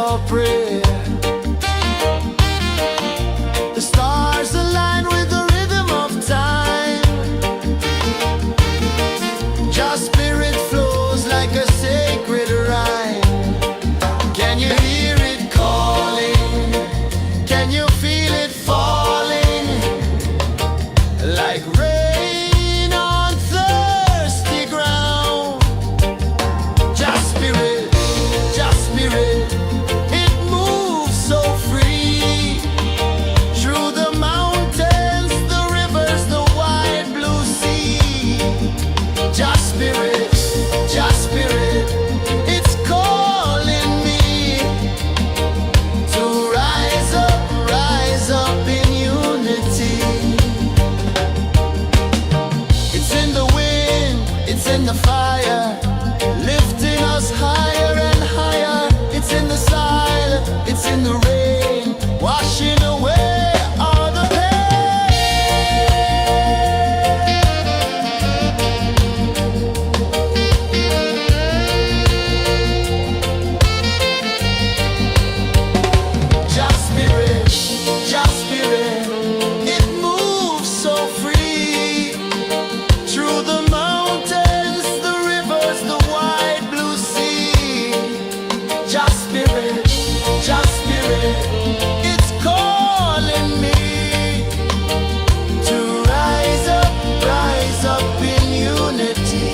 your prayer. The stars align with the rhythm of time. Your spirit flows like a sacred rhyme. Can you hear it calling? Can you feel it falling? Like rain on thirsty ground. Just spirit, it moves so free. Through the mountains, the rivers, the wide blue sea. Just spirit, it's calling me to rise up in unity. It's in the wind, it's in the fire, lifting us higher and higher. It's in the silence, it's in the rain, washing away all the pain. Just spirit, it moves so free. Through the mountains, the rivers, the wide blue sea. Just spirit, it's calling me to rise up in unity.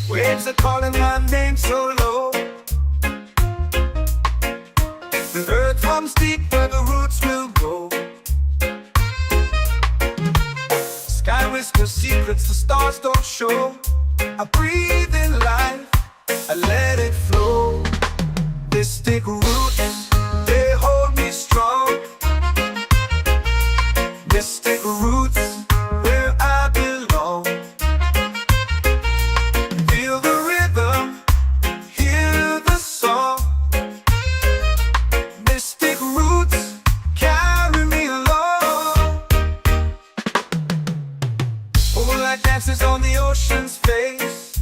Waves are calling my name so low. The earth hums deep where the roots will go. Sky whispers secrets the stars don't show. I breathe in life, I let it flow. Mystic roots, they hold me strong. Mystic roots, where I belong. Feel the rhythm, hear the song. Mystic roots, carry me along. Moonlight dances on the ocean's face.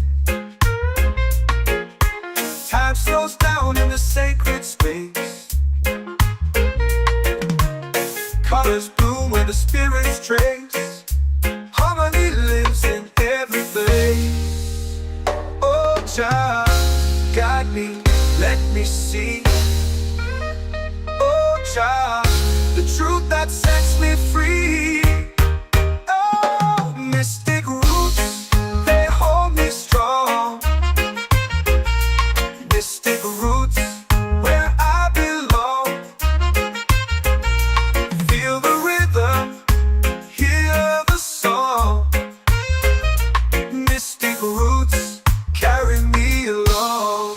Time slows down in the sacred space. Colors bloom where the spirits trace. Harmony lives in every place. Oh, child, guide me, let me see. Oh, child, the truth that sets me free. Oh, mystic roots, they hold me strong. Mystic roots, where I belong. Feel the rhythm, hear the song. Mystic roots, carry me along.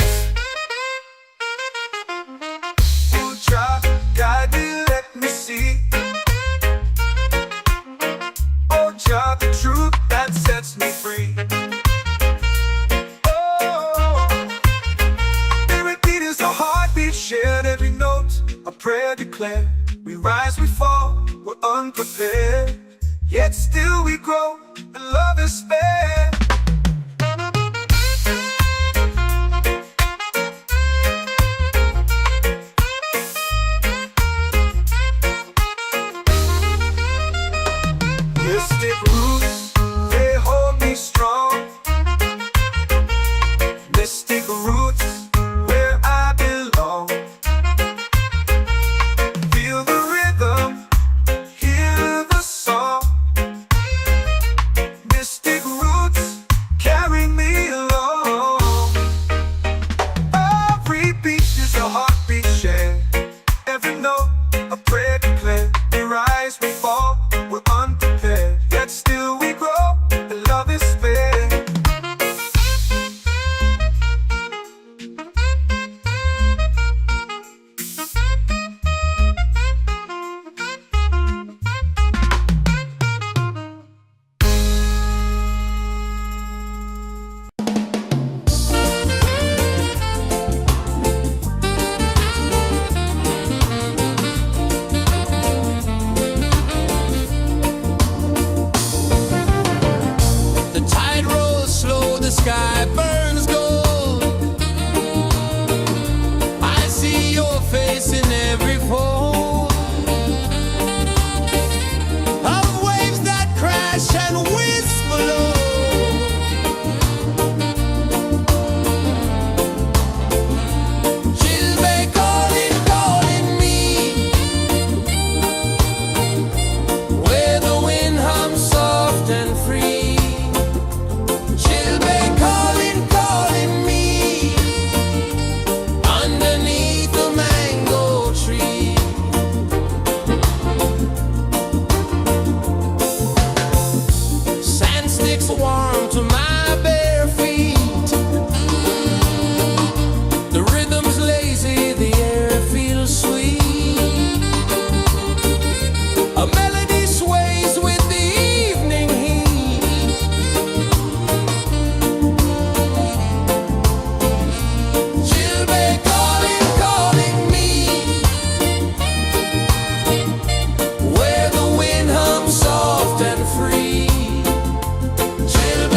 Oh, child, guide me, let me see. Oh, child, the truth that sets me free. Oh, spirit beat is a heartbeat, shared every note, a prayer declared. We rise, we fall, we're unprepared, yet still we grow, and love is spared. Mystic roots, they hold me strong. Mystic roots, where I belong. Feel the rhythm, hear the song. Mystic roots, carry me feels warm to my bare feet. The rhythm's lazy, the air feels sweet. A melody sways with the evening heat. Chilbay calling, calling me, where the wind hums soft and free. Chilbay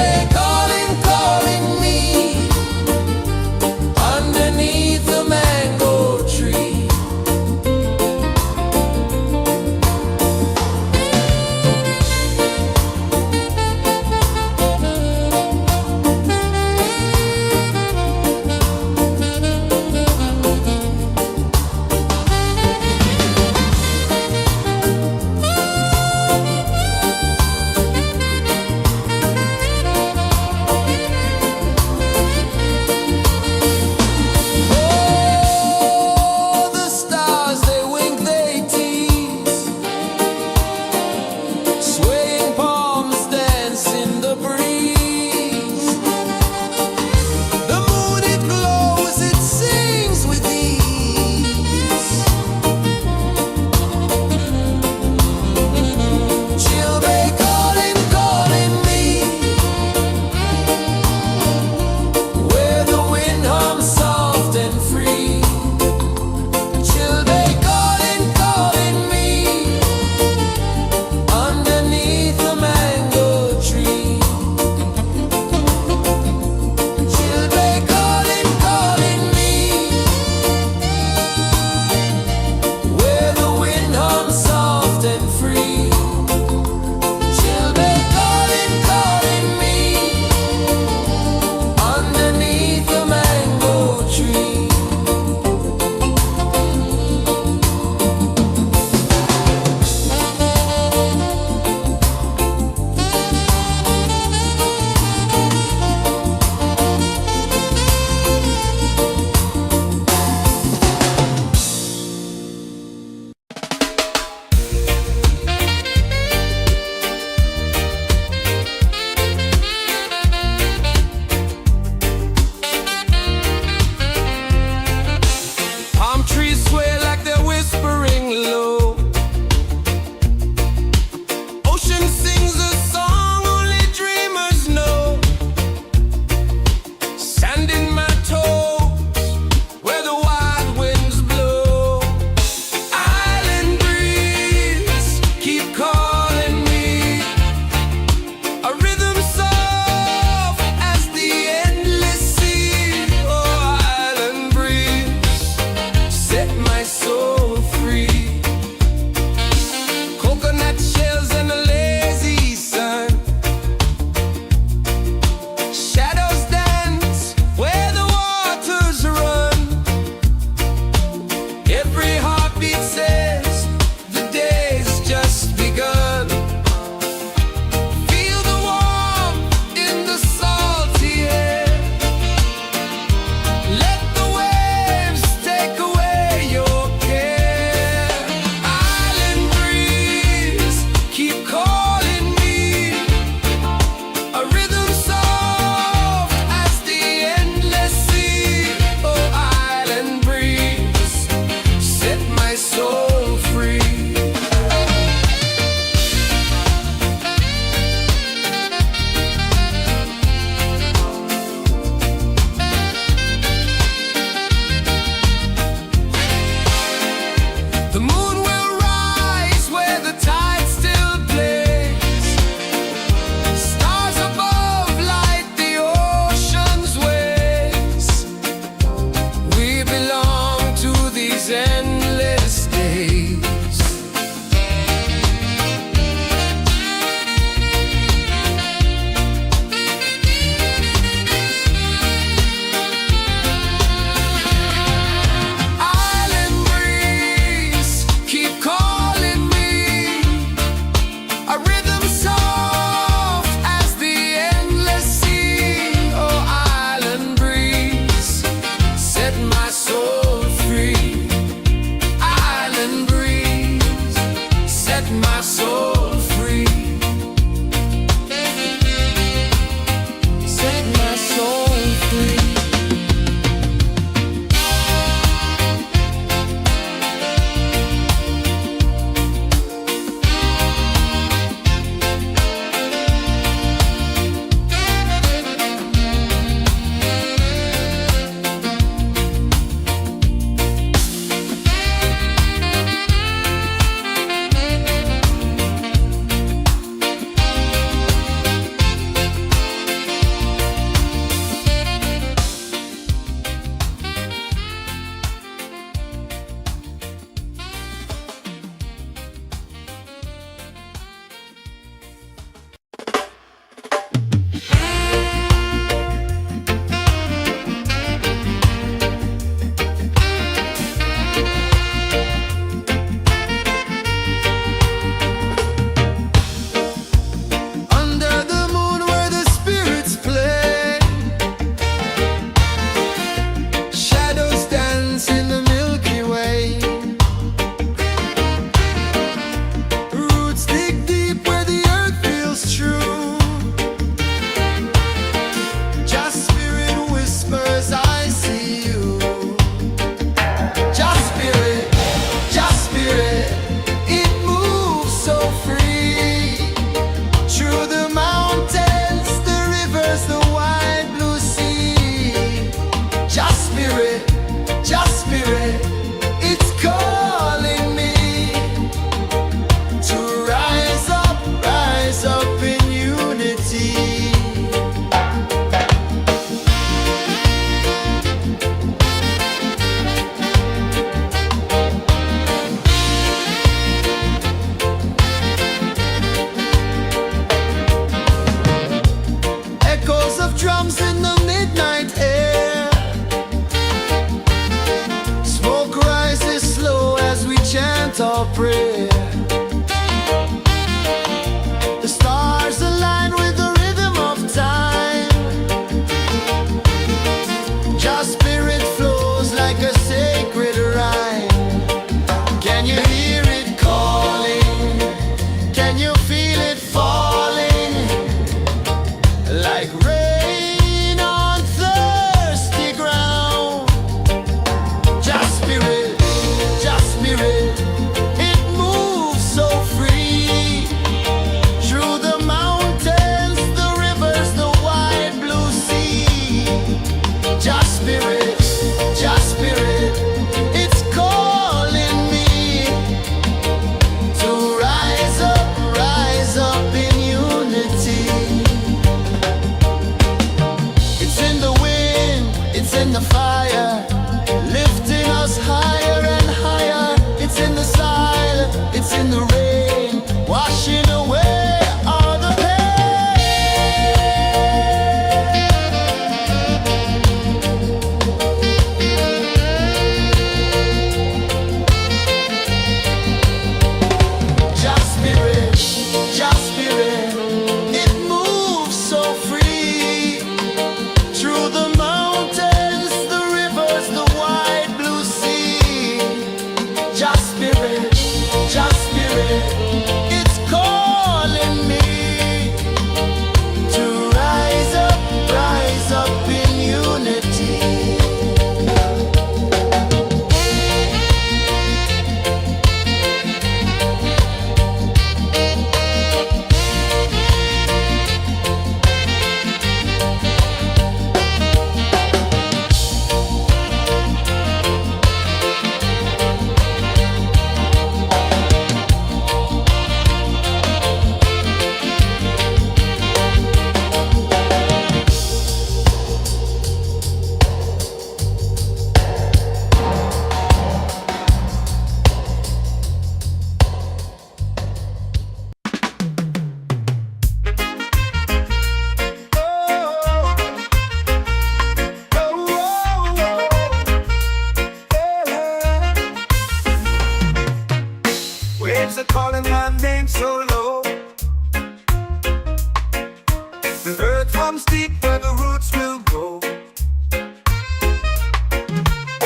runs deep where the roots will grow.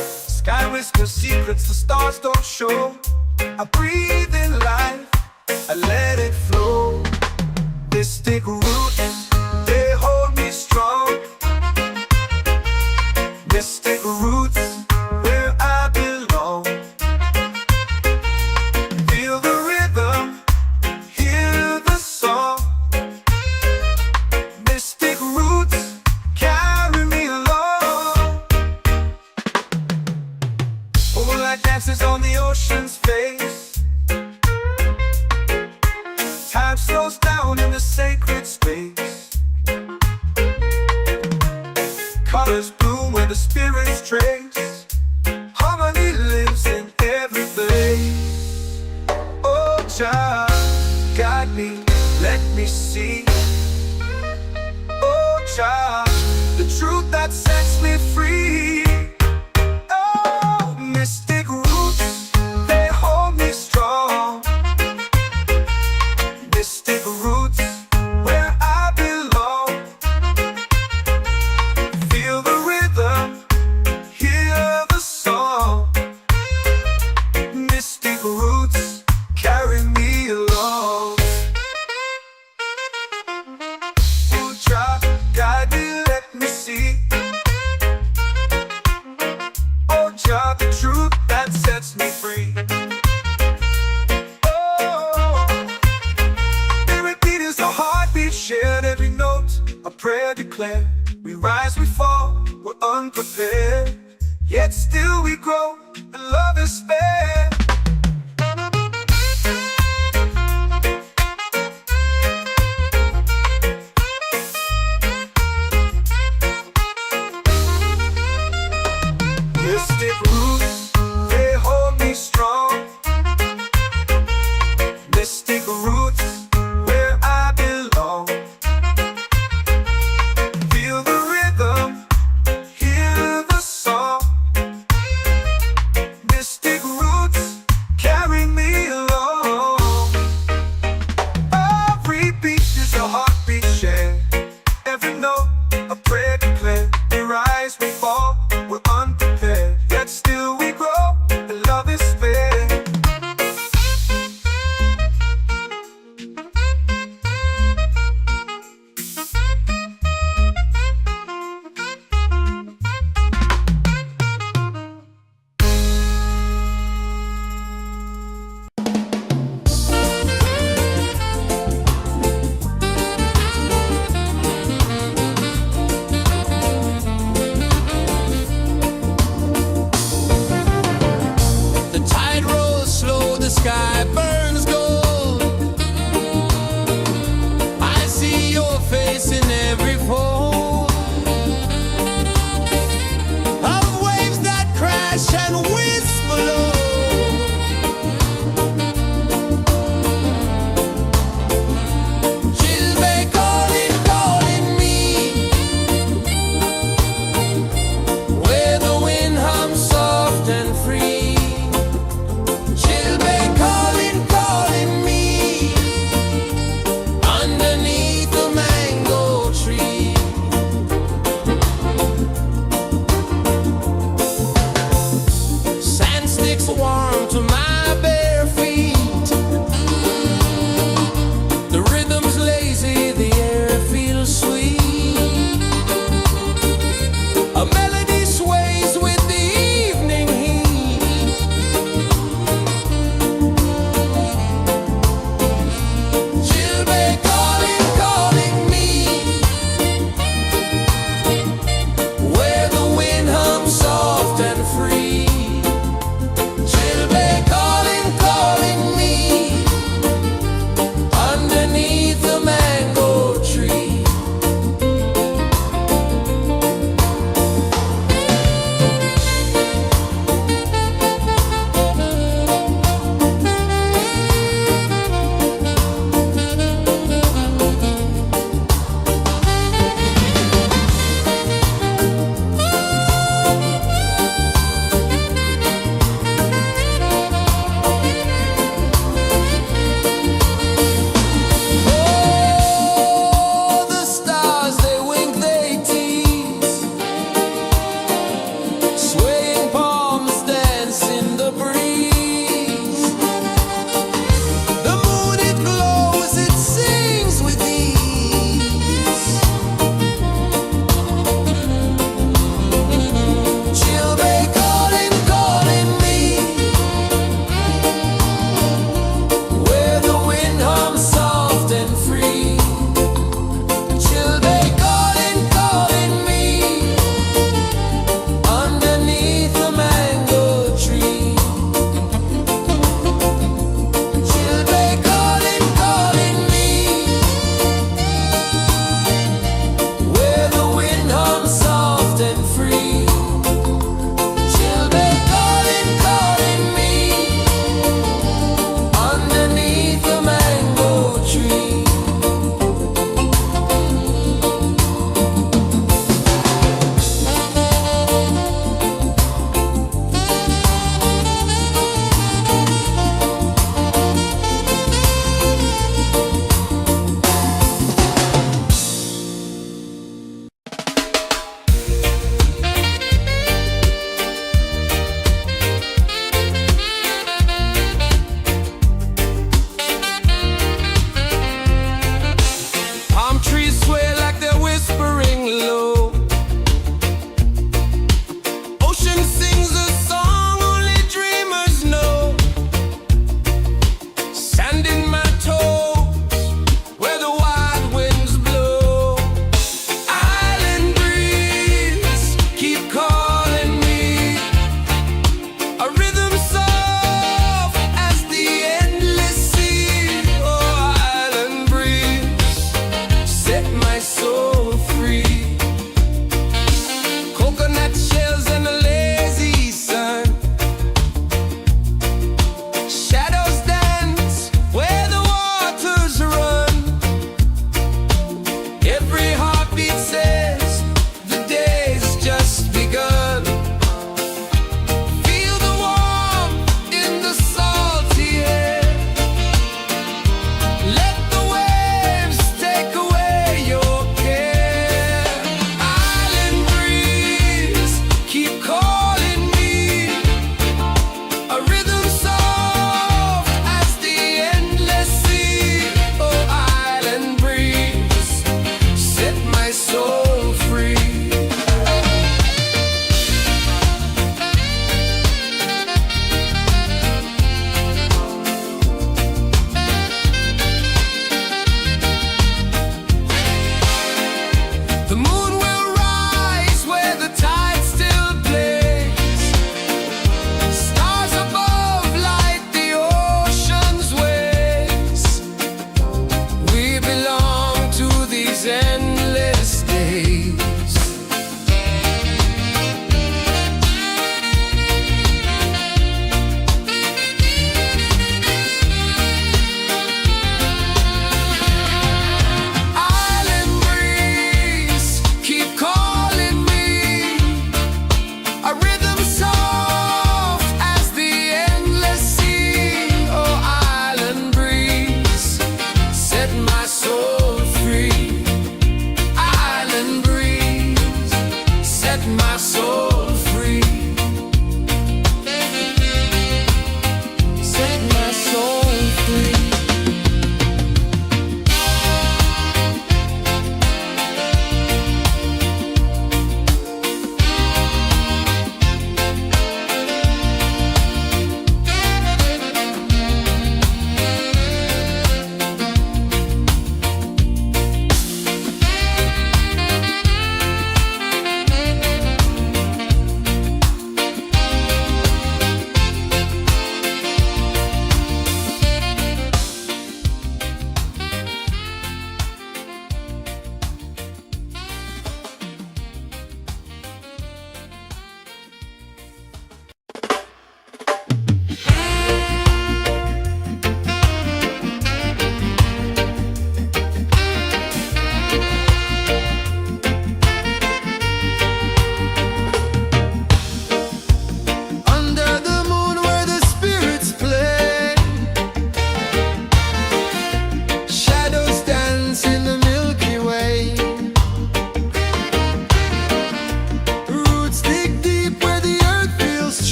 Sky whispers secrets the stars don't show. I breathe in life, I let it flow. Mystic roots, they hold me strong. Mystic roots, where I belong. Feel the rhythm, hear the song. Mystic roots, carry me along. Moonlight dances on the ocean's face. Time slows down in the sacred space. Colors bloom where the spirits trace. Harmony lives in every place. Oh, Jah, guide me, let me see. Oh, Jah, the truth that sets me free. Oh, mystic roots, they hold me strong. Mystic roots, where I belong. Feel the rhythm, hear the song. Mystic roots, carry me along. Oh, Jah, guide me, let me see. Oh, Jah, the truth that sets me free. Oh, spirit beat is a heartbeat shared, every note a prayer declared. We rise, we fall, we're unprepared, yet still we grow, and love is spared. Mystic roots, they hold me strong. Mystic roots, where I belong. Feel the rhythm, hear the song. Mystic roots,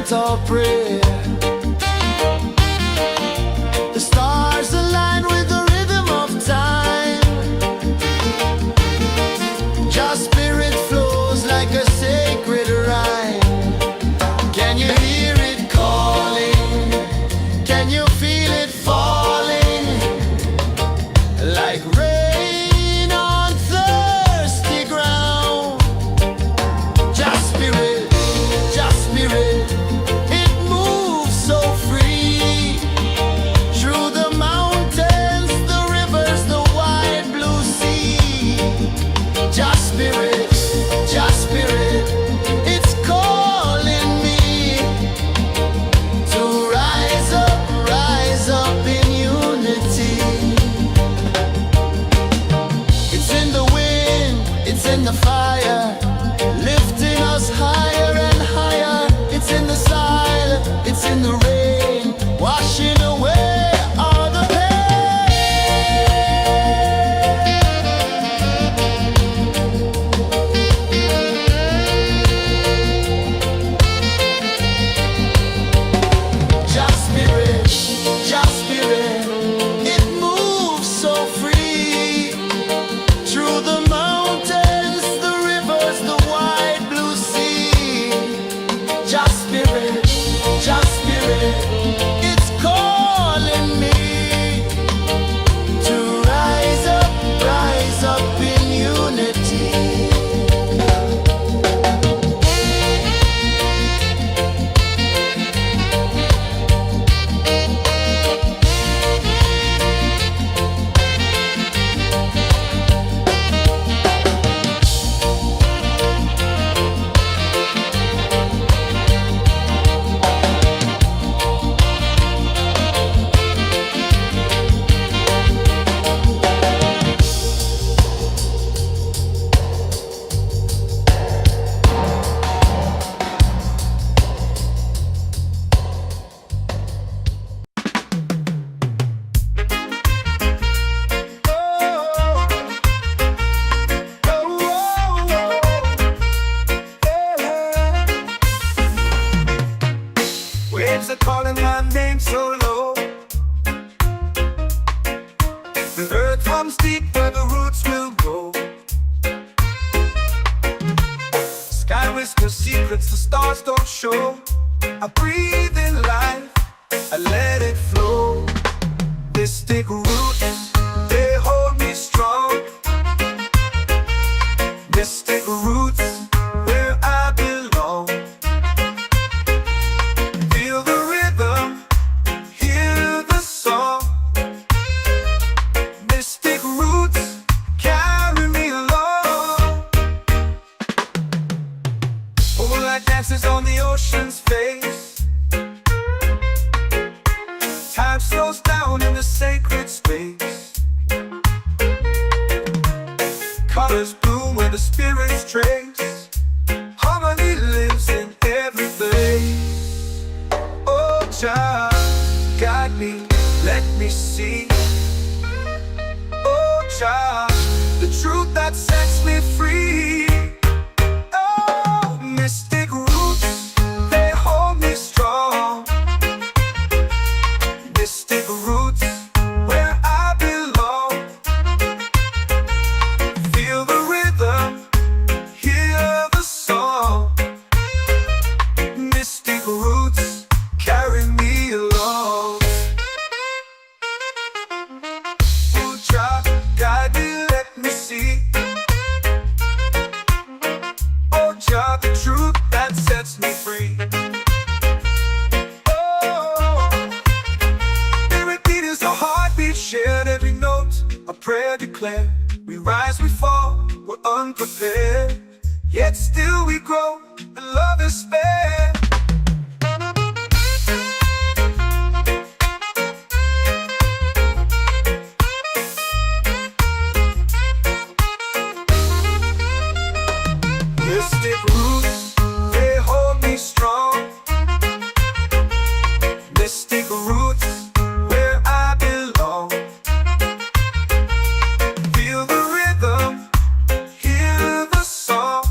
chant or pray. The stars align with the rhythm of time. Your spirit flows like a sacred rhyme. Can you hear it calling? Can you feel it falling? Like rain on thirsty ground. Just spirit, it moves so free. Through the mountains, the rivers, the wide blue sea. Just spirit, it's calling me to rise up in unity. It's in the wind, it's in the fire, lifting us higher and higher. It's in the silence, it's in the rain, washing away all the pain. Just spirit, it moves so free. Through the mountains, the rivers, the wide blue sea. Just spirit, it's calling me to rise up in unity. Waves are calling my name so low. The earth hums deep where the roots will go. Sky whispers secrets the stars don't show. I breathe in life, I let it flow. Mystic roots, they hold me strong. Mystic roots, where I belong. Feel the rhythm, hear the song. Mystic roots, carry me along. Moonlight dances on the ocean's face. Time slows down in the sacred space. Colors bloom where the spirits trace. Harmony lives in every place. Oh, child, guide me, let me see. Oh, child, the truth that sets me free. Oh, mystic roots, they hold me strong. Mystic roots, where I belong. Feel the rhythm, hear the song. Mystic roots, carry me along. Oh, child, guide me, let me see. Oh, child, the truth that sets me free. Oh, every beat is a heartbeat shared, every note a prayer declared. We rise, we fall, we're unprepared, yet still we grow, and love is spared. Mystic roots, they hold me strong. Mystic roots, where I belong. Feel the rhythm, hear the song.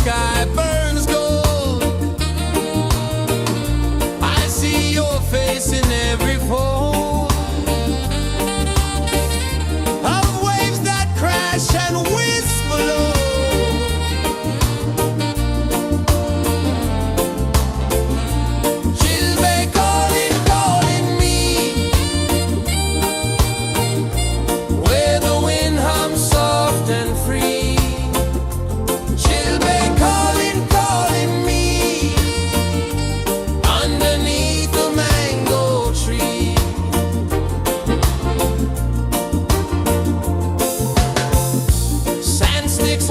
sky burns gold. I see your face in every fold of waves that crash and whisper low. She'll be calling, calling me where the wind hums soft and free. She'll be calling, calling me underneath the mango tree. Sand sticks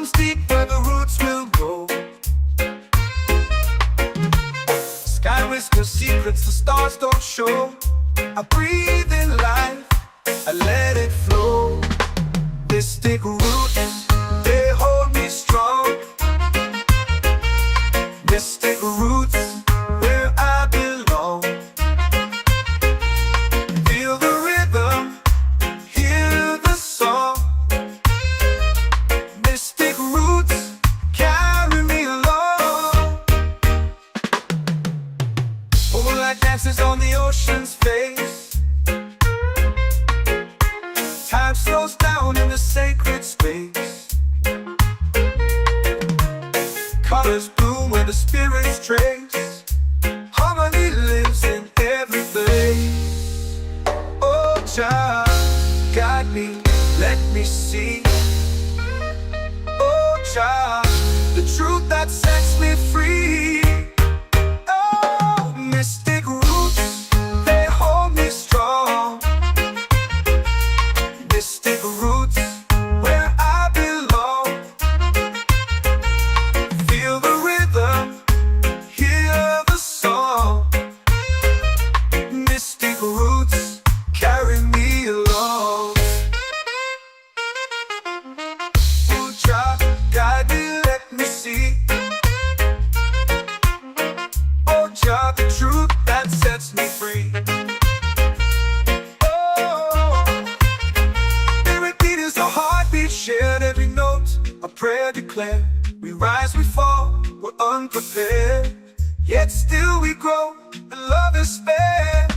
comes deep where the roots will grow. Sky whispers secrets the stars don't show. I breathe in life, I let it flow. Mystic roots, they hold me strong. Mystic roots, where I belong. Feel the rhythm, hear the song. Mystic roots, carry me along. Moonlight dances on the ocean's face. Time slows down in the sacred space. Colors bloom where the spirits trace. Harmony lives in every place. Oh, child, guide me, let me see. Oh, child, the truth that sets me free. Oh, mystic roots, they hold me strong. Mystic roots, where I belong. Feel the rhythm, hear the song. Mystic roots, carry me along. Oh, child, guide me, let me see. Oh, child, the truth that sets me free. Oh, every beat is a heartbeat shared, every note a prayer declared. We rise, we fall, we're unprepared, yet still we grow, and love is fair.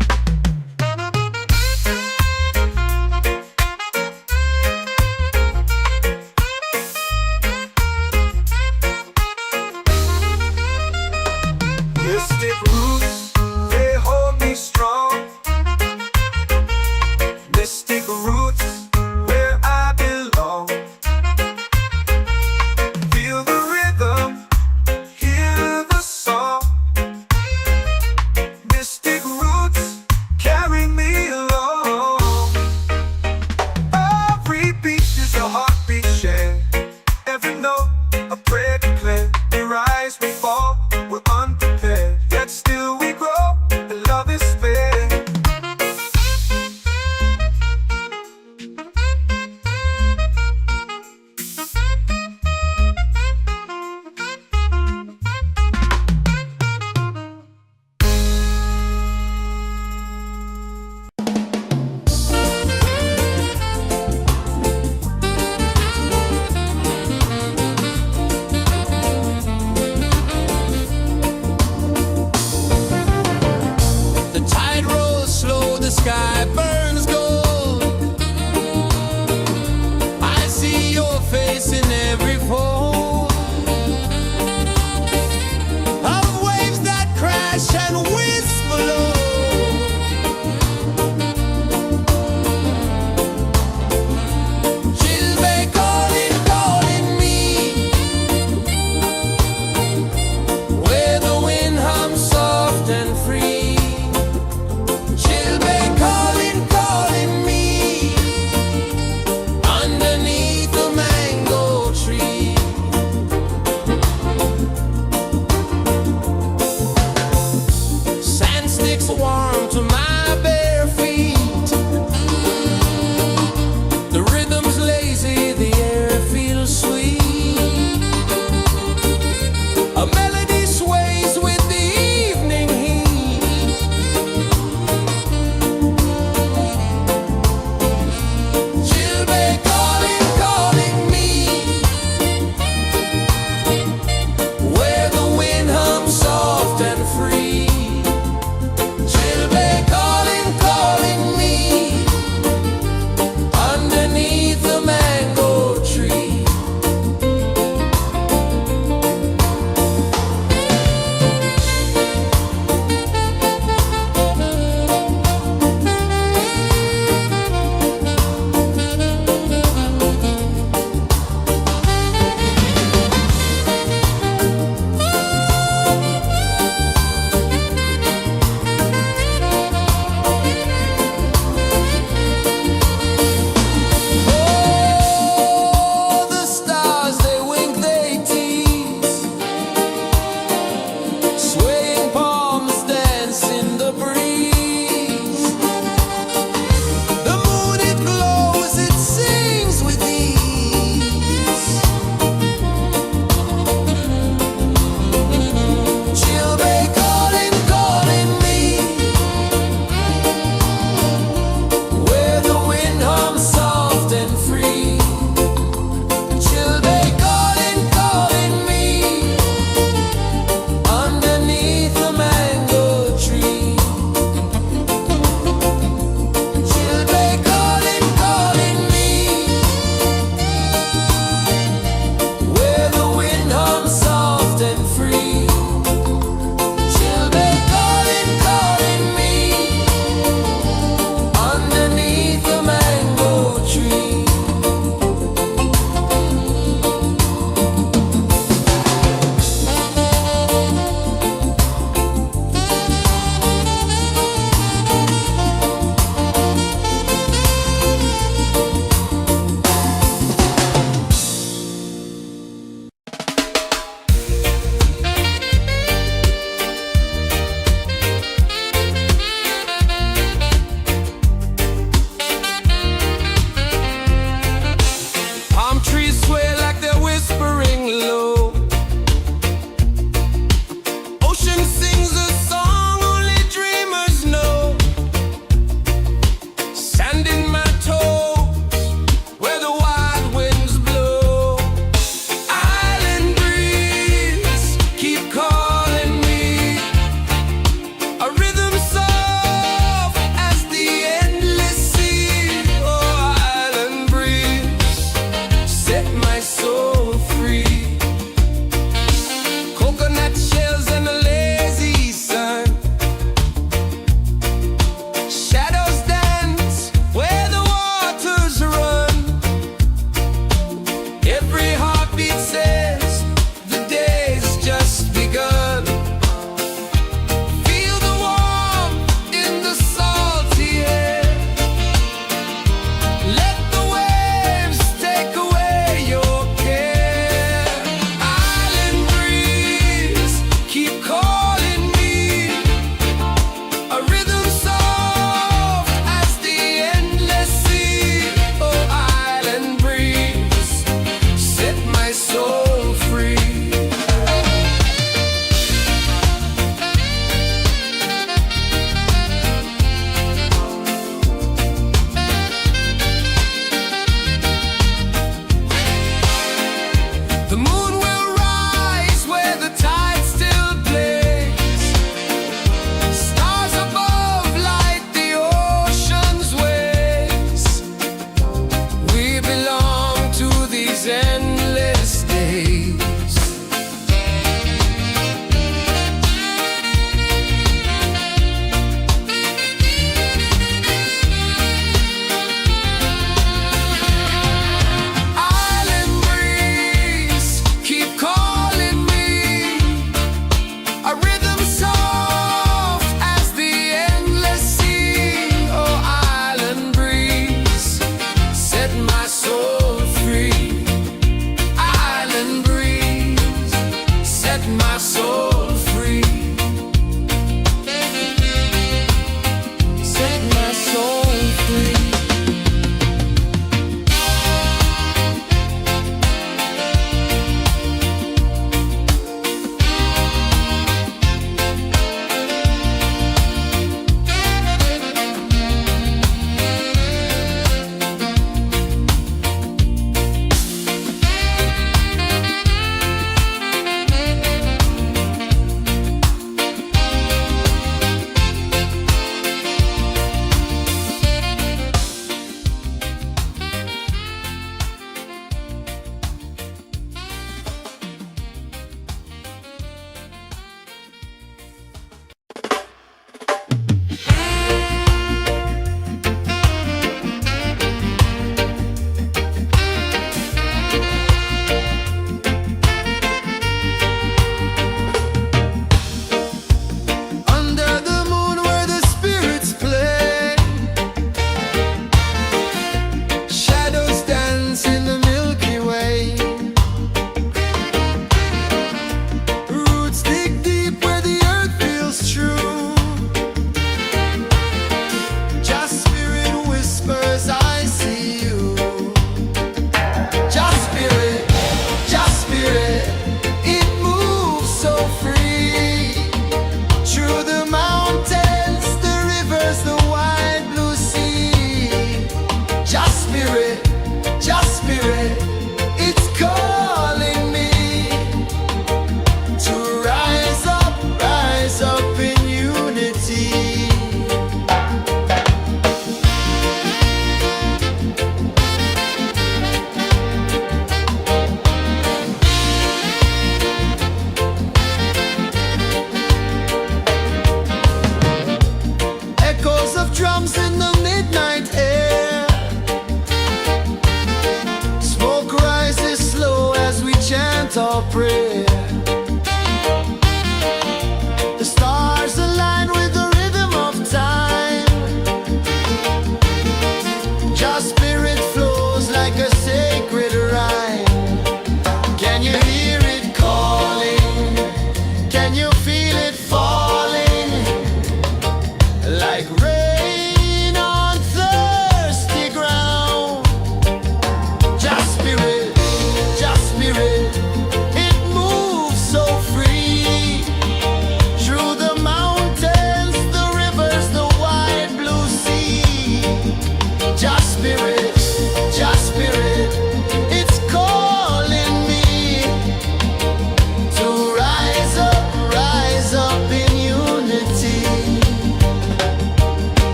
Mystic roots, they hold me strong. Mystic roots, where I belong. Feel the rhythm, hear the song. Mystic roots, carry me along. Every beat is a heartbeat shared, every note a prayer declared. We rise, we fall, we're unprepared, yet still we grow, and love is fair.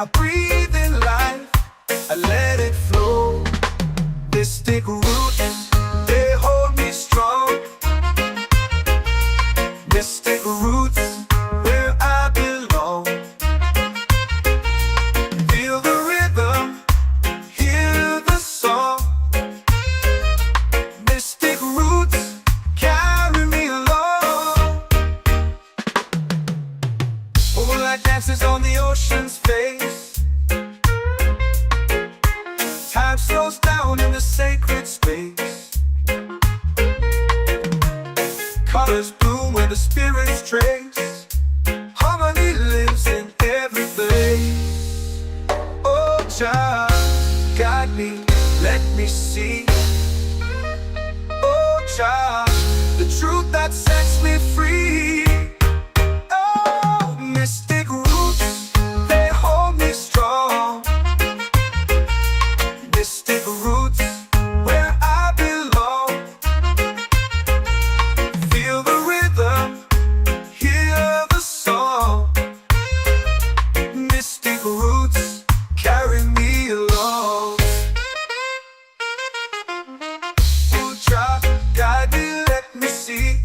I breathe in life, I let it flow. Mystic roots, they hold me strong. Mystic roots, where I belong. Feel the rhythm, hear the song. Mystic roots, carry me along. Moonlight dances on the ocean's face. Time slows down in the sacred space. Colors bloom where the spirits trace. Harmony lives in every place. Oh, child, guide me, let me see. Oh, child, the truth that sets me free. Oh, mystic roots, they hold me strong. Mystic roots, where I belong. Feel the rhythm, hear the song. Mystic roots, carry me along. Oh, child, guide me, let me see.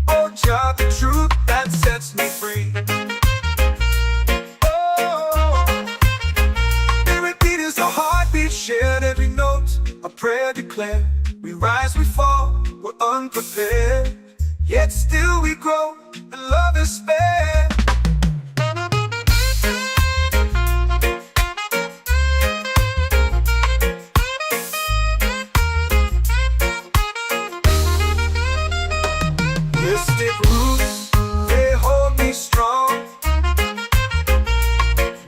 Oh, child, the truth that sets me free. Shared every note, a prayer declared. We rise, we fall, we're unprepared. Yet still we grow, and love is spared. Mystic roots, they hold me strong.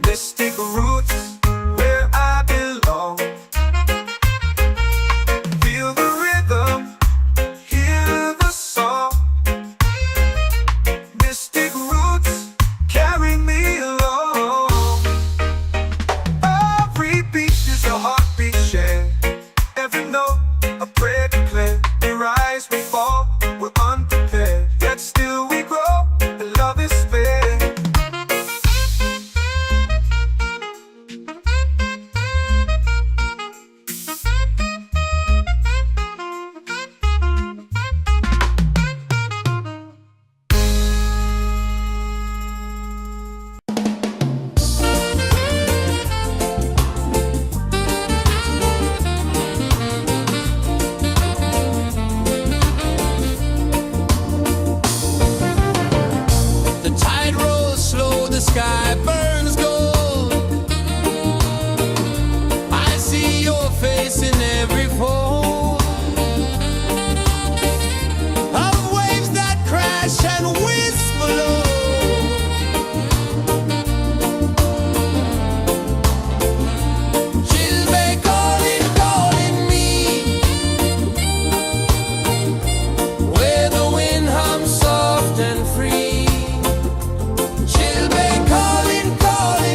Mystic roots, where I belong. Feel the rhythm, hear the song. Mystic roots, carry me along. Every beat is a heartbeat shared. Every note, a prayer declared. We rise, we fall, we're unprepared. Yet still we grow, and love is spared. The tide rolls slow, the sky burns gold. I see your face in every fold of waves that crash and whisper low. She'll be calling, calling me where the wind hums soft and free. She'll be calling, calling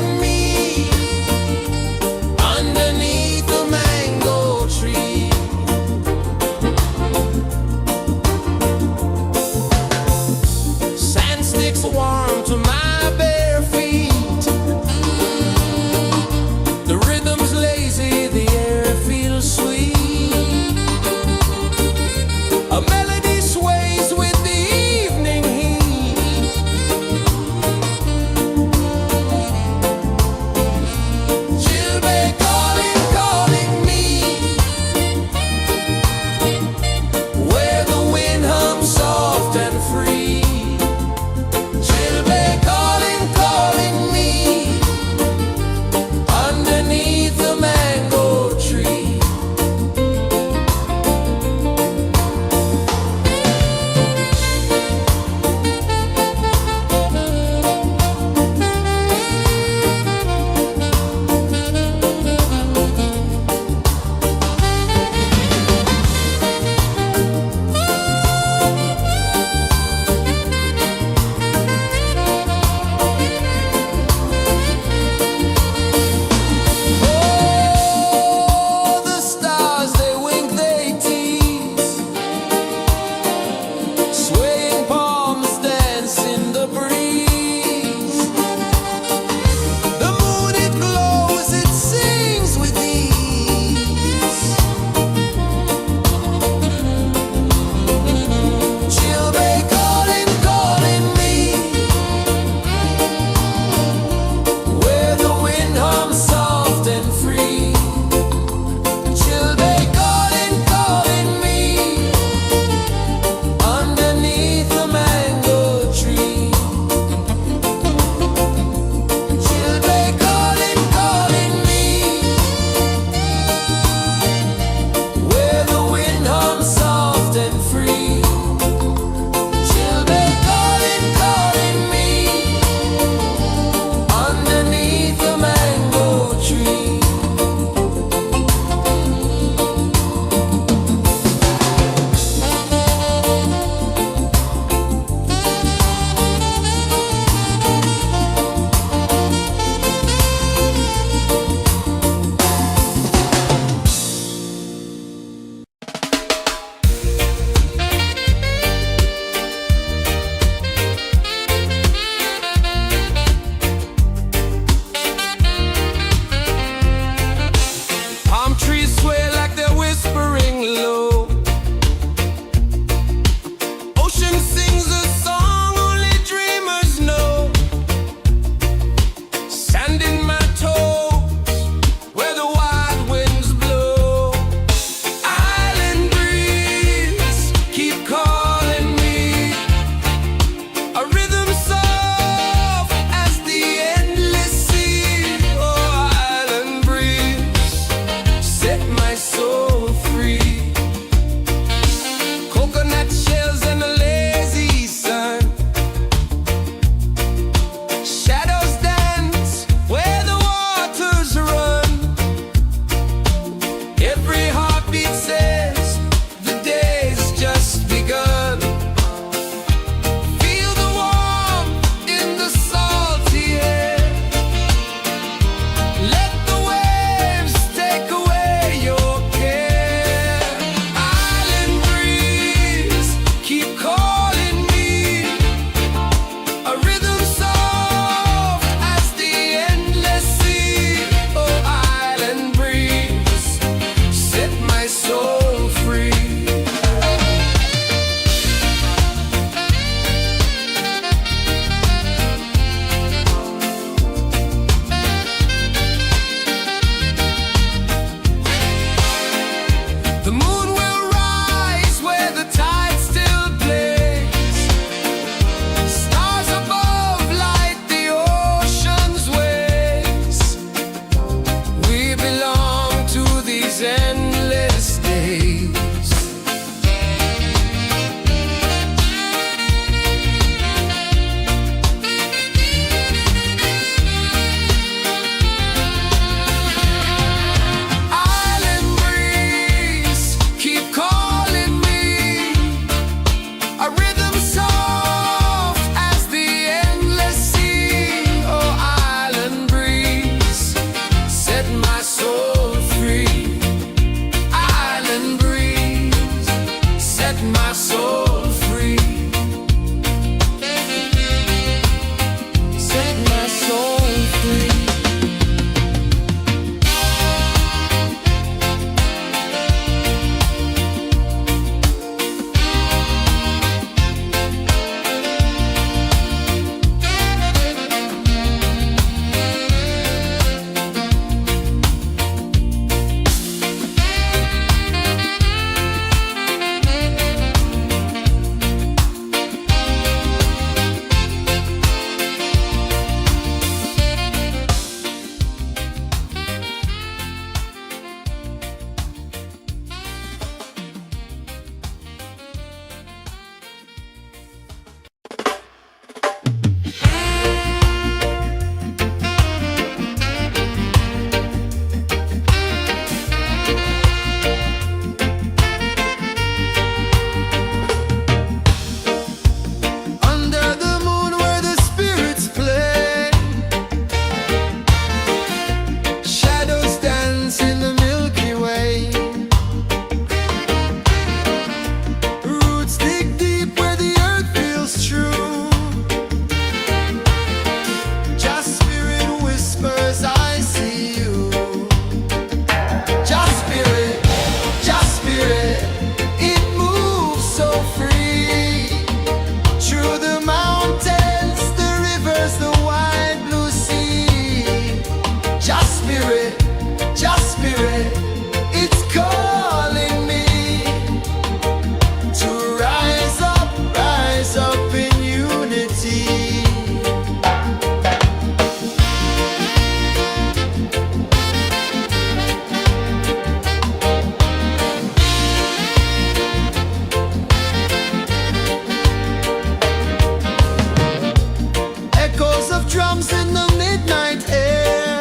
drums in the midnight air.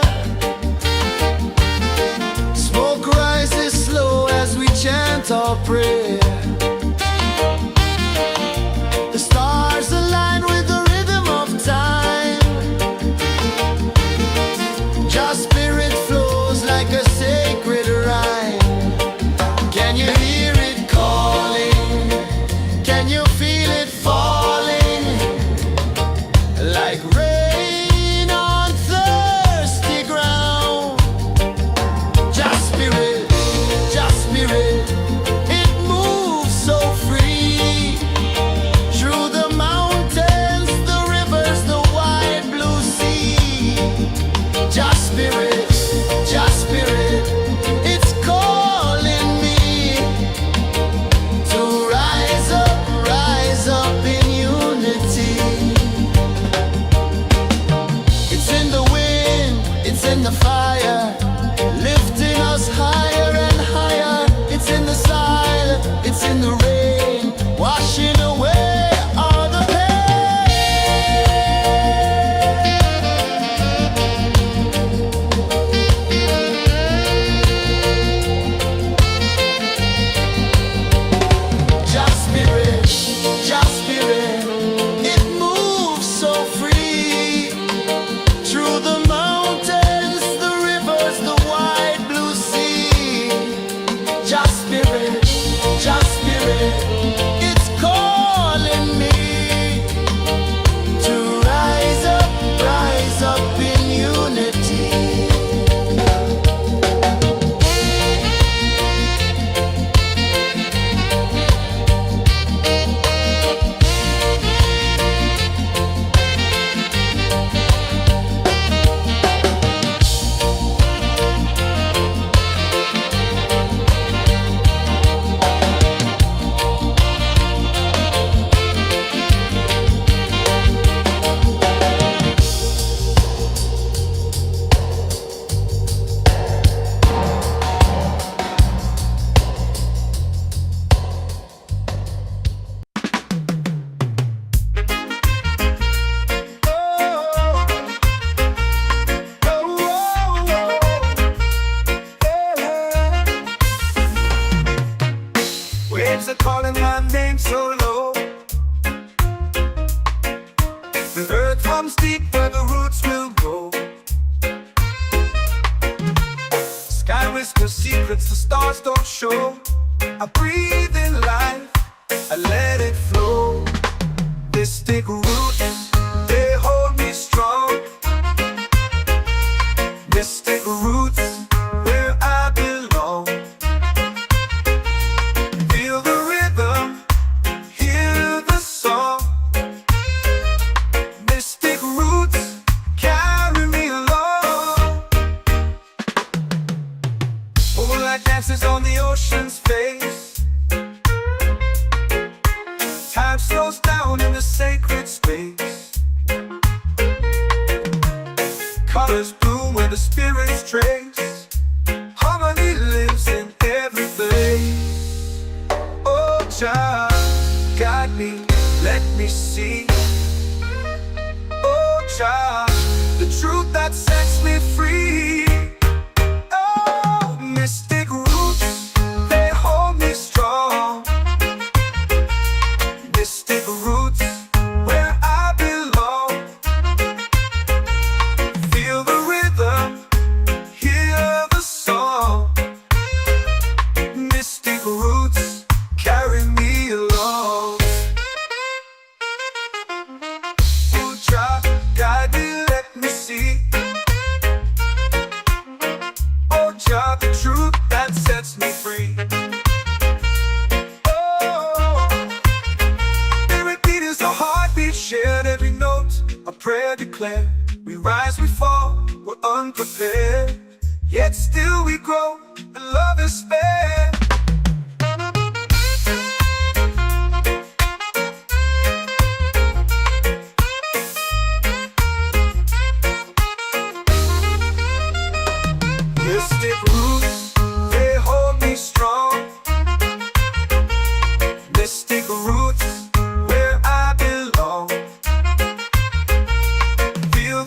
Smoke rises slow as we chant our prayer. The stars align with the rhythm of time. Your spirit flows like a sacred rhyme. Can you hear it calling? Can you feel it falling? Like rain on thirsty ground. Just spirit, it moves so free. Through the mountains, the rivers, the wide blue sea. Just spirit, it's calling me to rise up in unity. It's in the wind, it's in the fire, lifting us higher and higher. It's in the silence, it's in the rain, washing away all the Just spirit, it moves so free. Through the mountains, the rivers, the wide blue sea. Just spirit, it's calling me to rise up in unity. Waves are calling my name so low. The earth comes deep where the roots will go. Sky whispers secrets the stars don't show. I breathe in life, I let it flow. Mystic roots, they hold me strong. Mystic roots, where I belong. Feel the rhythm, hear the song. Mystic roots, carry me along. Moonlight dances on the ocean's face. Time slows down in the sacred space. Colors bloom where the spirits trace. Harmony lives in every place. Oh, child, guide me, let me see. Oh, child, the truth that sets me free. Oh, mystic roots, they hold me strong. Mystic roots, where I belong. Feel the rhythm, hear the song. Mystic roots, carry me along. Oh, child, guide me, let me see. Oh, child, the truth that sets me free. Oh, every beat is a heartbeat shared, every note a prayer declared. We rise, we fall, we're unprepared, yet still we grow, and love is spared. Mystic roots, they hold me strong. Mystic roots, where I belong. Feel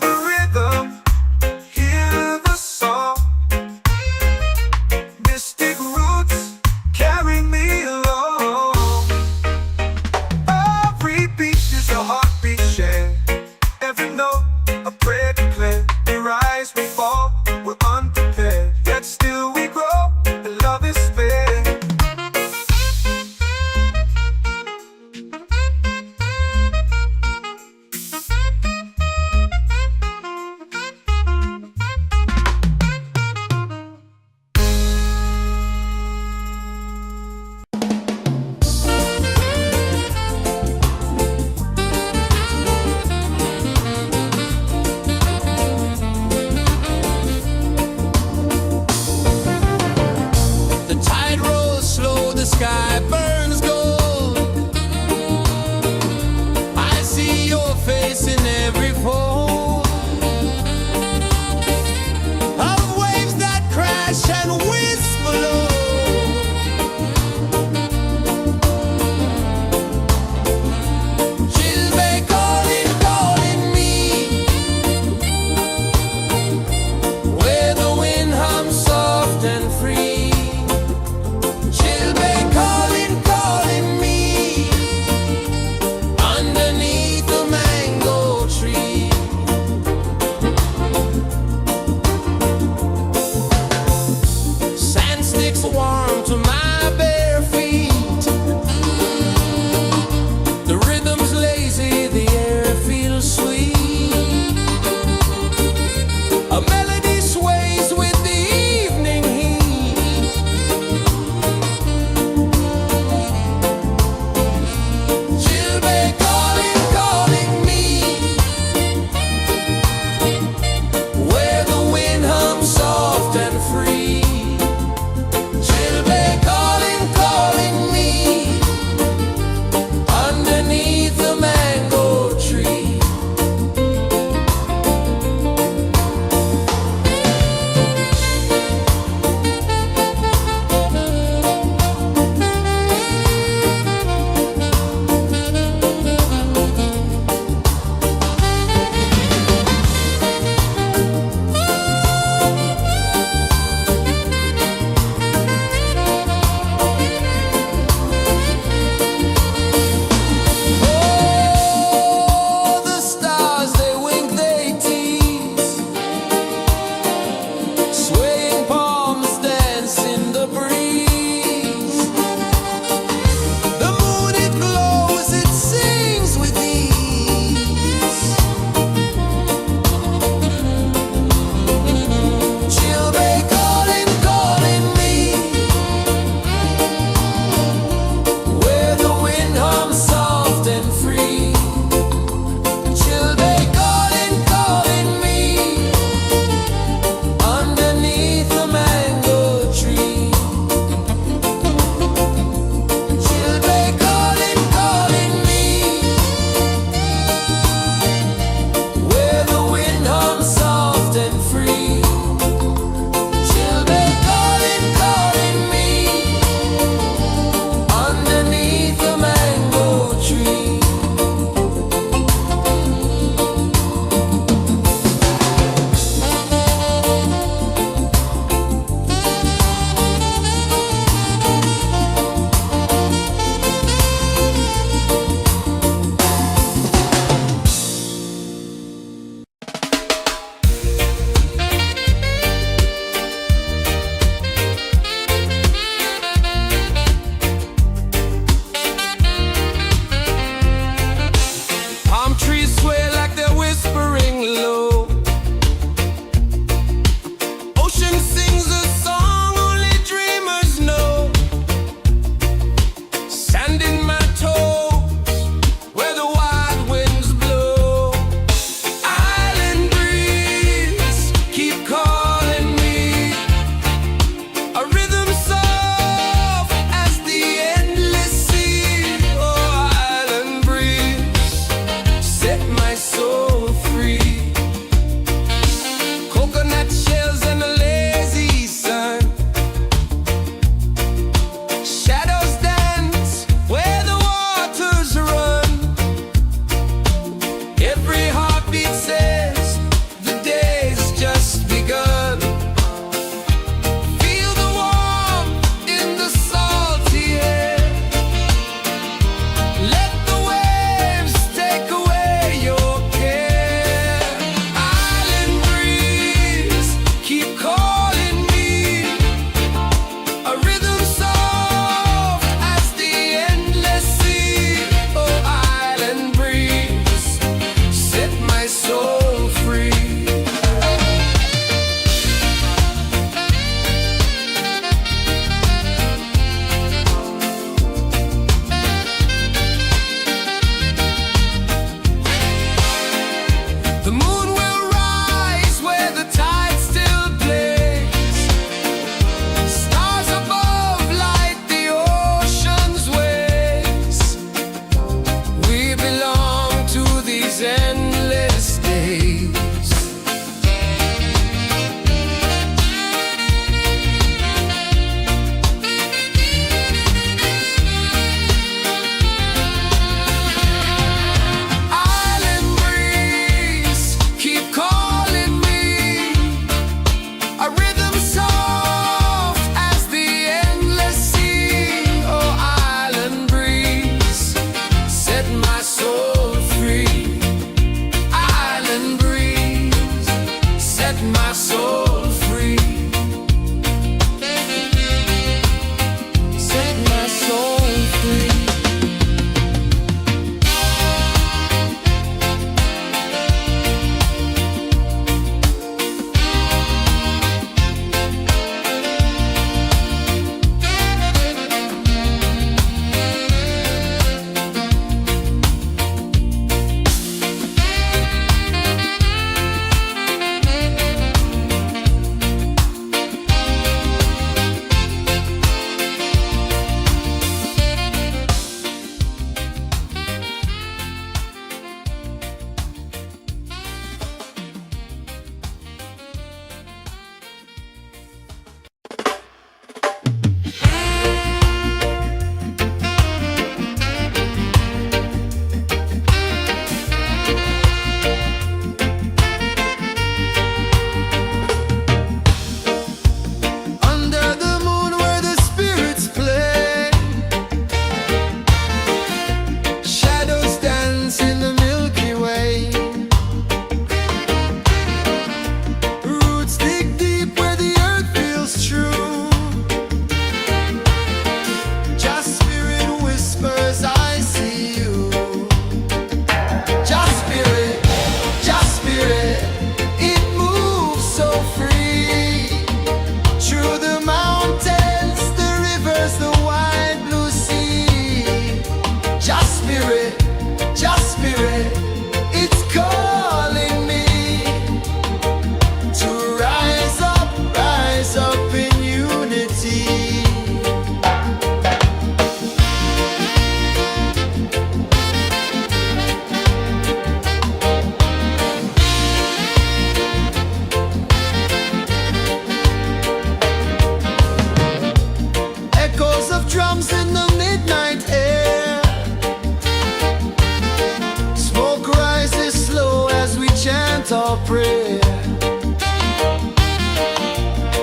our prayer.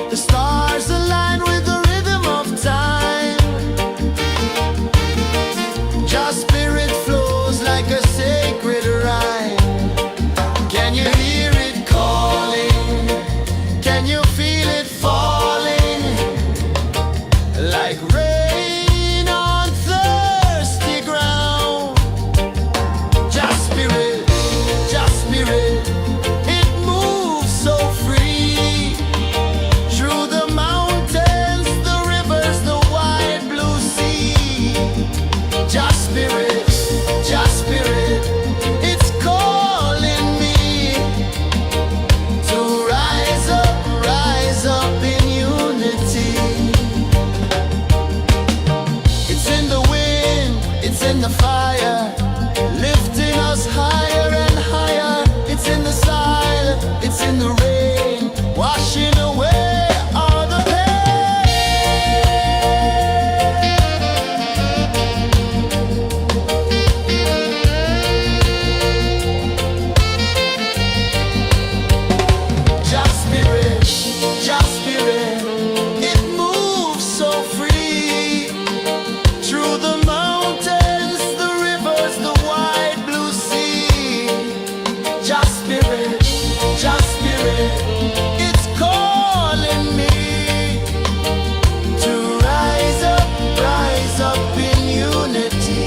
The stars align with the rhythm of time. Just spirit flows like a sacred rhyme. Can you hear it calling? Can you feel it falling? Like rain on thirsty ground. Just spirit, it moves so free. Through the mountains, the rivers, the wide blue sea. Just spirit, it's calling me to rise up in unity. It's in the wind, it's in the fire, lifting us higher and higher. It's in the silence, it's in the rain, washing away all the pain. Just spirit, it moves so free. Through the mountains, the rivers, the wide blue sea. Just spirit, it's calling me to rise up in unity.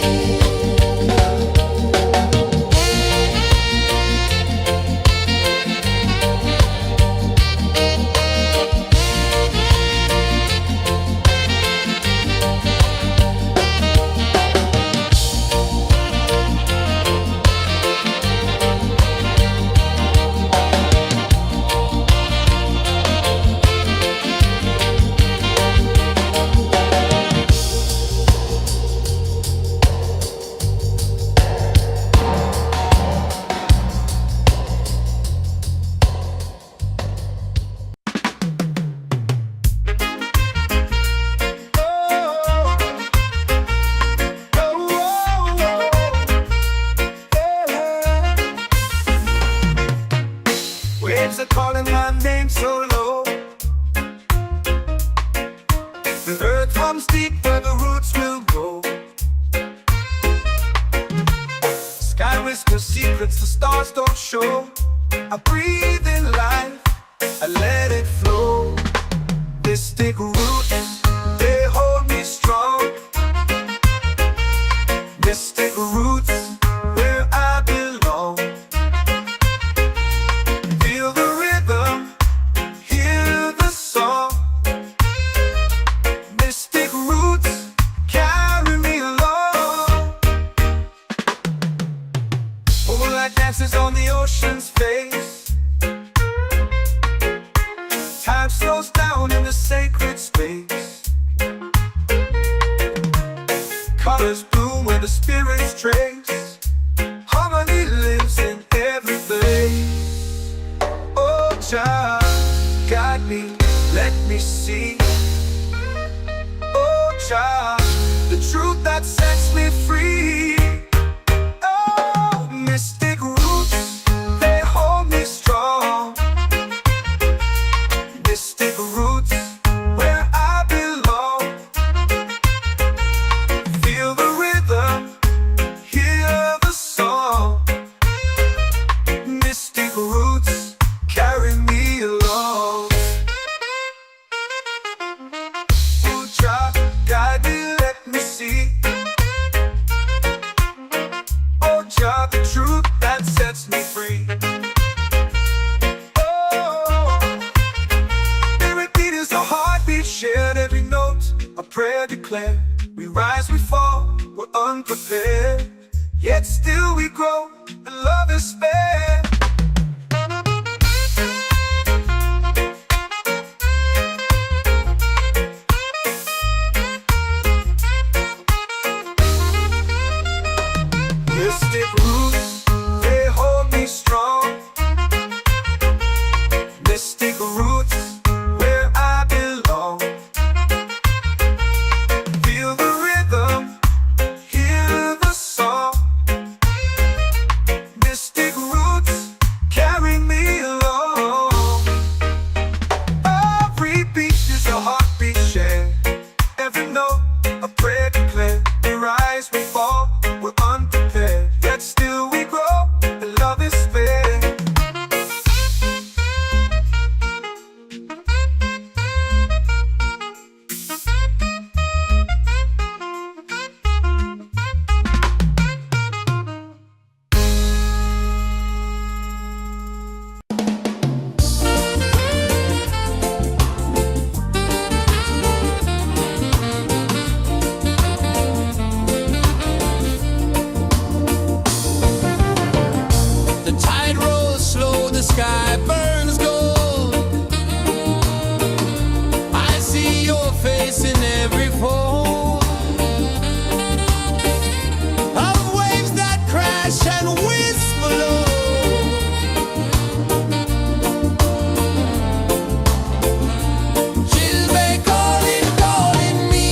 Waves are calling my name so low. The earth comes deep where the roots will go. Sky whispers secrets the stars don't show. I breathe in life, I let it flow. Mystic roots, they hold me strong. Mystic roots, where I belong. Feel the rhythm, hear the song. Mystic roots, carry me along. Moonlight dances on the ocean's face. Time slows down in the sacred space. Colors bloom where the spirits trace. Harmony lives in every place. Oh, child, guide me, let me see. Oh, child, the truth that sets me free. Oh, mystic roots, they hold me strong. Mystic roots, where I belong. Feel the rhythm, hear the song. Mystic roots, carry me along. Oh, child, guide me, let me see. Oh, child, the truth that sets me free. Oh, spirit beat is a heartbeat, shared every note. A prayer declared. We rise, we fall, we're unprepared. Yet still we grow, and love is spared. Mystic roots, they hold me strong. Mystic roots, where I belong. Feel the rhythm, hear the song. Mystic roots, sky burns gold. I see your face in every fold of waves that crash and whisper low. She'll be calling, calling me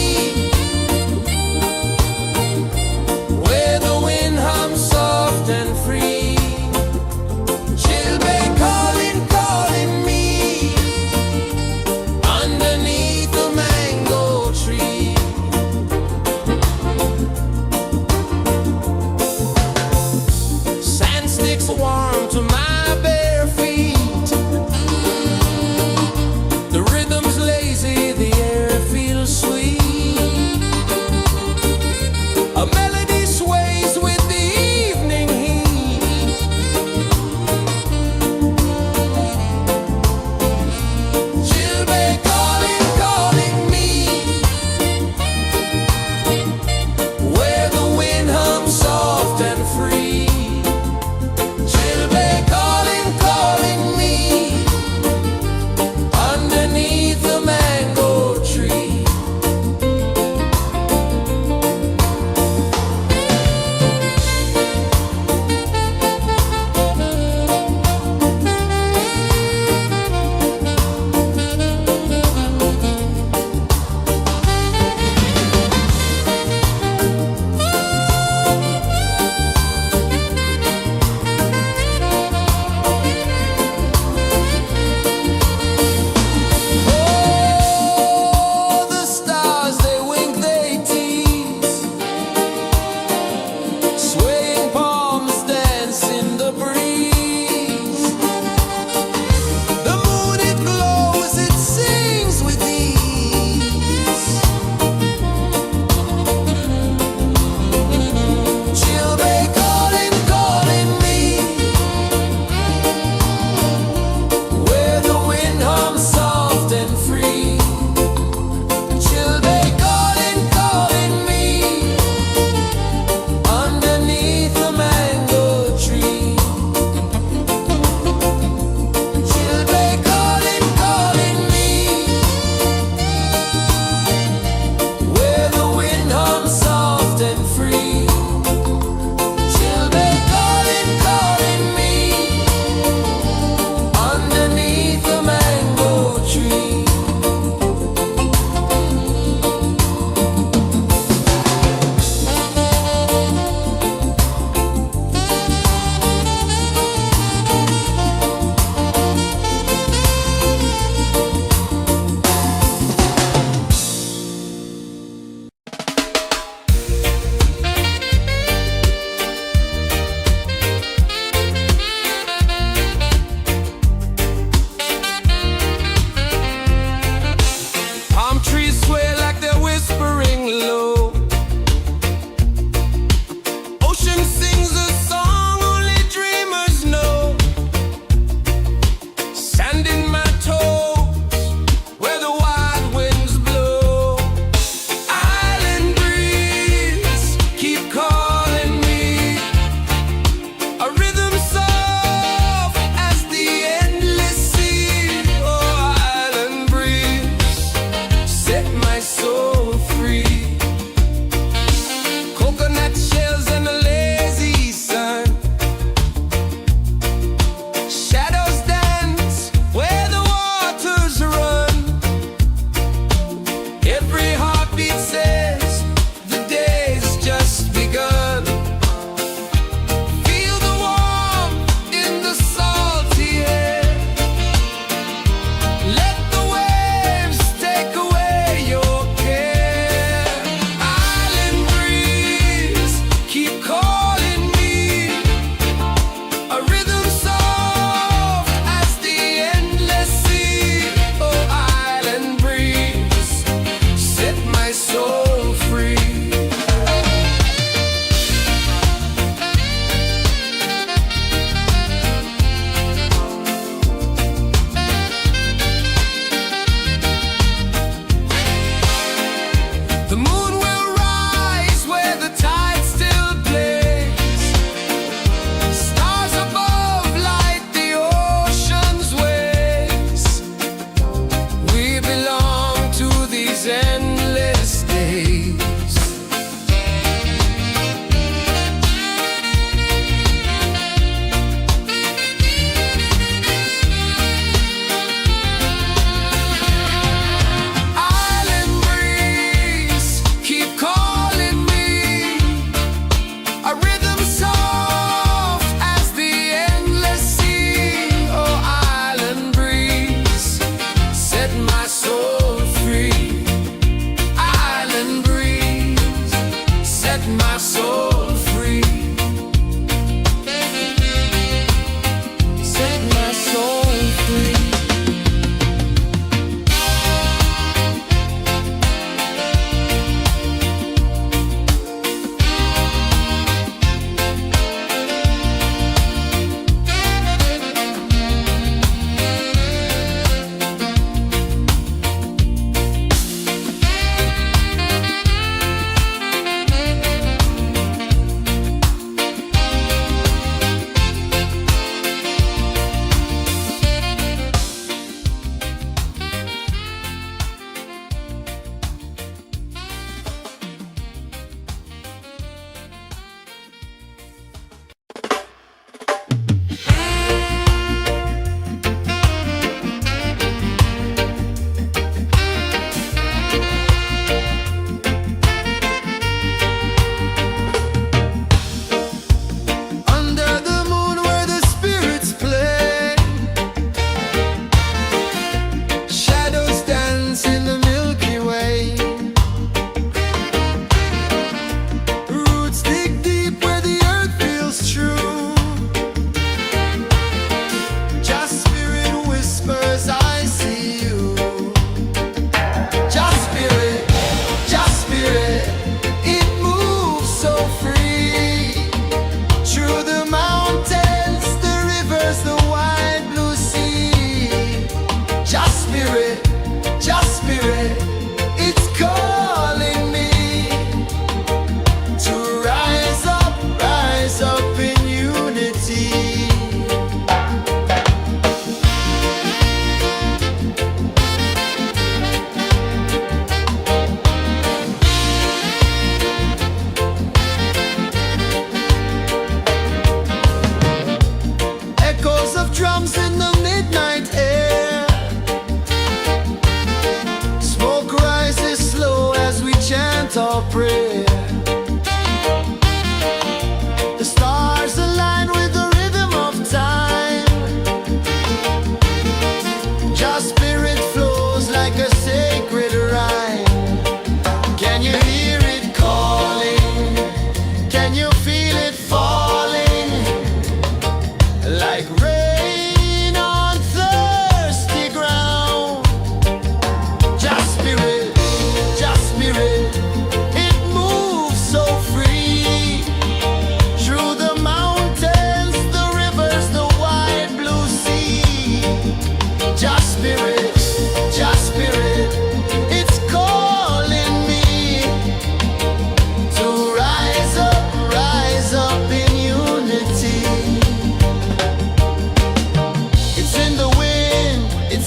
where the wind hums soft and free. She'll be calling,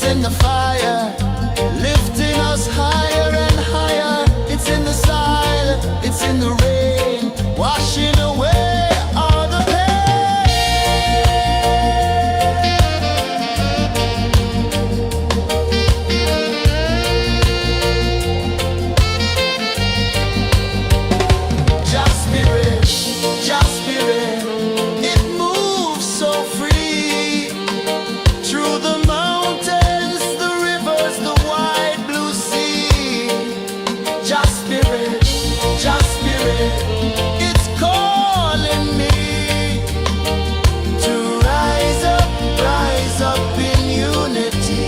in the fire, lifting us higher and higher. It's in the silence, it's in the rain, washing away all the Just spirit, just spirit, it moves so free through the mountains, the rivers, the wide blue sea. Just spirit, it's calling me to rise up in unity.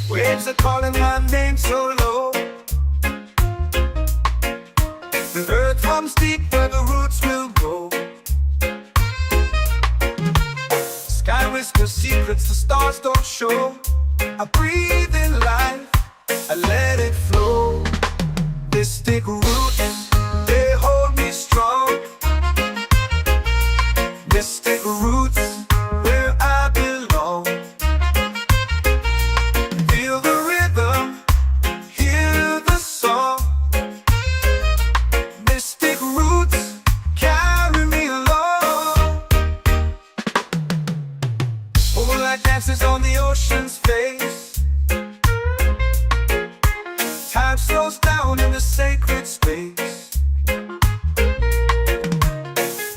Waves are calling my name so low. The earth runs deep where the roots will go. Sky whispers secrets the stars don't show. I breathe in life, I let it flow. Mystic roots, they hold me strong. Mystic roots, where I belong. Feel the rhythm, hear the song. Mystic roots, carry me along. Moonlight dances on the ocean's face. Time slows down in the sacred space.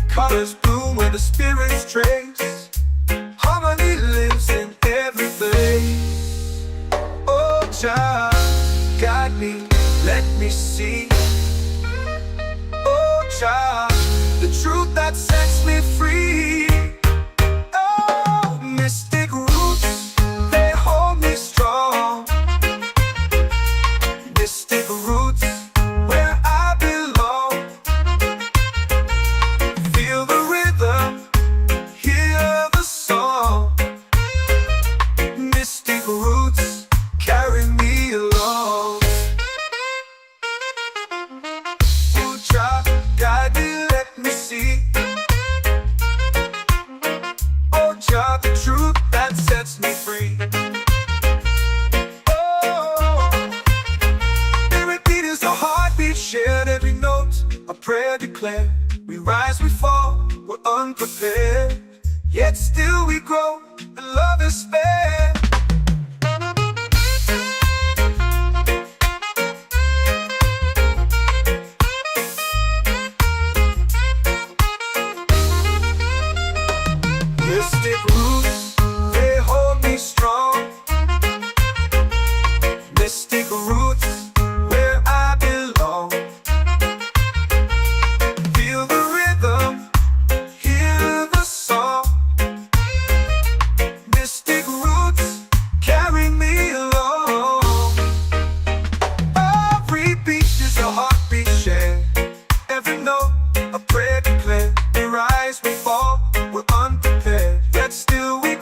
Colors bloom where the spirits trace. Harmony lives in every place. Oh, child, guide me, let me see. Oh, child, the truth that sets me free. Oh, mystic roots, they hold me strong. Mystic roots, where I belong. Feel the rhythm, hear the song. Mystic roots, carry me along. Oh, child, guide me, let me see. Oh, child, the truth that sets me free. Oh, spirit beat is a heartbeat, shared every note, a prayer declared. We rise, we fall, we're unprepared, yet still we grow, and love is spared. Mystic roots, they hold me strong. Mystic roots, where I belong. Feel the rhythm, hear the song. Mystic roots, carry me along. Every beat is a heartbeat shared. Every note, a prayer declared. We rise, we fall, we're unprepared, yet still we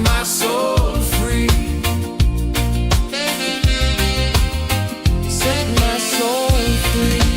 my soul free. Set my soul free.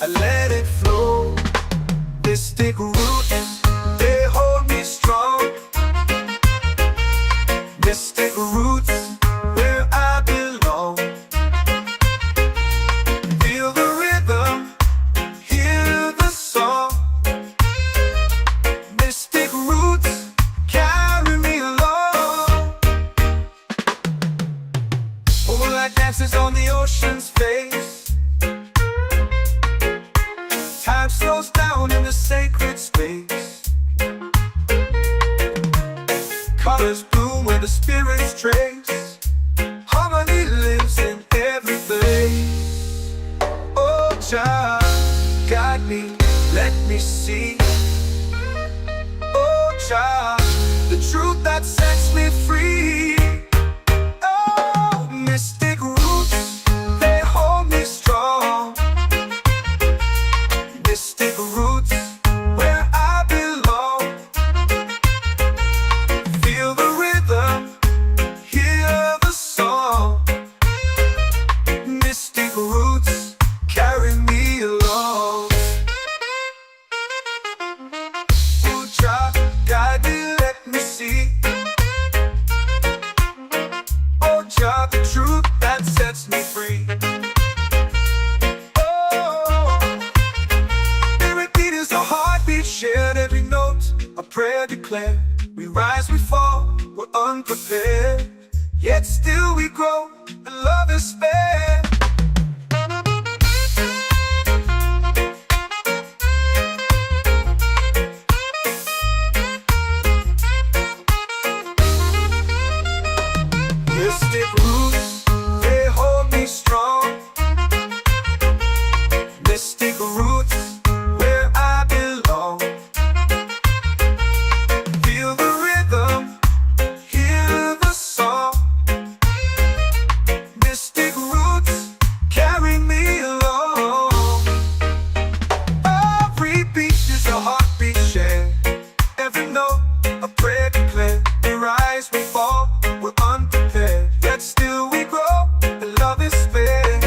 I let it flow. Mystic roots, they hold me strong. Mystic roots, where I belong. Feel the rhythm, hear the song. Mystic roots, carry me along. Moonlight dances on the ocean's face. Time slows down in the sacred space. Colors bloom where the spirits trace. Harmony lives in every place. Oh, child, guide me, let me see. Oh, child, the truth that sets me free. Oh, mystic roots, they hold me strong. Mystic roots, where I belong. Feel the rhythm, hear the song. Mystic roots, carry me along. Oh, child, guide me, let me see. Oh, child, the truth that sets me free. Shared every note, a prayer declared. We rise, we fall, we're unprepared. Yet still we grow, and love is spared. Mystic roots, they hold me strong. Mystic roots, where I belong. Feel the rhythm, hear the song. Mystic roots, carry me along. Every beat is a heartbeat shared. Every note, a prayer declared. We rise, we fall, we're unprepared. Yet still we grow, and love is spared.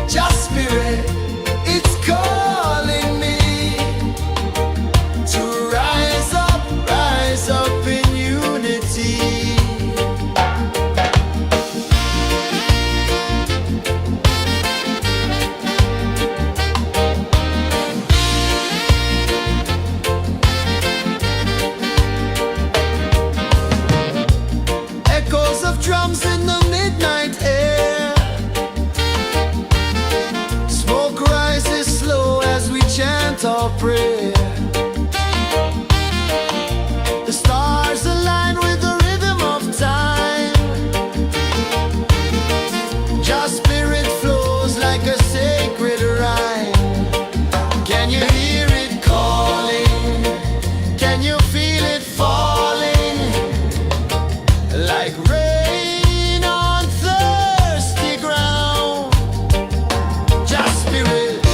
just spirit, it's calling me to rise up in unity. Echoes of drums in the midnight air. Smoke rises slow as we chant our prayer. The stars align with the rhythm of time. Just spirit flows like a sacred rhyme. Can you hear it calling? Can you feel it falling? Like rain on thirsty ground. Just spirit,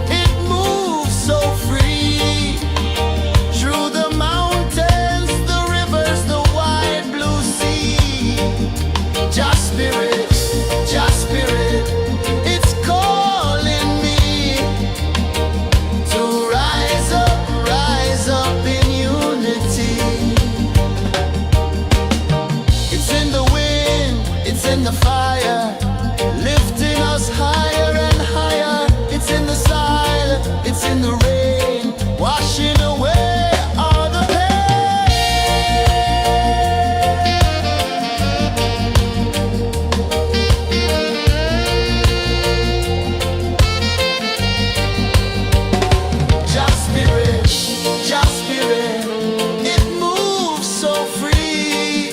it moves so free. Through the mountains, the rivers, the wide blue sea. Just spirit, it's calling me to rise up in unity. It's in the wind, it's in the fire, lifting us higher and higher. It's in the silence, it's in the rain, washing away all the pain. Just spirit, it moves so free.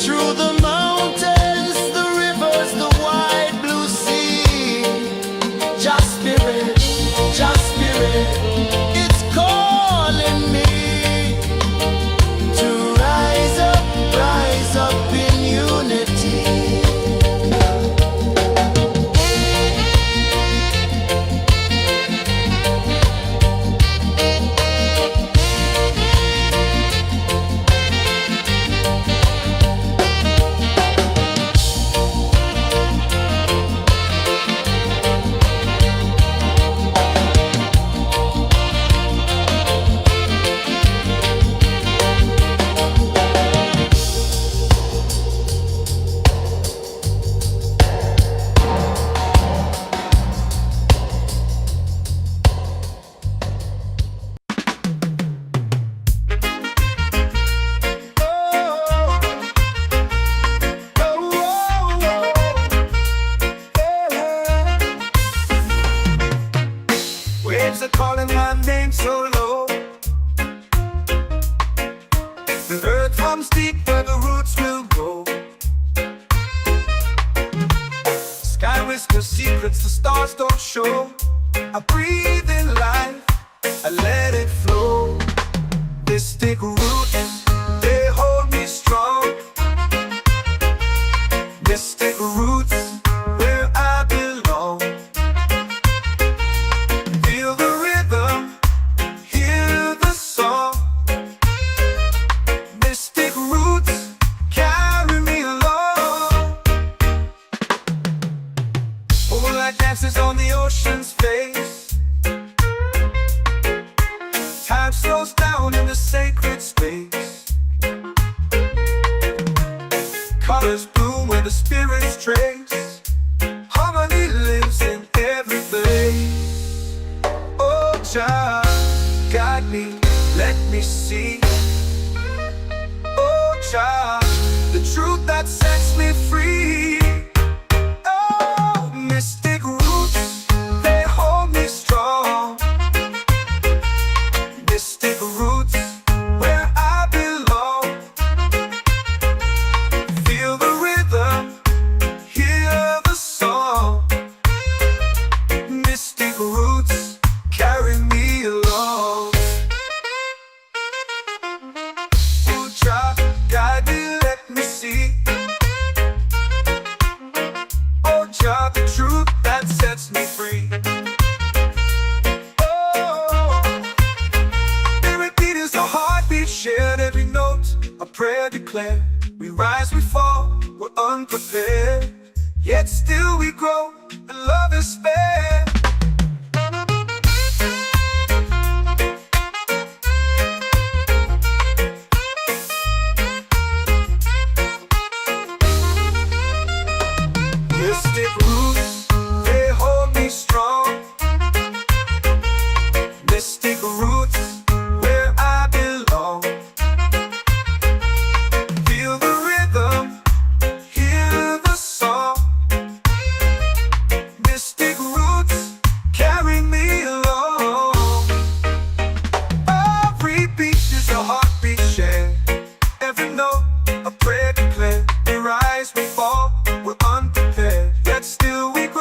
Through the mountains, the rivers, the wide blue sea. Just spirit, it's calling me to rise up in unity. Waves are calling my name so low. The earth hums deep where the roots will go. Sky whispers secrets the stars don't show. I breathe in life, I let it flow. Mystic roots, they hold me strong. Mystic roots, where I belong. Feel the rhythm, hear the song. Mystic roots, carry me along. Moonlight dances on the ocean's face. Time slows down in the sacred space. Colors bloom where the spirits trace. Harmony lives in every place. Oh, child, guide me, let me see. Oh, child, the truth that sets me free. Oh, mystic roots, they hold me strong. Mystic roots, where I belong. Feel the rhythm, hear the song. Mystic roots, carry me along. Ooh, child, guide me, yet still we grow, and love is fair. Mystic roots, they hold me strong. Mystic roots, where I belong. Feel the rhythm, hear the song. Mystic roots, carry me along. Every beat is a heartbeat shared. Every note, a prayer declared. We rise, we fall, we're unprepared, yet still we grow.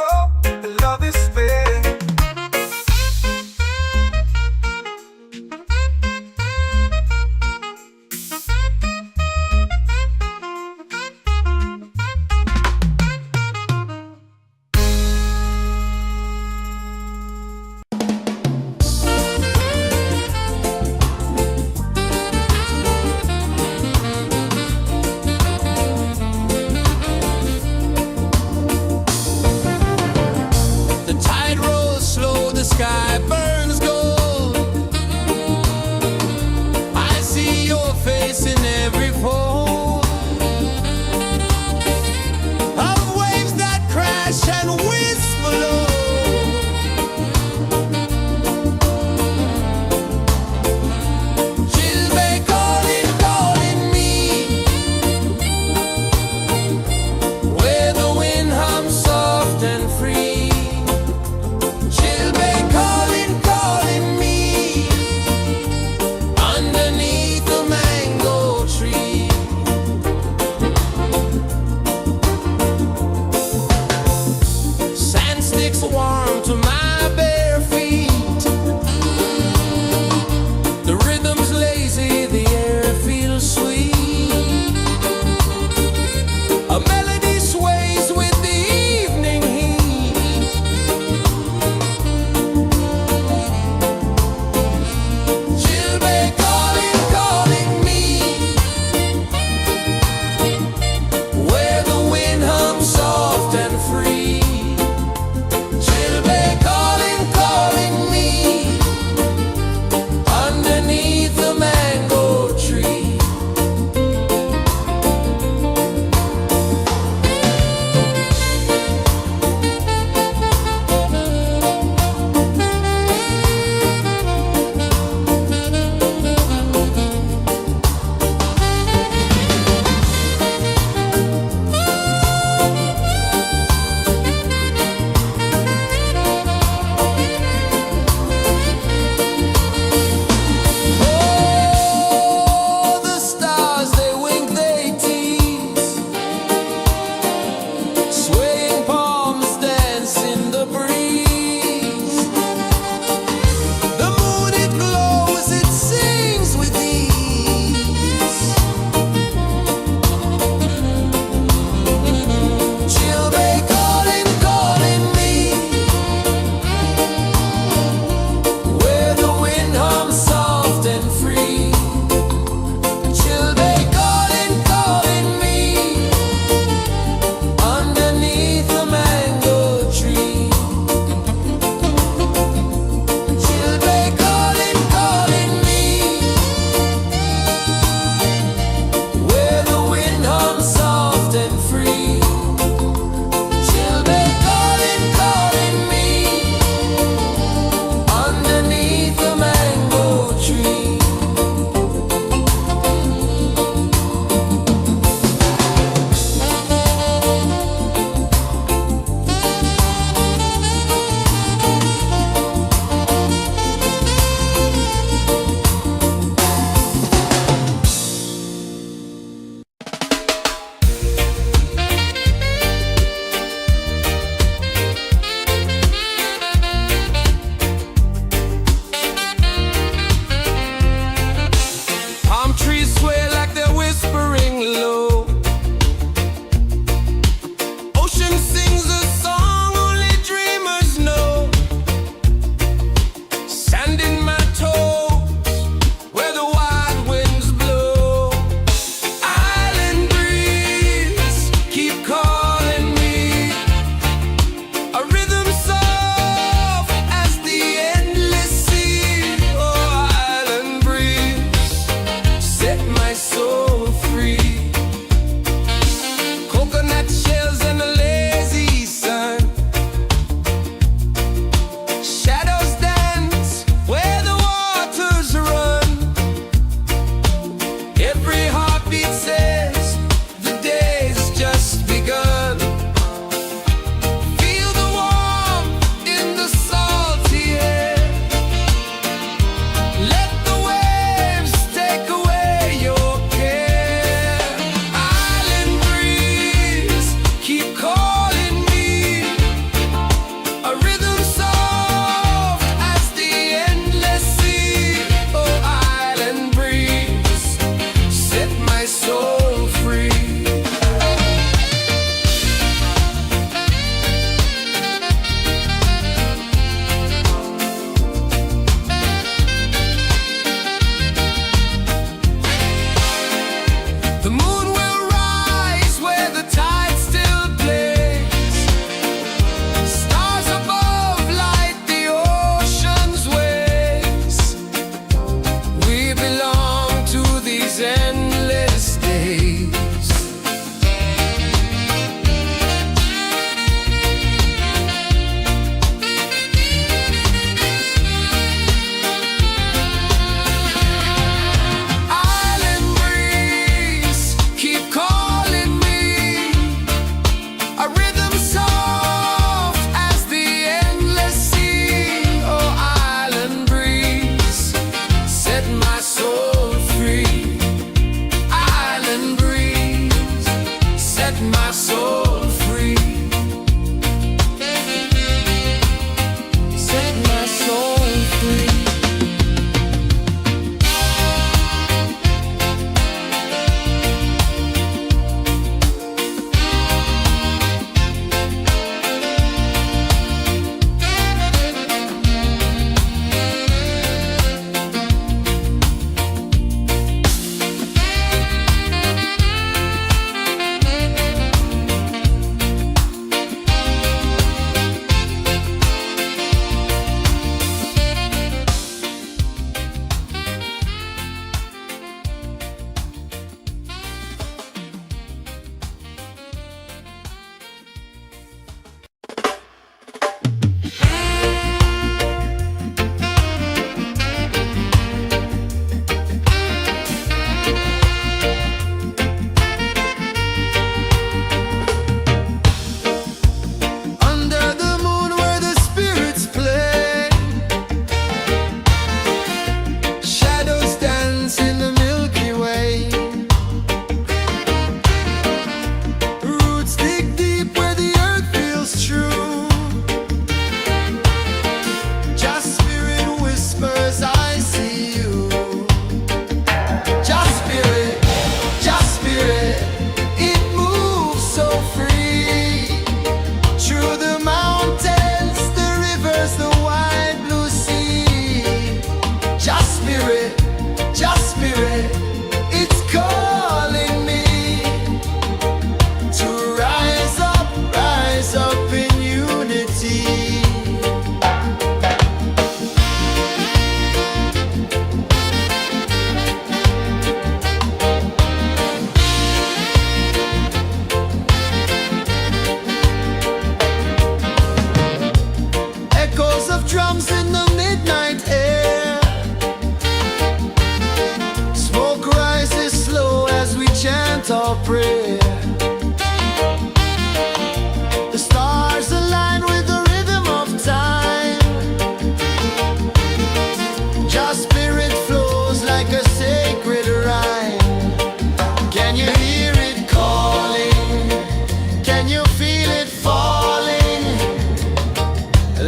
feel it falling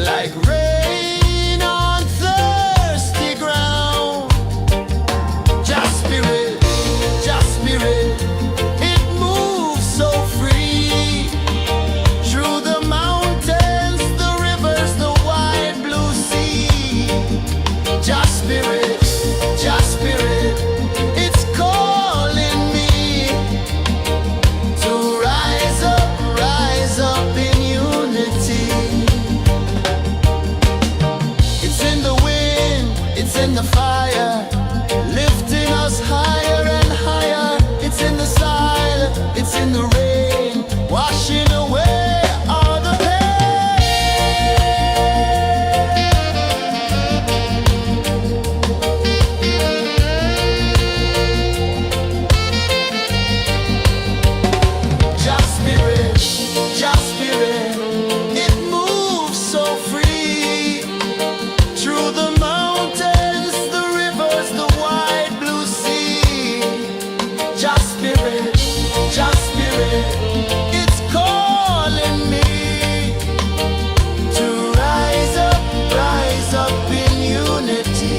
like rain on thirsty ground. Just spirit, it moves so free through the mountains, the rivers, the wide blue sea. Just spirit, it's calling me to rise up in unity. It's in the wind, it's in the fire, lifting us higher and higher. It's in the silence, it's in the rain, washing away all the pain. Just spirit, it moves so free through the mountains, the rivers, the wide blue sea. Just spirit, it's calling me to rise up in unity.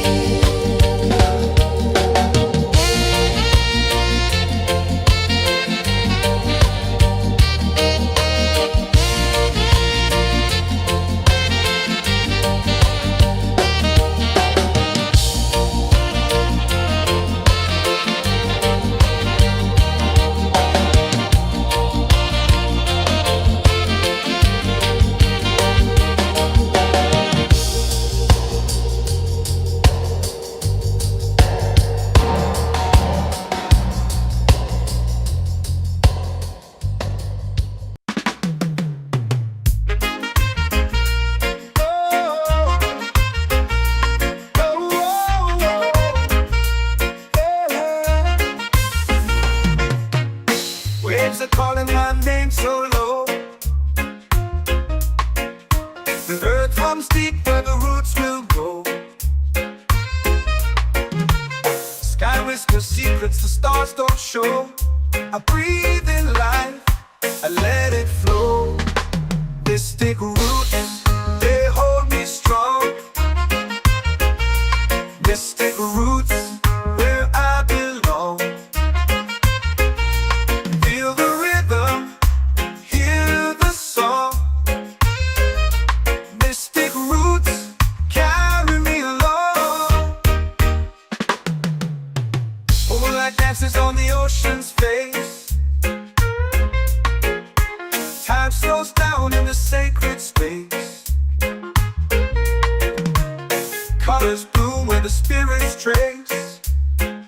Waves are calling my name so low. The earth runs deep where the roots will go. Sky whispers secrets the stars don't show. I breathe in life, I let it flow. Mystic roots, they hold me strong. Mystic roots, where I belong. Feel the rhythm, hear the song. Mystic roots, carry me along. Moonlight dances on the ocean's face. Time slows down in the sacred space. Colors bloom where the spirits trace.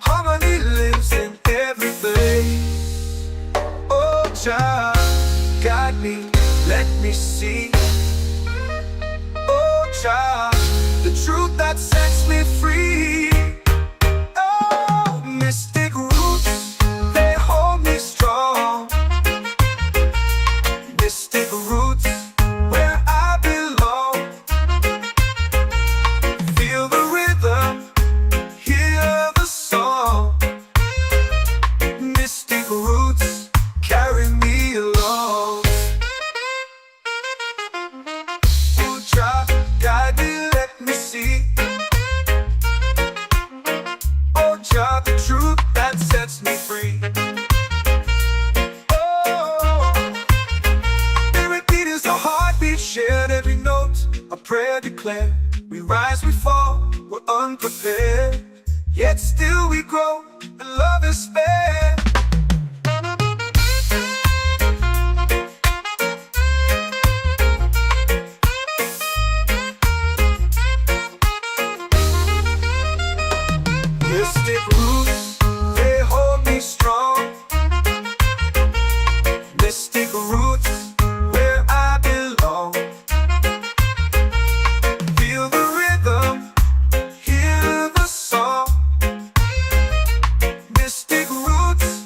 Harmony lives in every place. Oh, Jah, guide me, let me see. Oh, Jah, the truth that sets me free. Oh, mystic roots, they hold me strong. Mystic roots, where I belong. Feel the rhythm, hear the song. Mystic roots, carry me along. Oh, Jah, guide me, let me see. Oh, Jah, the truth that sets me free. Oh, spirit beat is a heartbeat, shared every note. A prayer declared. We rise, we fall, we're unprepared. Yet still we grow, and love is spared. Mystic roots, they hold me strong. Mystic roots, where I belong. Feel the rhythm, hear the song. Mystic roots,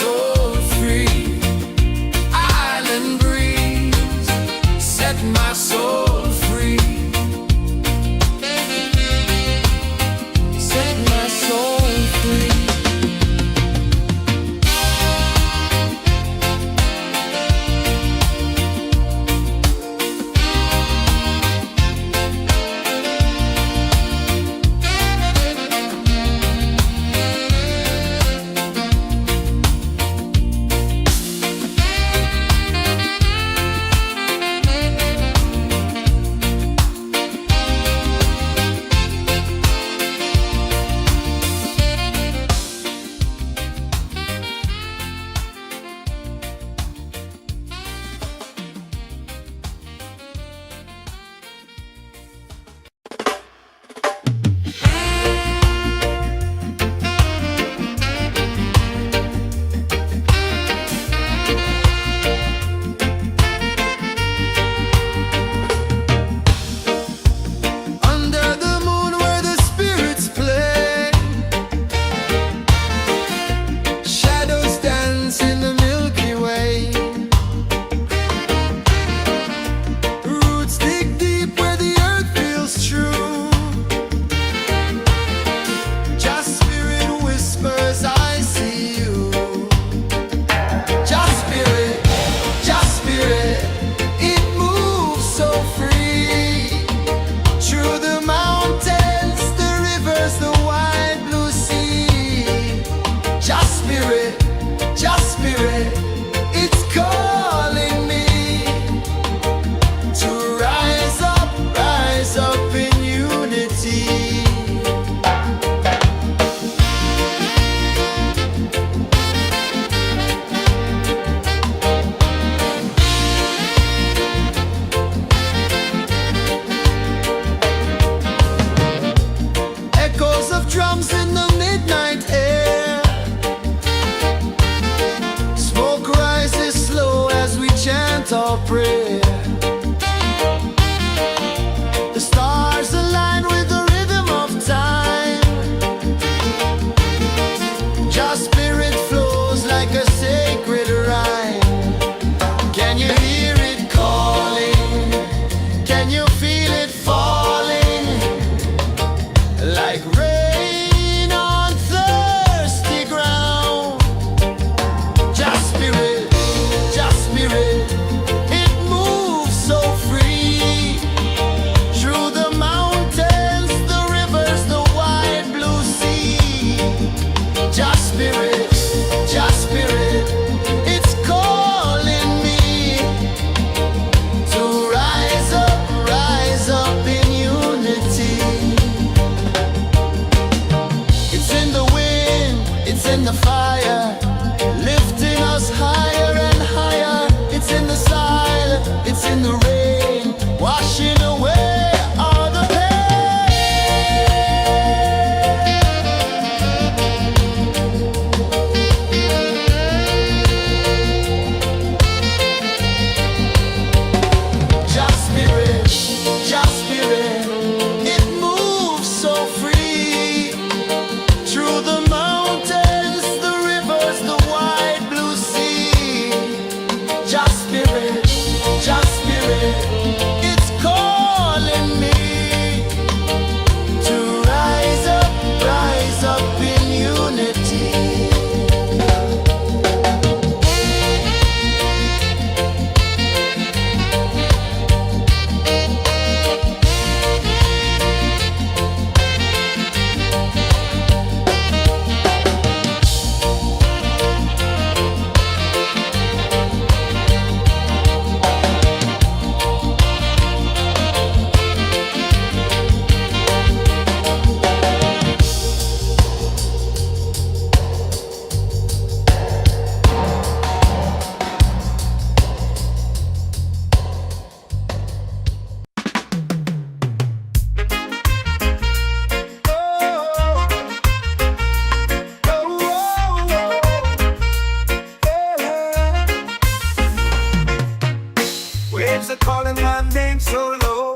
soul free. Island breeze, set my soul free. Set my soul free. Drums in the midnight air. Smoke rises slow as we chant our prayer. The stars align with the rhythm of time. Your spirit flows like a sacred rhyme. Can you hear it calling? Can you feel it falling? Like rain in the fire, lifting us higher and higher. It's in the silence, it's in the rain, washing away all the pain. Just spirit, it moves so free through the mountains, the rivers, the wide blue sea. Just spirit, it's calling me to rise up in unity. Waves are calling my name so low.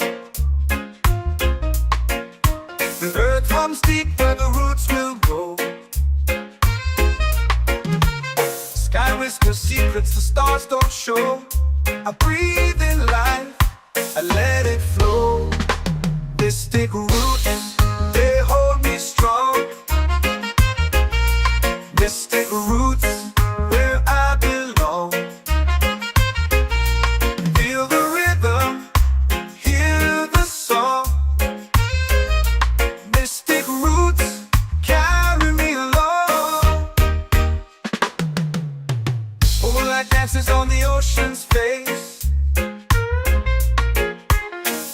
The earth hums deep where the roots will go. whisper secrets the stars don't show. I breathe in life, I let it flow. Mystic roots, they hold me strong. Mystic roots, where I belong. Feel the rhythm, hear the song. Mystic roots carry me along. Moonlight dances on the ocean's face.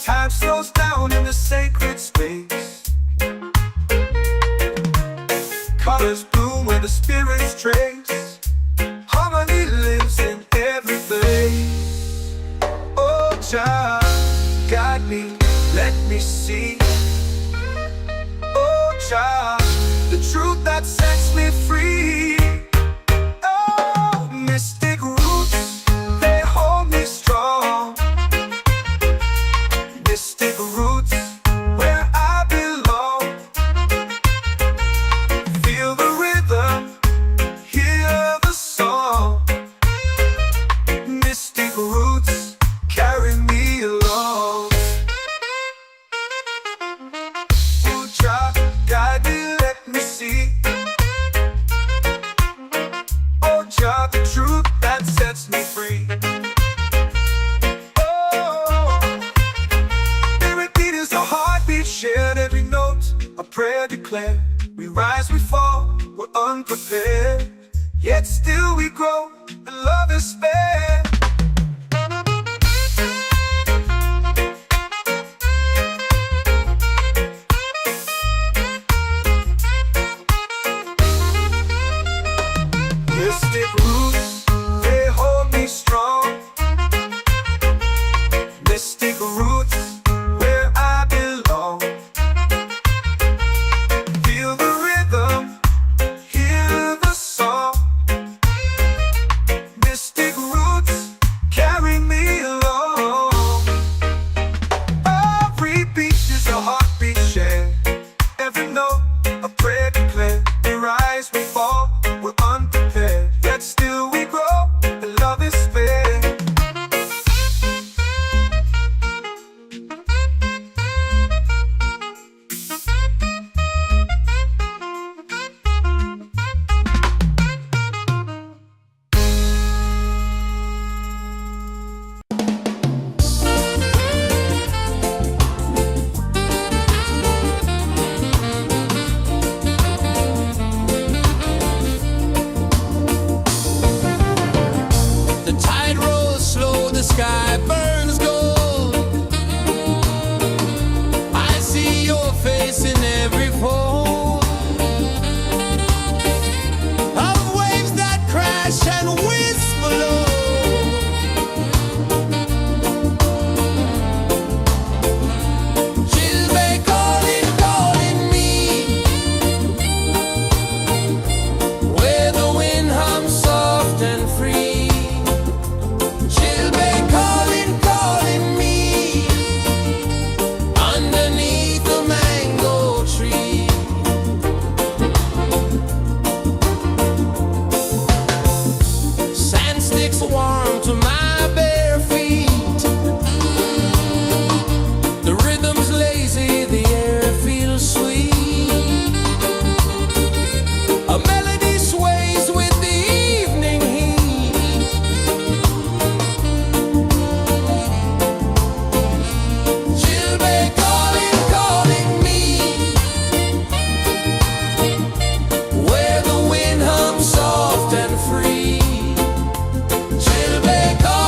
Time slows down in the sacred space. Colors bloom where the spirits trace. Harmony lives in every place. Oh, Jah, guide me, let me see. Oh, Jah, the truth that sets me free. Oh, mystic roots, they hold me strong. Mystic roots, where I belong. Feel the rhythm, hear the song. Mystic roots carry me along. Oh, Jah, guide me, let me see. Oh, Jah, the truth that sets me free. Shared every note, a prayer declared. We rise, we fall, we're unprepared. Yet still we grow, and love is spared. Mystic roots, they hold me strong. Mystic roots, where I belong. Feel the rhythm, hear the song. Mystic roots carry me along. Every beat is a heartbeat shared. Every note, a prayer declared. We rise, we fall, we're unprepared. Yet still we grow, and love is spared. The tide rolls slow, the sky burns gold. I see your face in every fold of waves that crash and whisper low. She'll be calling, calling me, where the wind hums soft and free. She'll be calling, calling me, underneath the mango tree. Sand sticks warm to my bare feet. The rhythm's lazy, the air feels sweet. A melody sways with the evening heat. She'll be calling, calling me, where the wind hums soft and free. She'll be calling.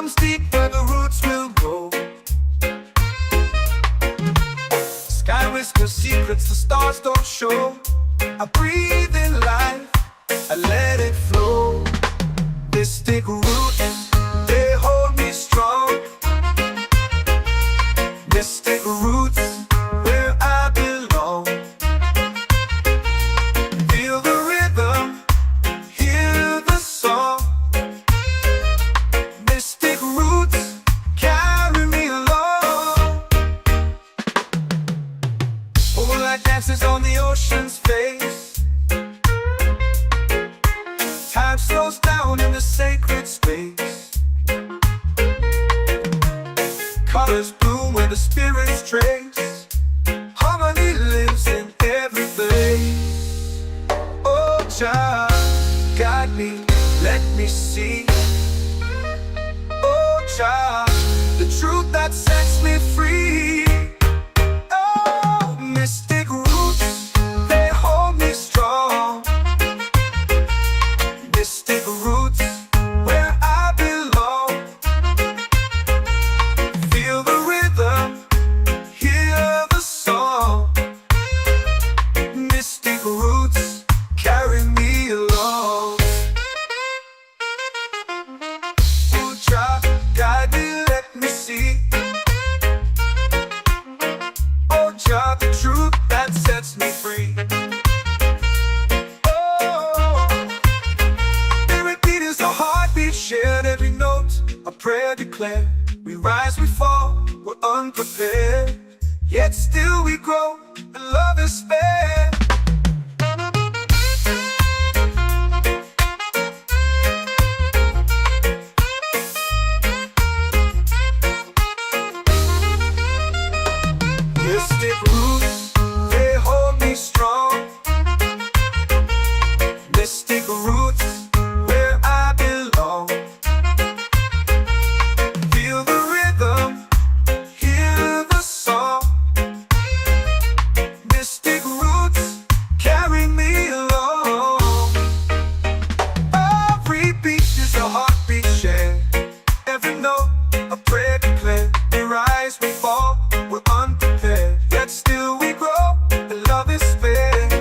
becomes deep where the roots will grow. Sky whispers secrets the stars don't show. I breathe in life, I let it flow. Mystic roots, they hold me strong. Mystic roots, where I belong. Feel the rhythm, hear the song. Mystic roots, carry me along. Moonlight dances on the ocean's face. Time slows down in the sacred space. Colors bloom where the spirits trace. Harmony lives in every place. Oh, Jah, guide me, let me see. Oh, Jah, the truth that sets me free. Oh, mystic roots, they hold me strong. Mystic roots, where I belong. Feel the rhythm, hear the song. Mystic roots, carry me along. Oh, Jah, guide me, let me see. Oh, Jah, the truth that sets me free. Shared every note, a prayer declared. We rise, we fall, we're unprepared. Yet still we grow, and love is spared. Mystic roots, they hold me strong. Mystic roots, where I belong. Feel the rhythm, hear the song. Mystic roots, carry me along. Every beat is a heartbeat shared. Every note, a prayer declared. We rise, we fall, we're unprepared. Yet still we grow, and love is spared.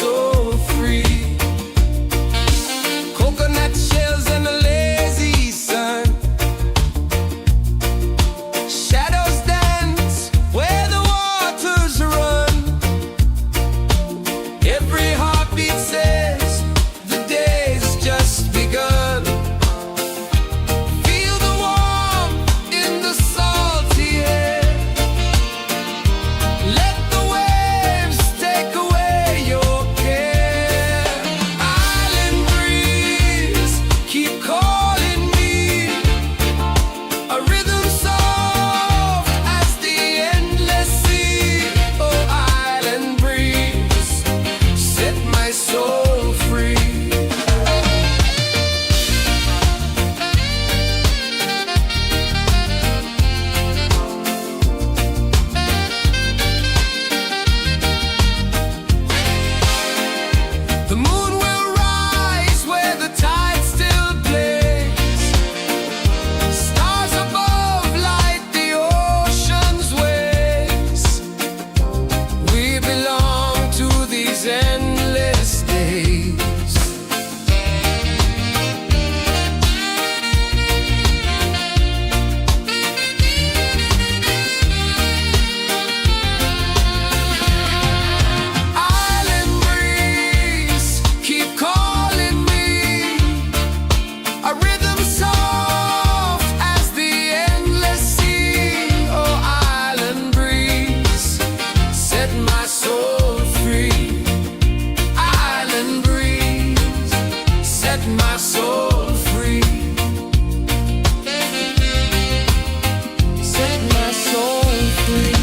soul free. Coconut shells and a lazy sun. Shadows dance where the waters run. Every heartbeat says the day's just begun. Feel the warmth in the salty air. Let the waves take away your care. Island breeze, keep calling me. A rhythm soft as the endless sea. Oh, island breeze, set my soul free. The moon will rise where the tide still plays. Stars above light the ocean's waves. We belong to these endless days. Island breeze, keep calling me. A rhythm soft as the endless sea. Oh, island breeze, set my soul free. Island breeze, set my soul free. Set my soul free.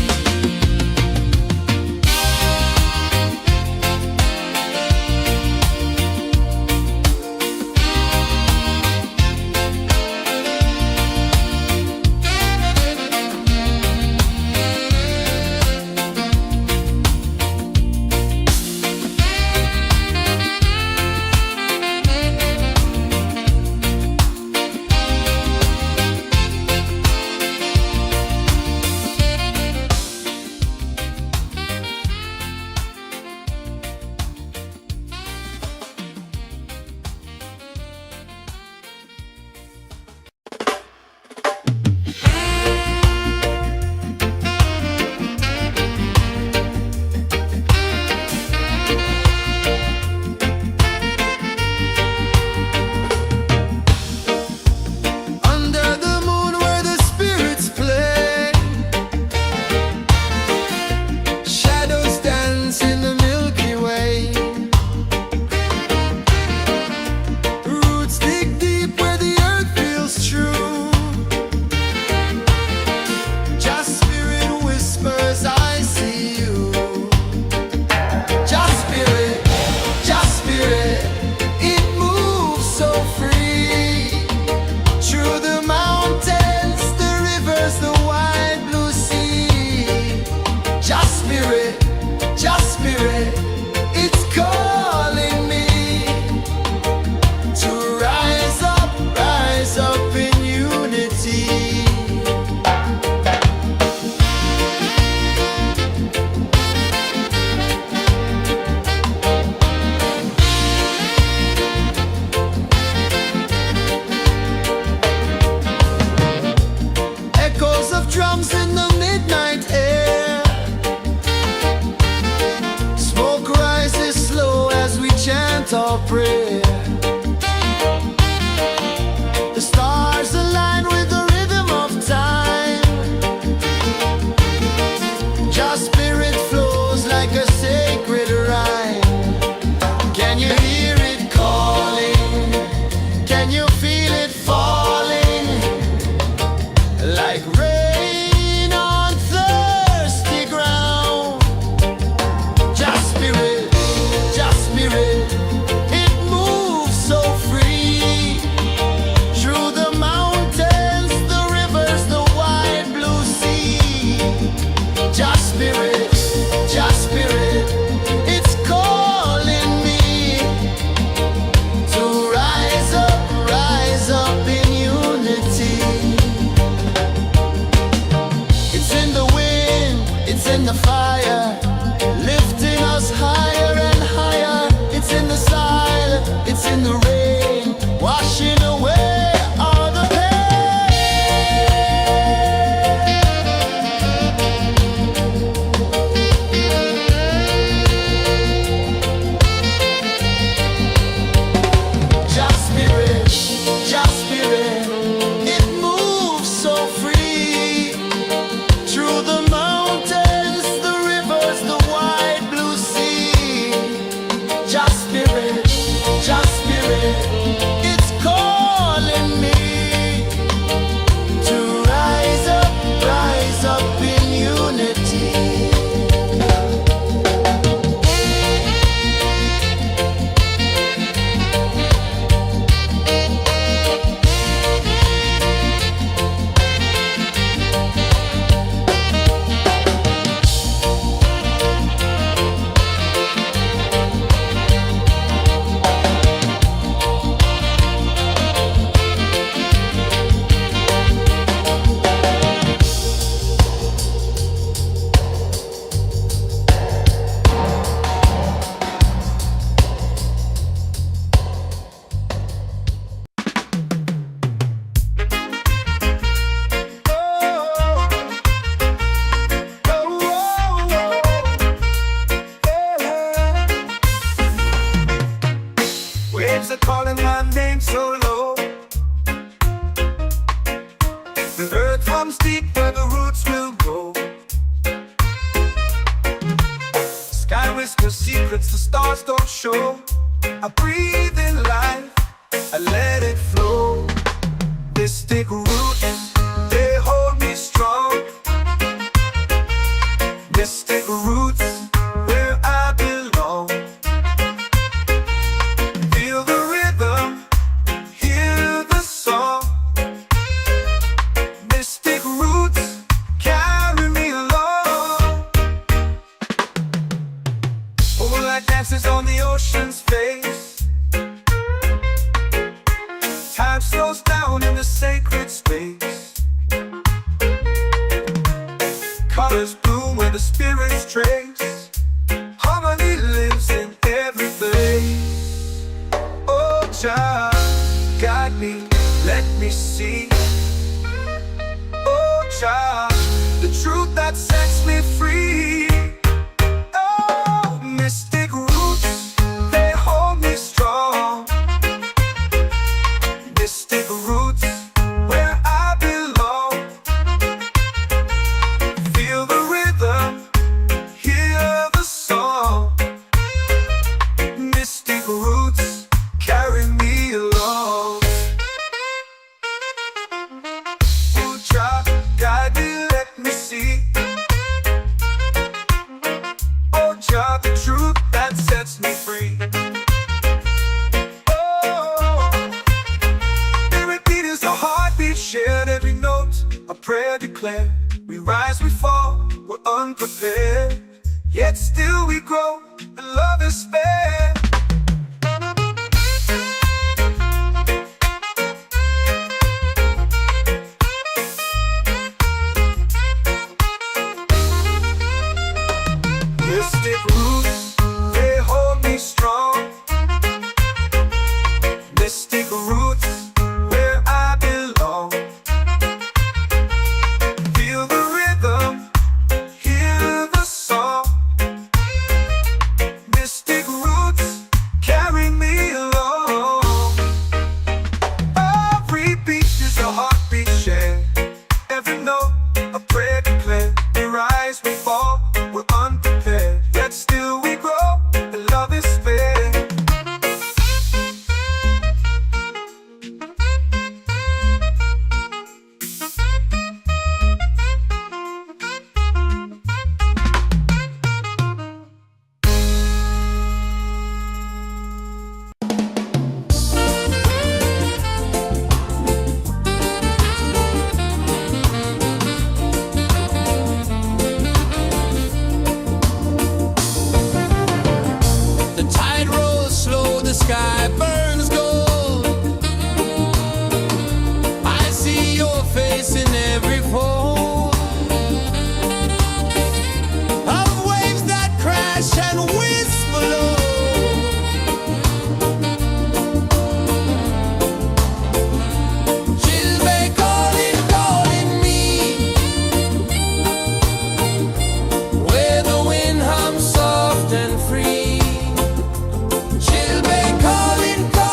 Under the moon where the spirits play. Shadows dance in the Milky Way. Roots dig deep where the earth feels true. Just spirit whispers, I see you. Just spirit, it moves so free. Through the mountains, the rivers, the wide blue sea. Just spirit, it's calling me to rise up in unity. Echoes of drums in the midnight air. Smoke rises slow as we chant our prayer. The stars align with the rhythm of time. Just spirit flows like a sacred rhyme. Can you hear it calling? Can you feel it falling? Like rain on thirsty ground. Just spirit, it moves are calling my name so low. The earth runs deep where the roots will grow. Sky whispers secrets the stars don't show. I breathe in life, I let it flow. Mystic roots, they hold me strong. Mystic roots, where I belong. Feel the rhythm, hear the song. Mystic roots, carry me along. Moonlight dances on the ocean's face. Time slows down in the sacred space. Colors bloom where the spirits trace. Harmony lives in every place. Oh, Jah, guide me, let me see. Oh, Jah, the truth that sets me free. Oh, mystic roots, they hold me strong. Mystic roots, where I belong. Feel the rhythm, hear the song. Mystic roots, carry me along. Oh, Jah, guide me, let me see. Oh, Jah, the truth that sets me free. Oh, spirit beat is a heartbeat, shared every note. A prayer declared. We rise, we fall, we're unprepared. Yet still we grow, and love is spared. Mystic roots, they hold me strong. Mystic roots, where I belong. Feel the rhythm, hear the song. Mystic roots, carry me along. Every beat is a heartbeat shared. Every note, a prayer declared. We rise, we fall, we're unprepared. Yet still we grow, and love is spared. The tide rolls slow, the sky burns gold. I see your face in every fold of waves that crash and whisper low. She'll be calling, calling me, where the wind hums soft and free. She'll be calling, calling.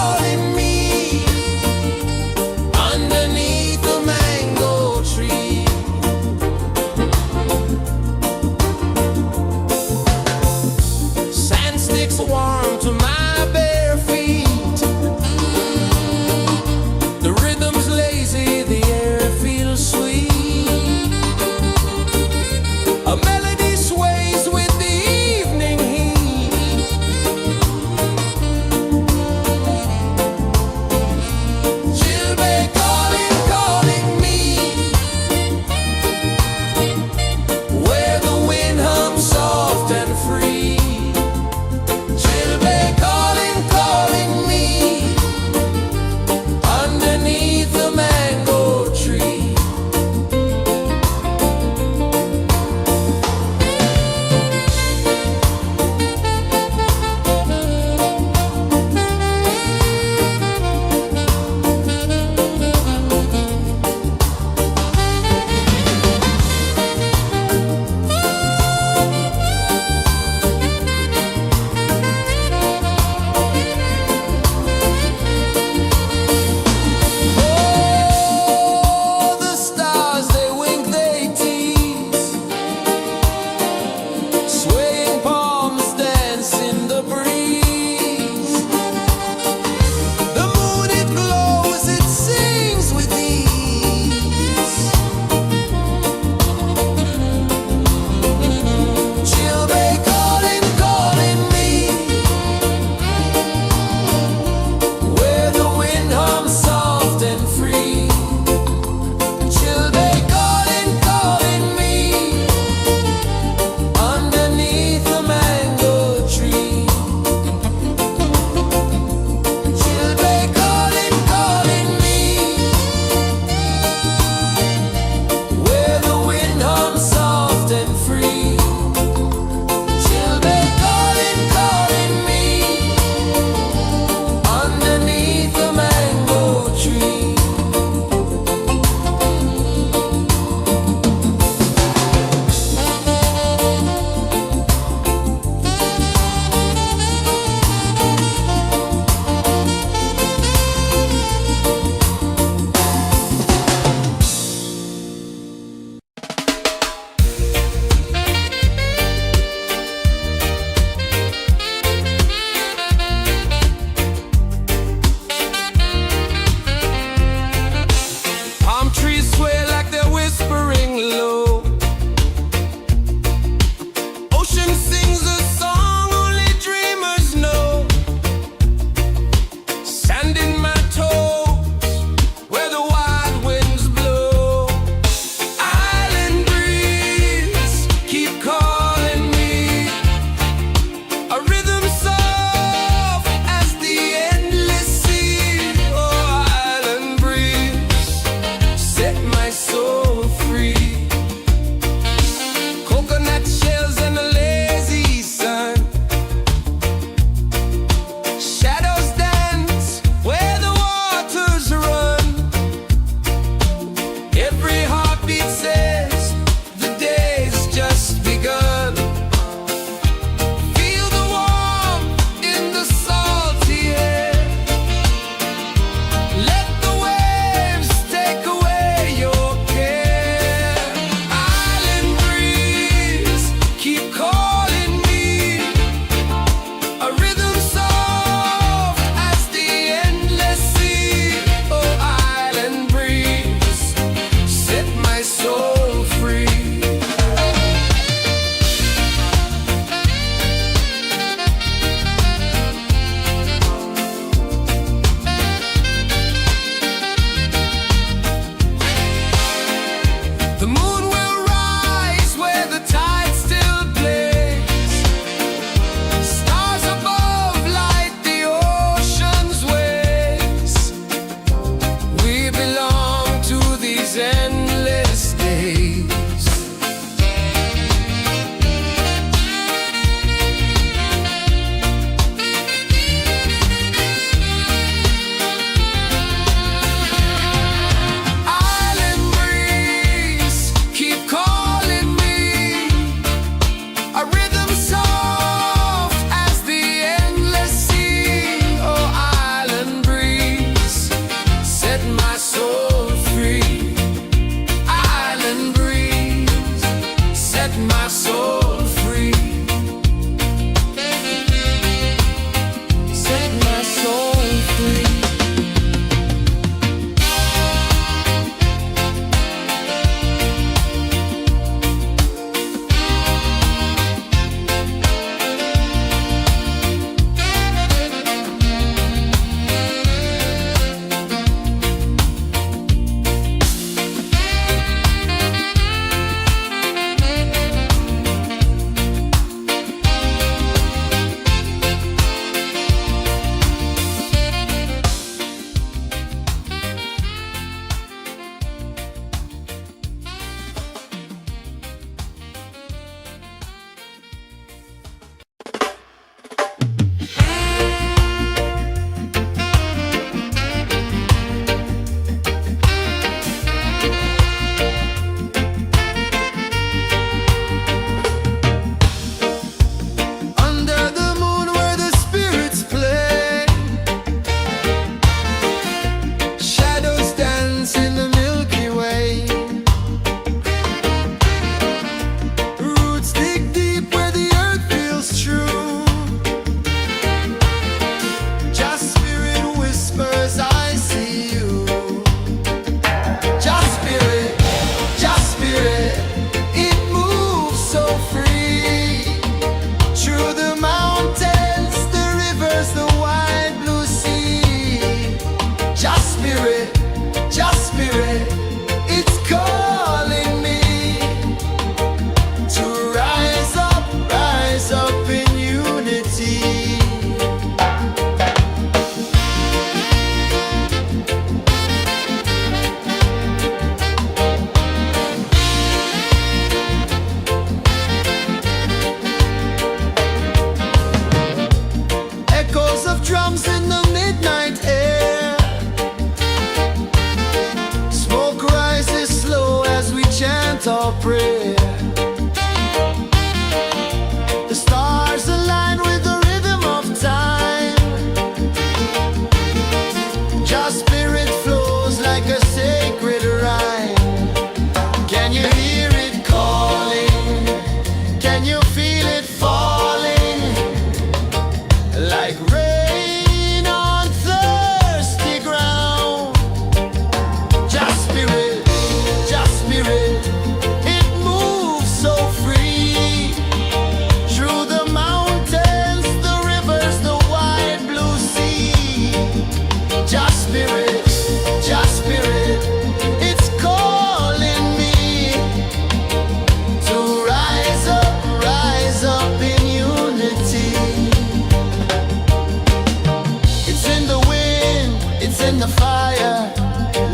in the fire,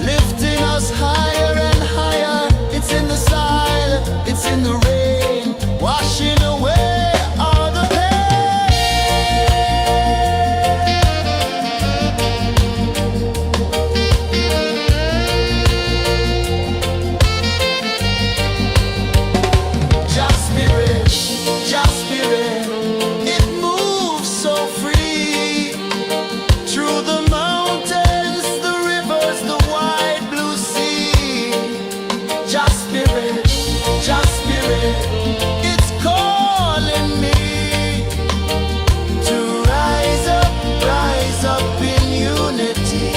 lifting us higher and higher. It's in the silence, it's in the rain, washing away all the Just spirit, just spirit, it moves so free through the mountains, the rivers, the wide blue sea. Just spirit, it's calling me to rise up in unity.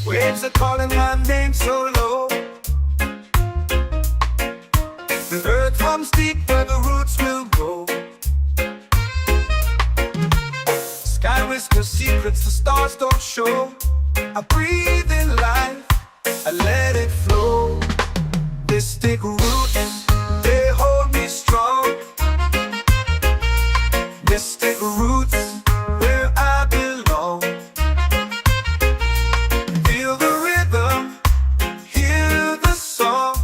Waves are calling my name so low. The earth comes deep where the roots will grow. Sky whispers secrets the stars don't show. I breathe in life, I let it flow. Mystic roots, they hold me strong. Mystic roots, where I belong. Feel the rhythm, hear the song.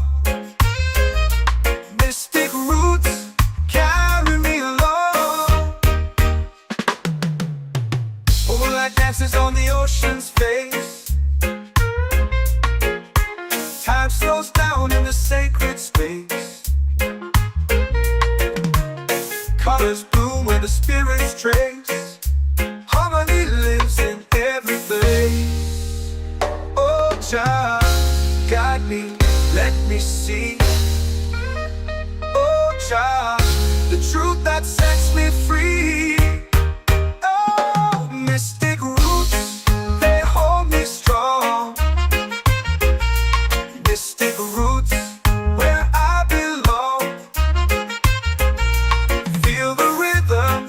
Mystic roots, carry me along. Moonlight dances on the ocean's face. Time slows down in the sacred space. Colors bloom where the spirits trace. Harmony lives in every place. Oh, Jah, guide me, let me see. Oh, Jah, the truth that sets me free. Oh, mystic roots, they hold me strong. Mystic roots, where I belong. Feel the rhythm,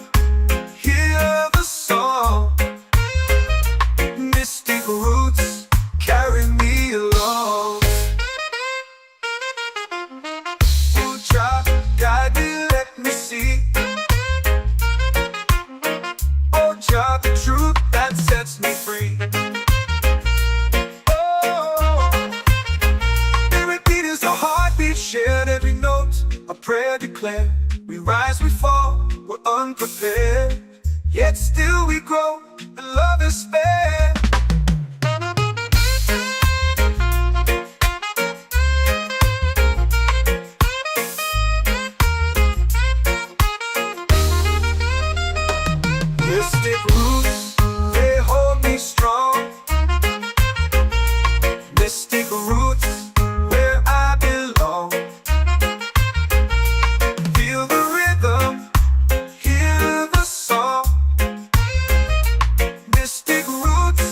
hear the song. Mystic roots, carry me along. Oh, Jah, guide me, let me see. Oh, Jah, the truth that sets me free. Oh, spirit beat is a heartbeat, shared every note, a prayer declared. We rise, we fall, we're unprepared, yet still we grow, and love is spared. Mystic roots, they hold me strong. Mystic roots, where I belong. Feel the rhythm, hear the song. Mystic roots,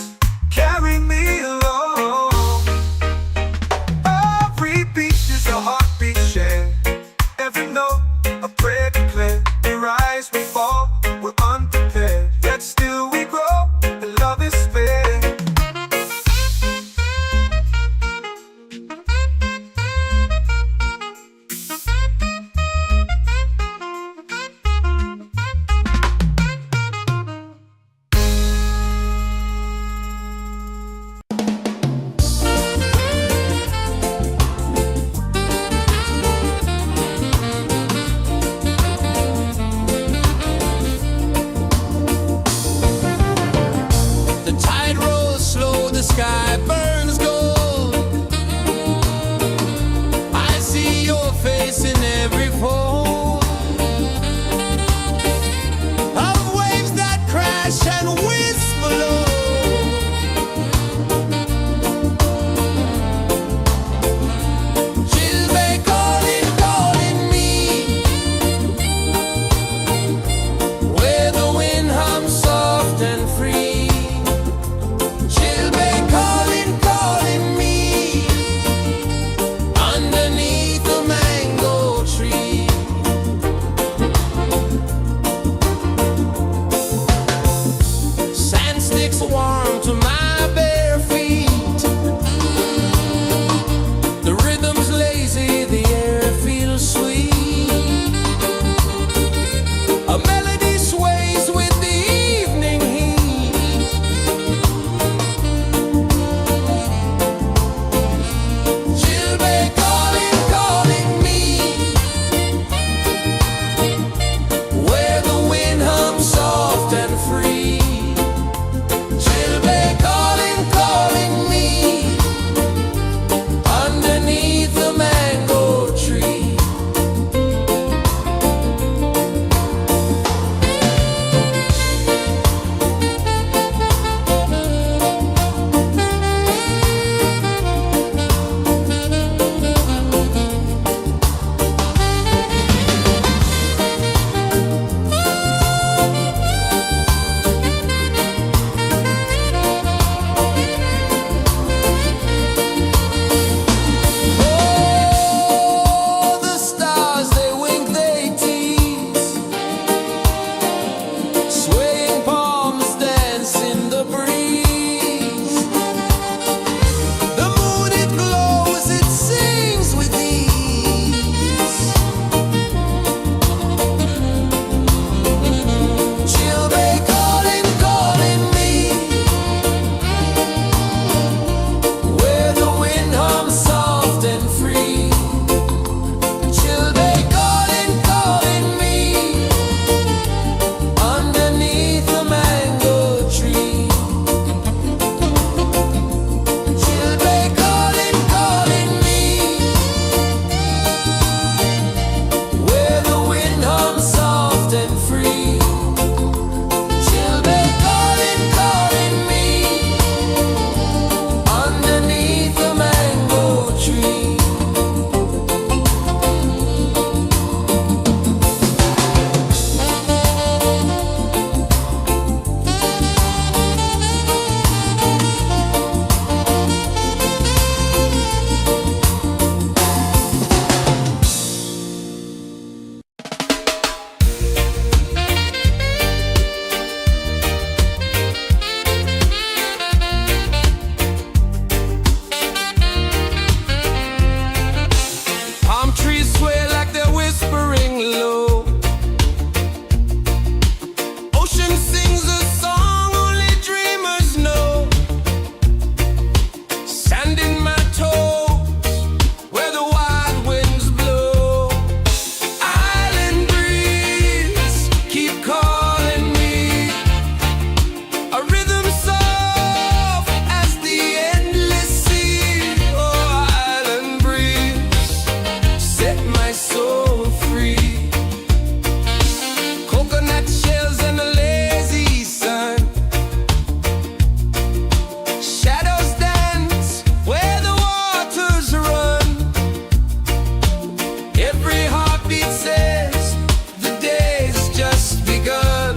says the day's just begun.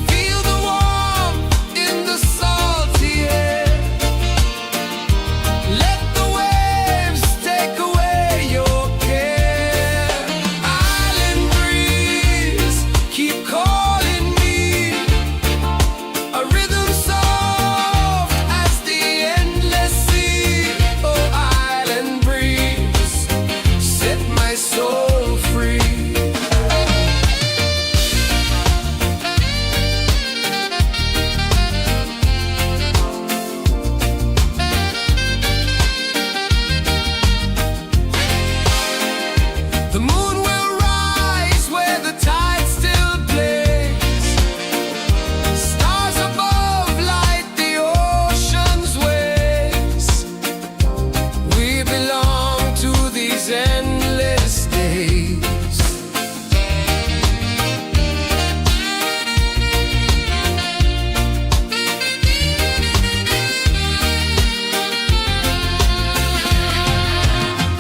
Feel the warmth in the salty air. Let the waves take away your care. Island breeze, keep calling me. A rhythm soft as the endless sea. Oh, island breeze, set my soul free. The moon will rise where the tide still plays. Stars above light the ocean's waves. We belong to these endless days.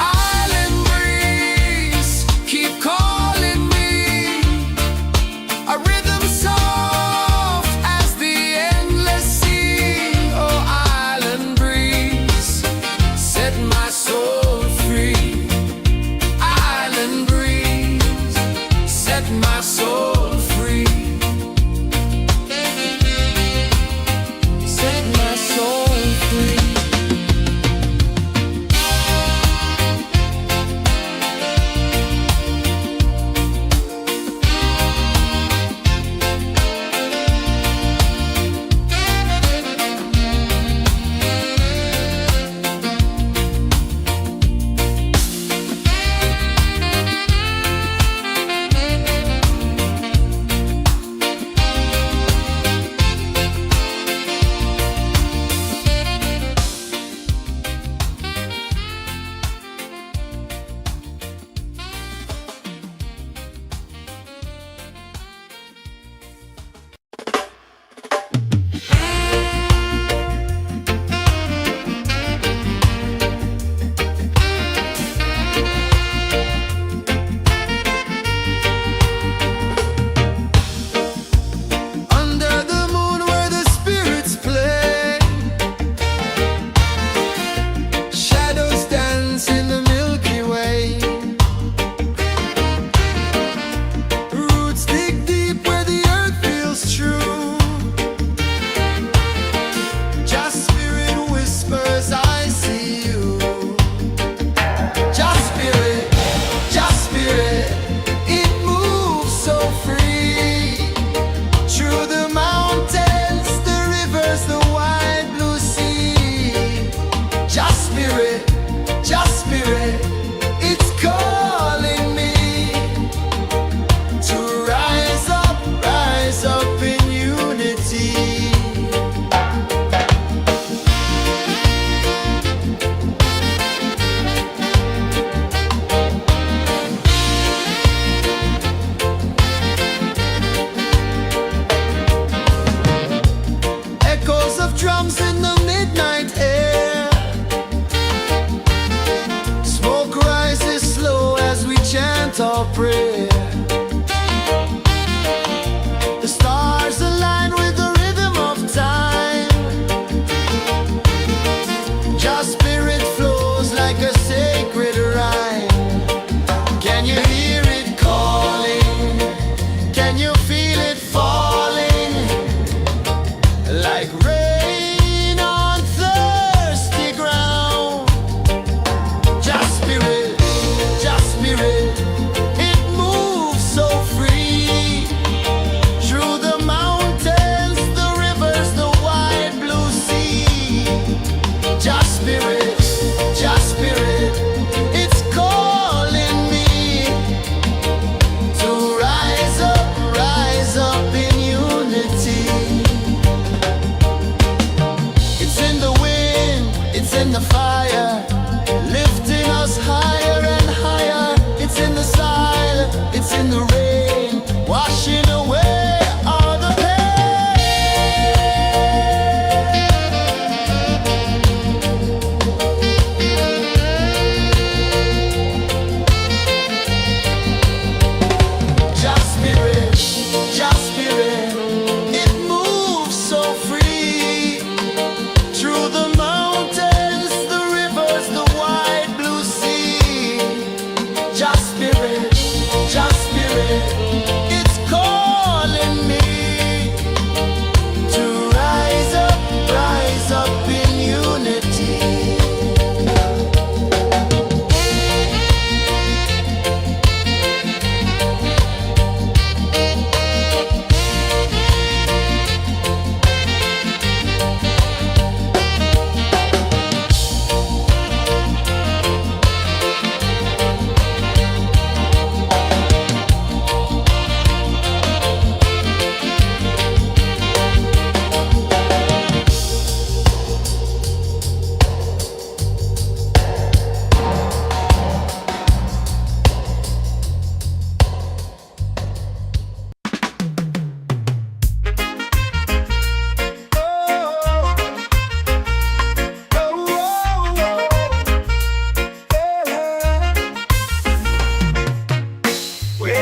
Island breeze, keep calling me. A rhythm soft as the endless sea. Oh, island breeze, set my soul free. Island breeze, set my soul free. Set my soul free.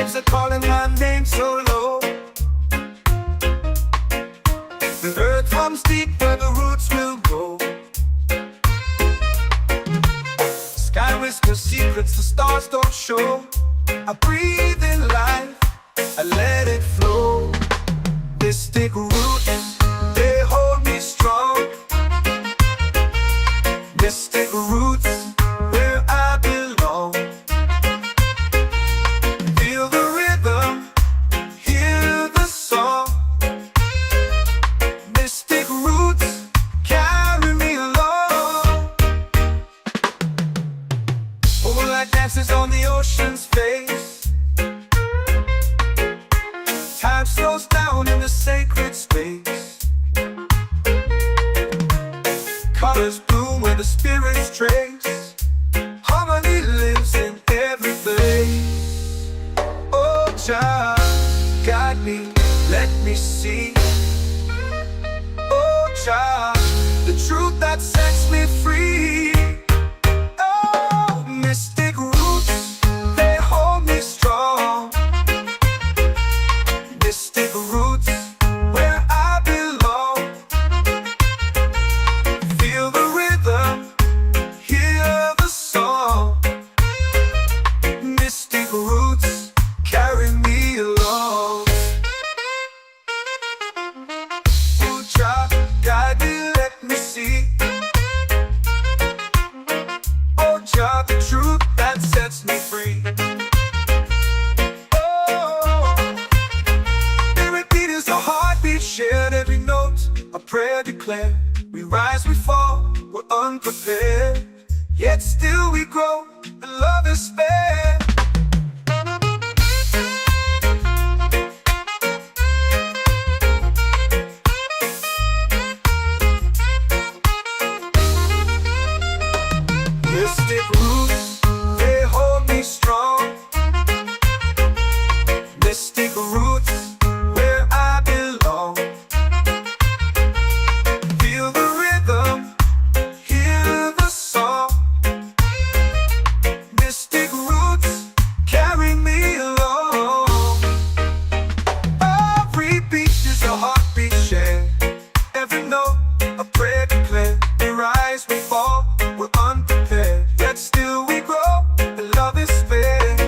waves are calling my name so low. The earth comes deep where the roots will go. Sky whispers secrets the stars don't show. I breathe in life, I let it flow. Mystic roots, they hold me strong. Mystic roots, where I belong. Feel the rhythm, hear the song. Mystic roots, carry me along. Moonlight dances on the ocean's face. Time slows down in the sacred space. Colors bloom where the spirits trace. Harmony lives in every place. Oh, child, guide me, let me see. Oh, child, the truth that sets me free. Oh, mystic roots, they hold me strong. Mystic roots, where I belong. Feel the rhythm, hear the song. Mystic roots, carry me along. Ooh, child, guide me, let me see. Oh, child, the truth that sets me free. Shared every note, a prayer declared. We rise, we fall, we're unprepared. Yet still we grow, and love is spared. Mystic roots, they hold me strong. Mystic roots, where I belong. Feel the rhythm, hear the song. Mystic roots, carry me along. Every beat is a heartbeat shared. Every note, a prayer declared. We rise, we fall, we're unprepared. Yet still we grow, and love is spared.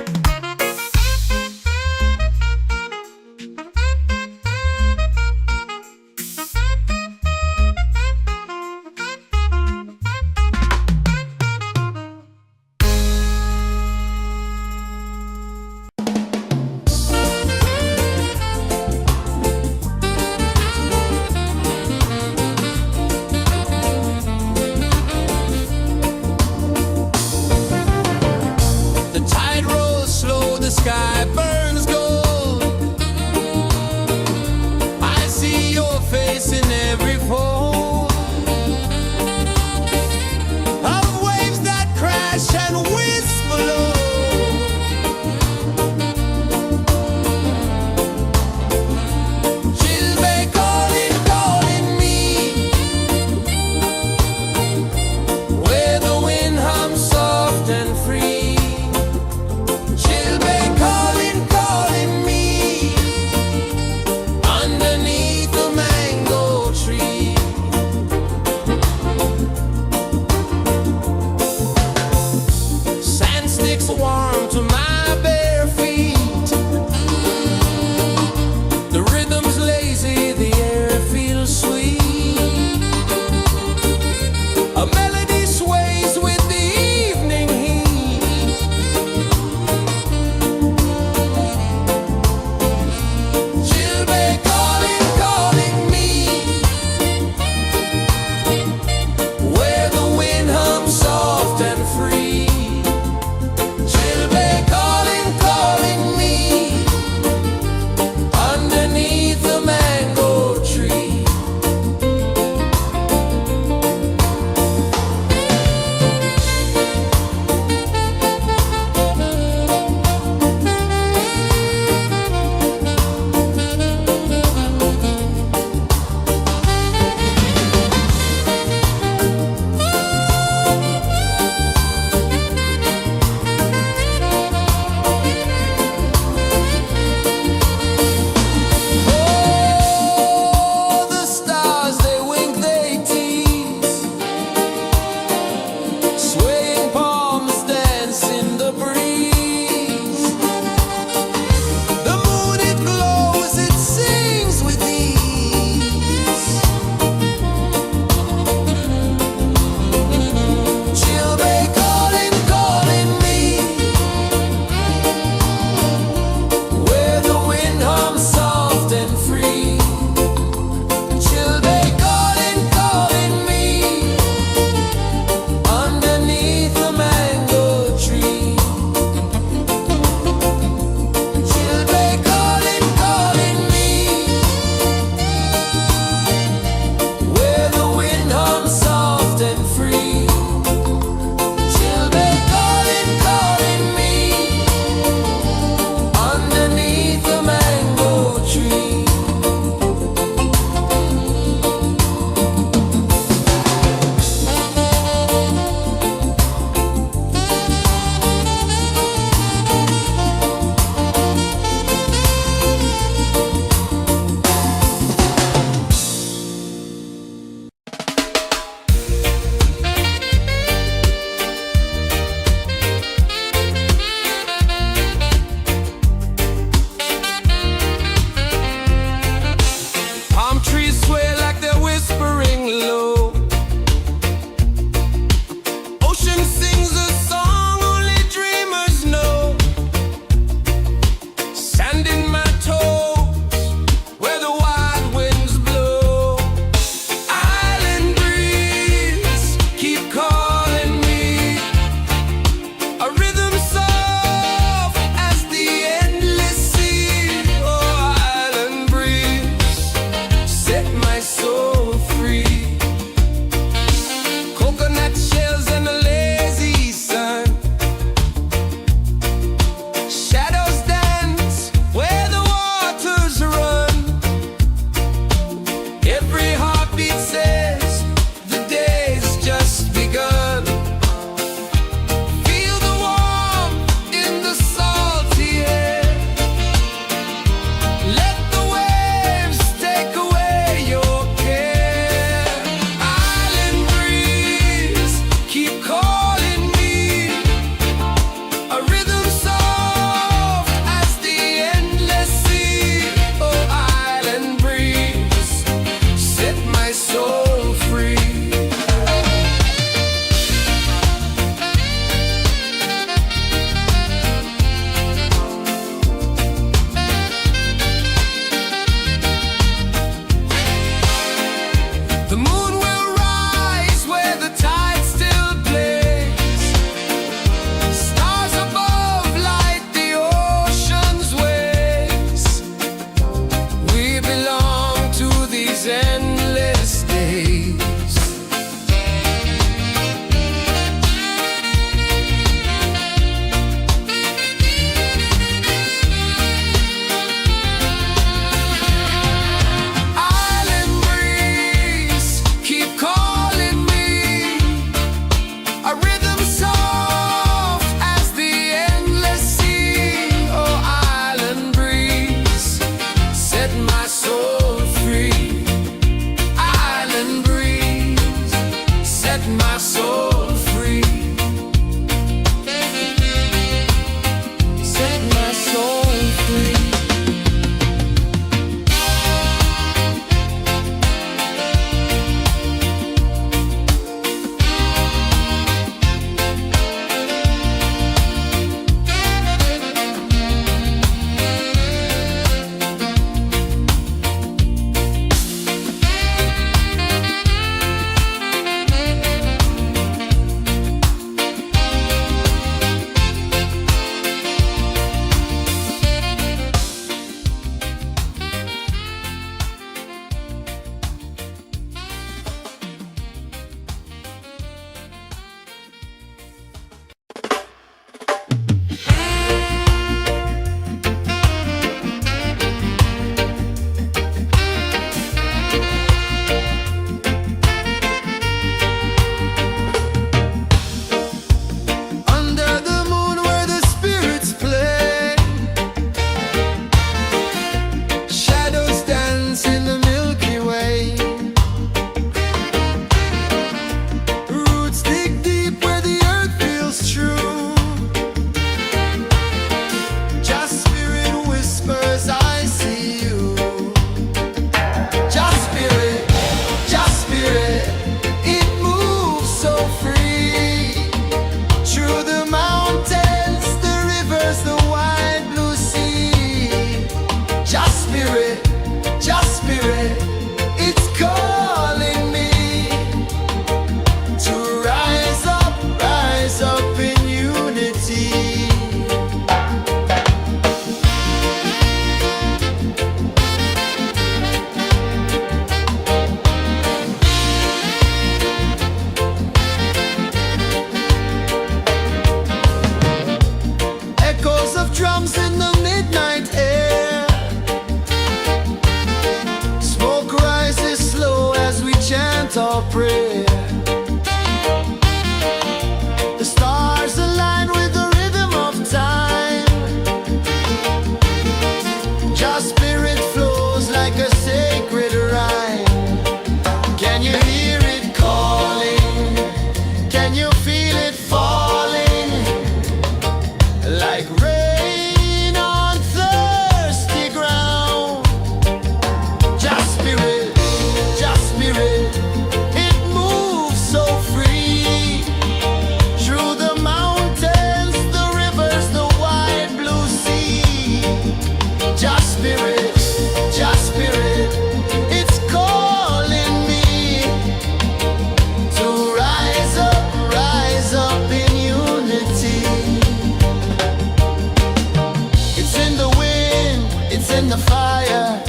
in the fire,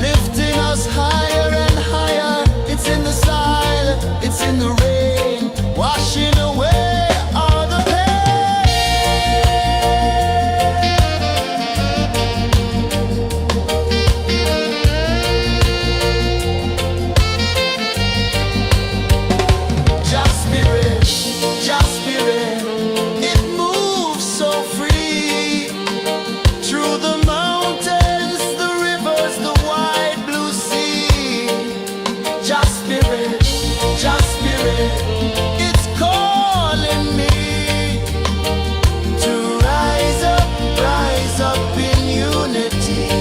lifting us higher and higher. It's in the silence, it's in the rain, washing away all the pain. Just spirit, just spirit, it moves so free through the mountains, the rivers, the wide blue sea. Just spirit, it's calling me to rise up in unity.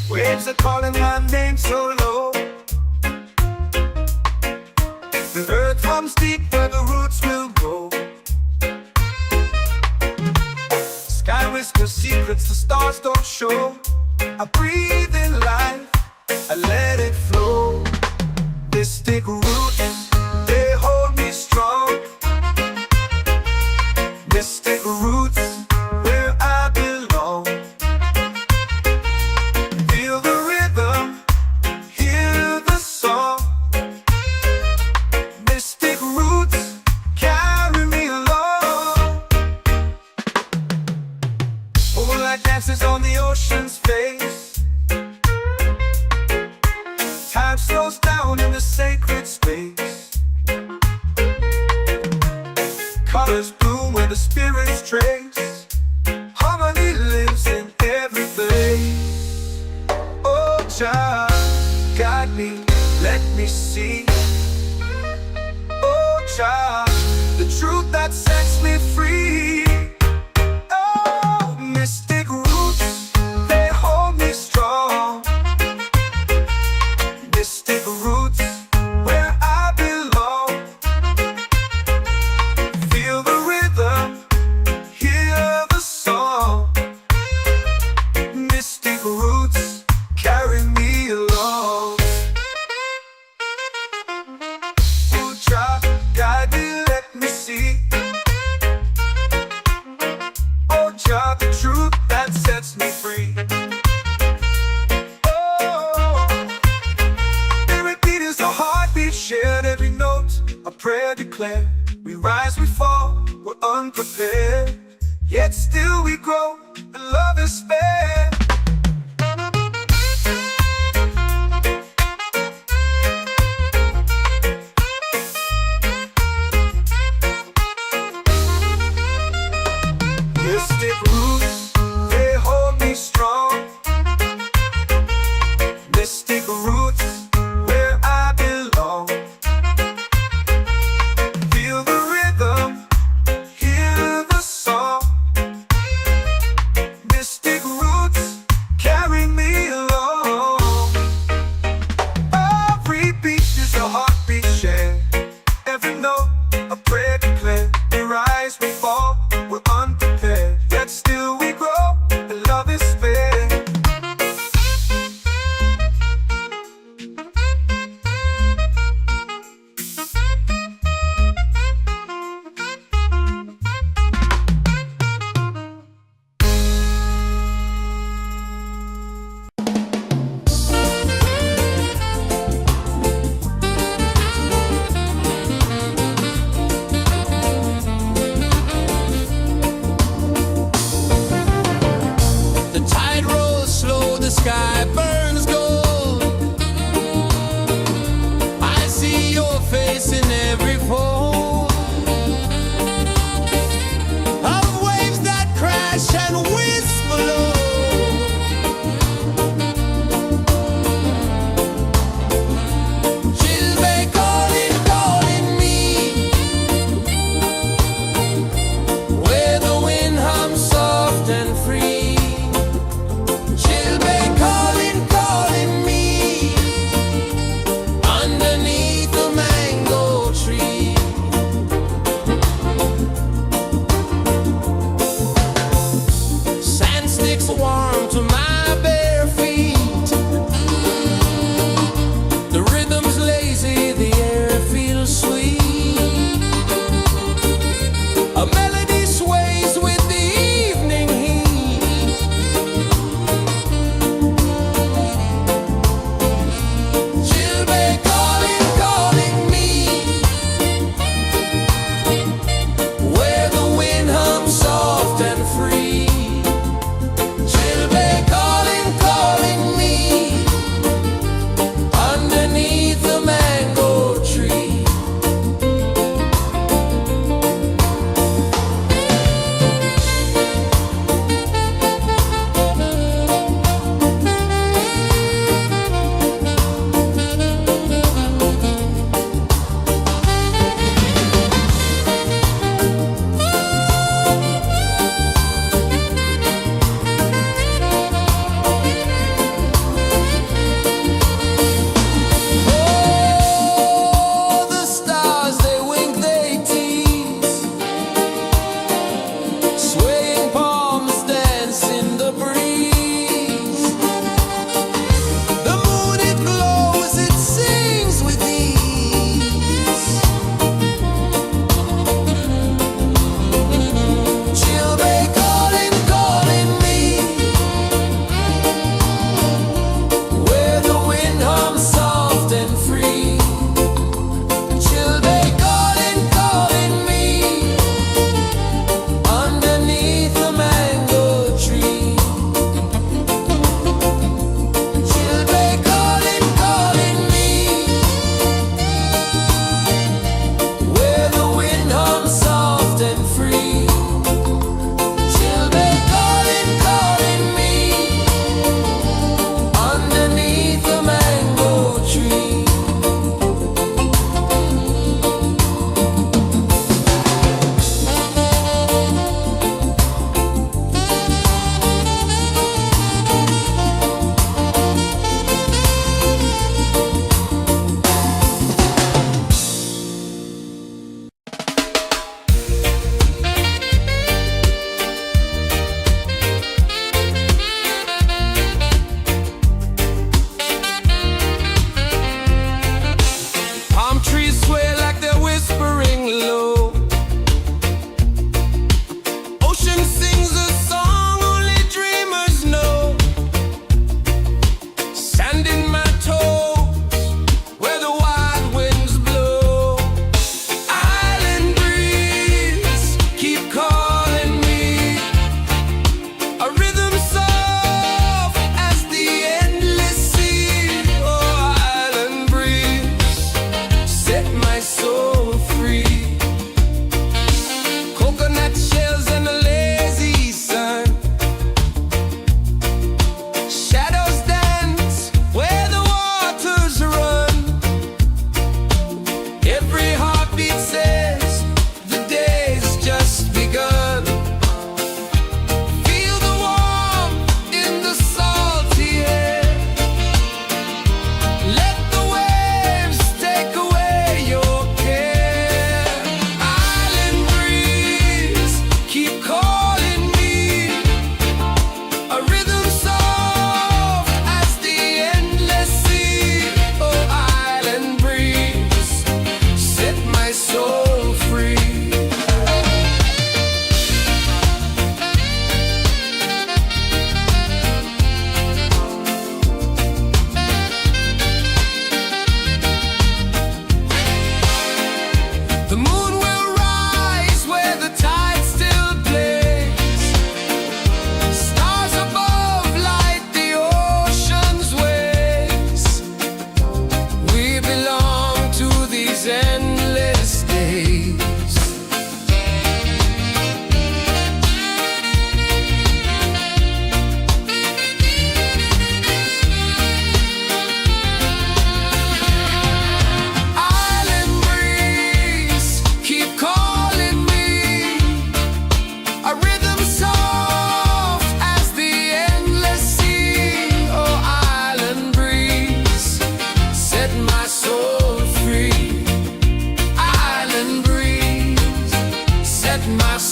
Waves are calling my name so low. The earth comes deep where the roots will grow. Sky whispers secrets the stars don't show. I breathe in life, I let it flow. Mystic roots, they hold me strong. Mystic roots, where I belong. Feel the rhythm, hear the song. Mystic roots, carry me along. Moonlight dances on the ocean's face. Time slows down in the sacred space. Colors bloom where the spirits trace. Harmony lives in every place. Oh, child, guide me, let me see. Oh, child, the truth that sets me free. Oh, mystic roots, they hold me strong. Mystic roots, where I belong. Feel the rhythm, hear the song. Mystic roots, carry me along. Oh, child, guide me, let me see. Oh, child, the truth that sets me free. Oh, spirit beat is the heartbeat, shared every note. A prayer declared. We rise, we fall, we're unprepared. Yet still we grow, and love is spared. Mystic roots, they hold me strong. Mystic roots, where I belong. Feel the rhythm, hear the song. Mystic roots,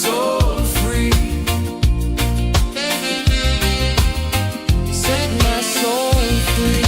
soul free. Set my soul free.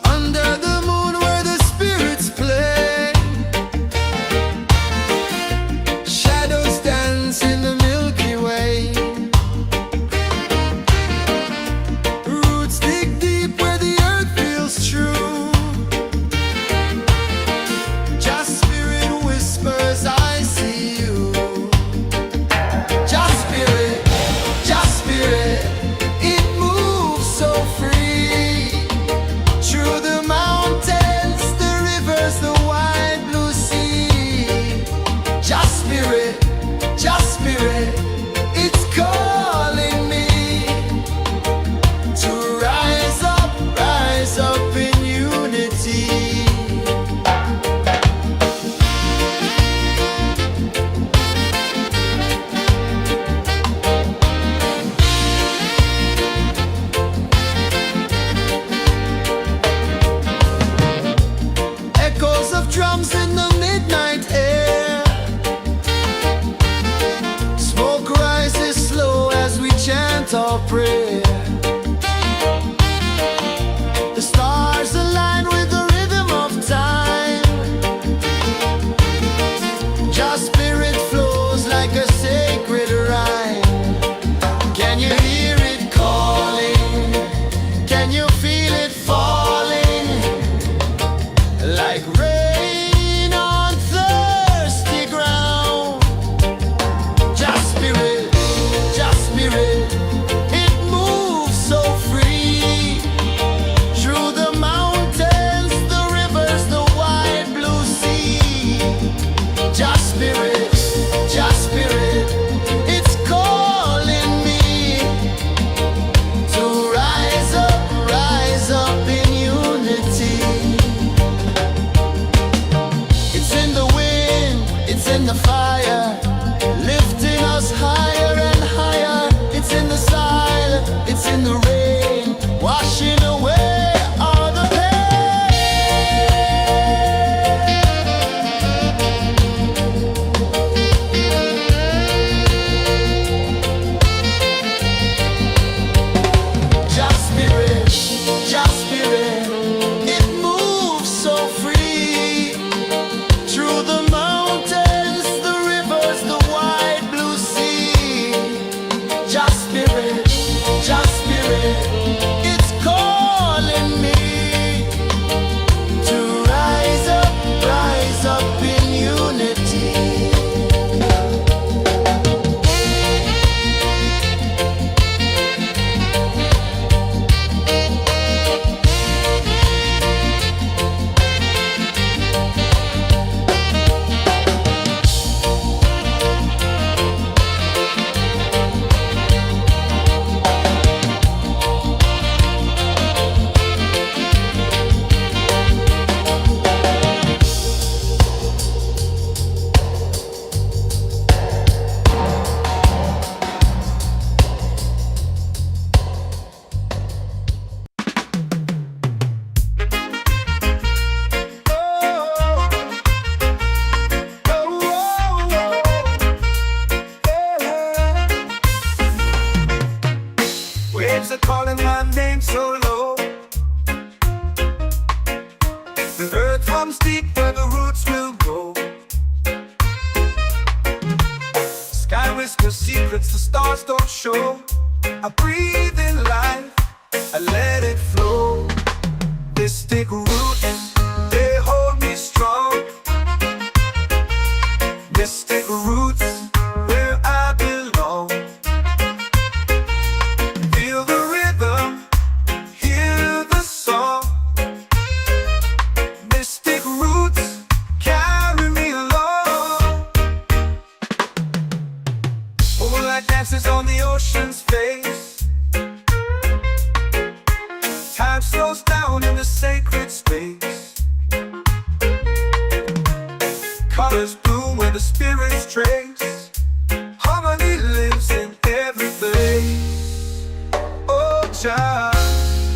Under the moon where the spirits play, shadows dance in the Milky Way. Roots dig deep where the earth feels true. Just spirit whispers, I see you. Just spirit, it moves so free. Through the mountains, the rivers, the wide blue sea. Just spirit, it's calling me to rise up in unity. Echoes of drums in the midnight air. Smoke rises slow as we chant our prayer. The stars align with the rhythm of time. Just spirit flows like a sacred rhyme. Can you hear it calling? Can you feel it falling? Like rain on thirsty ground. Just spirit, it moves so free. Through the mountains, the rivers, the wide blue sea. Just spirit, it's calling me to rise up in unity. It's in the wind, it's in the fire, lifting us higher and higher. It's in the silence, it's in the rain, washing away all the pain. Just spirit, it moves so free. Through the mountains, the rivers, the wide blue sea. Just spirit, it's calling. let it flow. Mystic roots, they hold me strong. Mystic roots, where I belong. Feel the rhythm, hear the song. Mystic roots, carry me along. Moonlight dances on the ocean's face. Time slows down in the sacred space. Colors bloom where the spirits trace. Harmony lives in every place. Oh, Jah,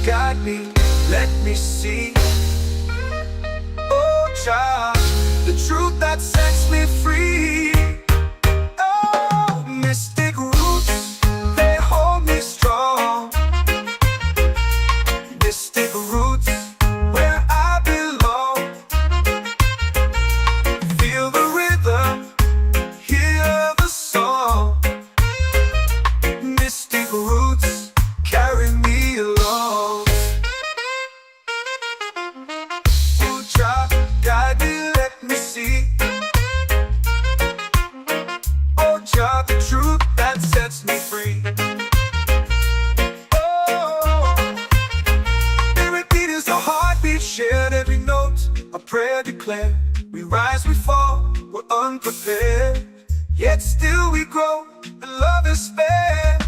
guide me, let me see. Oh, Jah, the truth that sets me free. Oh, mystic roots, they hold me strong. Mystic roots, where I belong. Feel the rhythm, hear the song. Mystic roots, carry me along. Oh, Jah, guide me, let me see. Oh, Jah, the truth that sets me free. Oh, spirit beat is a heartbeat shared, every note a prayer declared. We rise, we fall, we're unprepared, yet still we grow, and love is spared.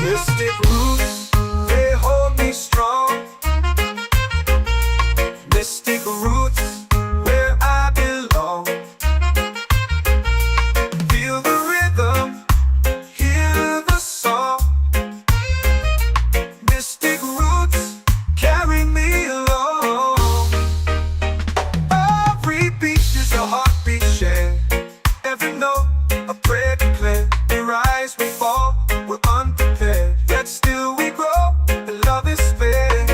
Mystic roots, they hold me strong. Mystic roots, where I belong. Feel the rhythm, hear the song. Mystic roots, carry me along. Every beat is a heartbeat shared, every note a prayer declared. We rise, we fall, we're unprepared, yet still we grow, and love is spared.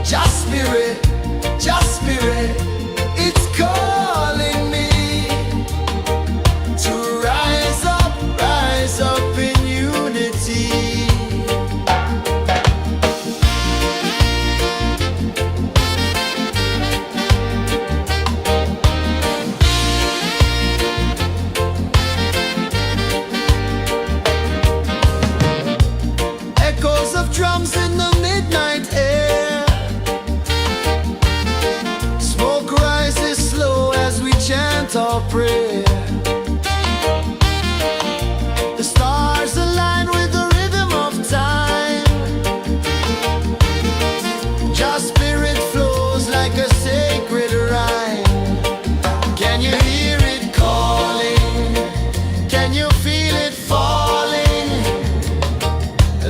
Just spirit, it's calling me to rise up in unity. Echoes of drums in the midnight air. Smoke rises slow as we chant our prayer. The stars align with the rhythm of time. Just spirit flows like a sacred rhyme. Can you hear it calling? Can you feel it falling?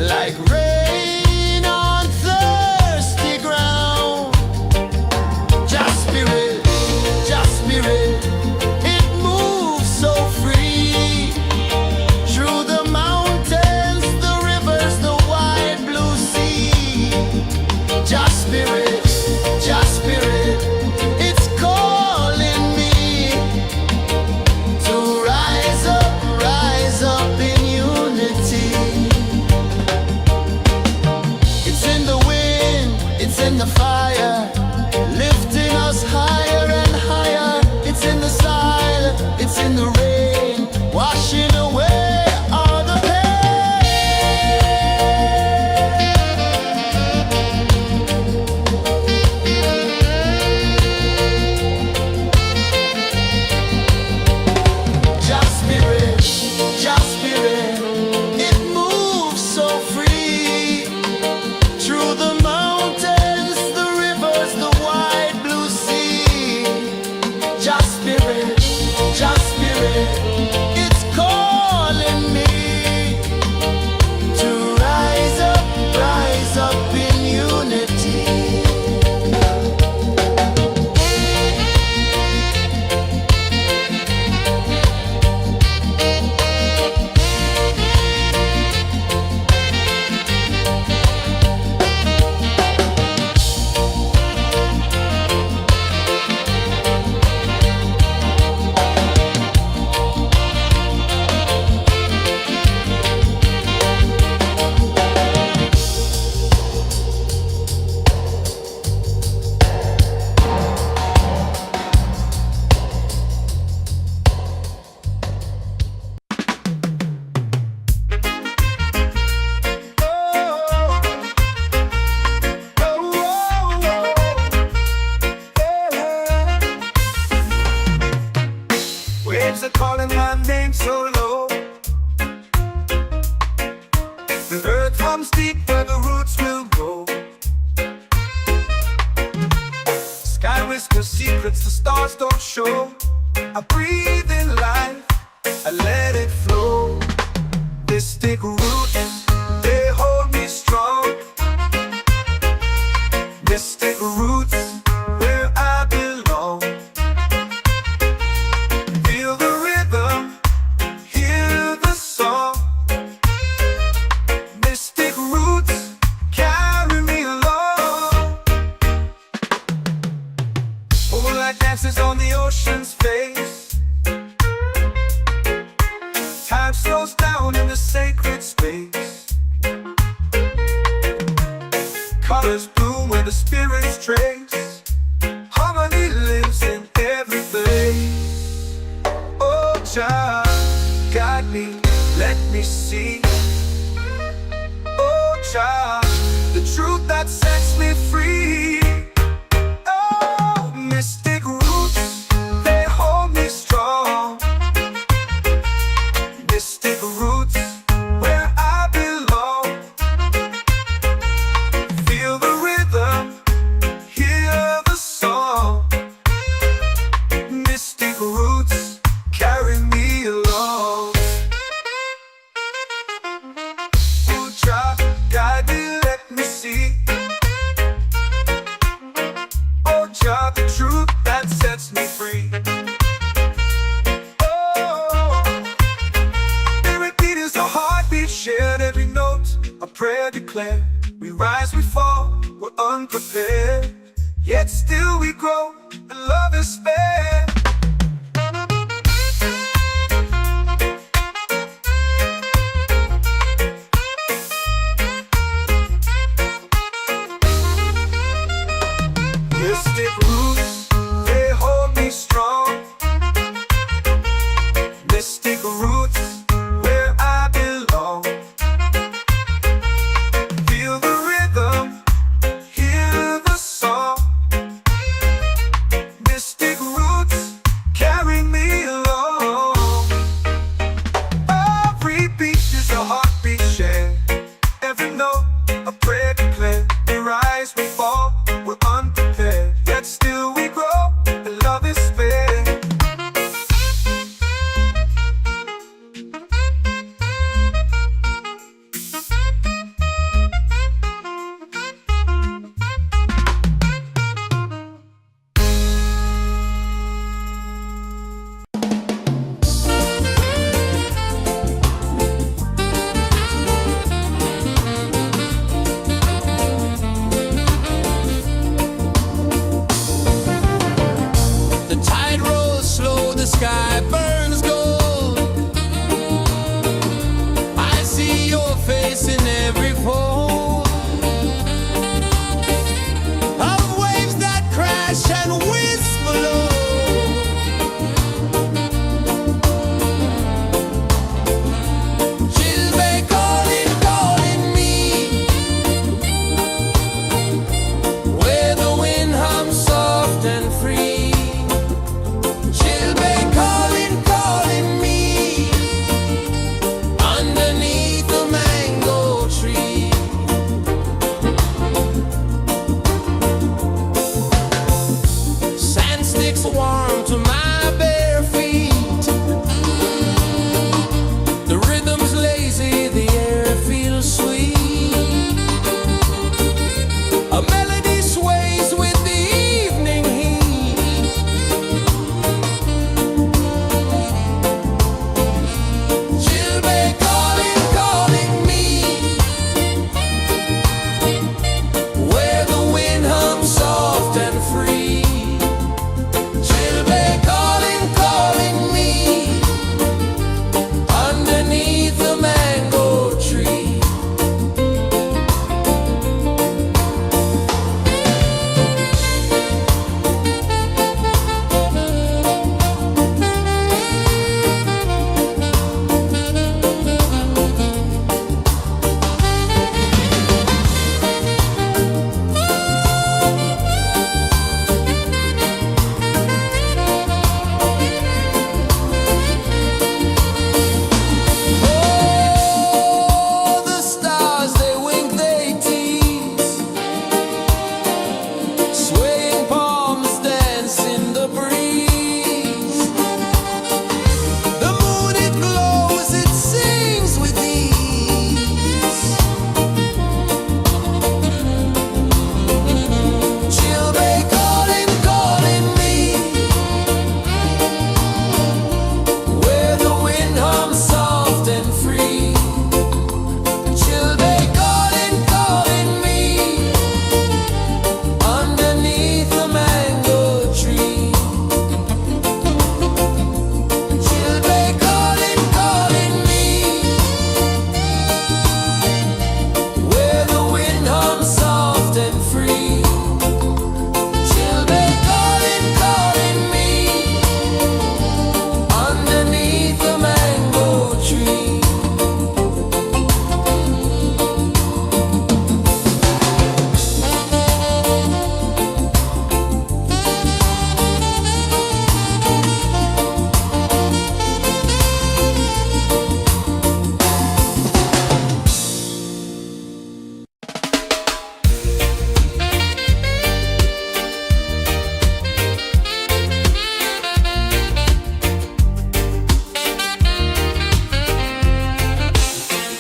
Like rain on thirsty ground. Just spirit, it moves so free. Through the mountains, the rivers, the wide blue sea. Just spirit, it's calling me to rise up in unity. It's in the wind, it's in the fire, lifting us higher and higher. It's in the silence, it's in the rain, washing away all the pain. Just spirit, it moves so free. Through the mountains, the rivers, the wide blue sea. Just spirit, it's calling me to rise up in unity. Waves are calling my name so low. The earth hums deep where the roots will go. Sky whispers secrets the stars don't show. I breathe in life, I let it flow. Mystic roots, they hold me strong. Mystic roots, where I belong. Feel the rhythm, hear the song. Mystic roots, carry me along. Moonlight dances on the ocean's face. Time slows down in the sacred space. Colors bloom where the spirits trace. Harmony lives in every place. Oh, child, guide me, let me see. Oh, child, the truth that sets me free. Oh, mystic roots, they hold me strong. Mystic roots, where I belong. Feel the rhythm, hear unprepared, yet still we grow and love is fair. Mystic roots, they hold me strong. Mystic roots, where I belong. Feel the rhythm, hear the song. Mystic roots, carry me along. Every beat is a heartbeat shared. Every note, a prayer declared. We rise, we fall, we're unprepared, yet still we grow, and love is fair. The tide rolls slow, the sky burns gold. I see your face in every fold of waves that crash and whisper low. She'll be calling, calling me, where the wind hums soft and free. She'll be calling, calling me, underneath the mango tree. Sand sticks warm to my bare feet. The rhythm's lazy, the air feels sweet. A melody sways with the evening heat. She'll be calling, calling me, where the wind hums soft and free. She'll be calling, calling me, underneath the mango tree. Oh, the stars, they wink, they tease. Swaying palms dance in the breeze. The moon, it glows, it sings with ease. She'll be calling, calling me, where the wind hums soft and free. She'll be calling, calling me, underneath the mango tree. She'll be calling, calling me, where the wind hums soft and free. She'll be calling, calling me, underneath the mango tree.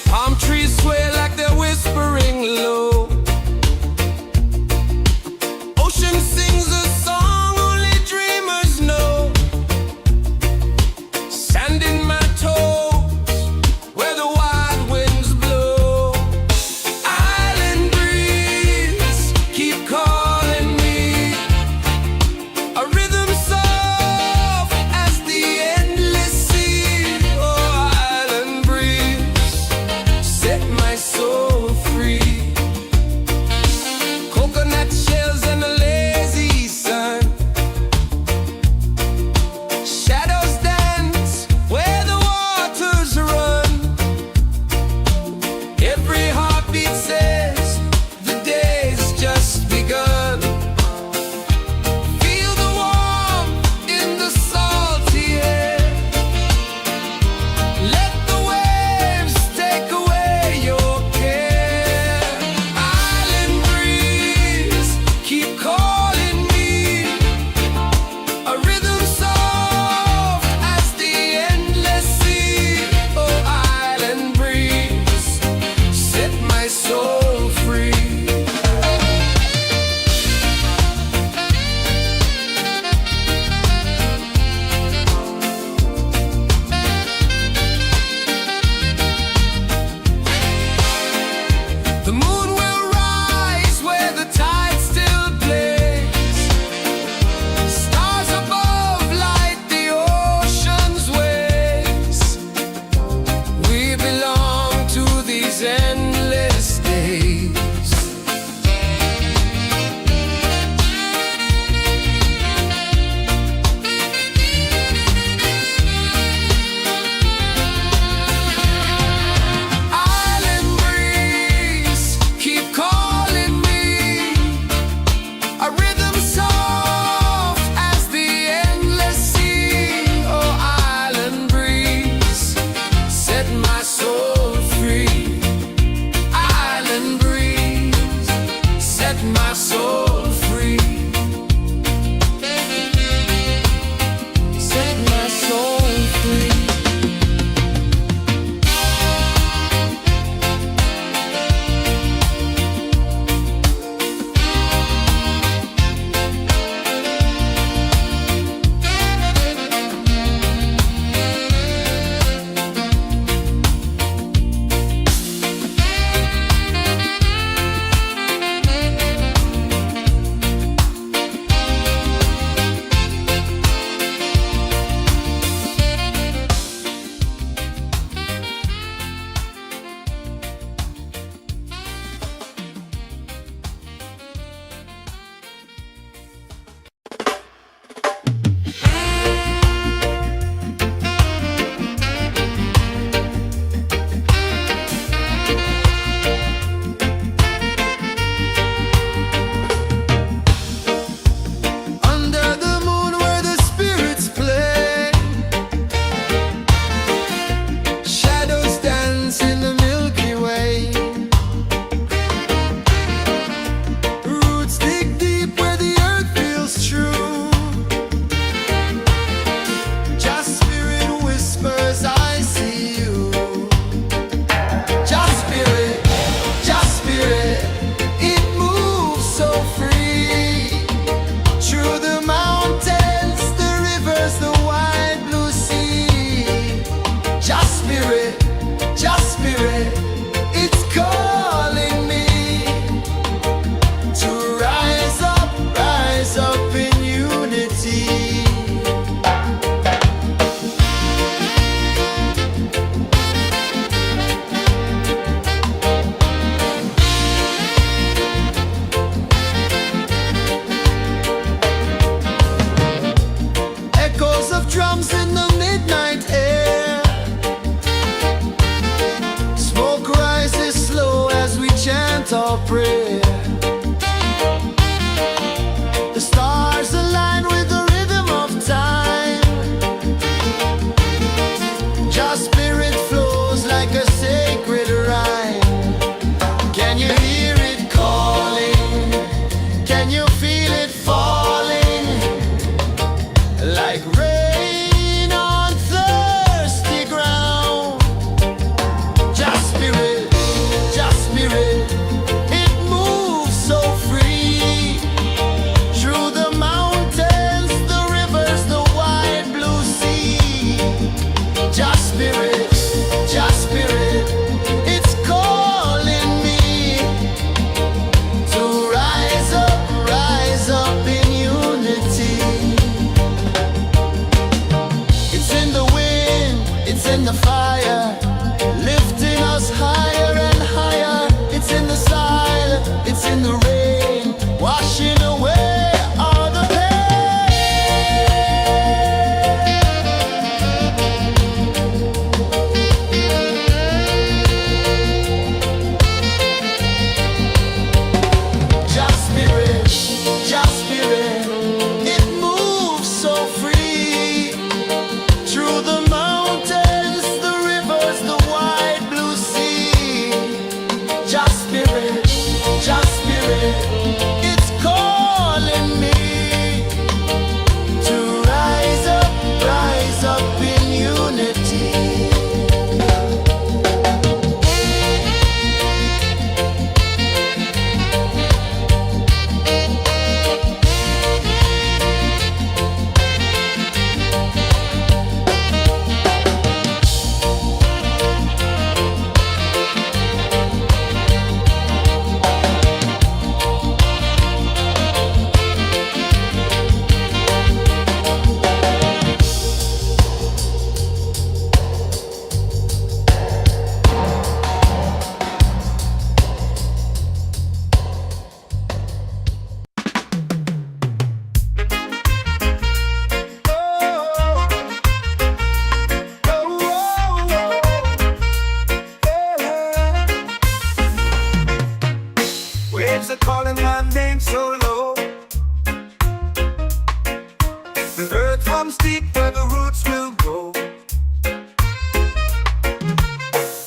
Palm trees sway like they're whispering low. Ocean sings a song only dreamers know. Sand in my toes, where the wild winds blow. Island breeze, keep calling. comes deep where the roots will grow.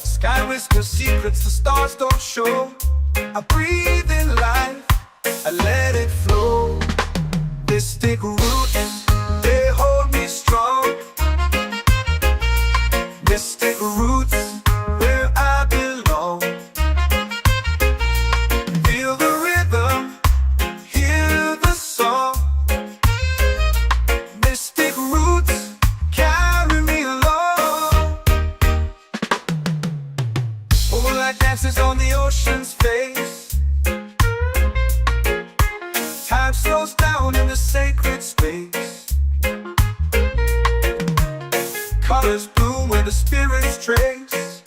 Sky whispers secrets the stars don't show. I breathe in life, I let it flow. Mystic roots, they hold me strong. Mystic roots, where I belong. Feel the rhythm, hear the song. Mystic roots, carry me along. Moonlight dances on the ocean's face. Time slows down in the sacred space. Colors bloom where the spirits trace.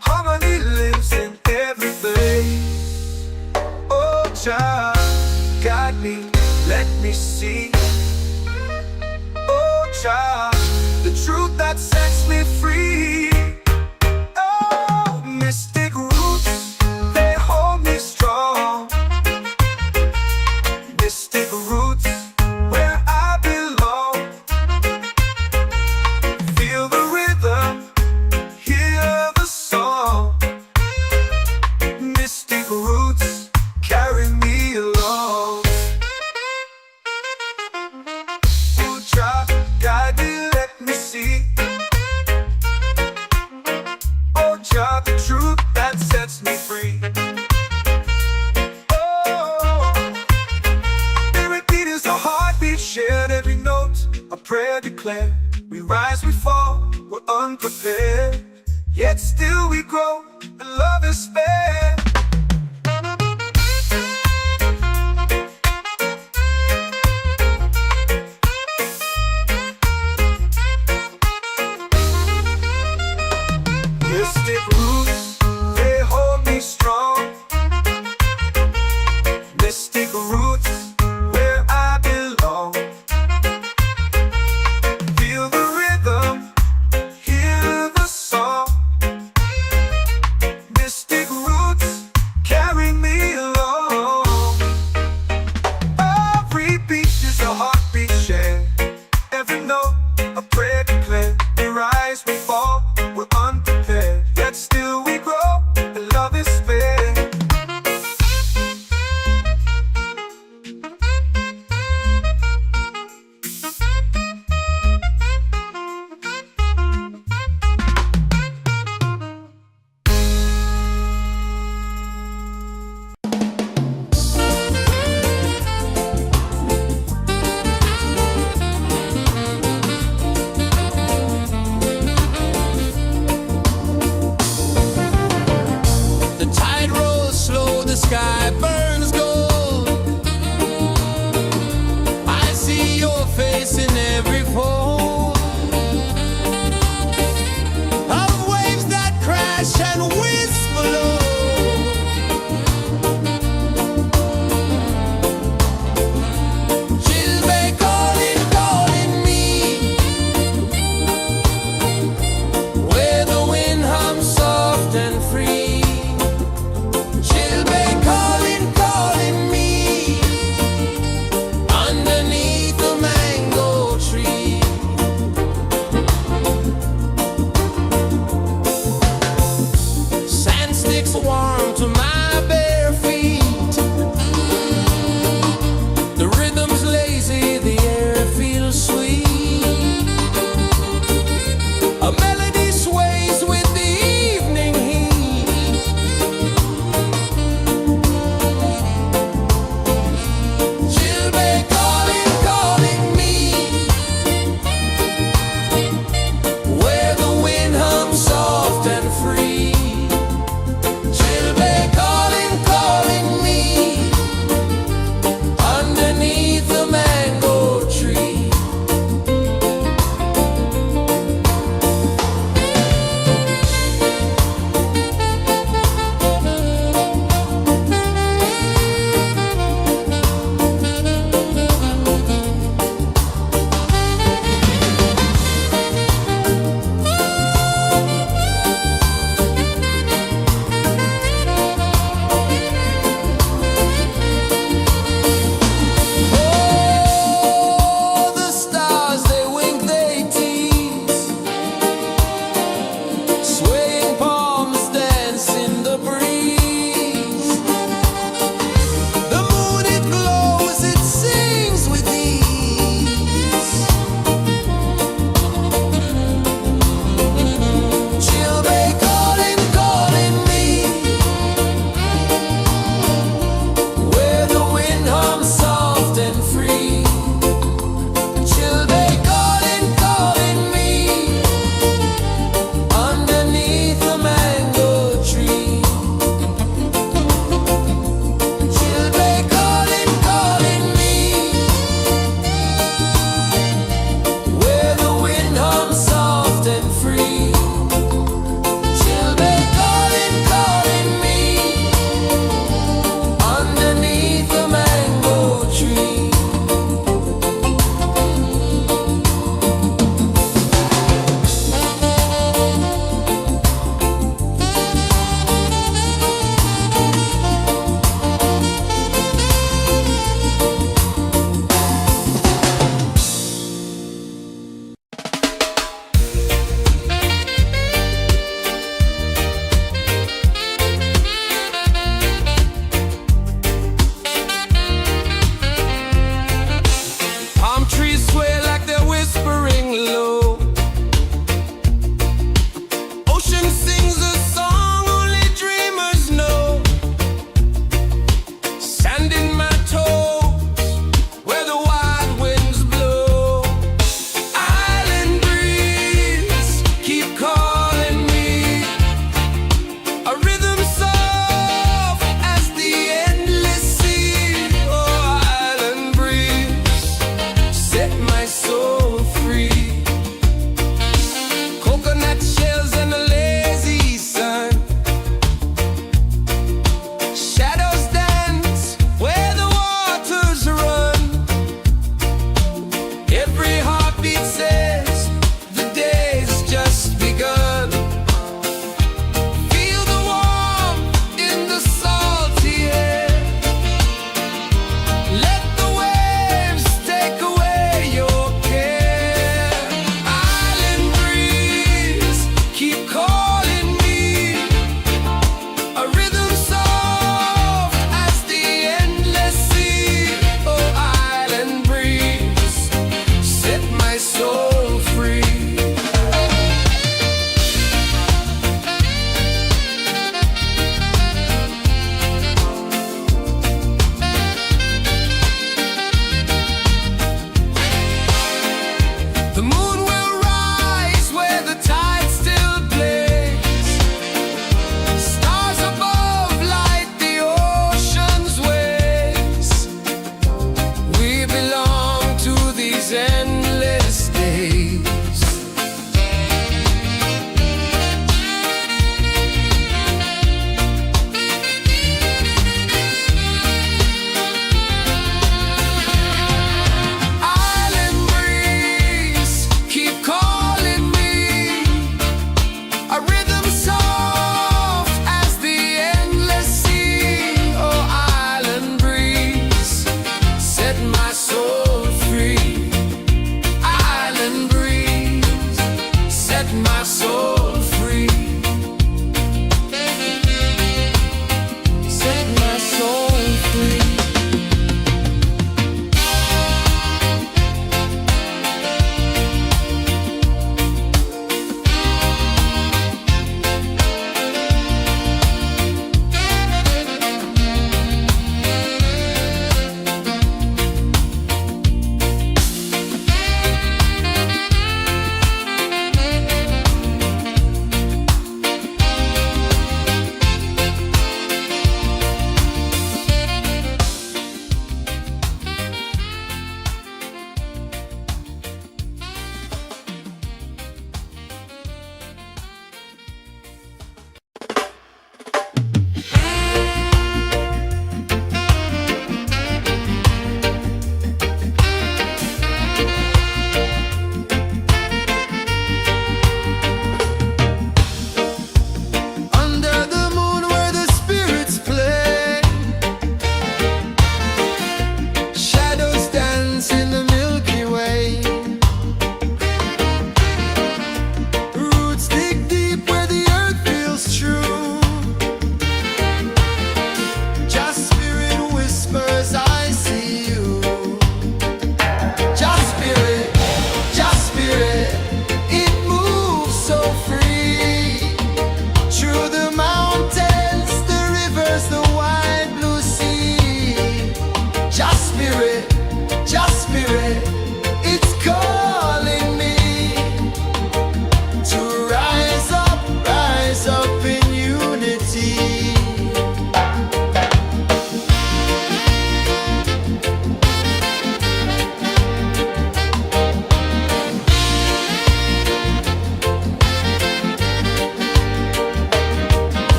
Harmony lives in every place. Oh, Jah, guide me, let me see. Oh, Jah, the truth that sets me free. Oh, mystic roots, they hold me strong. Mystic roots, where I belong. Feel the rhythm, hear the song. Mystic roots, carry me along. Oh, Jah, guide me, let me see. Oh, Jah, the truth that sets me free. Oh, spirit beat is a heartbeat, shared every note, a prayer declared. We rise, we fall, we're unprepared, yet still we grow, and love is fair. Mystic roots, they hold me strong. Mystic roots, where I belong. Feel the rhythm, hear the song. Mystic roots,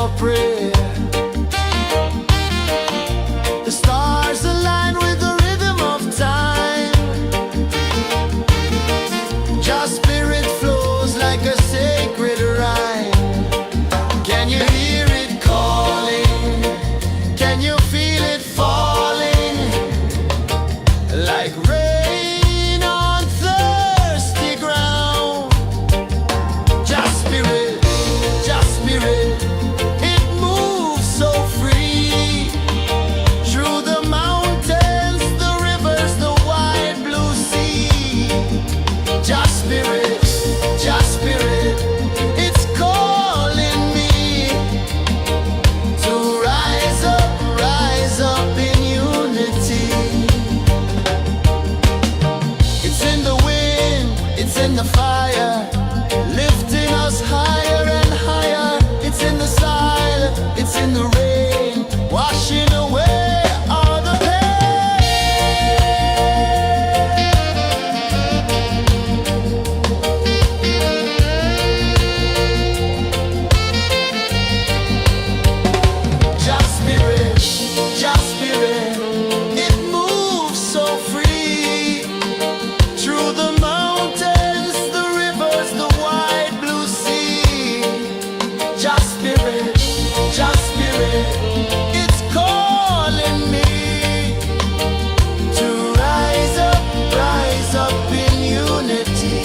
your prayer. The stars align with the rhythm of time. Your spirit flows like a sacred rhyme. Can you hear it calling? Can you feel it falling? Like rain on thirsty ground. Just spirit, it moves so free. Through the mountains, the rivers, the wide blue sea. Just spirit, it's calling me to rise up in unity. It's in the wind, it's in the fire, lifting us higher and higher. It's in the silence, it's in the rain, washing away all the Just spirit, it moves so free. Through the mountains, the rivers, the wide blue sea. Just spirit, it's calling me to rise up in unity.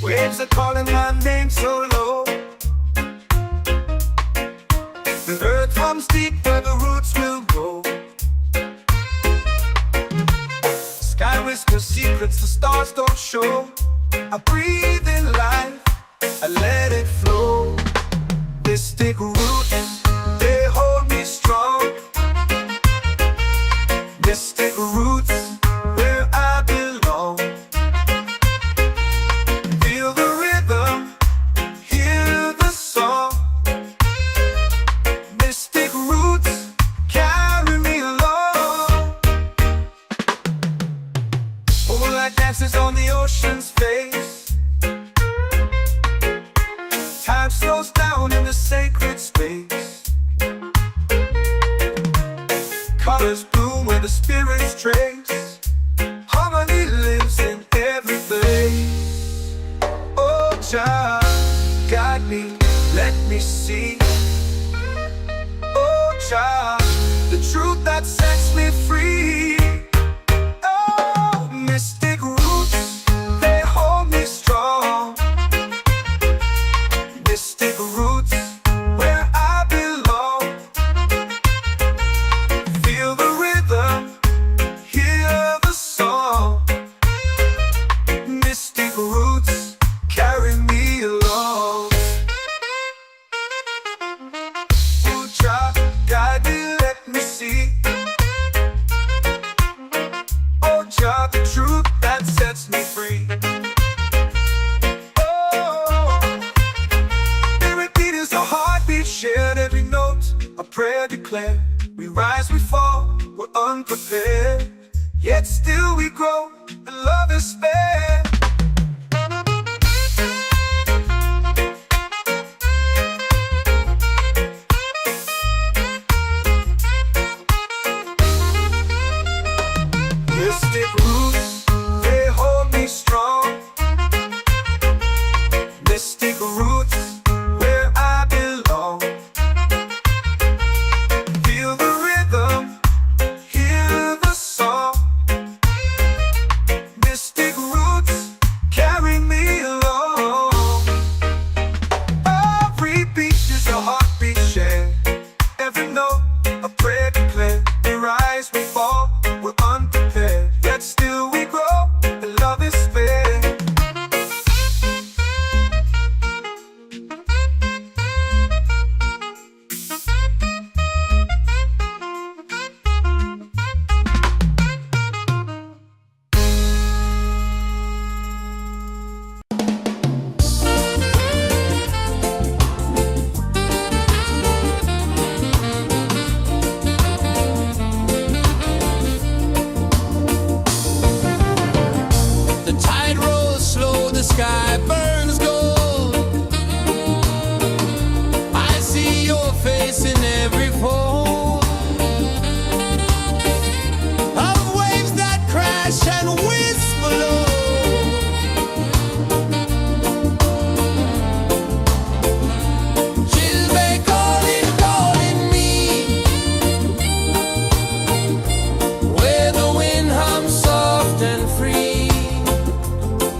Waves are calling my name so low. The earth runs deep where the roots will grow. Sky whispers secrets the stars don't show. I breathe in life, I let it flow. They stick roots, they hold me strong. They stick roots where I belong. Feel the rhythm, hear the song. Mystic roots carry me along. Moonlight dances on the ocean's face. Time slows down in the sacred space. Colors bloom where the spirits trace. Harmony lives in every place. Oh, child, guide me, let me see. Oh, child, the truth that sets me free. Oh, mystic roots, they hold me strong. Mystic roots, where I belong. Feel the rhythm, hear the song. Mystic roots carry me along. buffalo. Chilbey calling, calling me, where the wind hums soft and free.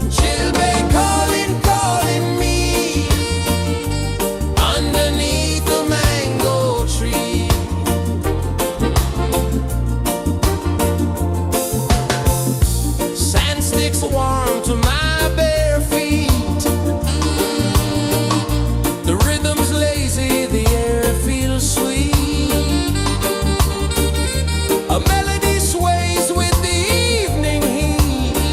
Chilbey calling, calling me, underneath the mango tree. Sand sticks warm to my bare feet. The rhythm's lazy, the air feels sweet. A melody sways with the evening heat.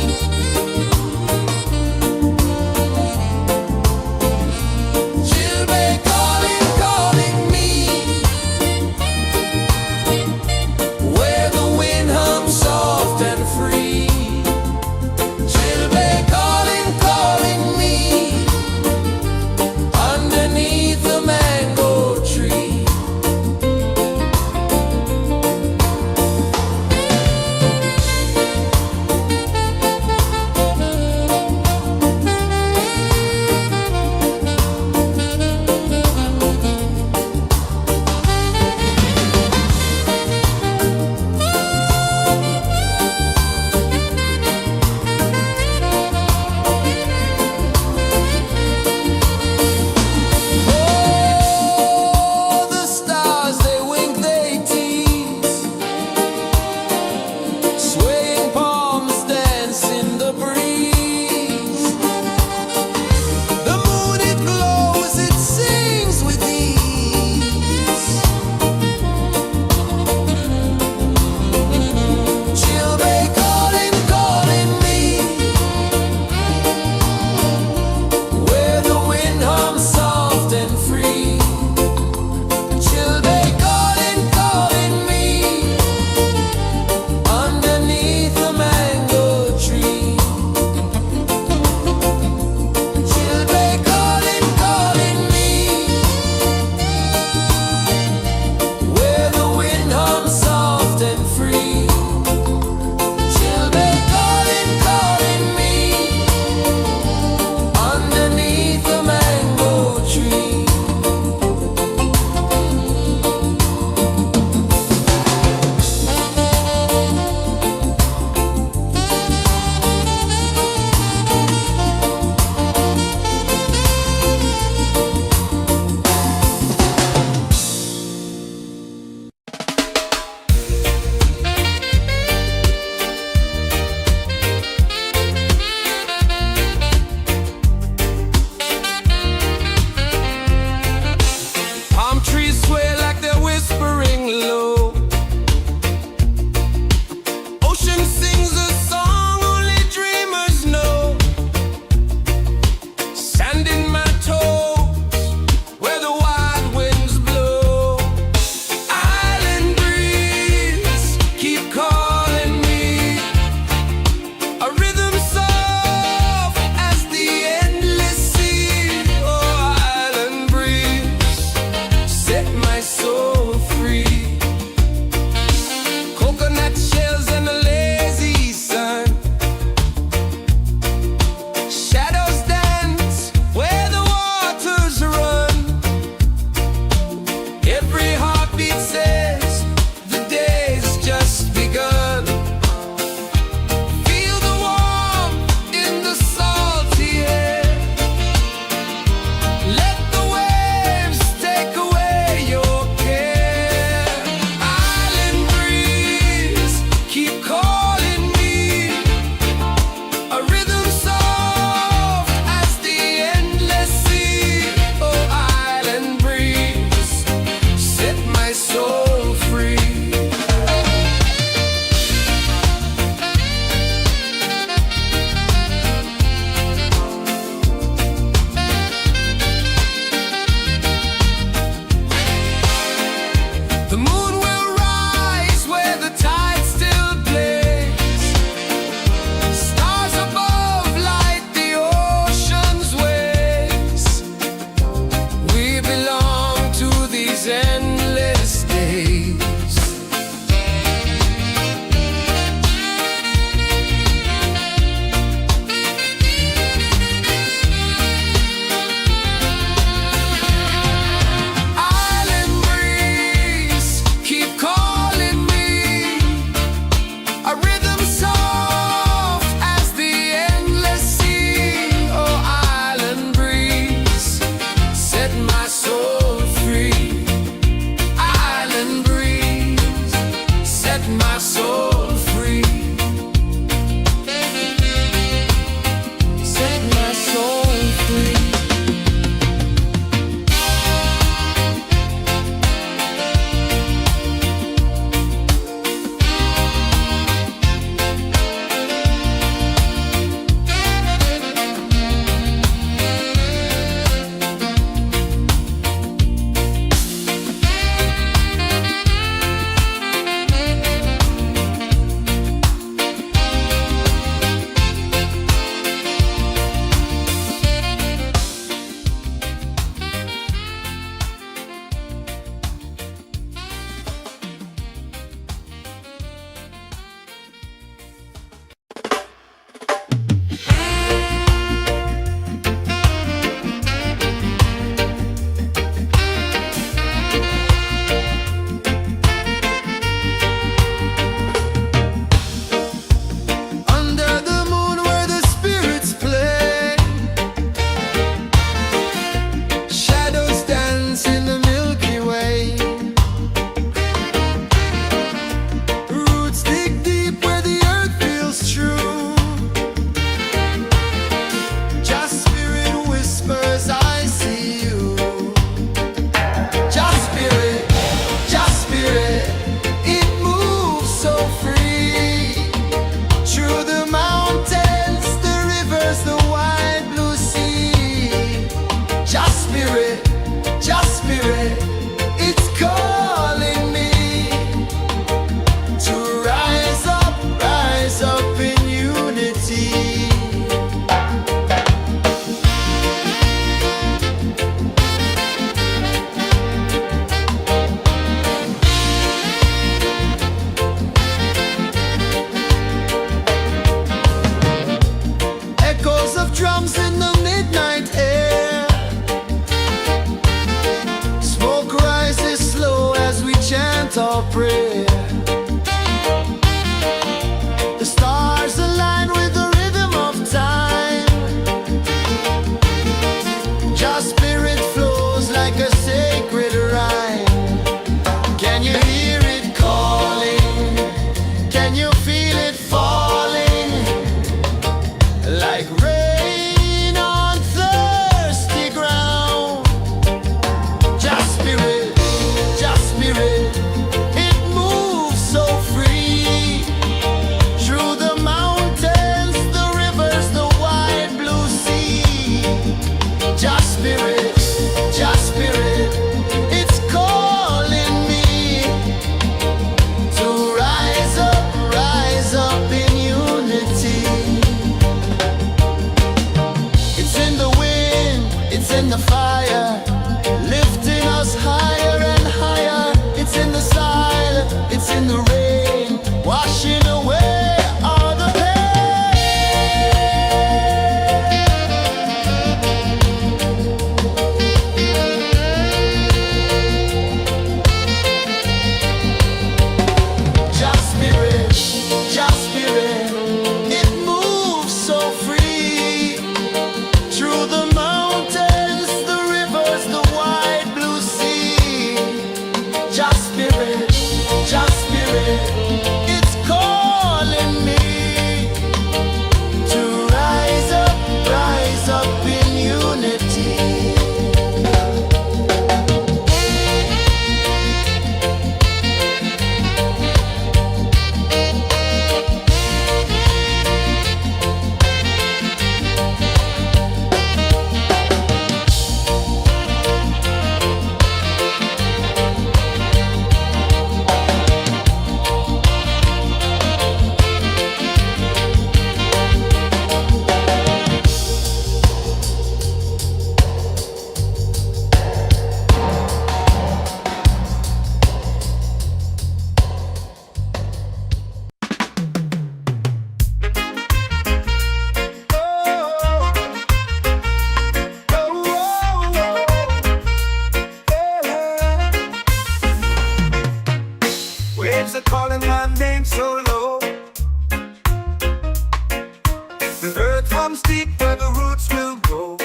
comes deep where the roots will grow.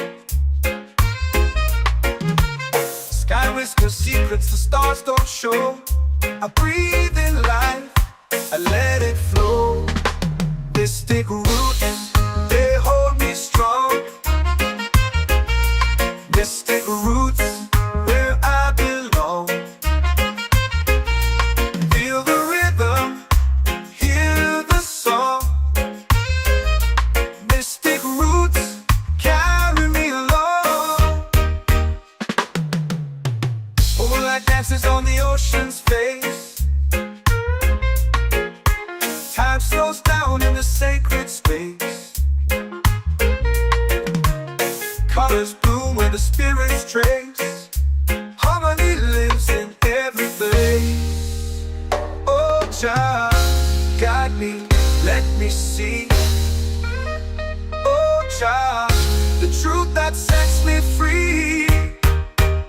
Sky whispers secrets the stars don't show. I breathe in life, I let it flow. Mystic roots, they hold me strong. Mystic roots, where I belong. Feel the rhythm, hear the song. Mystic roots, carry me along. Moonlight dances on the ocean's face. Time slows down in the sacred space. Colors bloom where the spirits trace. Harmony lives in every place. Oh, Jah, guide me, let me see. Oh, Jah, the truth that sets me free.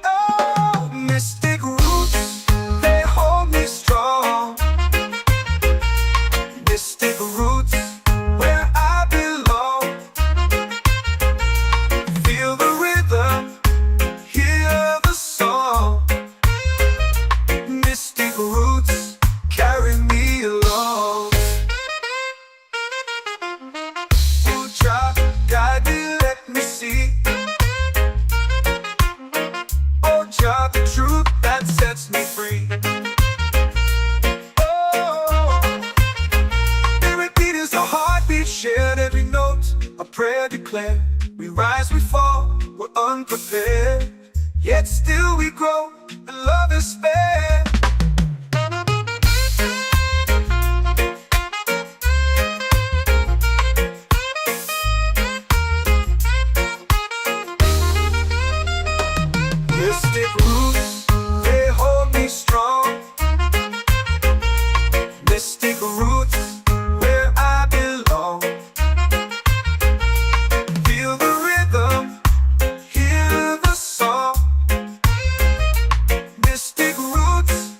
Oh, mystic roots, they hold me strong. Mystic roots, where I belong. Feel the rhythm, hear the song. Mystic roots, carry me along. Oh, Jah, guide me, let me see. Oh, Jah, the truth that sets me free. Shared every note, a prayer declared. We rise, we fall, we're unprepared. Yet still we grow, and love is spared. Mystic roots, they hold me strong. Mystic roots, where I belong. Feel the rhythm, hear the song. Mystic roots,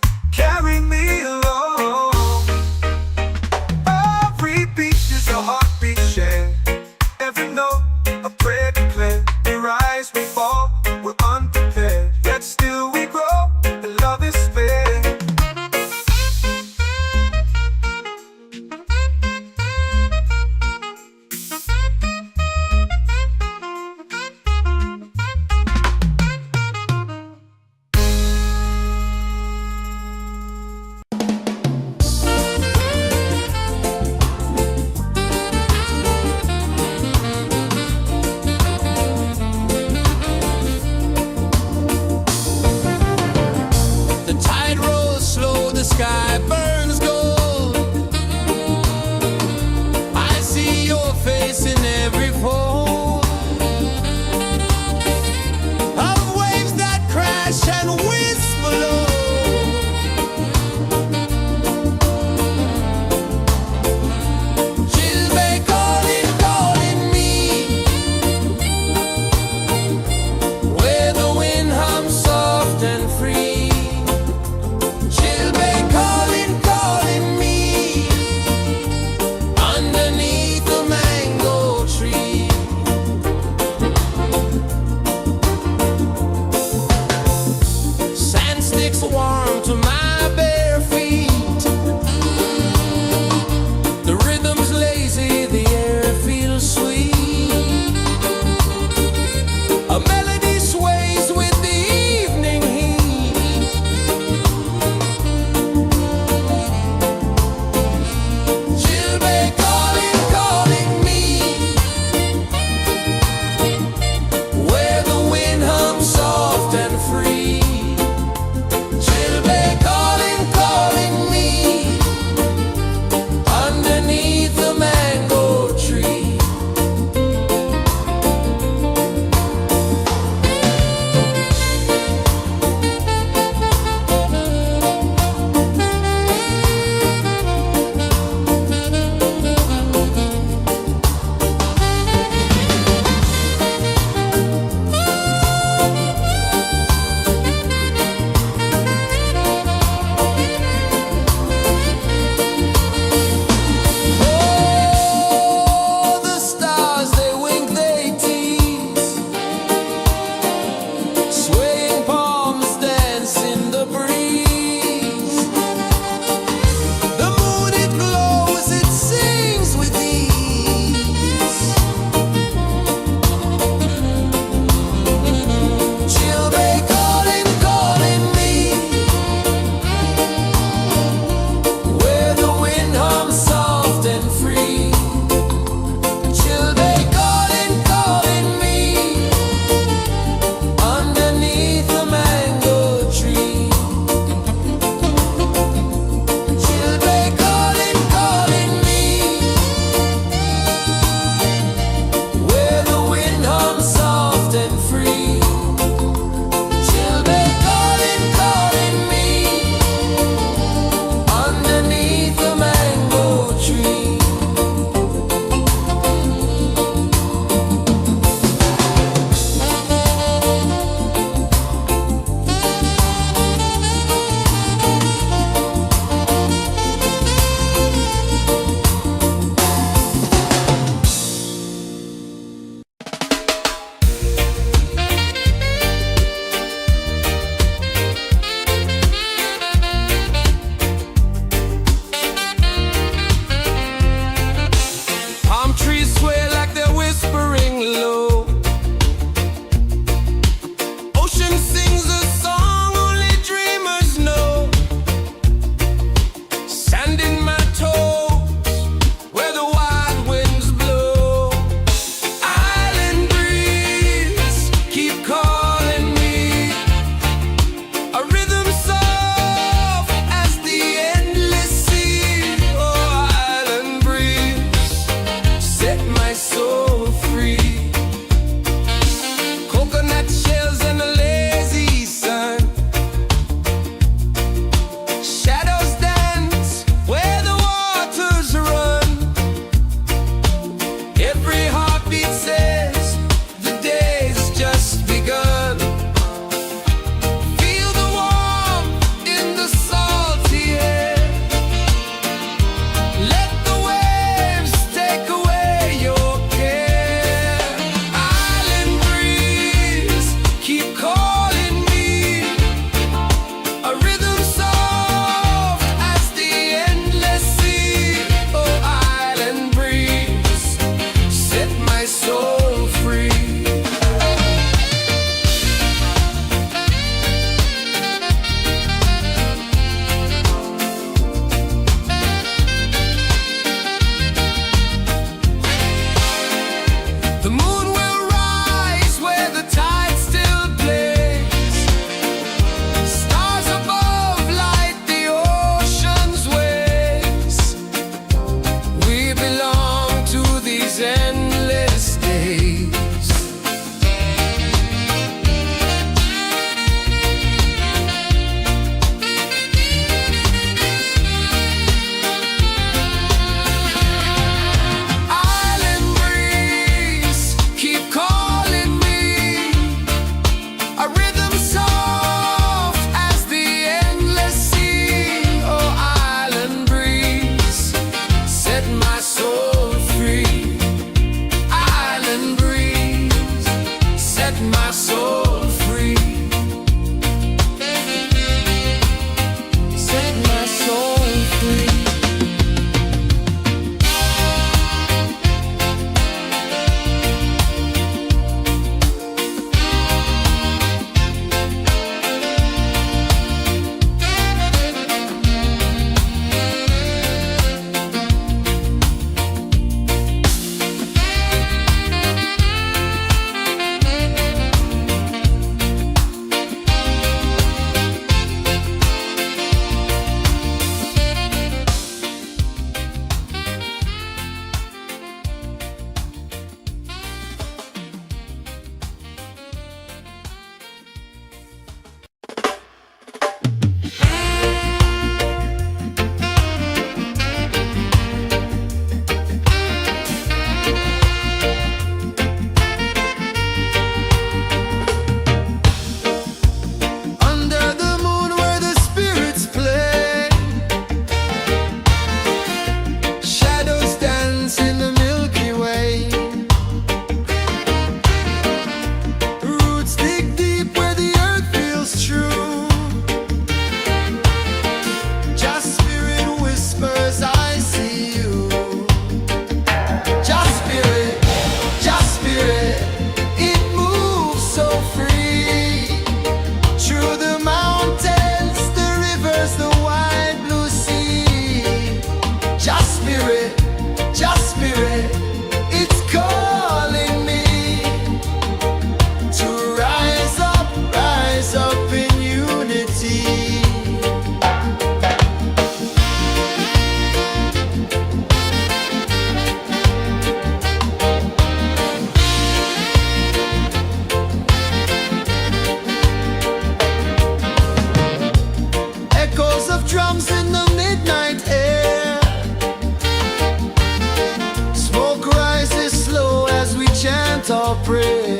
for prayer.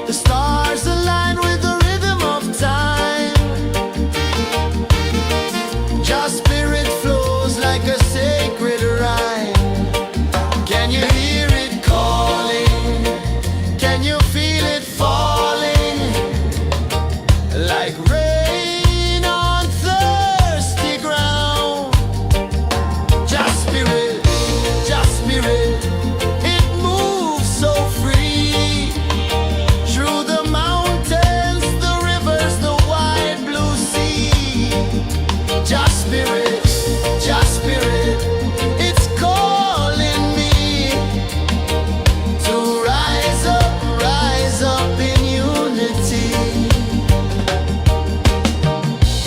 The stars align with the rhythm of time. Just spirit flows like a sacred rhyme. Can you hear it calling? Can you feel it falling? Like rain on thirsty ground. Just spirit, it moves so free. Through the mountains, the rivers, the wide blue sea. Just spirit, it's calling me to rise up in unity.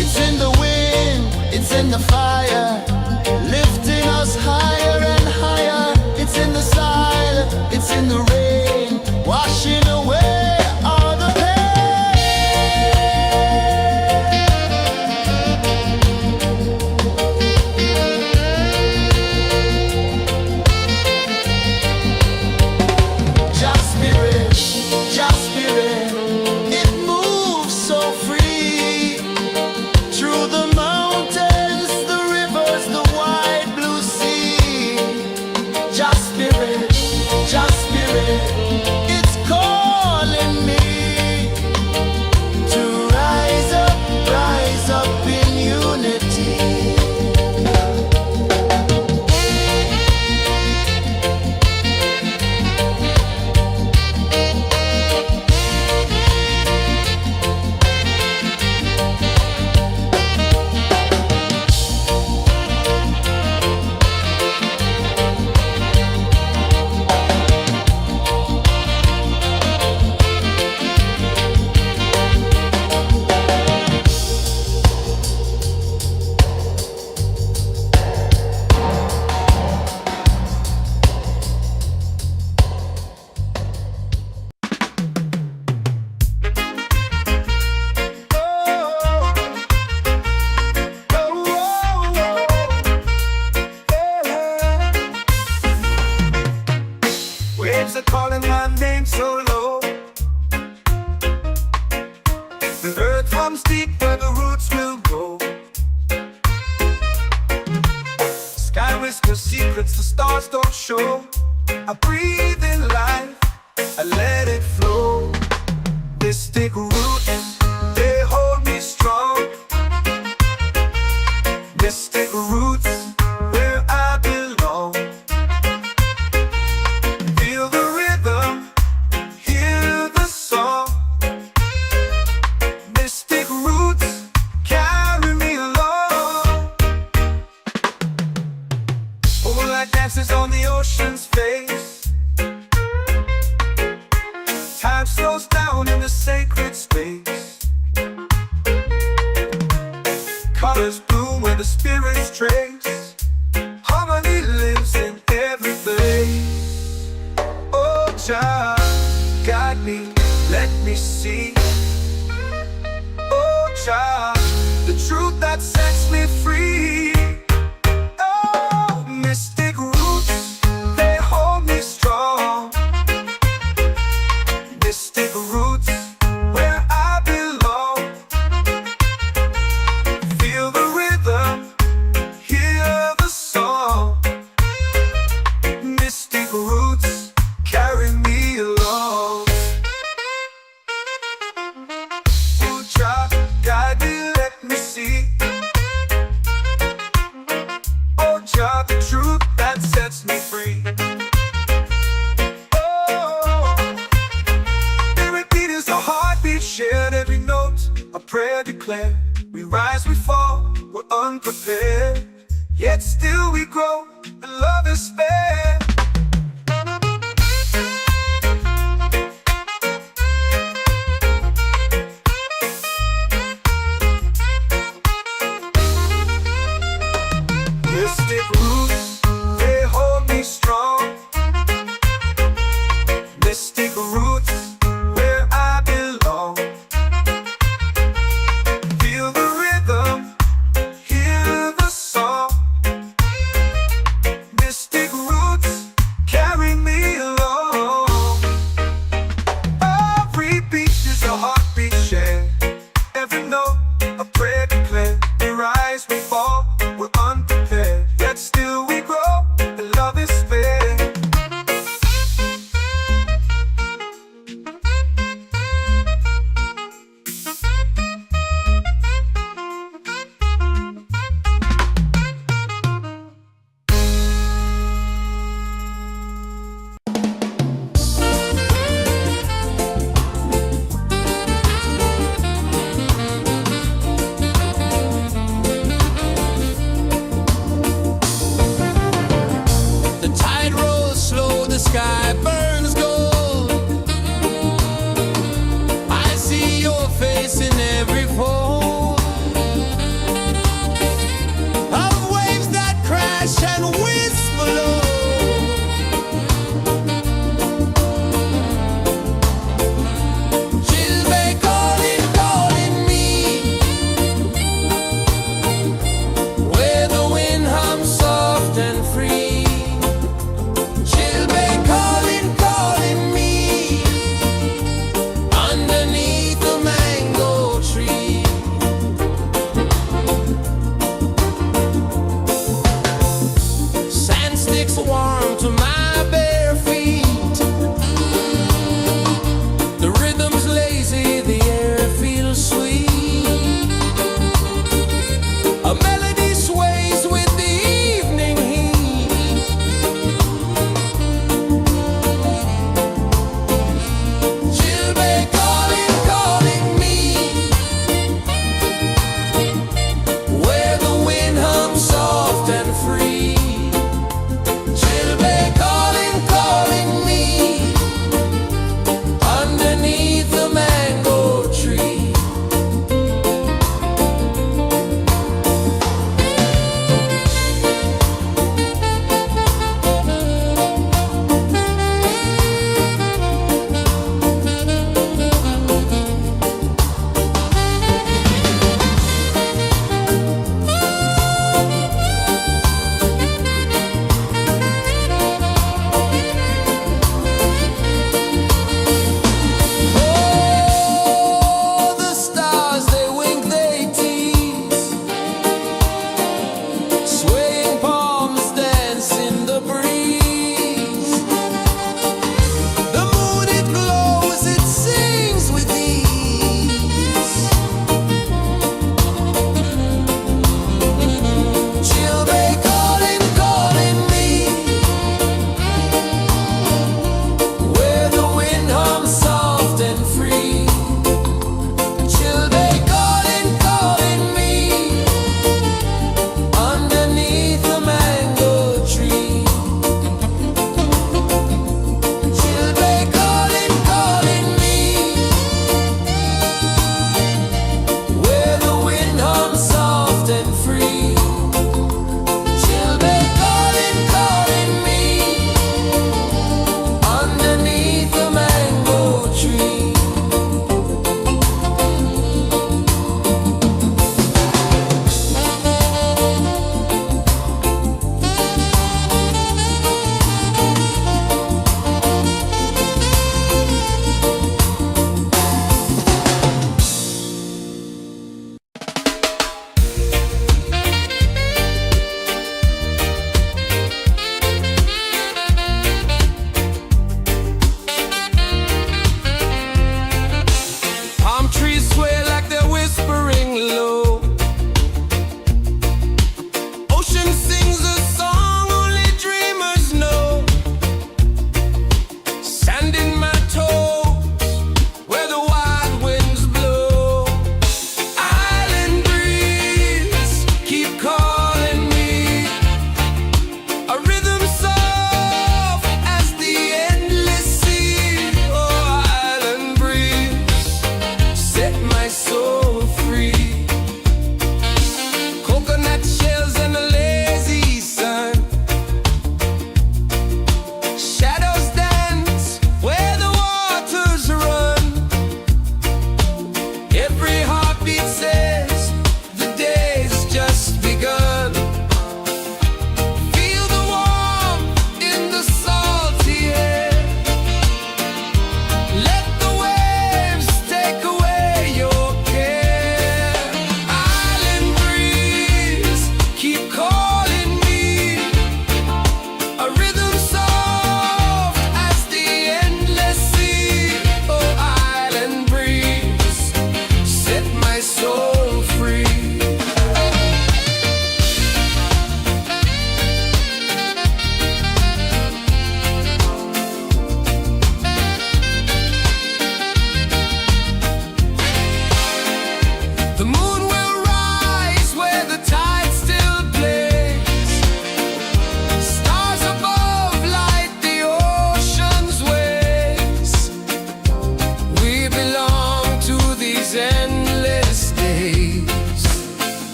It's in the wind, it's in the fire, lifting us higher and higher. It's in the silence, it's in the rain, washing away all the Just spirit, it moves so free. Through the mountains, the rivers, the wide blue sea. Just spirit, it's calling me to rise up in unity. Waves are calling my name so low. The earth runs deep where the roots will grow. Sky whispers secrets the stars don't show. I breathe in life, I let it flow. Mystic roots, they hold me strong. Mystic roots, where I belong. Feel the rhythm, hear the song. Mystic roots, carry me along. Moonlight dances on the ocean's face. Time slows down in the sacred space. Colors bloom where the spirits trace. Harmony lives in every place. Oh, child, guide me, let me see. Oh, child, the truth that sets me free. Oh, mystic roots, they hold me strong. Mystic roots, where I belong. Feel the rhythm, hear the song. Mystic roots, carry me along. Oh, child, guide me, let me see.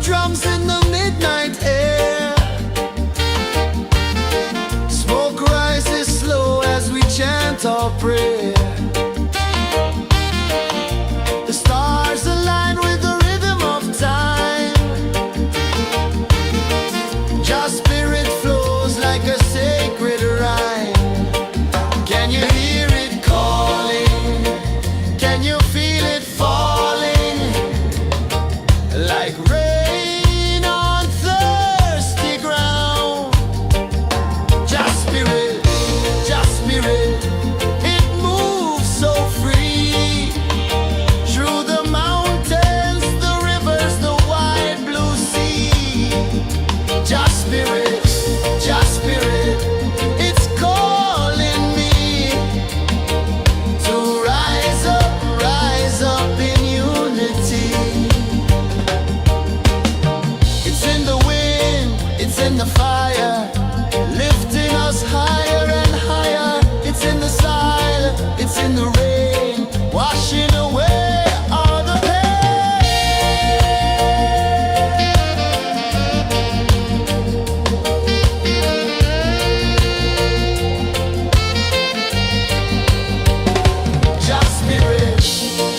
drums in the midnight air. Smoke rises slow as we chant our prayer. The stars align with the rhythm of time. Just spirit flows like a sacred rhyme. Can you hear it calling? Can you feel it falling? Like rain on thirsty ground. Just spirit, it moves so free. Through the mountains, the rivers, the wide blue sea. Just spirit, it's calling me to rise up in unity. It's in the wind, it's in the fire, lifting us higher and higher. It's in the silence, it's in the rain, washing away all the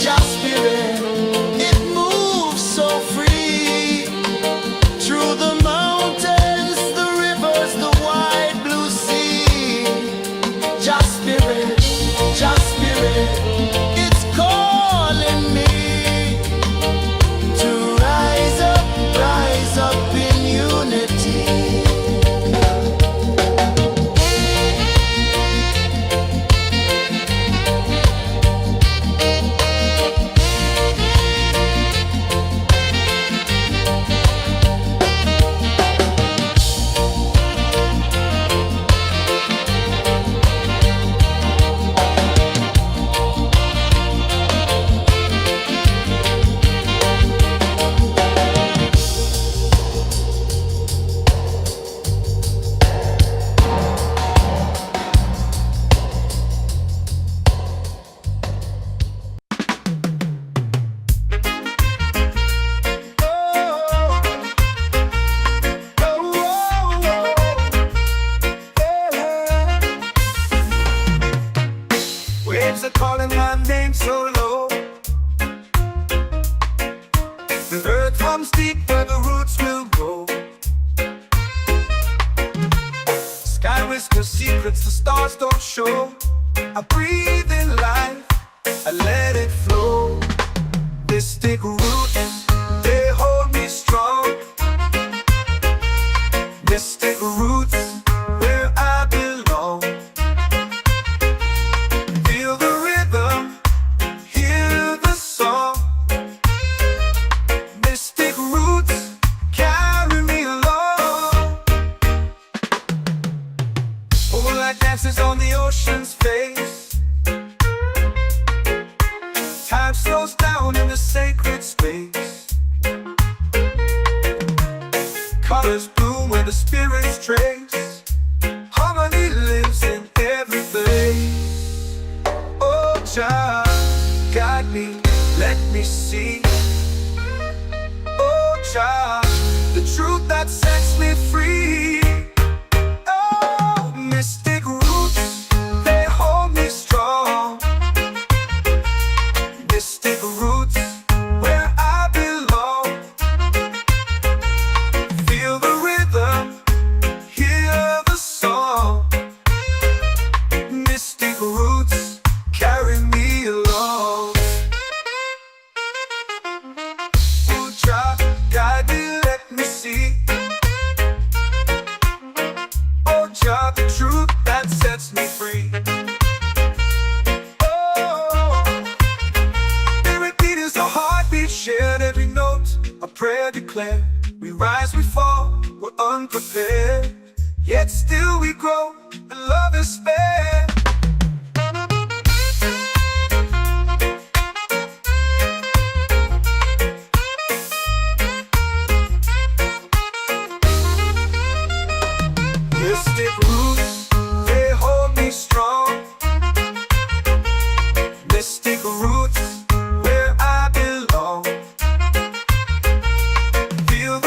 Just spirit, it moves so free. Through the mountains, the rivers, the wide blue sea. Just spirit, it's calling me to rise up in unity. Waves are calling my name so low. The earth runs deep where the roots will grow. Sky whispers secrets the stars don't show. I breathe in life, I let it flow. Mystic roots, they hold me strong. Mystic roots, where I belong. Feel the rhythm, hear the song. Mystic roots, carry me along. Moonlight dances on the ocean's face. Time slows down in the sacred space. Colors bloom where the spirits trace. Harmony lives in every place. Oh, Jah, guide me, let me see. Oh, Jah, the truth that sets me free. Oh, mystic roots, they hold me strong. Mystic roots, where I belong. Feel the rhythm, hear the song. Mystic roots, carry me along. Oh, Jah, guide me, let me see. Oh, Jah, the truth that sets me free. Oh, spirit beat is a heartbeat, shared every note. A prayer declared. We rise, we fall, we're unprepared. Yet still we grow, and love is spared. Mystic roots, they hold me strong. Mystic roots, where I belong. Feel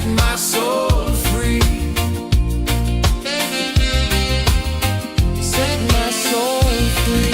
my soul free. Set my soul free.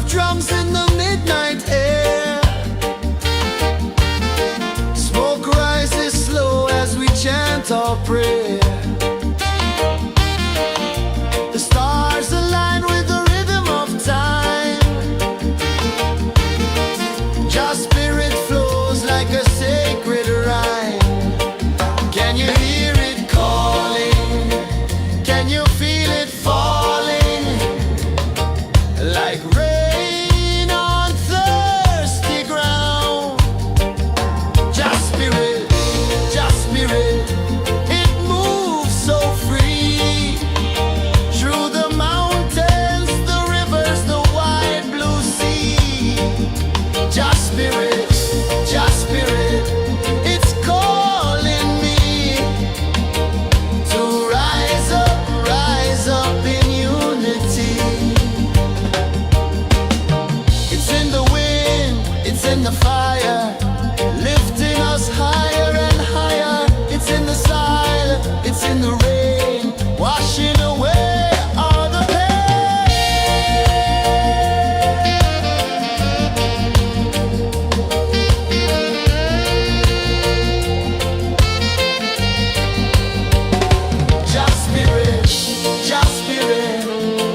Drums in the midnight air. Smoke rises slow as we chant our prayer. The stars align with the rhythm of time. Your spirit flows like a sacred rhyme. Can you hear it calling? Can you feel it falling? Like rain in the fire, lifting us higher and higher. It's in the silence, it's in the rain, washing away all the Just spirit,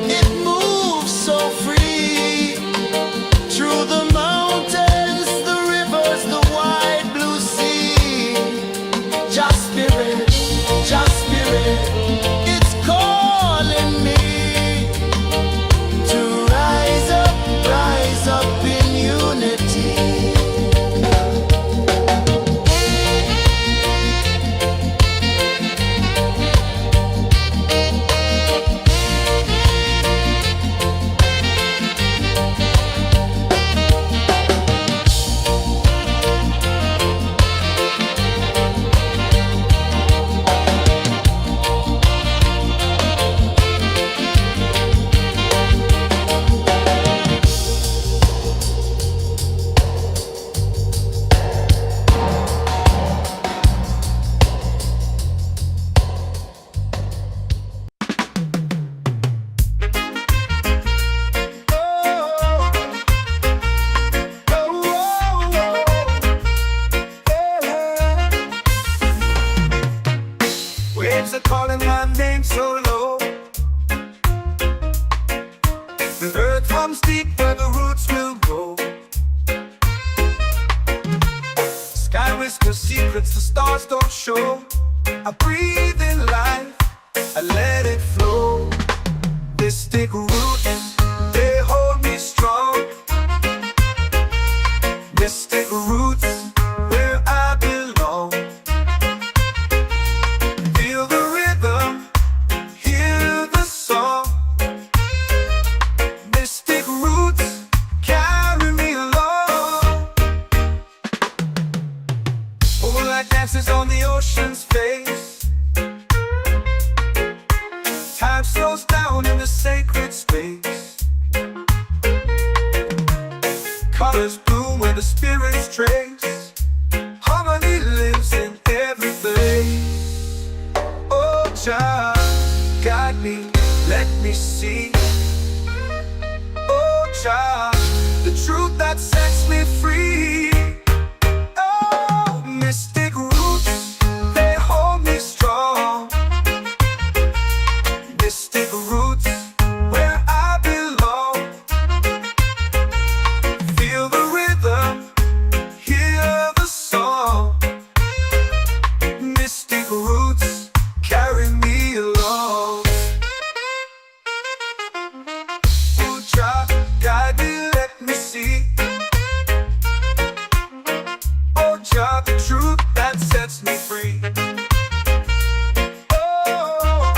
it moves so free through the mountains, the rivers, the wide blue sea. Just spirit, it's calling me to rise up in unity. Waves are calling my name so low. The earth comes deep where the roots will grow. Sky whispers secrets the stars don't show. I breathe in life, Jah, guide me, let me see. Oh Jah, the truth that sets me free. Oh, mystic roots, they hold me strong. Mystic roots, where I belong. Feel the rhythm, hear the song. Mystic roots, carry me along. Oh Jah, guide me, let me see. Oh Jah, the truth that sets me free. Oh,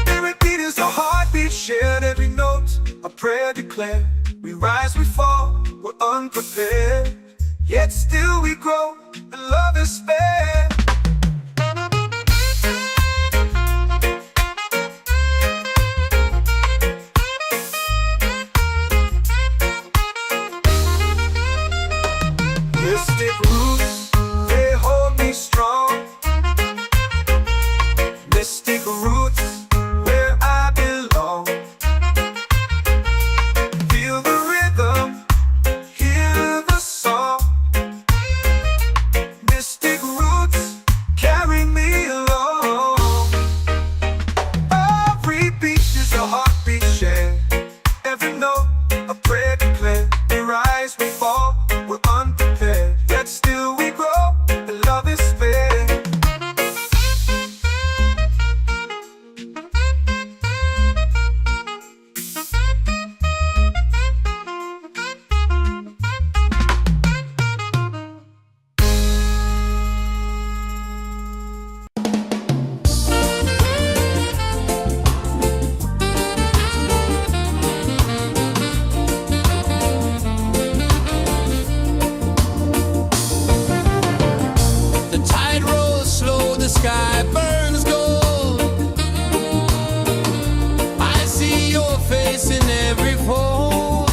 every beat is a heartbeat shared, every note a prayer declared. We rise, we fall, we're unprepared, yet still we grow, and love is spared. Mystic roots, they hold me strong. Mystic roots, where I belong. Feel the rhythm, hear the song. Mystic roots, carry me along. Every beat is a heartbeat shared, every note a prayer declared. We rise, we fall, we're unprepared, yet still we grow, and love is spared. The tide rolls slow, the sky burns gold. I see your face in every fold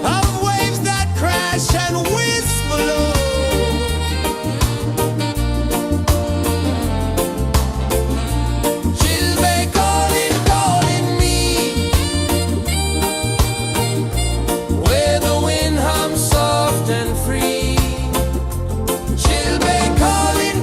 of waves that crash and whisper low. She'll be calling, calling me, where the wind hums soft and free. She'll be calling,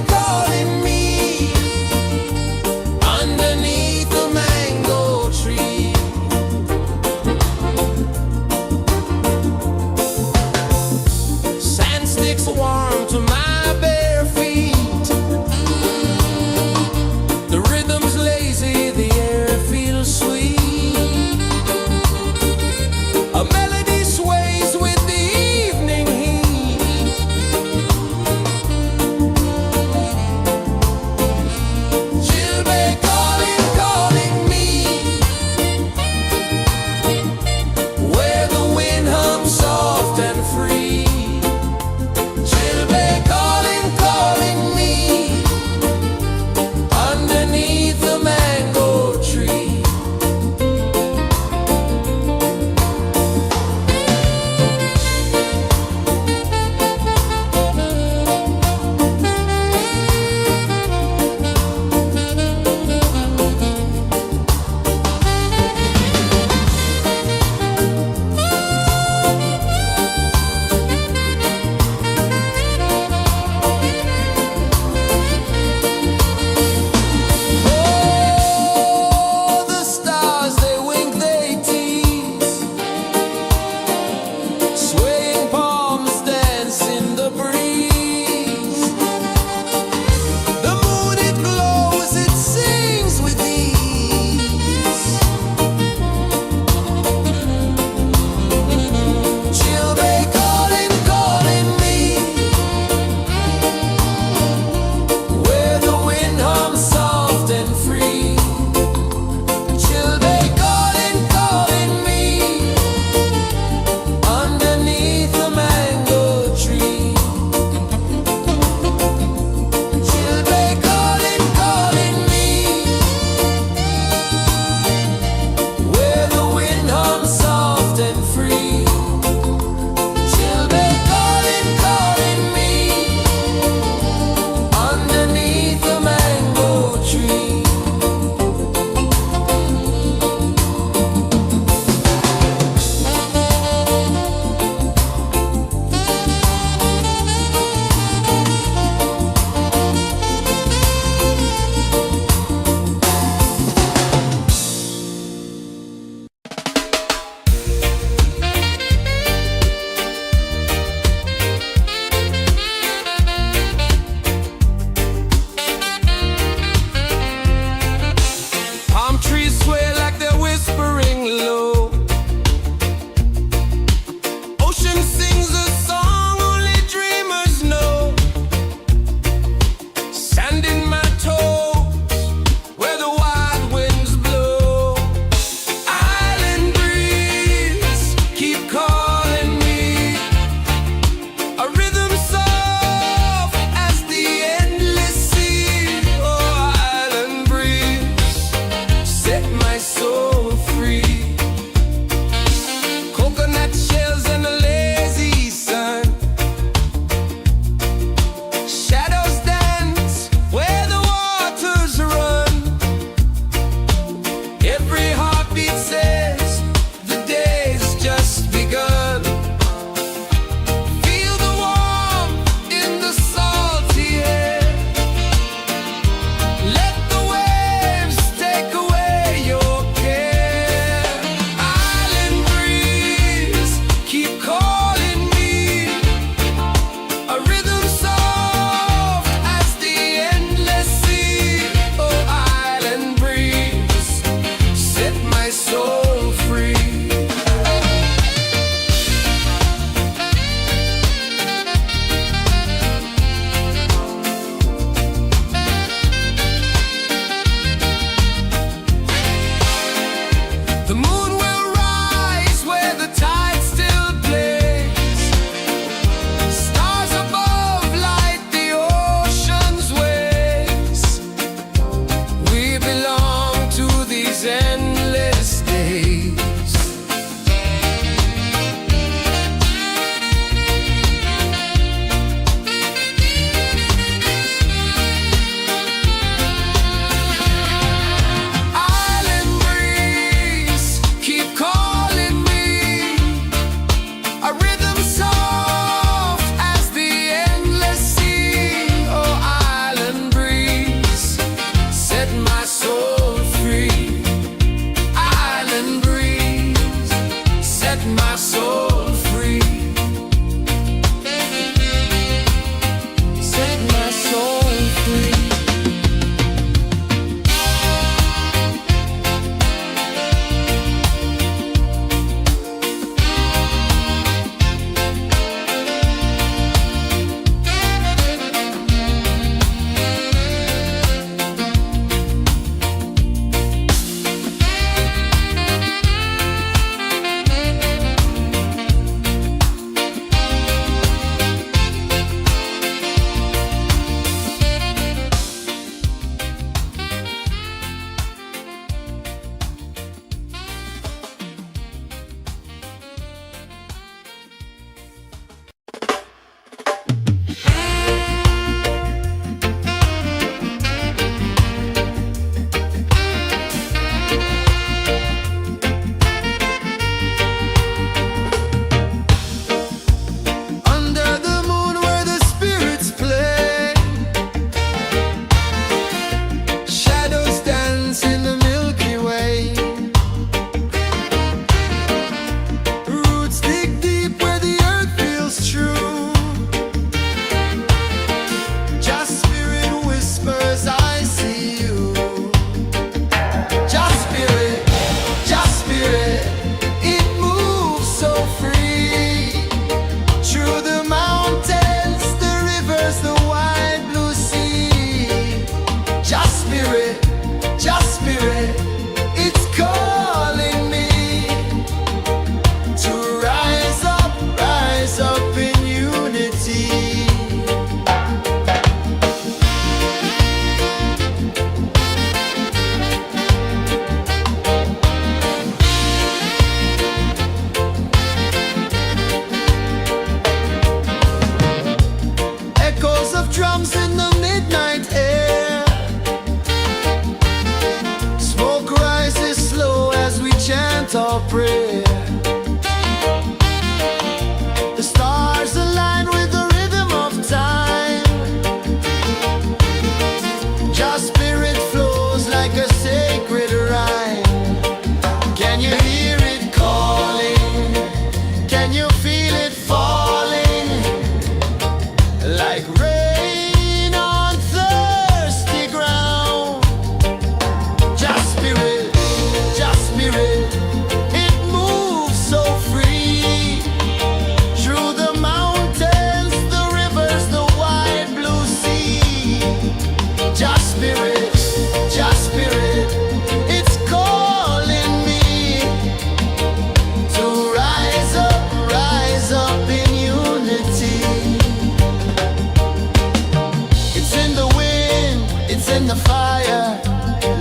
in the fire,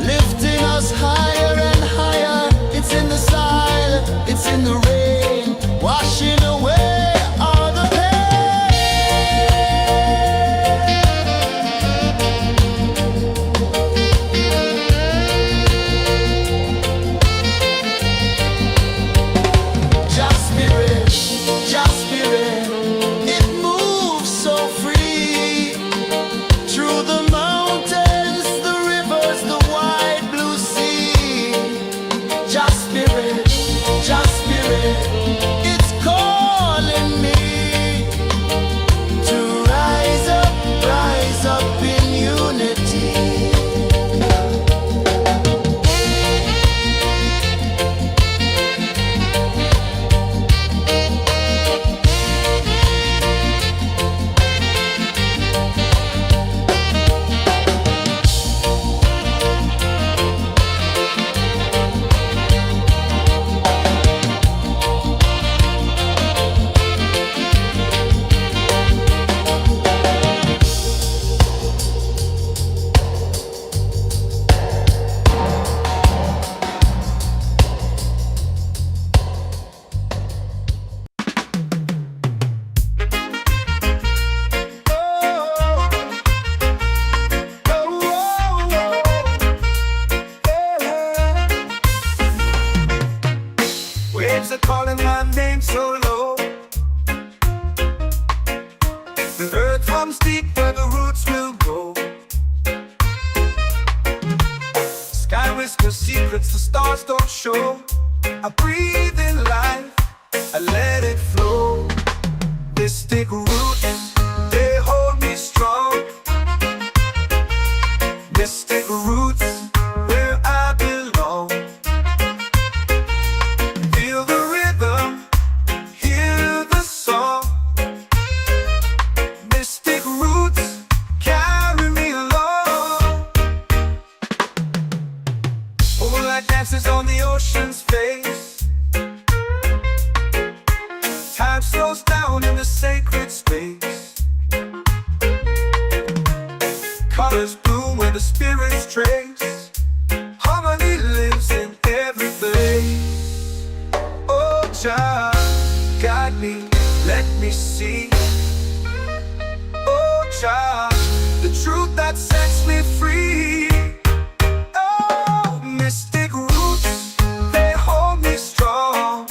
lifting us higher and higher. It's in the silence, it's in the rain, washing away all the Just spirit, it moves so free through the mountains, the rivers, the wide blue sea. Just spirit, it's calling me to rise up in unity. Waves are calling my name so low. The earth comes deep where the roots will go. Sky whispers secrets the stars don't show. I breathe in life, I let it flow. Mystic roots, they hold me strong. Mystic roots, where I belong. Feel the rhythm, hear the song. Mystic roots, carry me along. Moonlight dances on the ocean's face. Time slows down in the sacred space. Colors bloom where the spirits trace. Harmony lives in every place. Oh, Jah, guide me, let me see. Oh, Jah, the truth that sets me free. Oh, mystic roots, they hold me strong.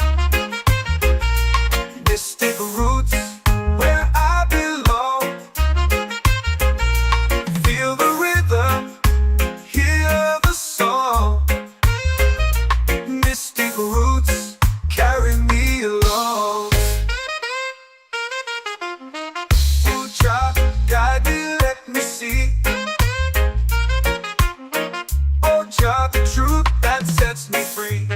Mystic roots, where I belong. Feel the rhythm, hear the song. Mystic roots, carry me along. Oh, Jah, guide me, let me see. Oh, Jah, the truth that sets me free.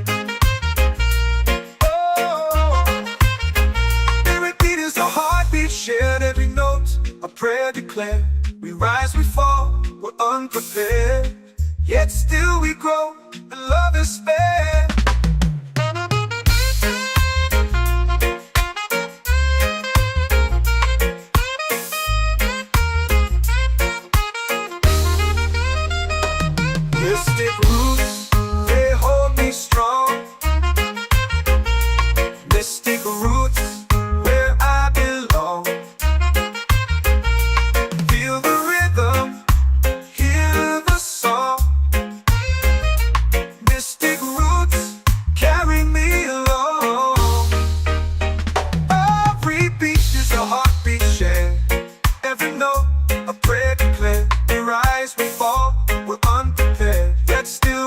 Oh, every beat is a heartbeat shared, every note a prayer declared. We rise, we fall, we're unprepared, yet still we grow, and love is spared. Mystic roots, they hold me strong. Mystic roots, where I belong. Feel the rhythm, hear the song. Mystic roots, carry me along. Every beat is a heartbeat shared, every note a prayer declared. We rise, we fall, we're unprepared, yet still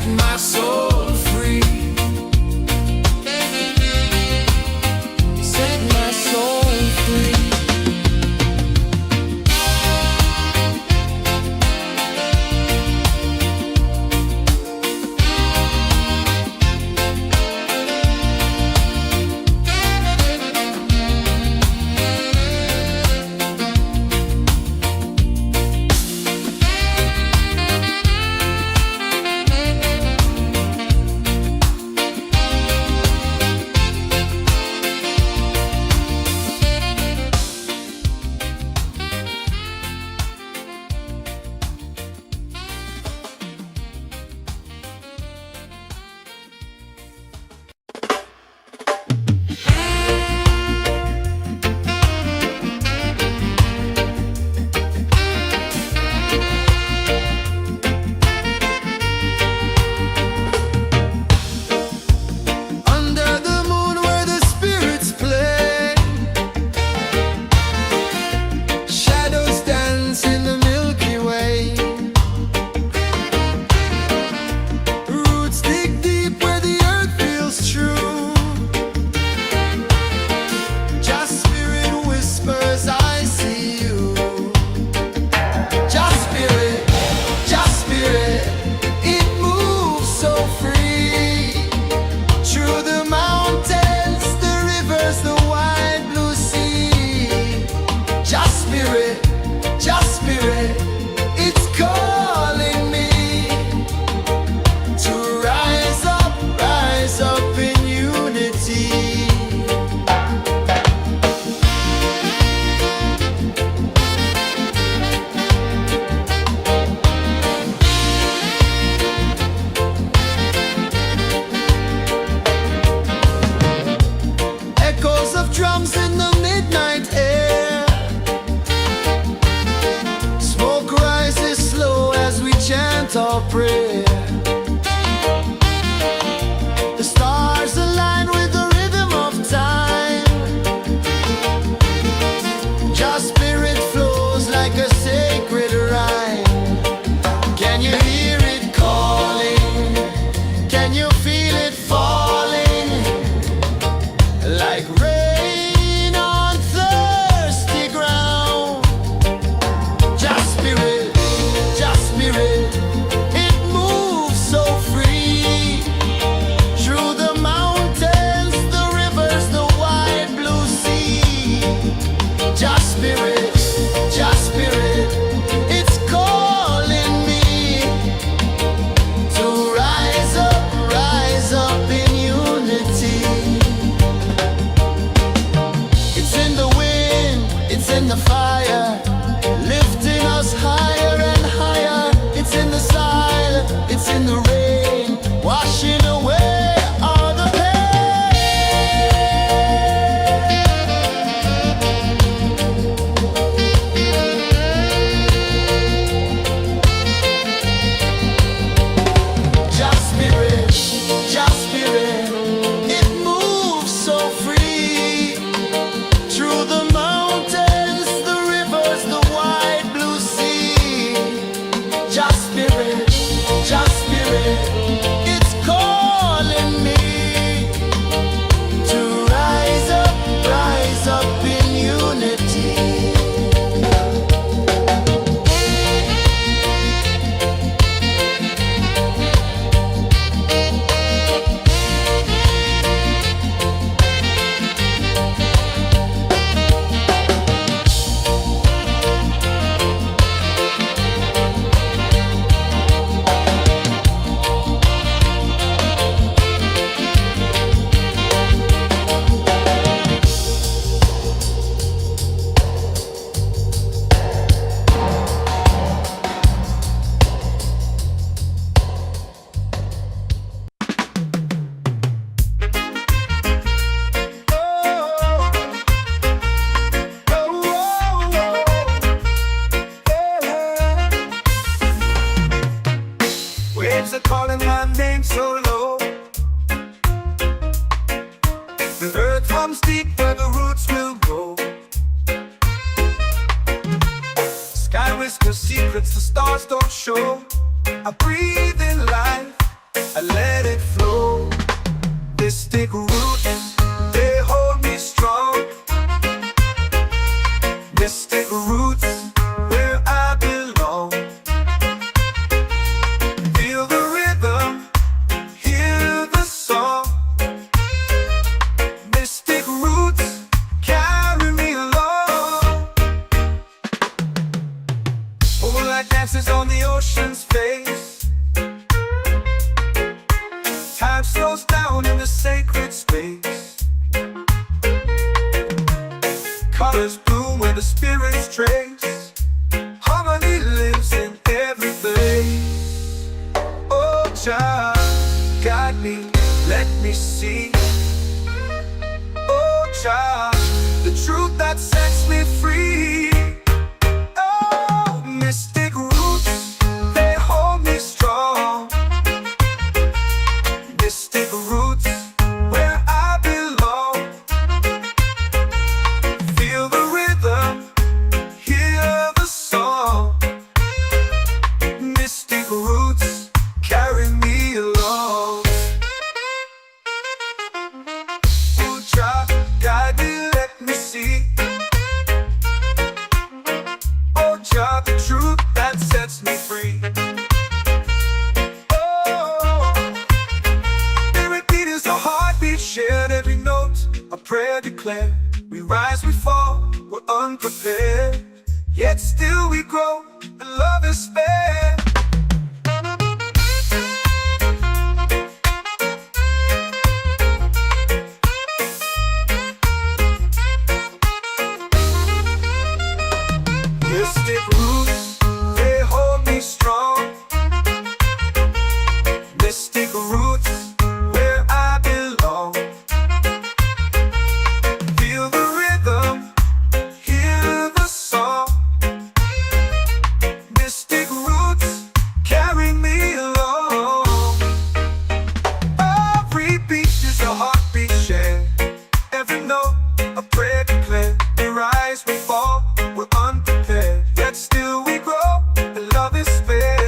set my soul free. Set my soul free. Drums in the midnight air. Smoke rises slow as we chant our prayer. The stars align with the rhythm of time. Just spirit flows like a sacred rhyme. Can you hear it calling? Can you feel it falling? Like rain in the fire, lifting us higher and higher. It's in the silence, it's in the rain, washing away all the Just spirit, it moves so free through the mountains, the rivers, the wide blue sea. Just spirit, it's calling me to rise up in unity. Waves are calling my name so low. The earth runs deep where the roots will go. Sky whispers secrets the stars don't show. I breathe in life, I let it flow. Mystic roots, they hold me strong. Mystic roots, where I belong. Feel the rhythm, hear the song. Mystic roots, carry me along. Moonlight dances on the ocean's face. Time slows down in the sacred space. Colors bloom where the spirits trace. Harmony lives in every place. Oh, child, guide me, let me see. Oh, child, the truth that sets me free. Oh, mystic roots, they hold me strong. Mystic roots, where I belong. Feel the rhythm, hear the song. Mystic roots, carry me along. Oh, child, guide me, let me see. Oh, child, the truth that sets me free. Shared every note, a prayer declared. We rise, we fall, we're unprepared. Yet still we grow, and love is fair. Mystic roots, they hold me strong. Mystic roots, where I belong. Feel the rhythm, hear the song. Mystic roots, carry me along. Every beat is a heartbeat shared. Every note, a prayer declared. We rise, we fall, we're unprepared. Yet still we grow, and love is fair.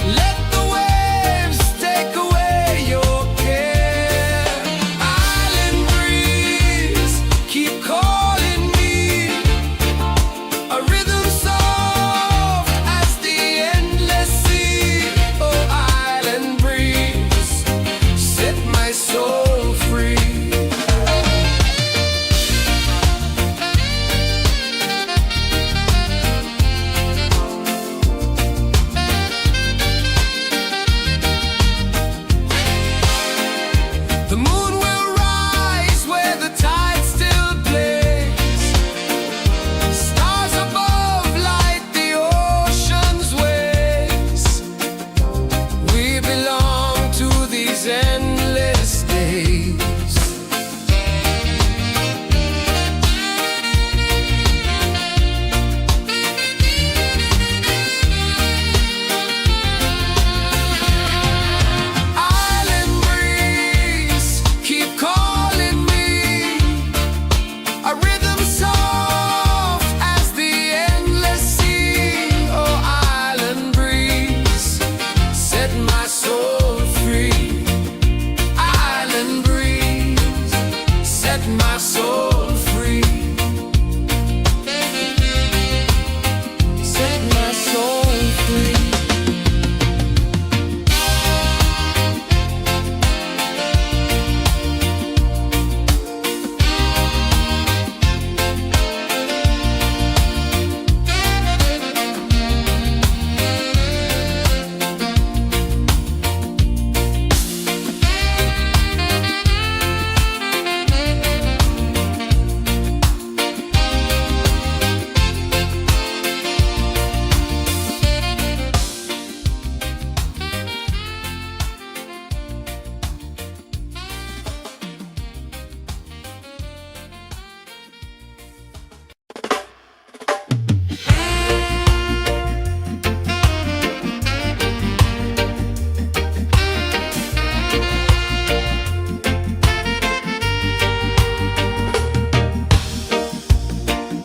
Let the waves take away your care. Island breeze, keep calling me. A rhythm soft as the endless sea. Oh, island breeze, set my soul free. The moon will rise where the tide still plays. Stars above light the ocean's waves. We belong to these endless days. Island breeze, keep calling me. A rhythm soft as the endless sea. Oh, island breeze, set my soul free. Island breeze, set my soul free. Set my soul free.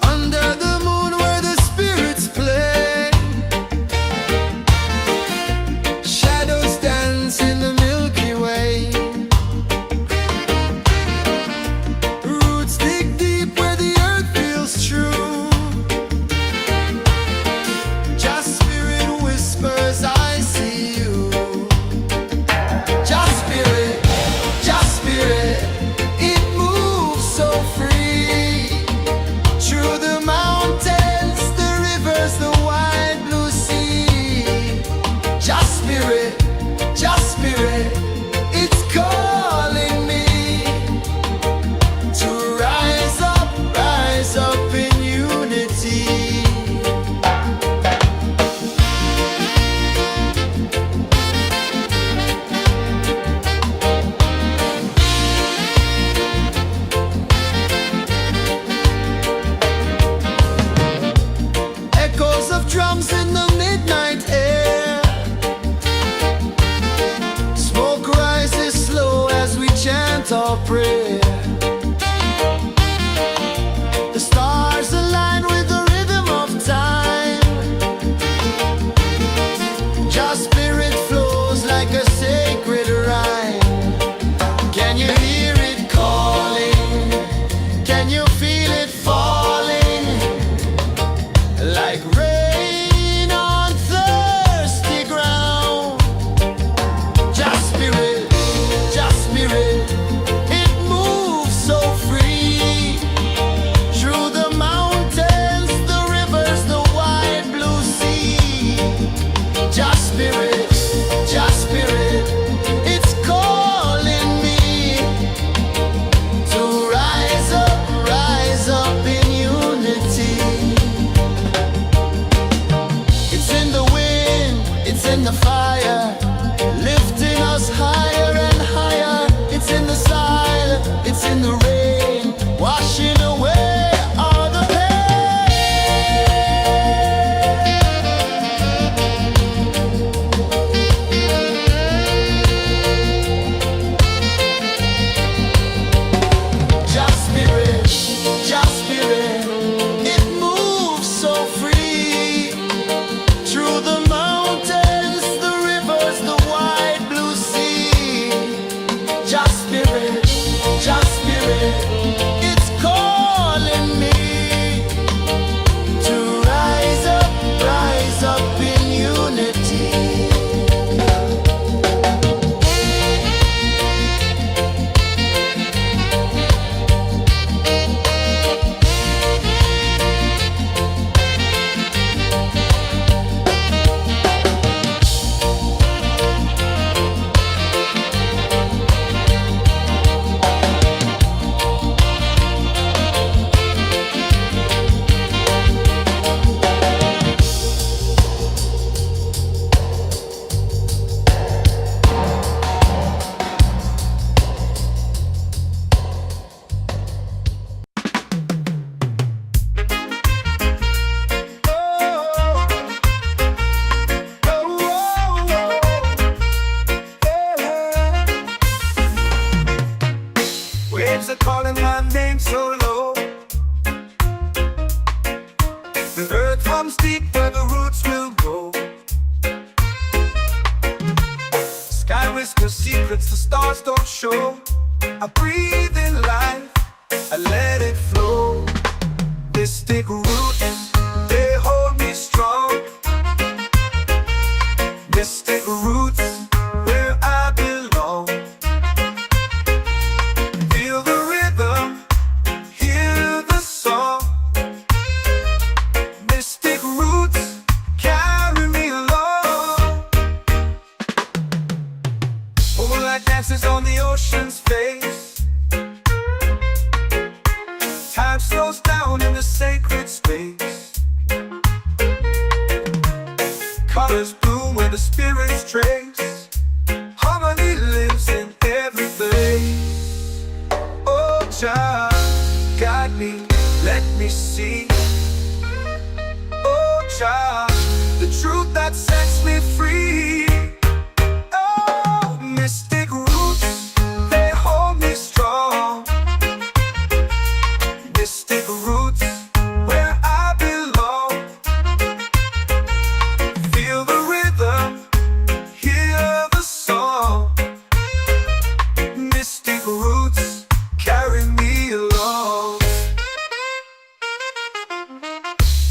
Under the moon where the spirits play, shadows dance in the Milky Way. Roots dig deep where the earth feels true. Just spirit whispers, I see you. Just spirit, it moves so free. Through the mountains, the rivers, the wide blue sea. Just spirit, it's calling me to rise up in unity. Echoes of drums in the midnight air. Smoke rises slow as we chant our prayer. The stars align with the rhythm of time. Just spirit flows like a sacred rhyme. Can you hear it calling? Can you feel it falling? Like rain on thirsty ground. Just spirit, it moves so free. Through the mountains, the rivers, the wide blue sea. Just spirit, it's calling me to rise up in unity. It's in the wind, it's in the fire, lifting us higher and higher. It's in the silence, it's in the rain, washing away all the pain. Just spirit, it moves so free. Through the mountains, the rivers, whisper secrets the stars don't show. I breathe in life, I let it flow. Mystic roots, they hold me strong. Mystic roots, where I belong. Feel the rhythm, hear the song. Mystic roots carry me along. Moonlight dances on the ocean's face. Time slows down in the sacred space. Colors bloom where the spirits trace. Harmony lives in every place. Oh, Jah, guide me, let me see. Oh, Jah, the truth that sets me free. Oh, mystic roots, they hold me strong. Mystic roots, where I belong. Feel the rhythm, hear the song. Mystic roots carry me along.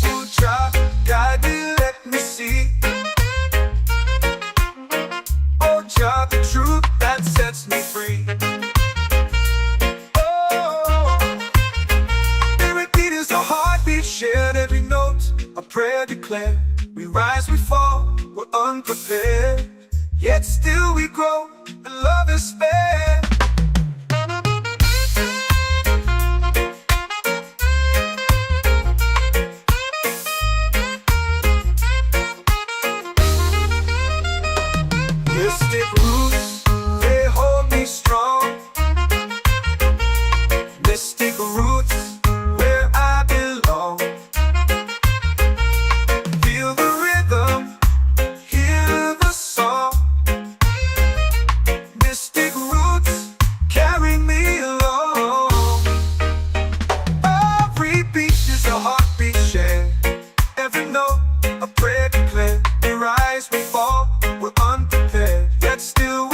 Oh, Jah, guide me, let me see. Oh, Jah, the truth that sets me free. Oh, spirit beat is a heartbeat shared, every note a prayer declared. We rise, we fall, we're unprepared, yet still we grow, and love is spared. Mystic roots, they hold me strong. Mystic roots, where I belong. Feel the rhythm, hear the song. Mystic roots carry me along. Every beat is a heartbeat shared, every note a prayer declared. We rise, we fall, we're unprepared, yet still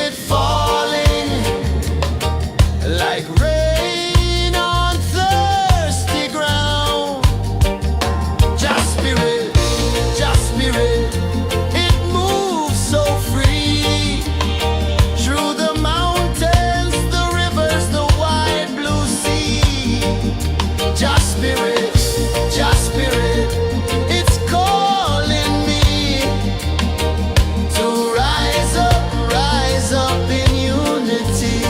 Spirit falling like rain on thirsty ground. Just Spirit, it moves so free through the mountains, the rivers, the wide blue sea. Just Spirit, it's calling me to rise up in unity.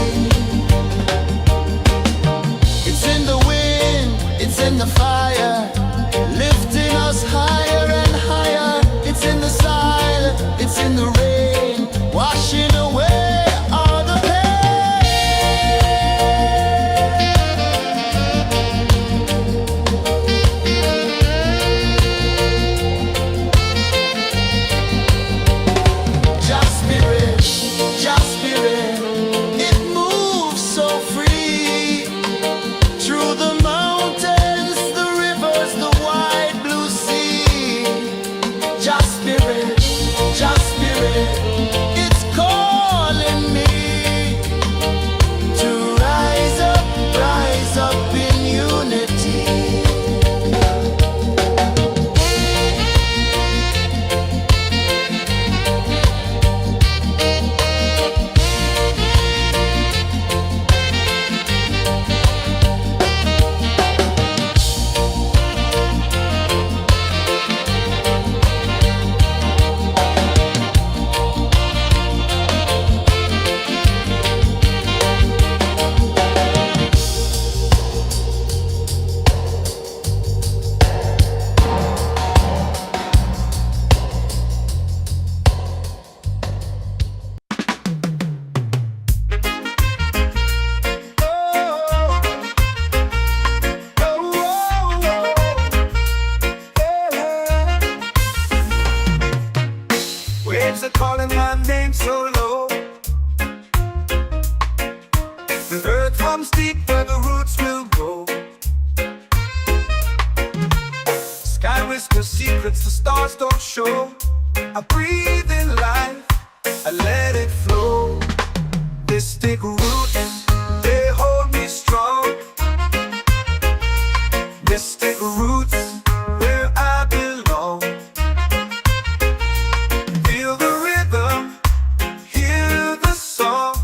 It's in the wind, it's in the fire, lifting us higher and higher. It's in the silence, it's in the rain, washing away all the Just Spirit, it moves so free through the mountains, the rivers, the wide blue sea. Just Spirit, it's calling me to rise up in unity. Waves are calling my name so low. The earth hums deep where the roots will go. Sky whispers secrets the stars don't show. I breathe in life, I let it flow. Mystic roots, they hold me strong. Mystic roots, where I belong. Feel the rhythm, hear the song.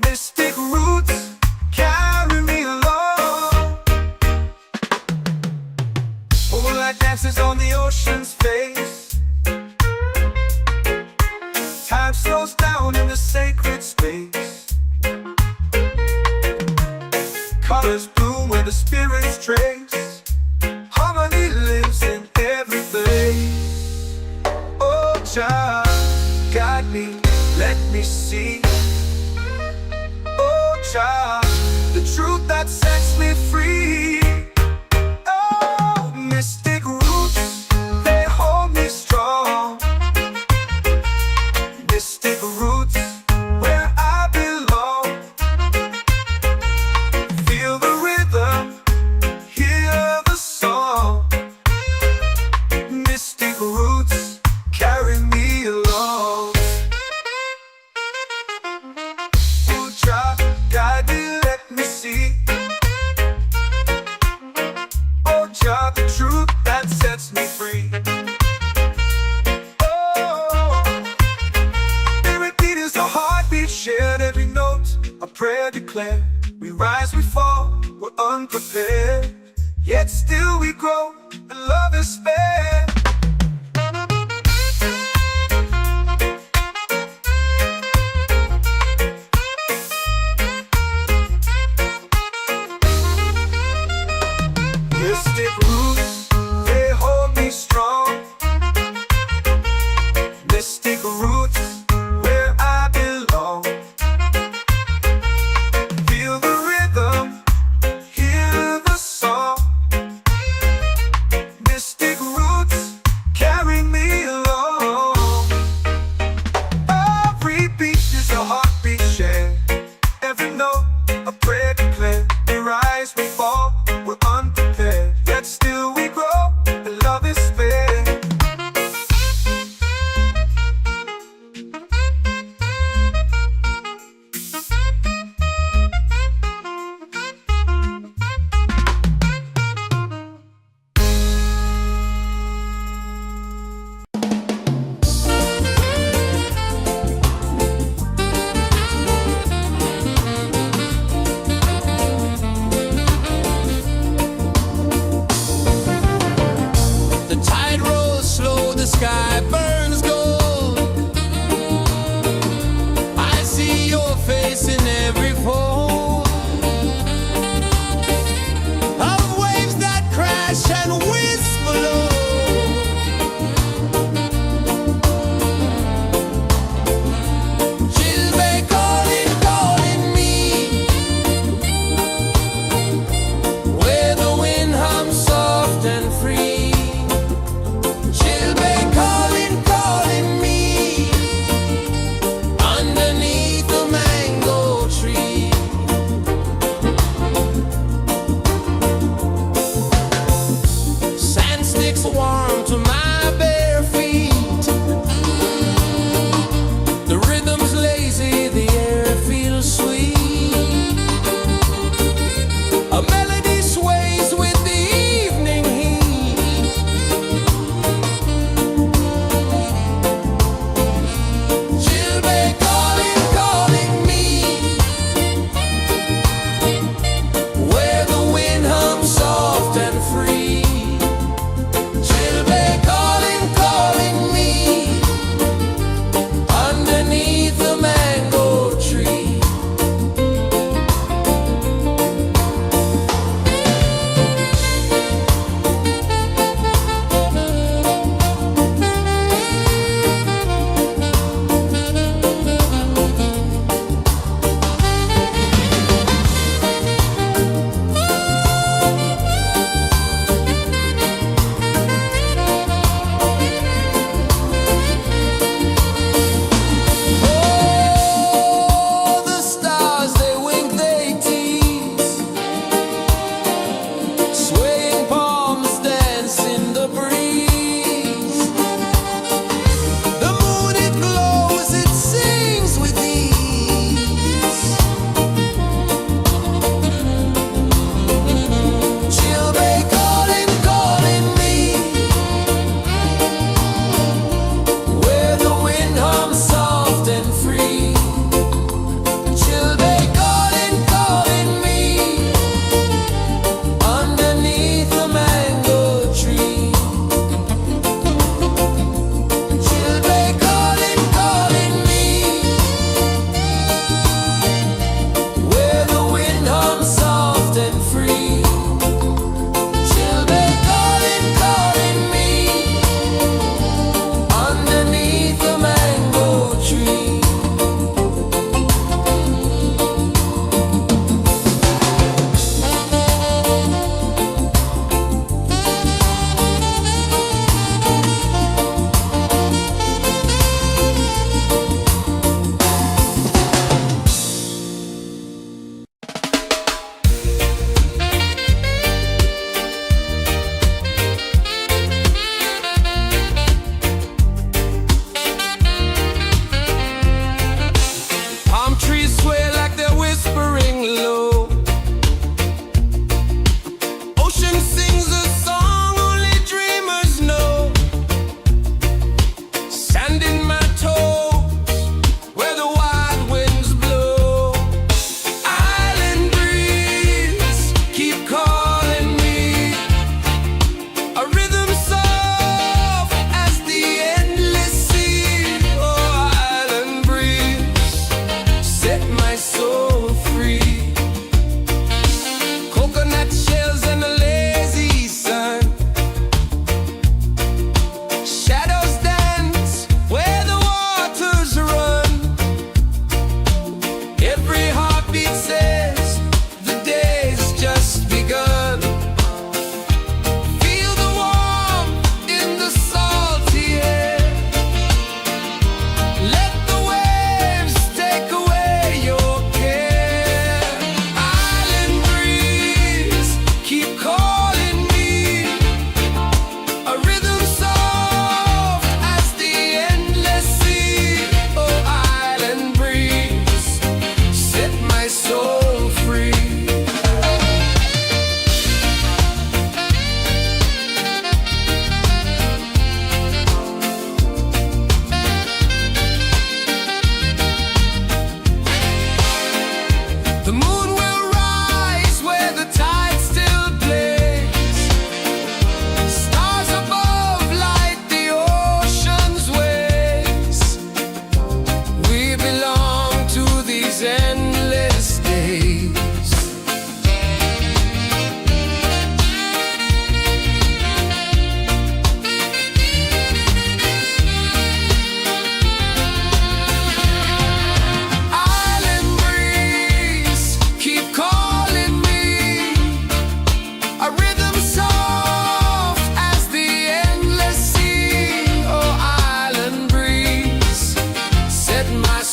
Mystic roots, carry me along. Moonlight dances on the ocean's face. Time slows down in the sacred space. Colors bloom where the spirits trace. Harmony lives in every place. Oh, Jah, guide me, let me see. Oh, Jah, the truth that sets me free. Oh, mystic roots, they hold me strong. Mystic roots, where I belong. Feel the rhythm, hear the song. Mystic roots, carry me along. Oh, Jah, guide me, let me see. Oh, Jah, the truth that sets me free. Oh, every beat is a heartbeat shared, every note a prayer declared. We rise, we fall, we're unprepared, yet still we grow, and love is spared. Mystic roots, they hold me strong. Mystic roots, where I belong. Feel the rhythm, hear the song. Mystic roots,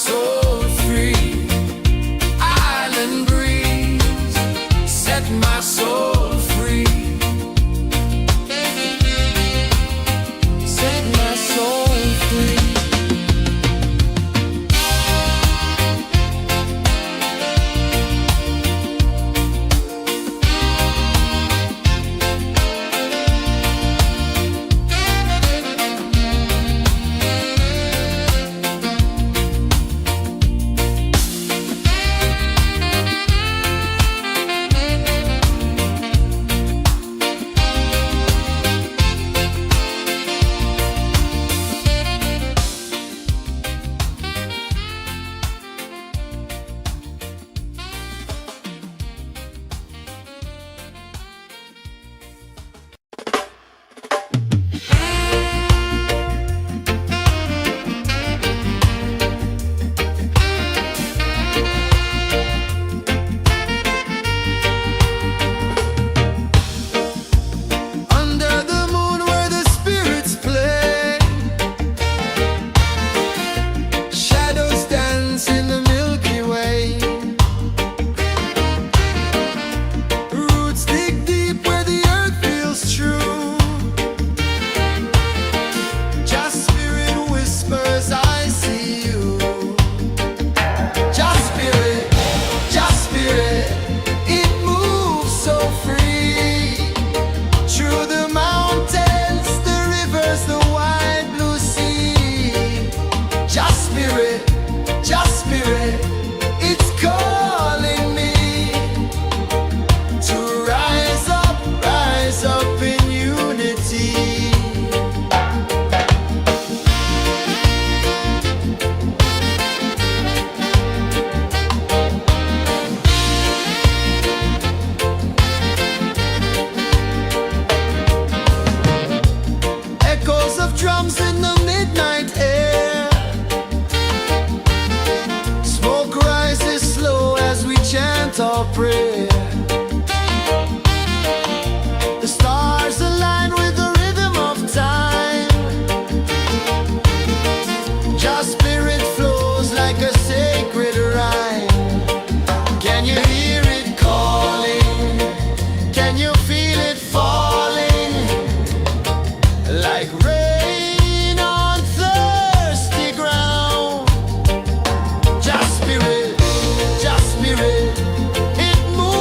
soul free. Island breeze, set my soul free. Set my soul free. Under the moon where the spirits play, shadows dance in the Milky Way. Roots dig deep where the earth feels true. Just spirit whispers, I see you. Just spirit, it moves so free. Through the mountains, the rivers, the wide blue sea. Just spirit, it's calling me to rise up in unity. Echoes of drums in the midnight air. Smoke rises slow as we chant our prayer. The stars align with the rhythm of time. Just spirit flows like a sacred rhyme. Can you hear it calling? Can you feel it falling? Like rain on thirsty ground. Just spirit, it moves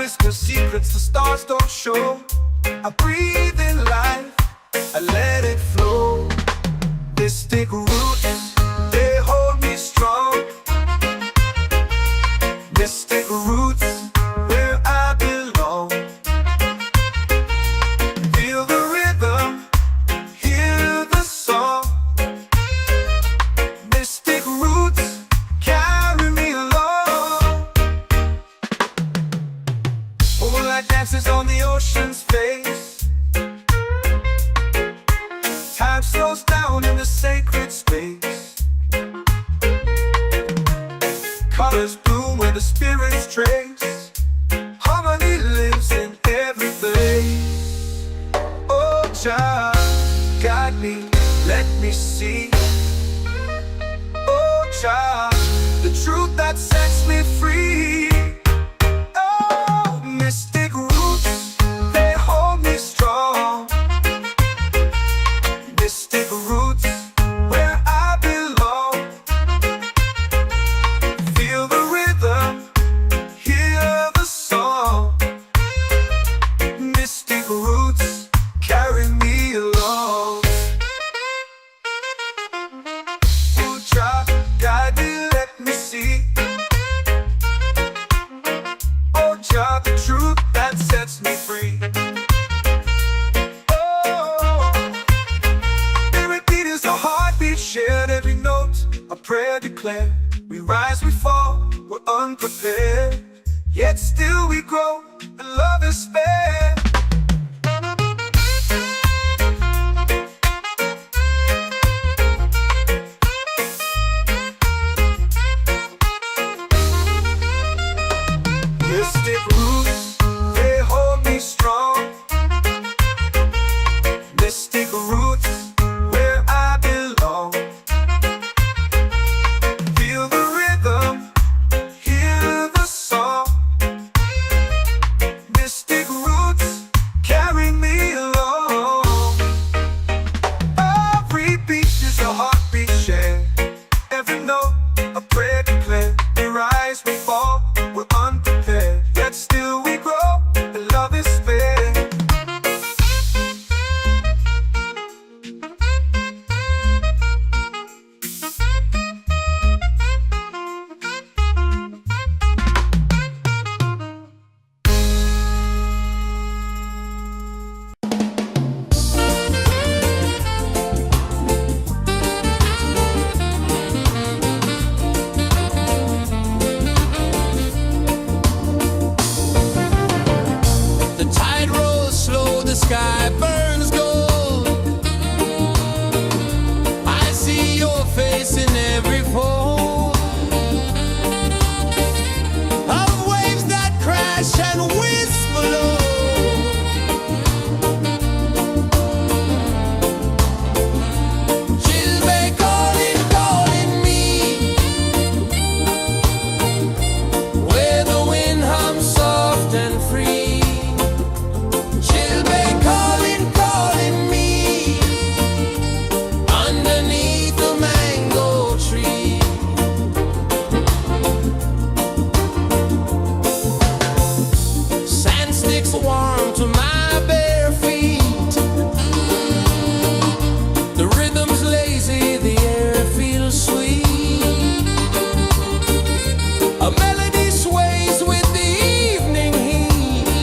whisper secrets the stars don't show. I breathe in life, I let it flow. Mystic roots, they hold me strong. Mystic roots, where I belong. Feel the rhythm, hear the song. Mystic roots, carry me along. Moonlight dances on the ocean's face. Time slows down in the sacred space. Colors bloom where the spirits trace. Harmony lives in every place. Oh, child, guide me, let me see. Oh, child, the truth that sets me free. Oh, mystic roots, they hold me strong. Mystic roots, where I belong. Feel the rhythm, hear the song. Mystic roots, carry me along. Oh, child, guide me, let me see. Oh, child, the truth that sets me free. Oh, every beat is a heartbeat shared, every note a prayer declared. We rise, we fall, we're unprepared, yet still we grow, and love is spared. Mystic roots, they hold me strong. Mystic roots, where I belong. Feel the rhythm, hear the song. Mystic roots, carry me along. Every beat is a heartbeat shared, every note a prayer declared. We rise, we fall, we're unprepared, yet still we grow, and love is spared. The tide rolls slow, the sky burns gold. I see your face in every fold of waves that crash and whisper low. She'll be calling, calling me, where the wind hums soft and free. She'll be calling, calling me, underneath the mango tree. Sand sticks warm to my bare feet. The rhythm's lazy, the air feels sweet. A melody sways with the evening heat.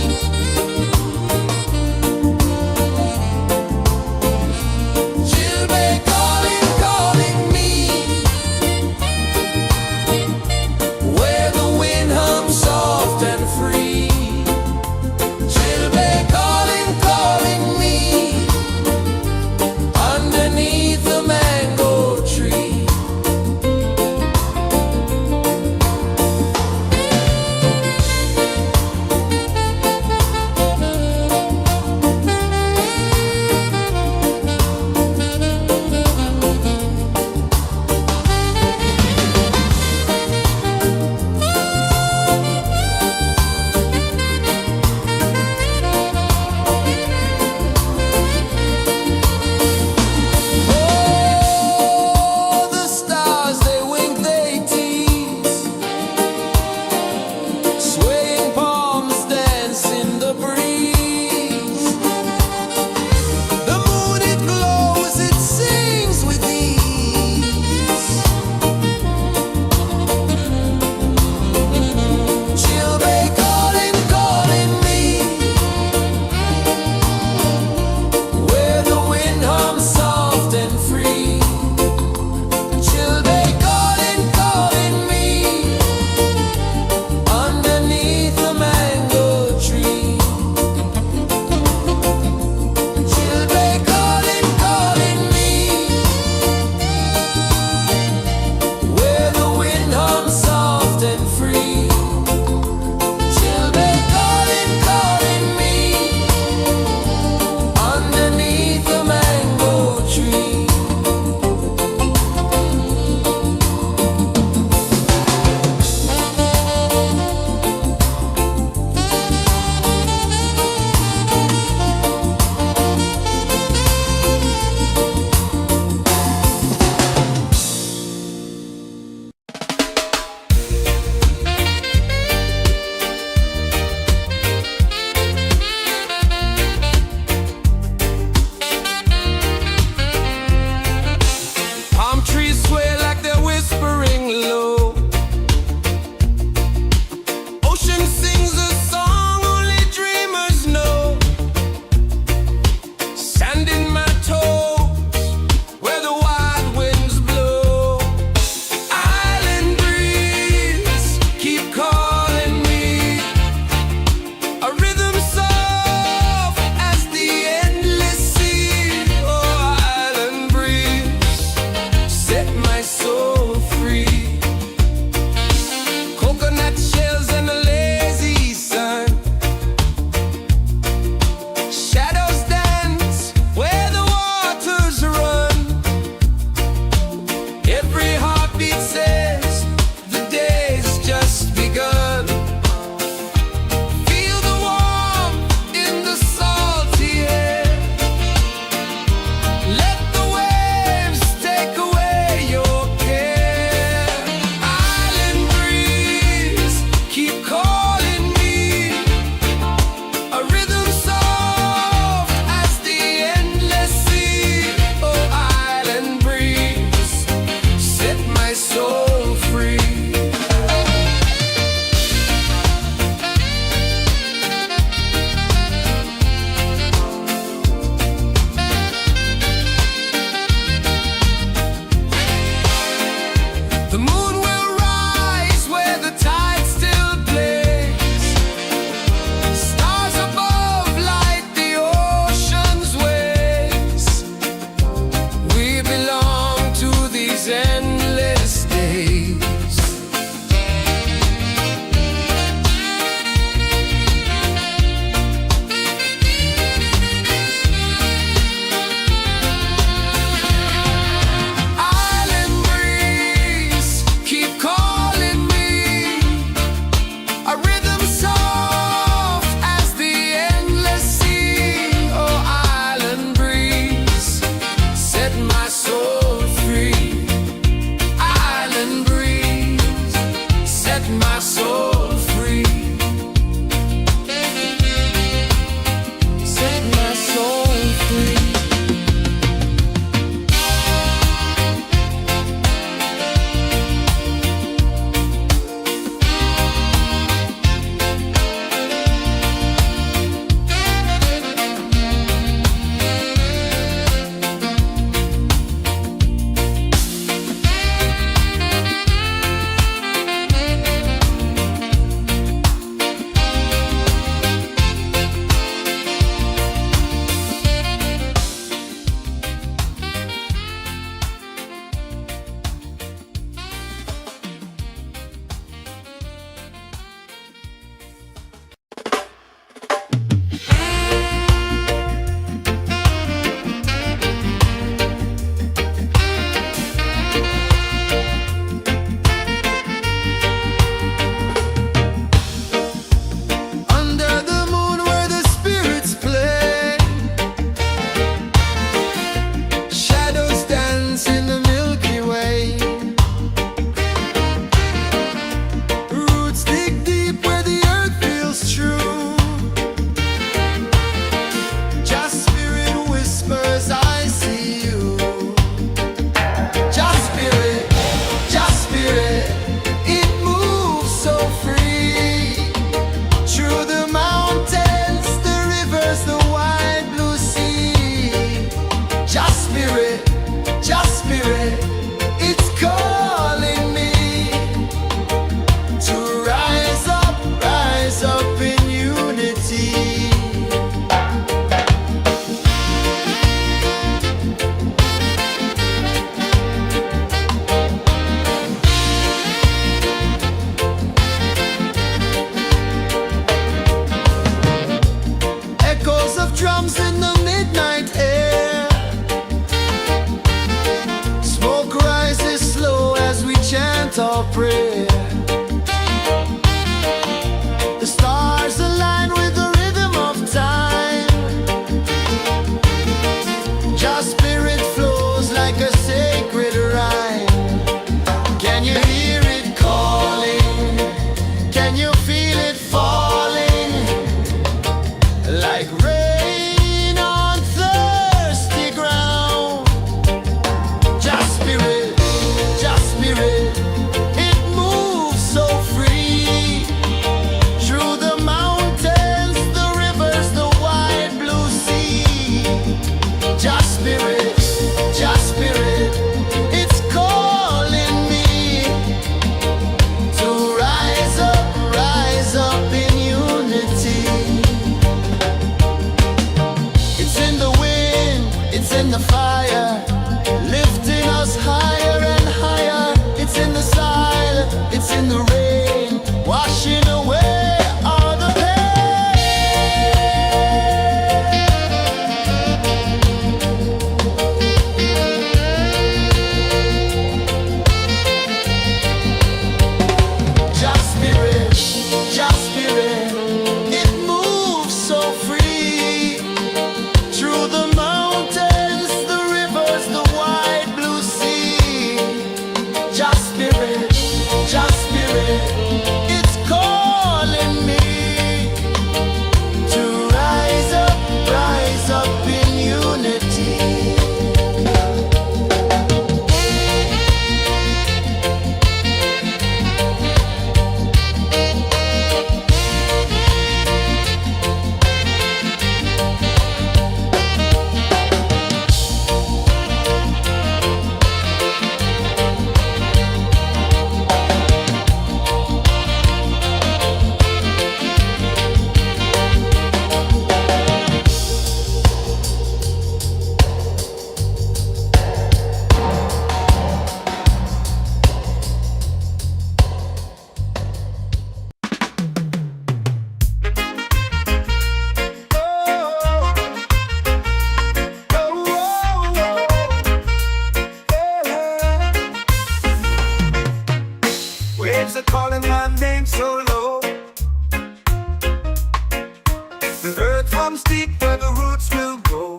The earth runs deep where the roots will grow.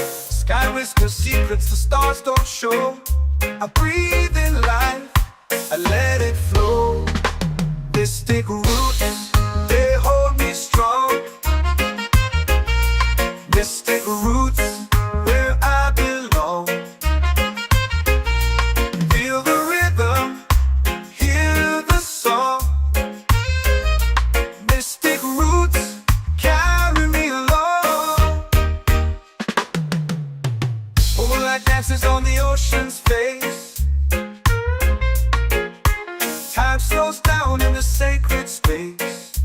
Sky whispers secrets the stars don't show. I breathe in life, I let it flow. Mystic roots, they hold me strong. Mystic roots, where I belong. Feel the rhythm, hear the song. Mystic roots, carry me along. Moonlight dances on the ocean's face. Time slows down in the sacred space.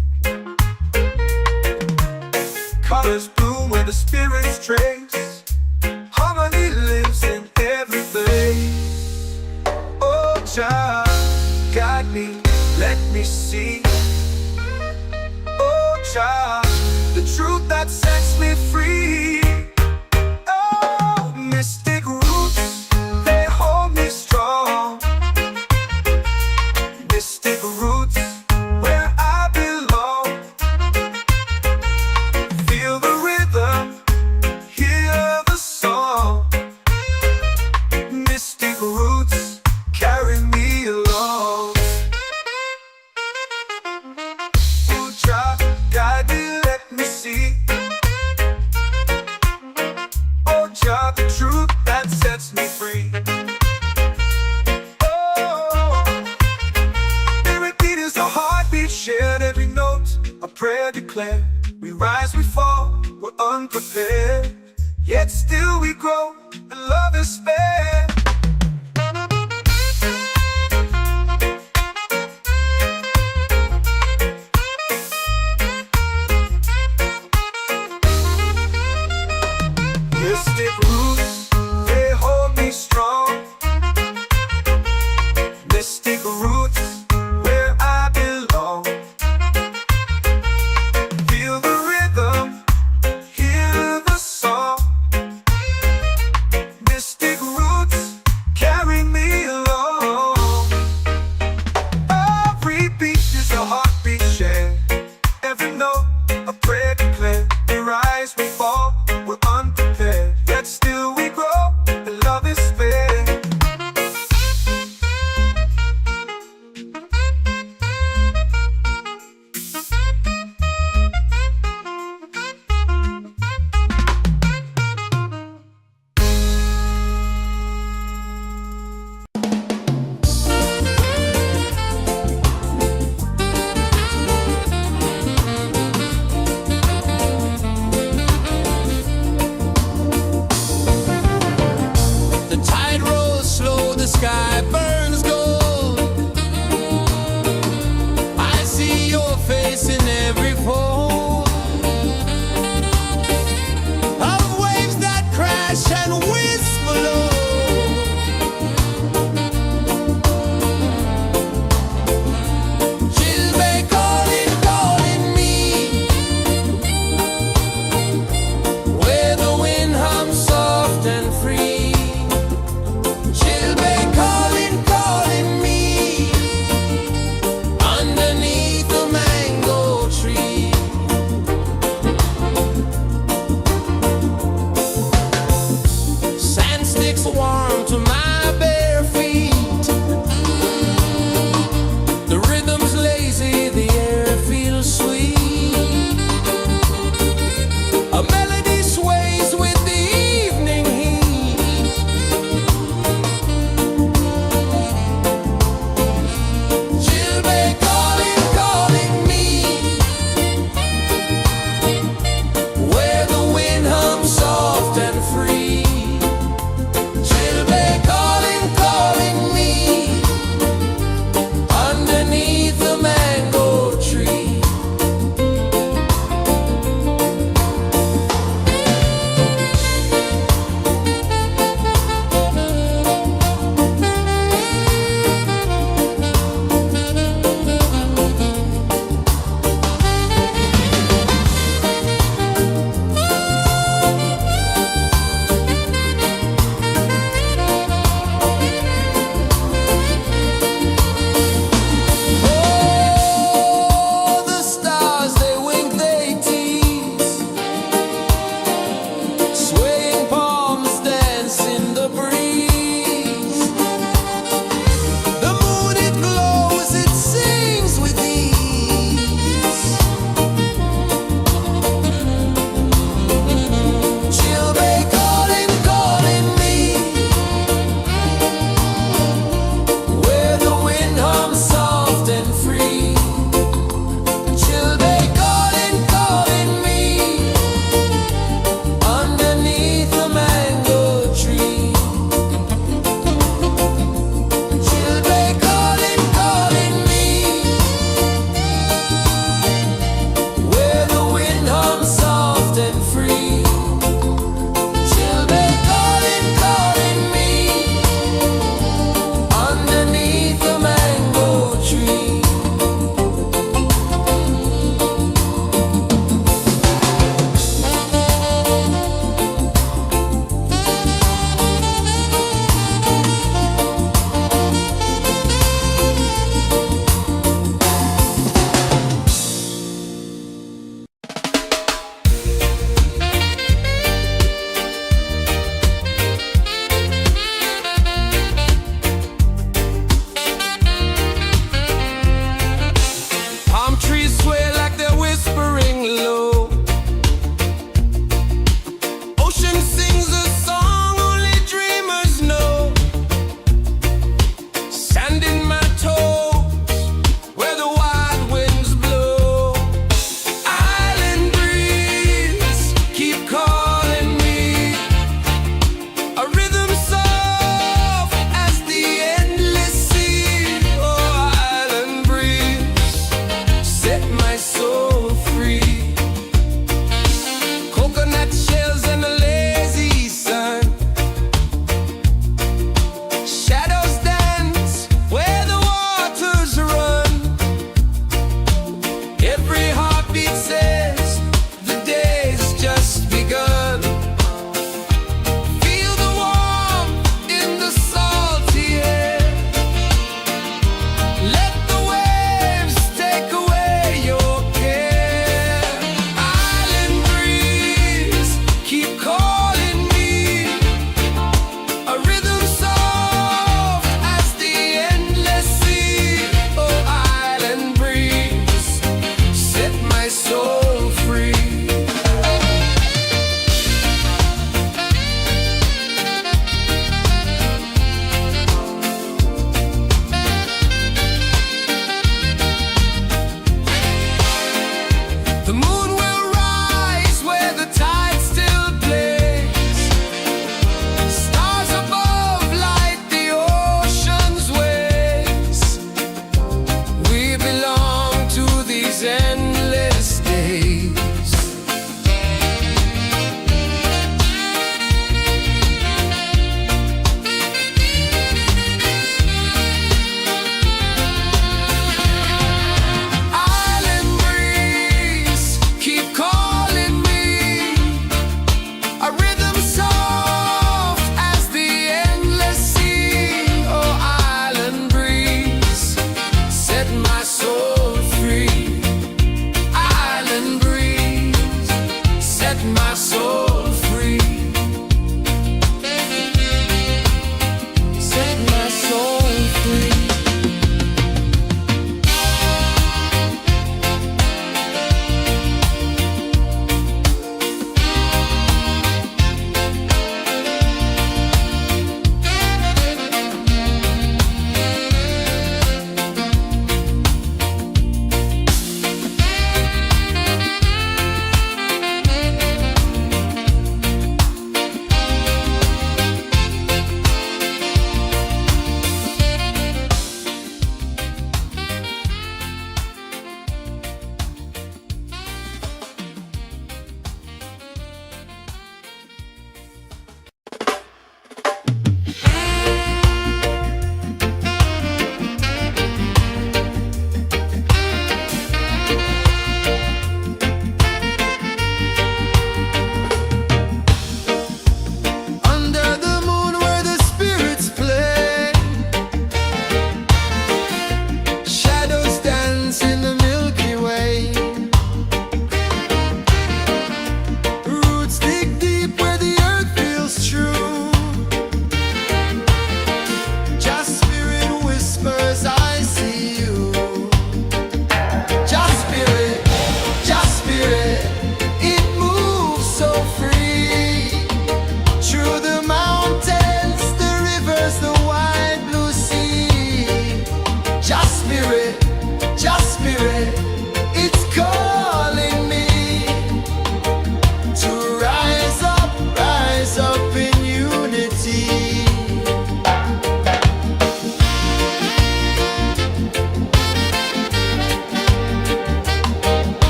Colors bloom where the spirits trace. Harmony lives in every place. Oh, Jah, guide me, let me see. Oh, Jah, the truth that sets me free. Oh, mystic roots, they hold me strong. Mystic roots, where I belong. Feel the rhythm, hear the song. Mystic roots, carry me along. Oh, Jah, guide me, let me see. Oh, Jah, the truth that sets me free. Oh, spirit beat is a heartbeat shared, every note a prayer declared. We rise, we fall, we're unprepared, yet still we grow, and love is spared. Mystic roots, they hold me strong. Mystic roots, where I belong. Feel the rhythm, hear the song. Mystic roots, carry me along. Every beat is a heartbeat shared, every note a prayer declared. We rise, we fall, we're unprepared, yet still we grow, and love is spared.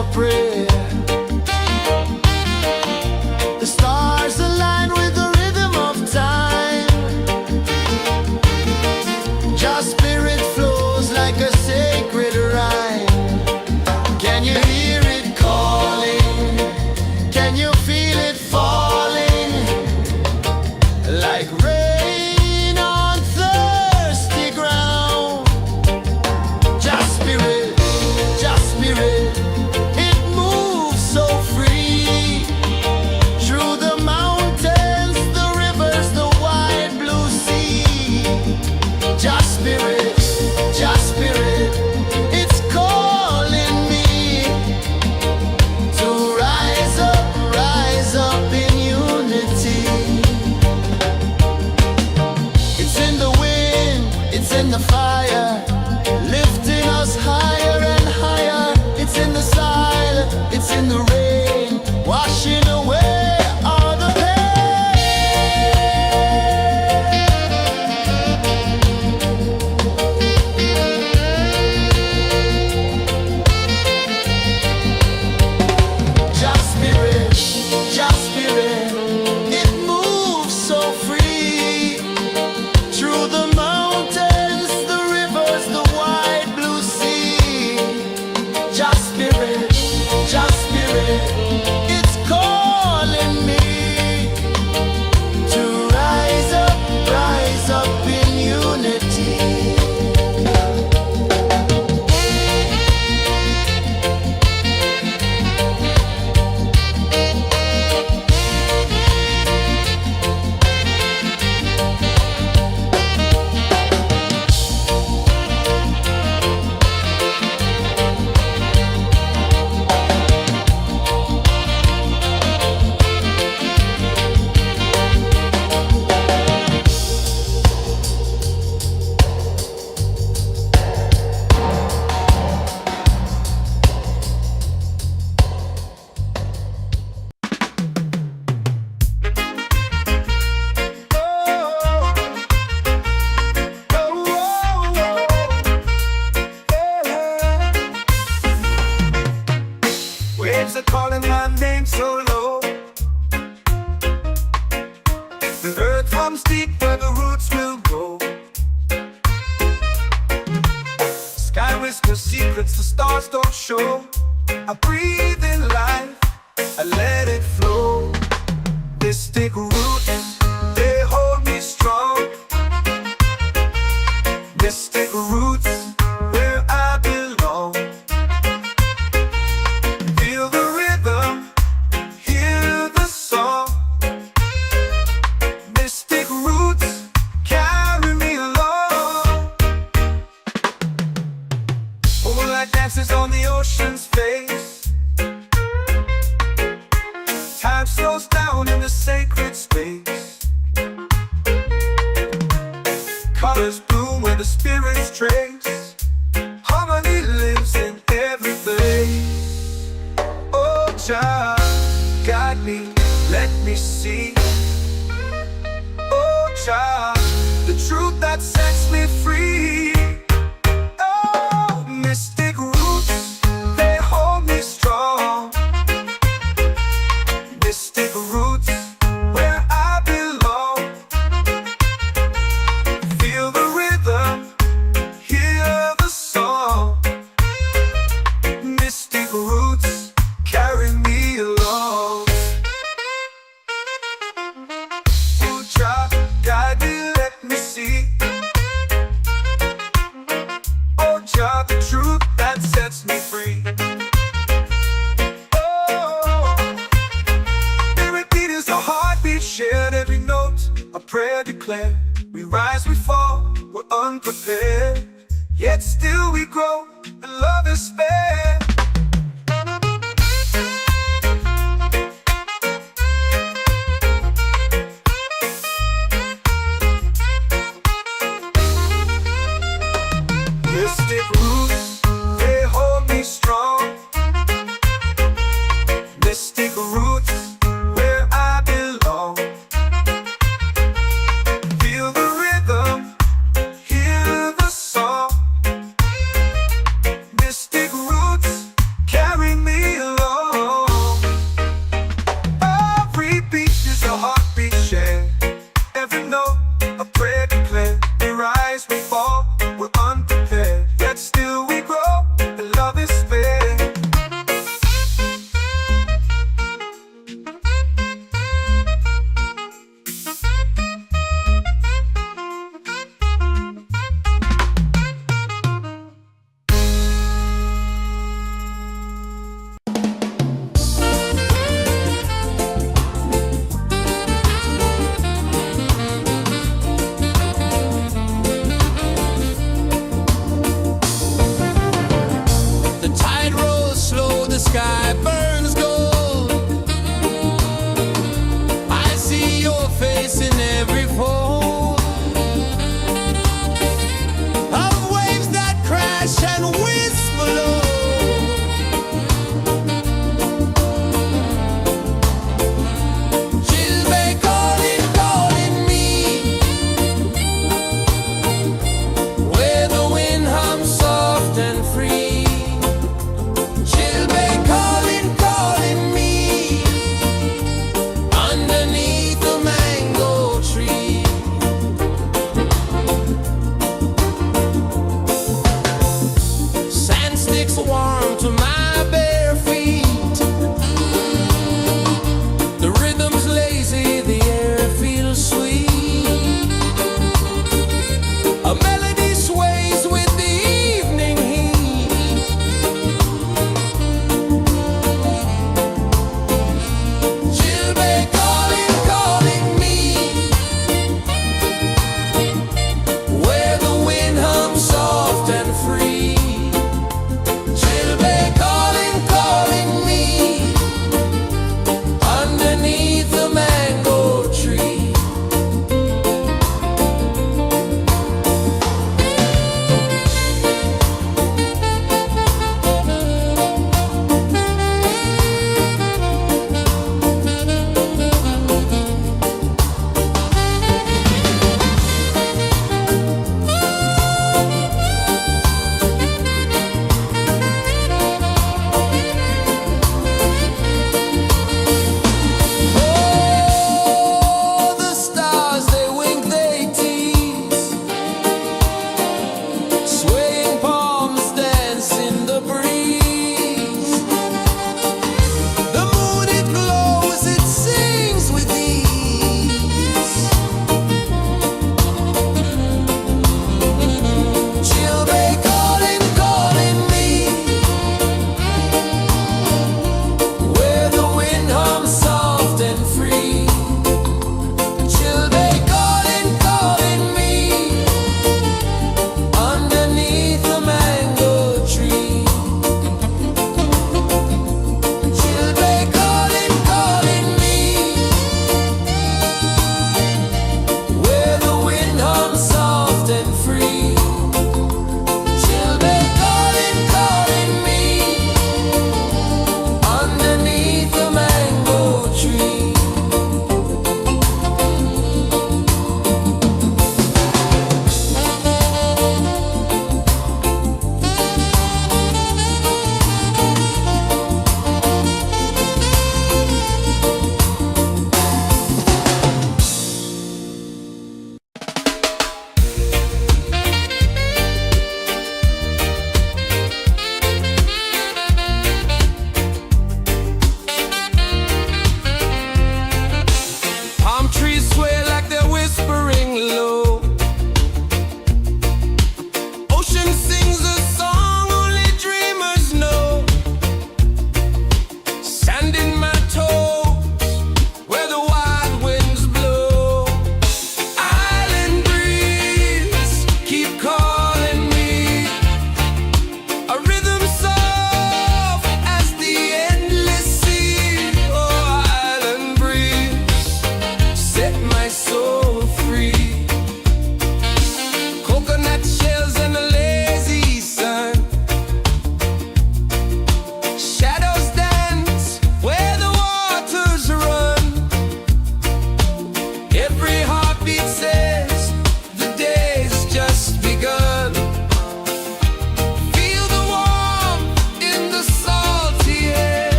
your prayer. The stars align with the rhythm of time. Your spirit flows like a sacred rhyme. Can you hear it calling? Can you feel it falling? Like rain on thirsty ground. Just spirit, it moves so free. Through the mountains, the rivers, the wide blue sea. Just spirit, it's calling me to rise up in unity. It's in the wind, it's in the fire, lifting us higher and higher. It's in the silence, it's in the rain, washing away all the pain. Just spirit, it moves so free. Through the mountains, the rivers, the wide blue sea. Just spirit, it's calling me to rise up in unity. Waves are calling my name so low. The earth hums deep where the roots will grow. Sky whispers secrets the stars don't show. I breathe in life, I let it flow. Mystic roots, they hold me strong. Mystic roots, where I belong. Feel the rhythm, hear the song. Mystic roots, carry me along. Moonlight dances on the ocean's face. Time slows down in the sacred space. Colors bloom where the spirits trace. Harmony lives in every place. Oh, child, guide me, let me see. Oh, child, the truth that sets me free. Oh, mystic roots, they hold me strong. Mystic roots, where I belong. Feel the rhythm, hear the song. Mystic roots, carry me along. Oh, child, guide me, let me see. Oh, child, the truth that sets me free. Oh, every beat is a heartbeat shared, every note a prayer declared. We rise, we fall, we're unprepared, yet still we grow, and love is spared. Mystic roots, they hold me strong. Mystic roots, where I belong. Feel the rhythm, hear the song.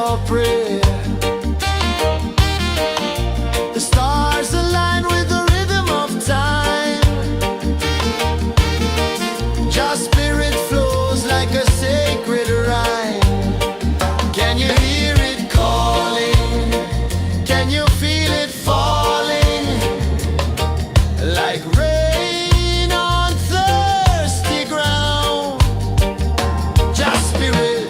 your prayer. The stars align with the rhythm of time. Your spirit flows like a sacred rhyme. Can you hear it calling? Can you feel it falling? Like rain on thirsty ground. Just spirit,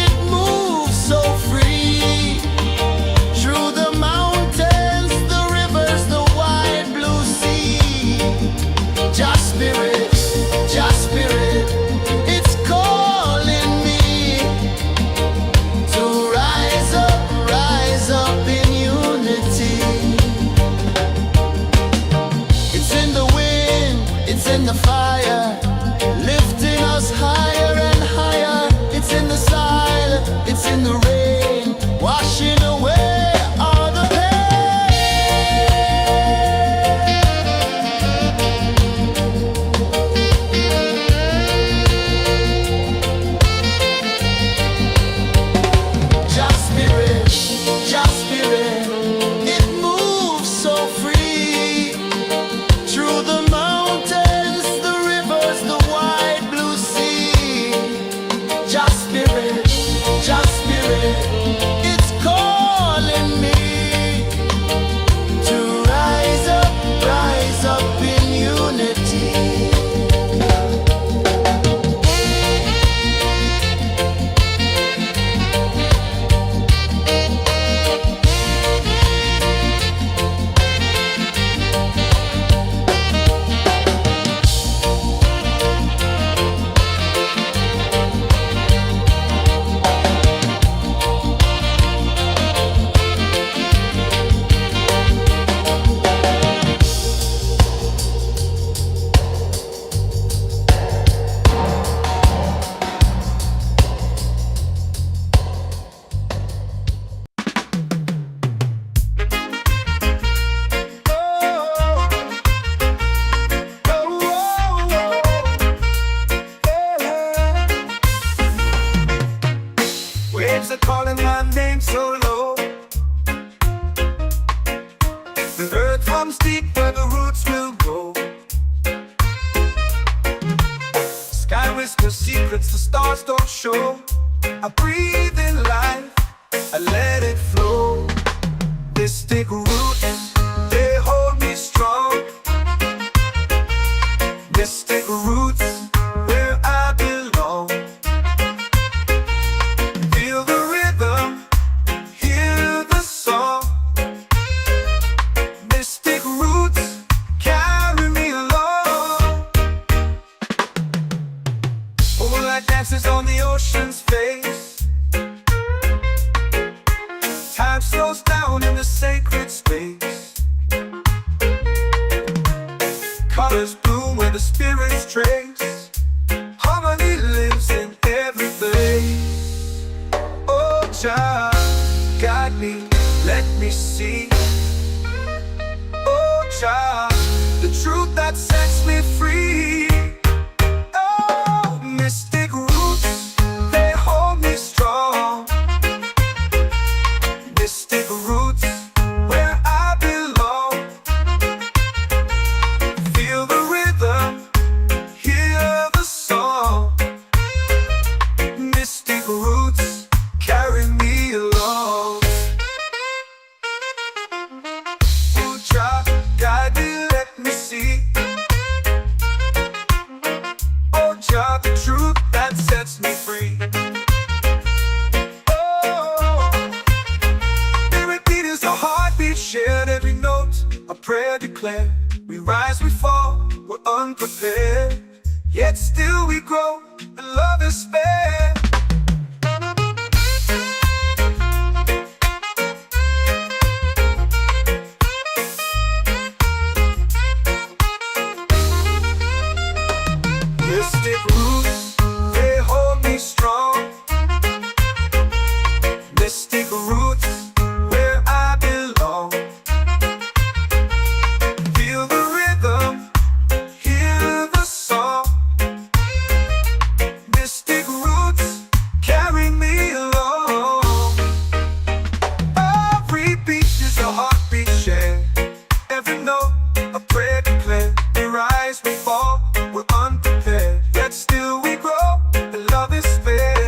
it moves so free. Through the mountains, the rivers, the wide blue sea. Just spirit, it's calling me to rise up in unity. It's in the wind, it's in the fire, lifting us higher and higher. It's in the silence, it's in the rain, washing away all the Just spirit, it moves so free. Through the mountains, the rivers, the wide blue sea. Just spirit, it's calling me to rise up in unity. Waves are calling my name so low. The earth runs deep where the roots will grow. Sky whispers secrets the stars don't show. I breathe in life, I let it flow. Mystic roots, they hold me strong. Mystic roots, where I belong. Feel the rhythm, hear the song. Mystic roots, carry me along. Moonlight dances on the ocean's face. Time slows down in the sacred space. Colors bloom where the spirits trace. Harmony lives in every place. Oh, Jah, guide me, let me see. Oh, Jah, the truth that sets me free. Oh, mystic roots, they hold me strong. Mystic roots, where I belong. Feel the rhythm, hear the song. Mystic roots, carry me along. Oh, Jah, guide me, let me see. Oh, Jah, the truth that sets me free. Oh, spirit beat is a heartbeat, shared every note. A prayer declared. We rise, we fall, we're unprepared. Yet still we grow, and love is spared. Mystic roots, they hold me strong. Mystic roots, where I belong. Feel the rhythm, hear the song. Mystic roots, a prayer declared. We rise, we fall, we're unprepared. Yet still we grow, and love is spared.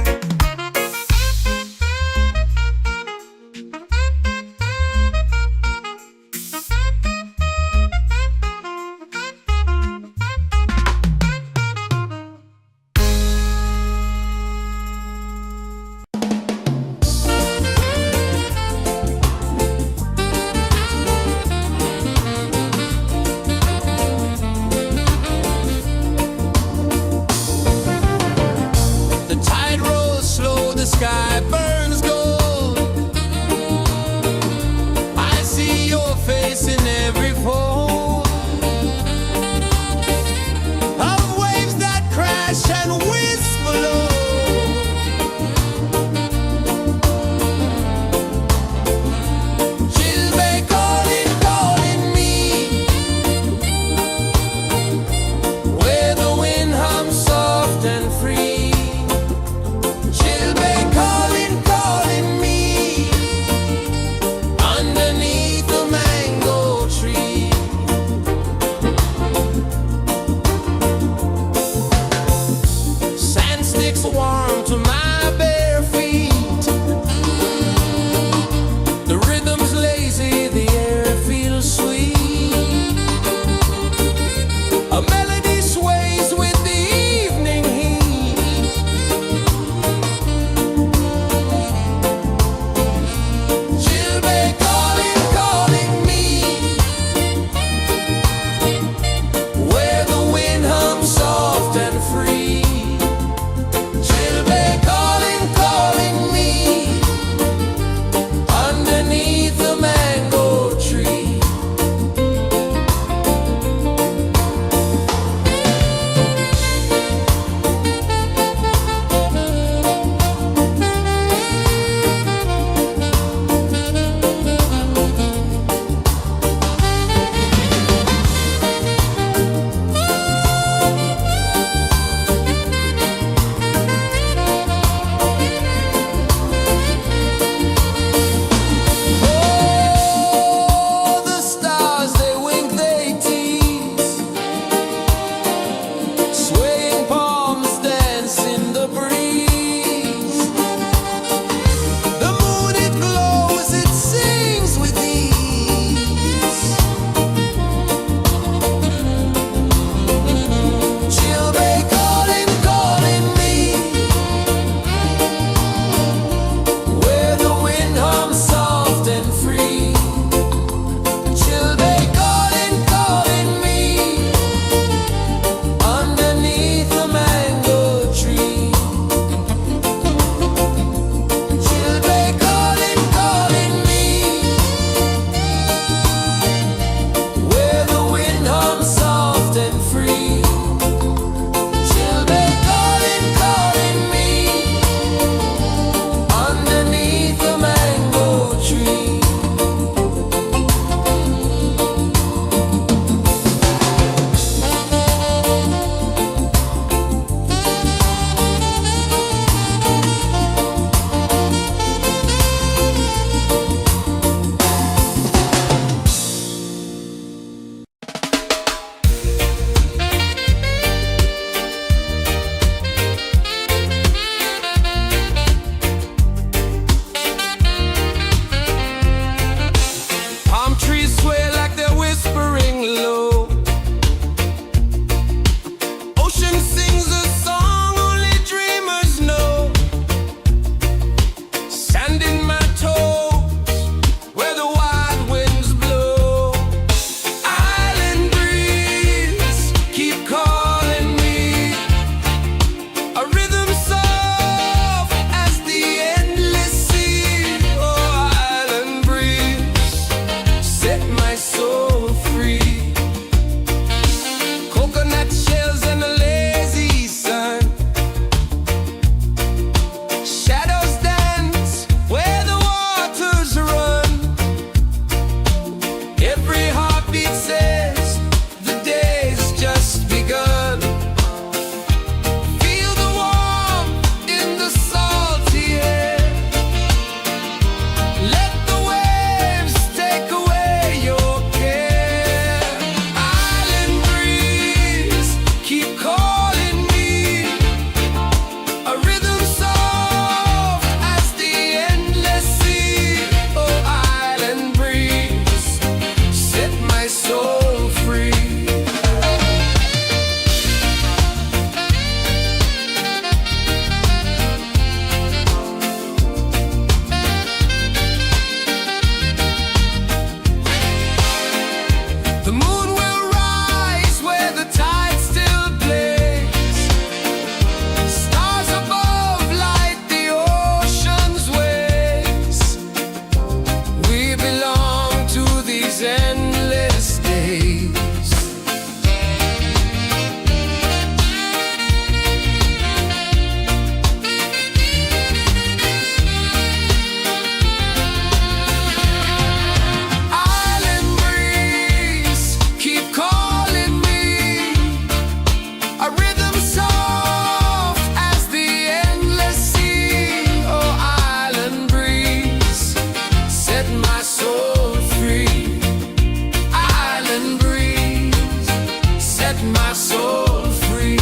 set my soul free.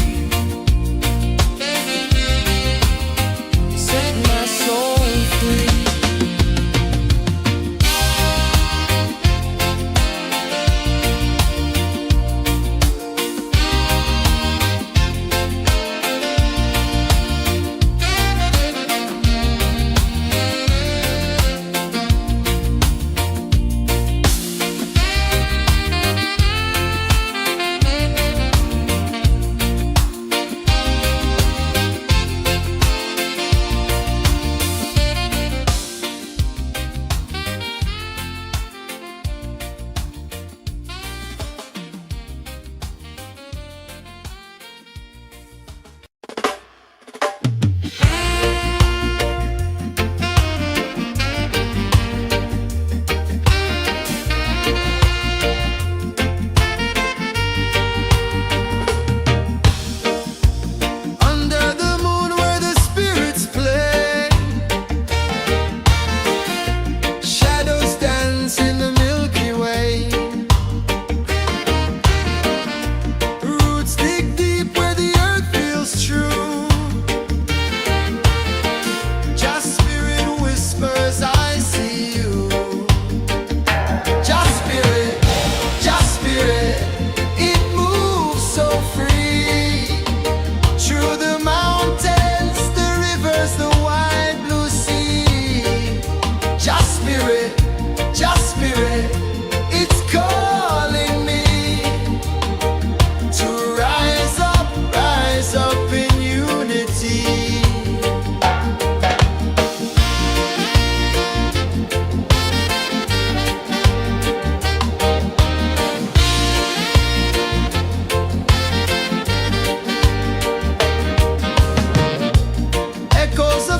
Set my soul free.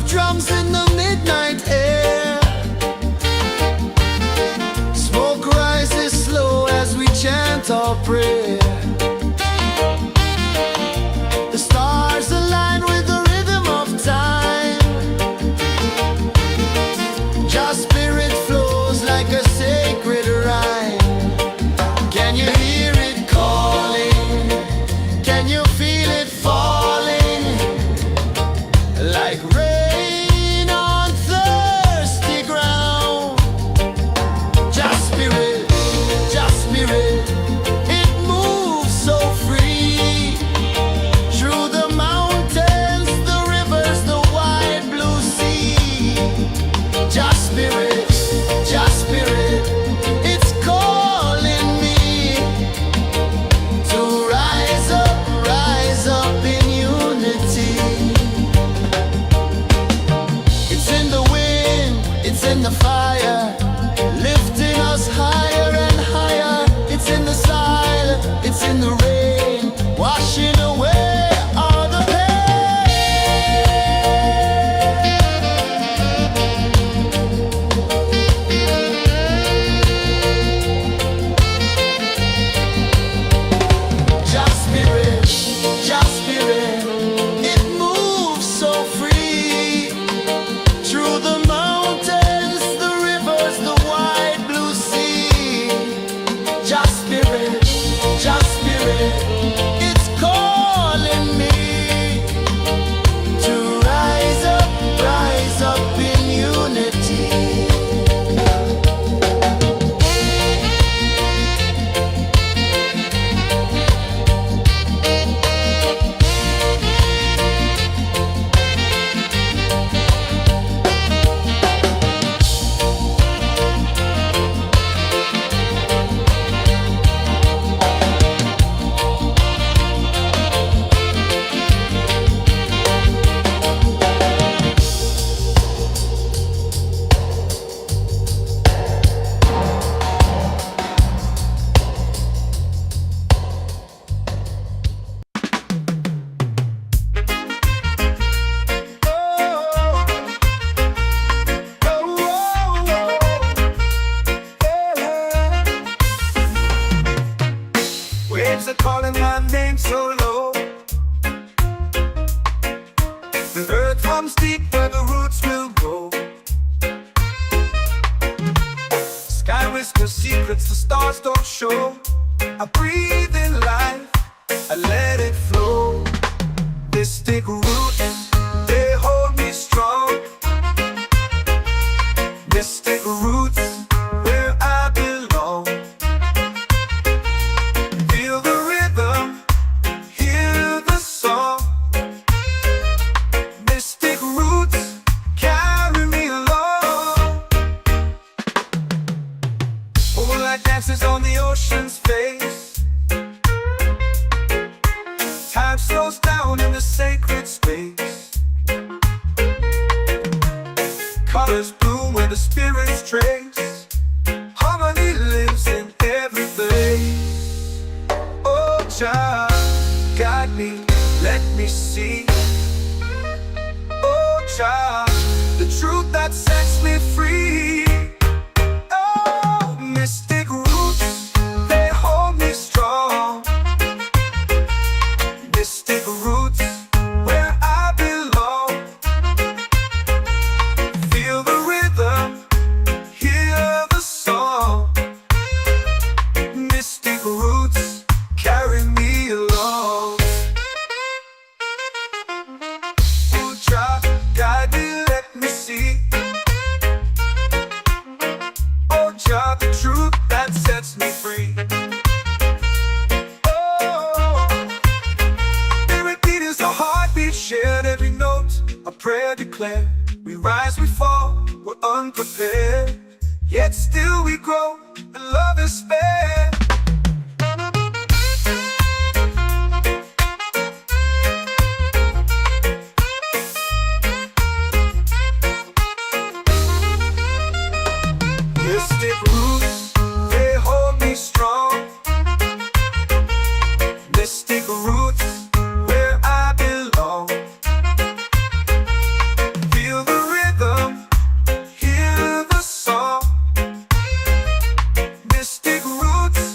Drums in the midnight air. Smoke rises slow as we chant our prayer. The stars align with the rhythm of time. Your spirit flows like a sacred rhyme. Can you hear it calling? Can you feel it falling? Like rain in the fire, lifting us higher and higher. It's in the silence, it's in the rain, washing away all the Just spirit, it moves so free through the mountains, the rivers, the wide blue sea. Just spirit, it's calling me to rise up in unity. Waves are calling my name so low. The earth runs deep where the roots will grow. Sky whispers secrets the stars don't show. I breathe in life Jah, guide me, let me see. Oh Jah, the truth that sets me free. Oh, mystic roots, they hold me strong. Mystic roots, where I belong. Feel the rhythm, hear the song. Mystic roots, carry me along. Oh Jah, guide me, let me see. Oh Jah, the truth that sets me free. Oh, spirit beat is a heartbeat, shared every note, a prayer declared. We rise, we fall, we're unprepared, yet still we grow, and love is spared. Mystic roots, they hold me strong. Mystic roots, where I belong. Feel the rhythm, hear the song. Mystic roots,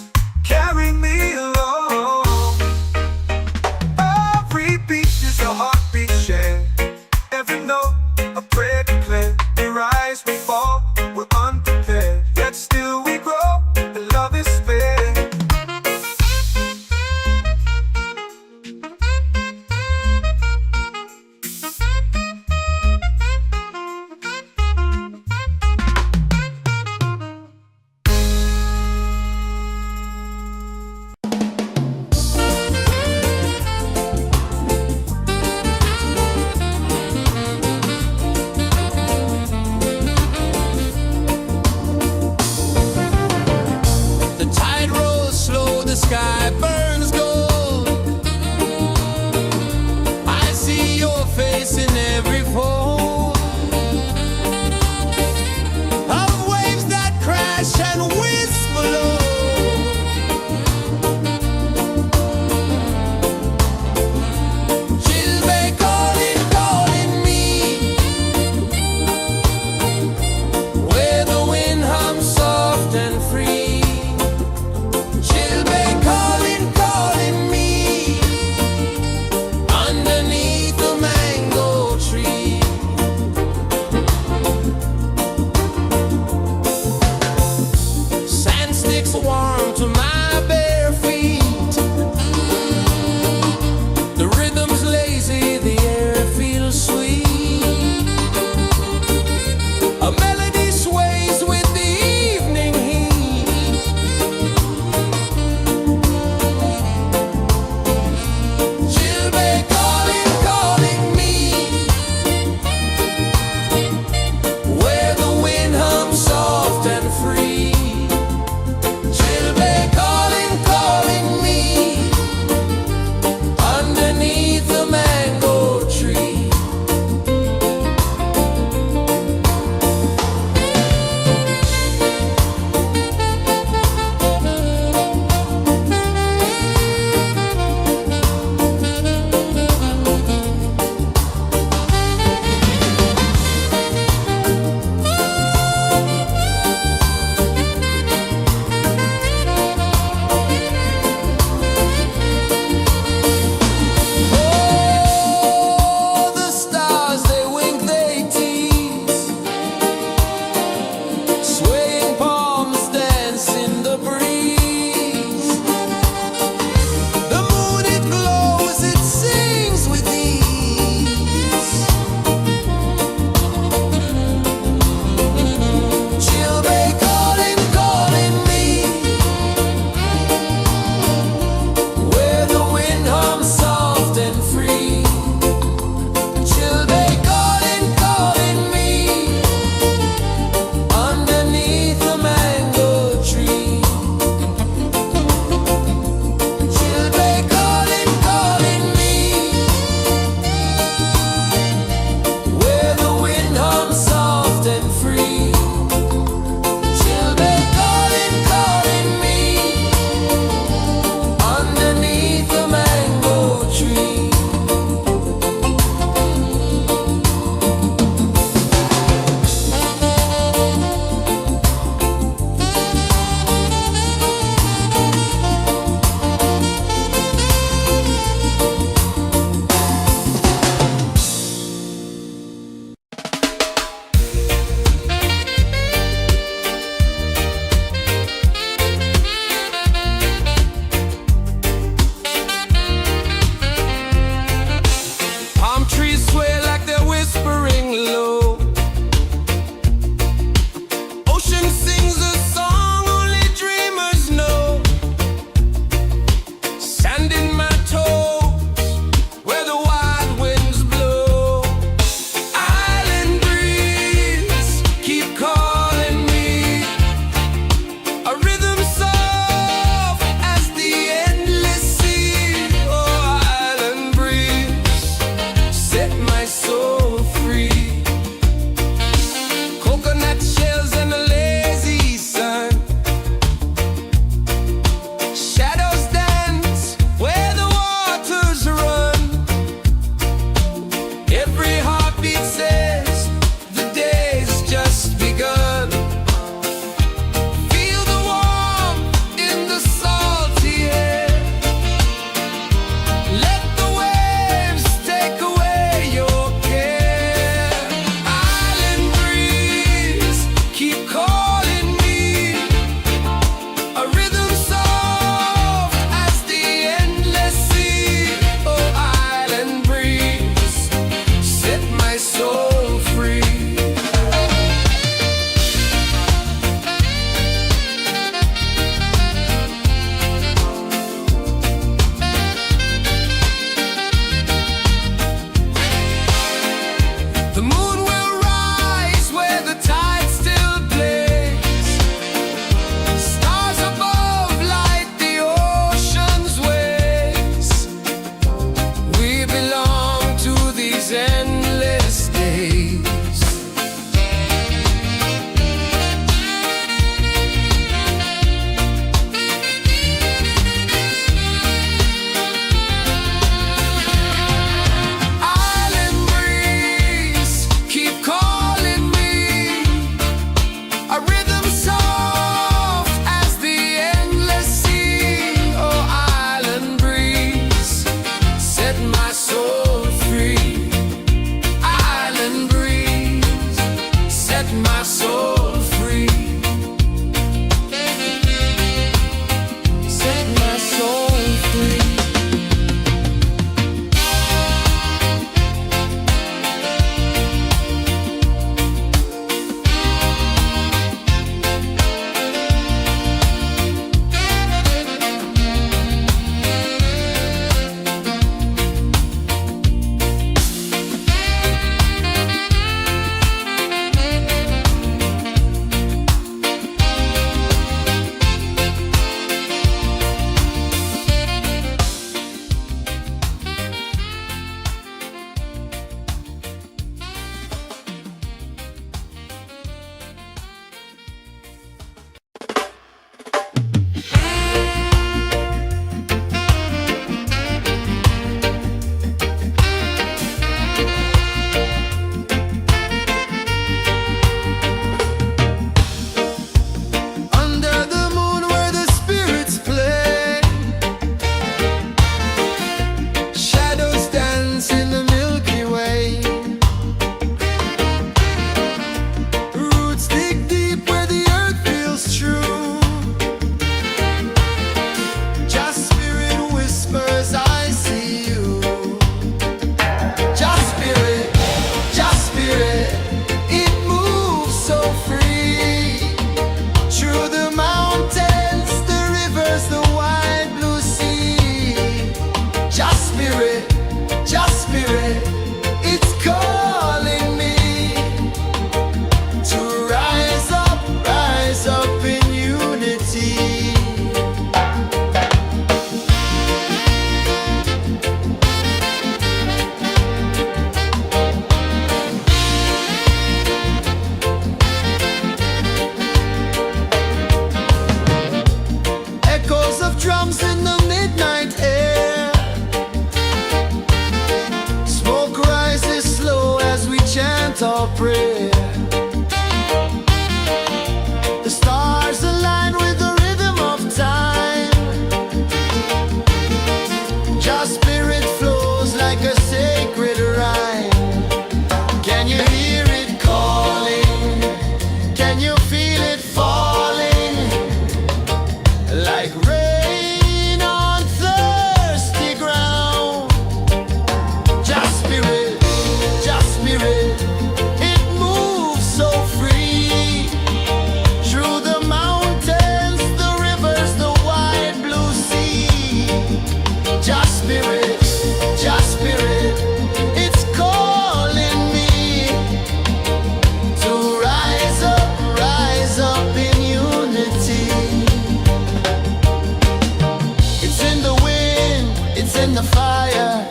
in the fire,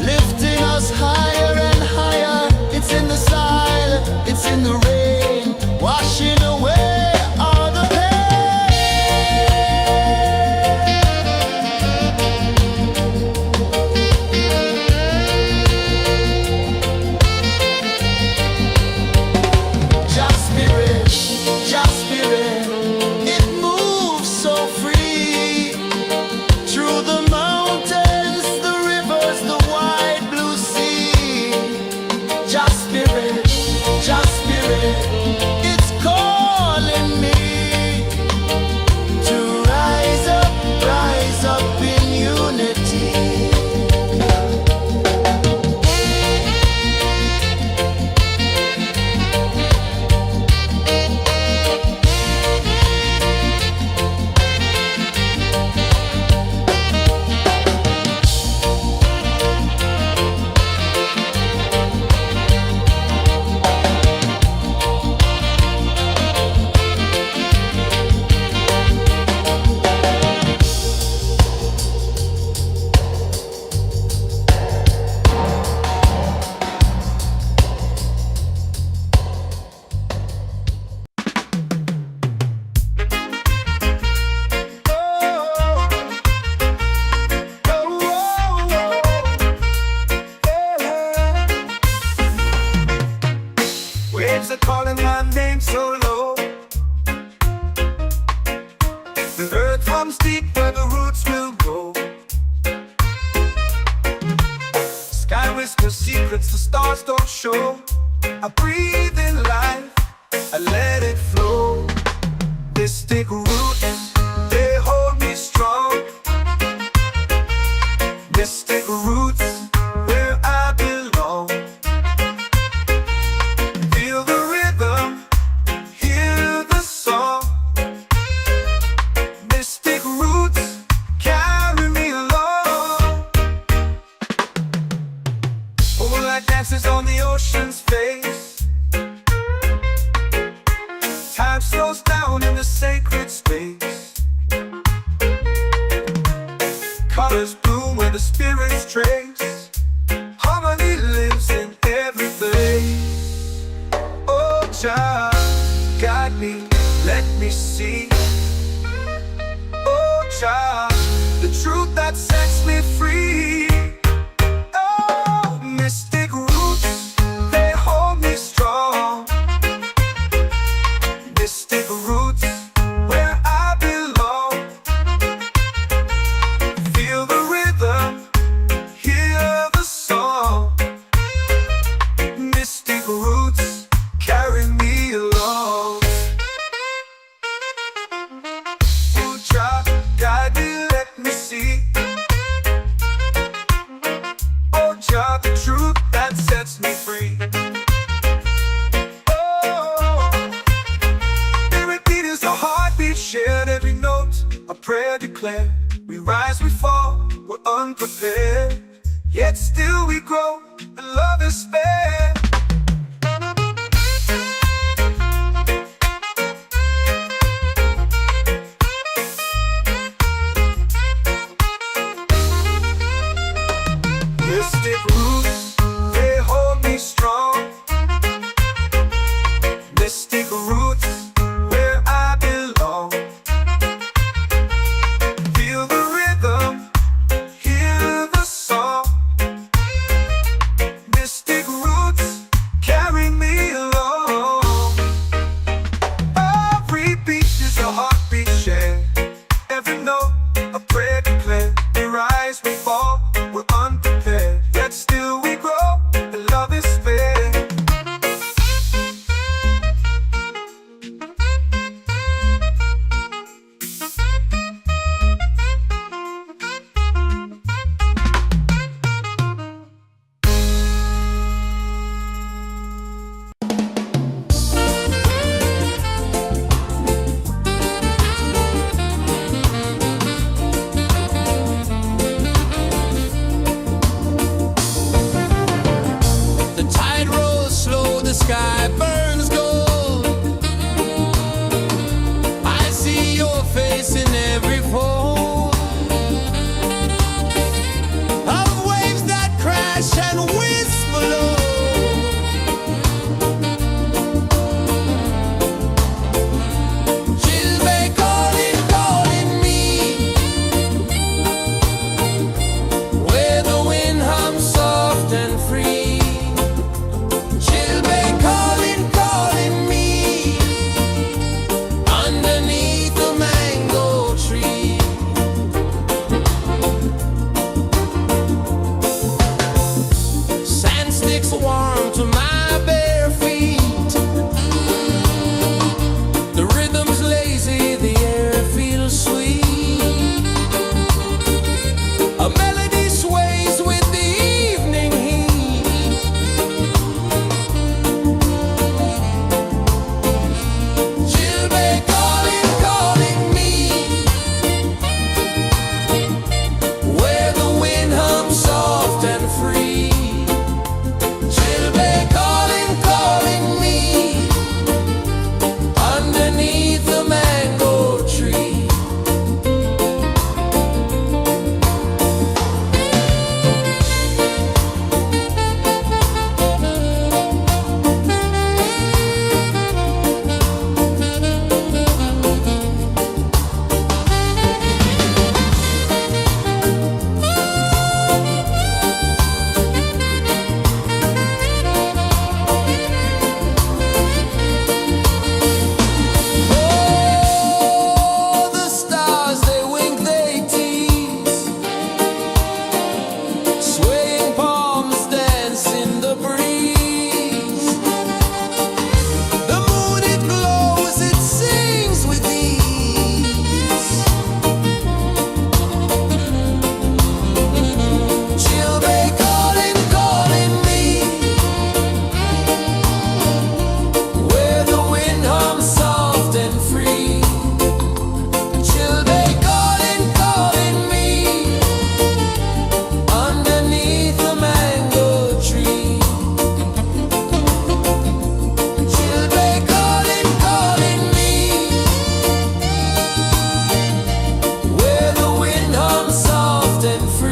lifting us higher and higher. It's in the silence, it's in the rain, washing away all the pain. Just spirit, just spirit, it moves so free through the mountains, the rivers, the wide blue sea. Just spirit, it's calling me to rise up in unity. Waves are calling my name so low. The earth comes deep where the roots will grow. Sky whispers secrets the stars don't show. I breathe in life, I let it flow. Mystic roots, they hold me strong. Mystic roots, where I belong. Feel the rhythm, hear the song. Mystic roots, carry me along. Moonlight dances on the ocean's face. Time slows down in the sacred space. Colors bloom where the spirits trace. Harmony lives in every place. Oh, child, guide me, let me see. Oh, child, the truth that sets me free. Oh, mystic roots, they hold me strong. Mystic roots, where I belong. Feel the rhythm, hear the song. Mystic roots, carry me along. Oh, child, guide me, let me see. Oh, child, the truth that sets me free. Oh, spirit beat is a heartbeat shared, every note a prayer declared. We rise, we fall, we're unprepared, yet still we grow, and love is spared. Mystic roots, they hold me strong. Mystic roots, where I belong. Feel the rhythm, hear the song. Mystic roots,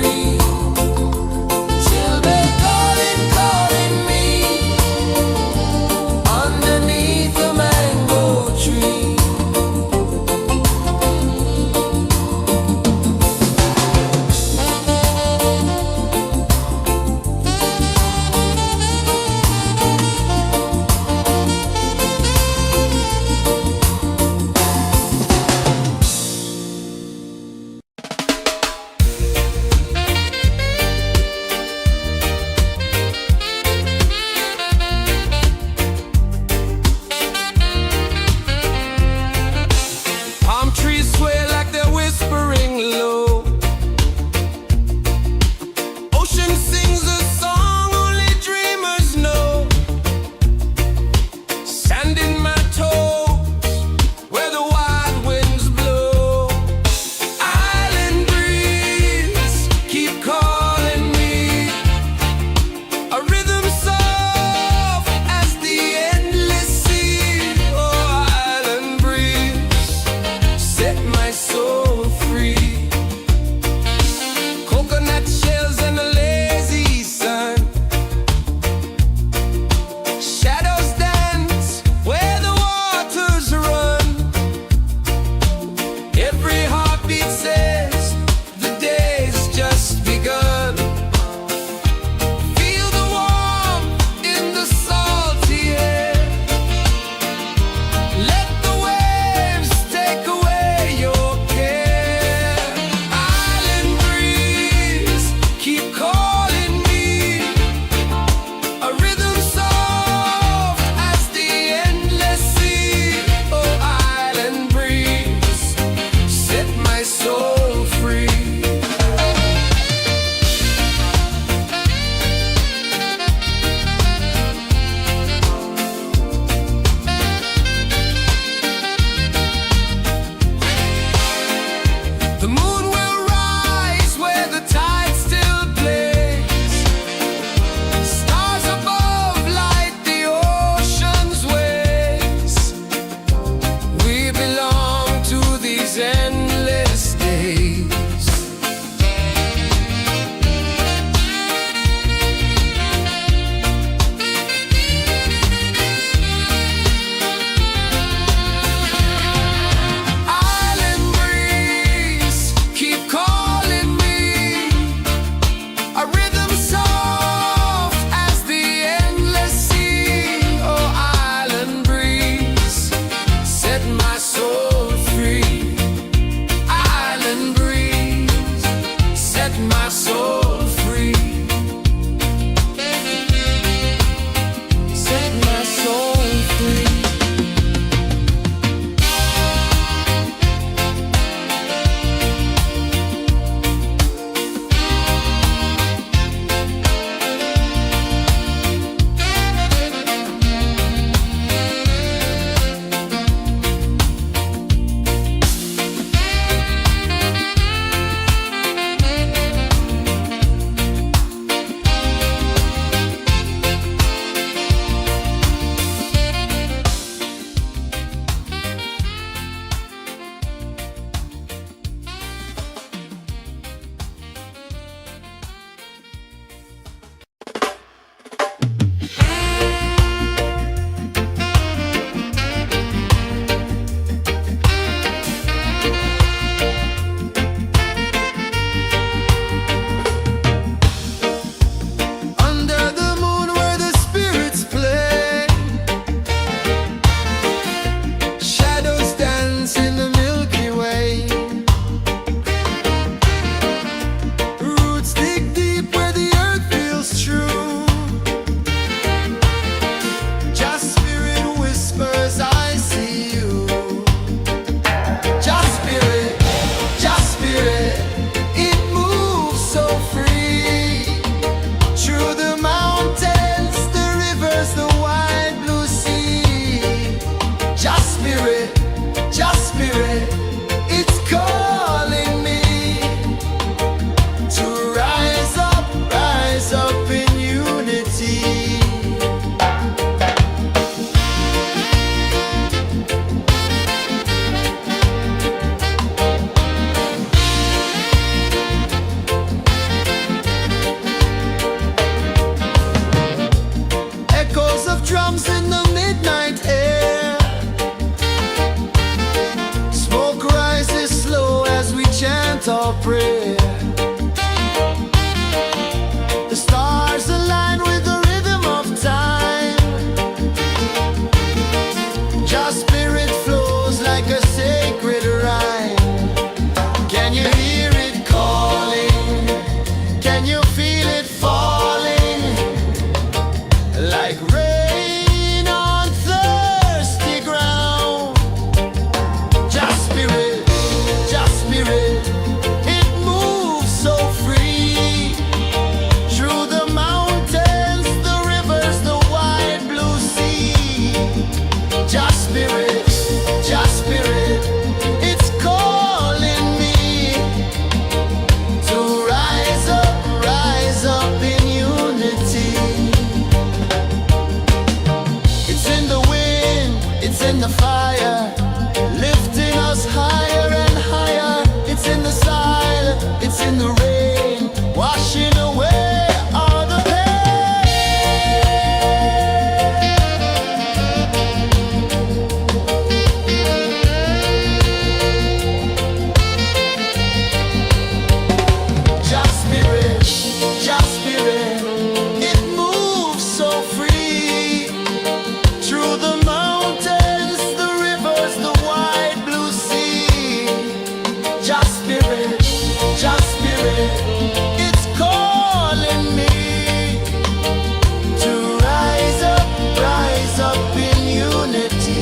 free. Children calling me underneath the mango tree. Can you feel it falling like rain on thirsty ground? Just spirit, just spirit, it moves so free through the mountains, the rivers, the wide blue sea. Just spirit, just spirit, it's calling me to rise up in unity. It's in the wind, it's in the fire, lifting us higher and higher. It's in the silence, it's in the rain, washing away all the just spirit, it moves so free through the mountains, the rivers, the wide blue sea. Just spirit, it's calling me to rise up in unity.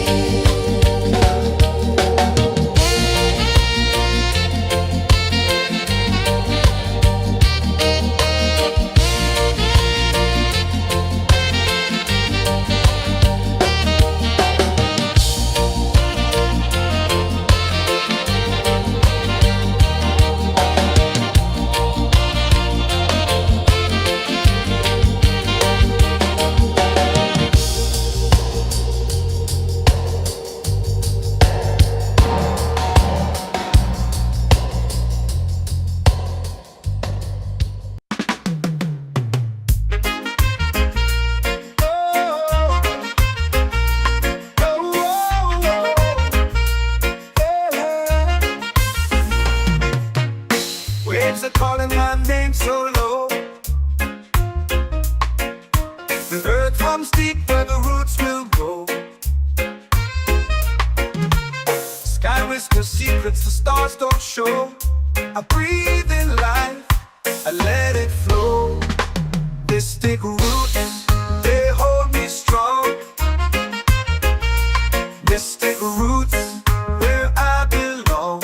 Waves are calling my name so low. The earth comes deep where the roots will grow. Sky whispers secrets the stars don't show. I breathe in life, I let it flow. Mystic roots, they hold me strong. Mystic roots, where I belong.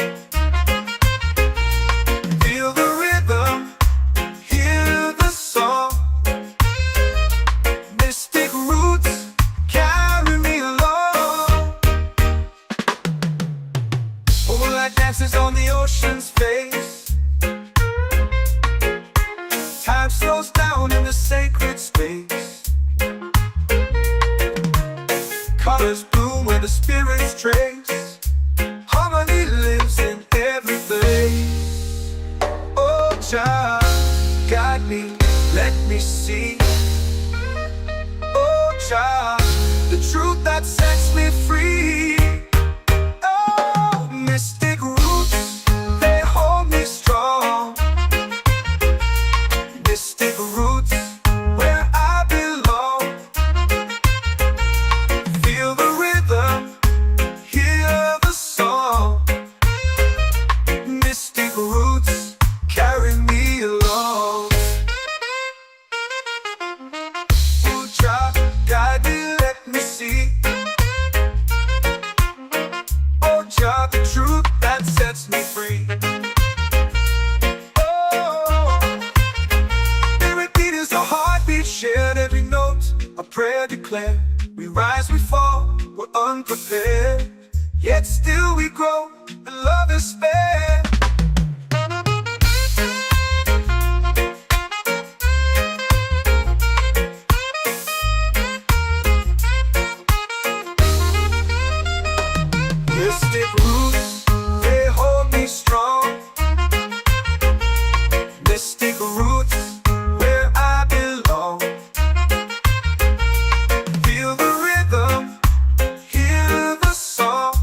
Feel the rhythm, hear the song. Mystic roots, carry me along. Moonlight dances on the ocean's face. Time slows down in the sacred space. Colors bloom where the spirits trace. Harmony lives in every place. Oh, child, guide me, let me see. Oh, child, the truth that sets me free. Oh, mystic roots, they hold me strong. Mystic roots, where I belong. Feel the rhythm, hear the song. Mystic roots, carry me along. Oh, child, guide me, let me see. Oh, child, the truth that sets me free. Oh, spirit beat is a heartbeat, shared every note. A prayer declared. We rise, we fall, we're unprepared. Yet still we grow, and love is spared. Mystic roots, they hold me strong. Mystic roots, where I belong. Feel the rhythm, hear the song.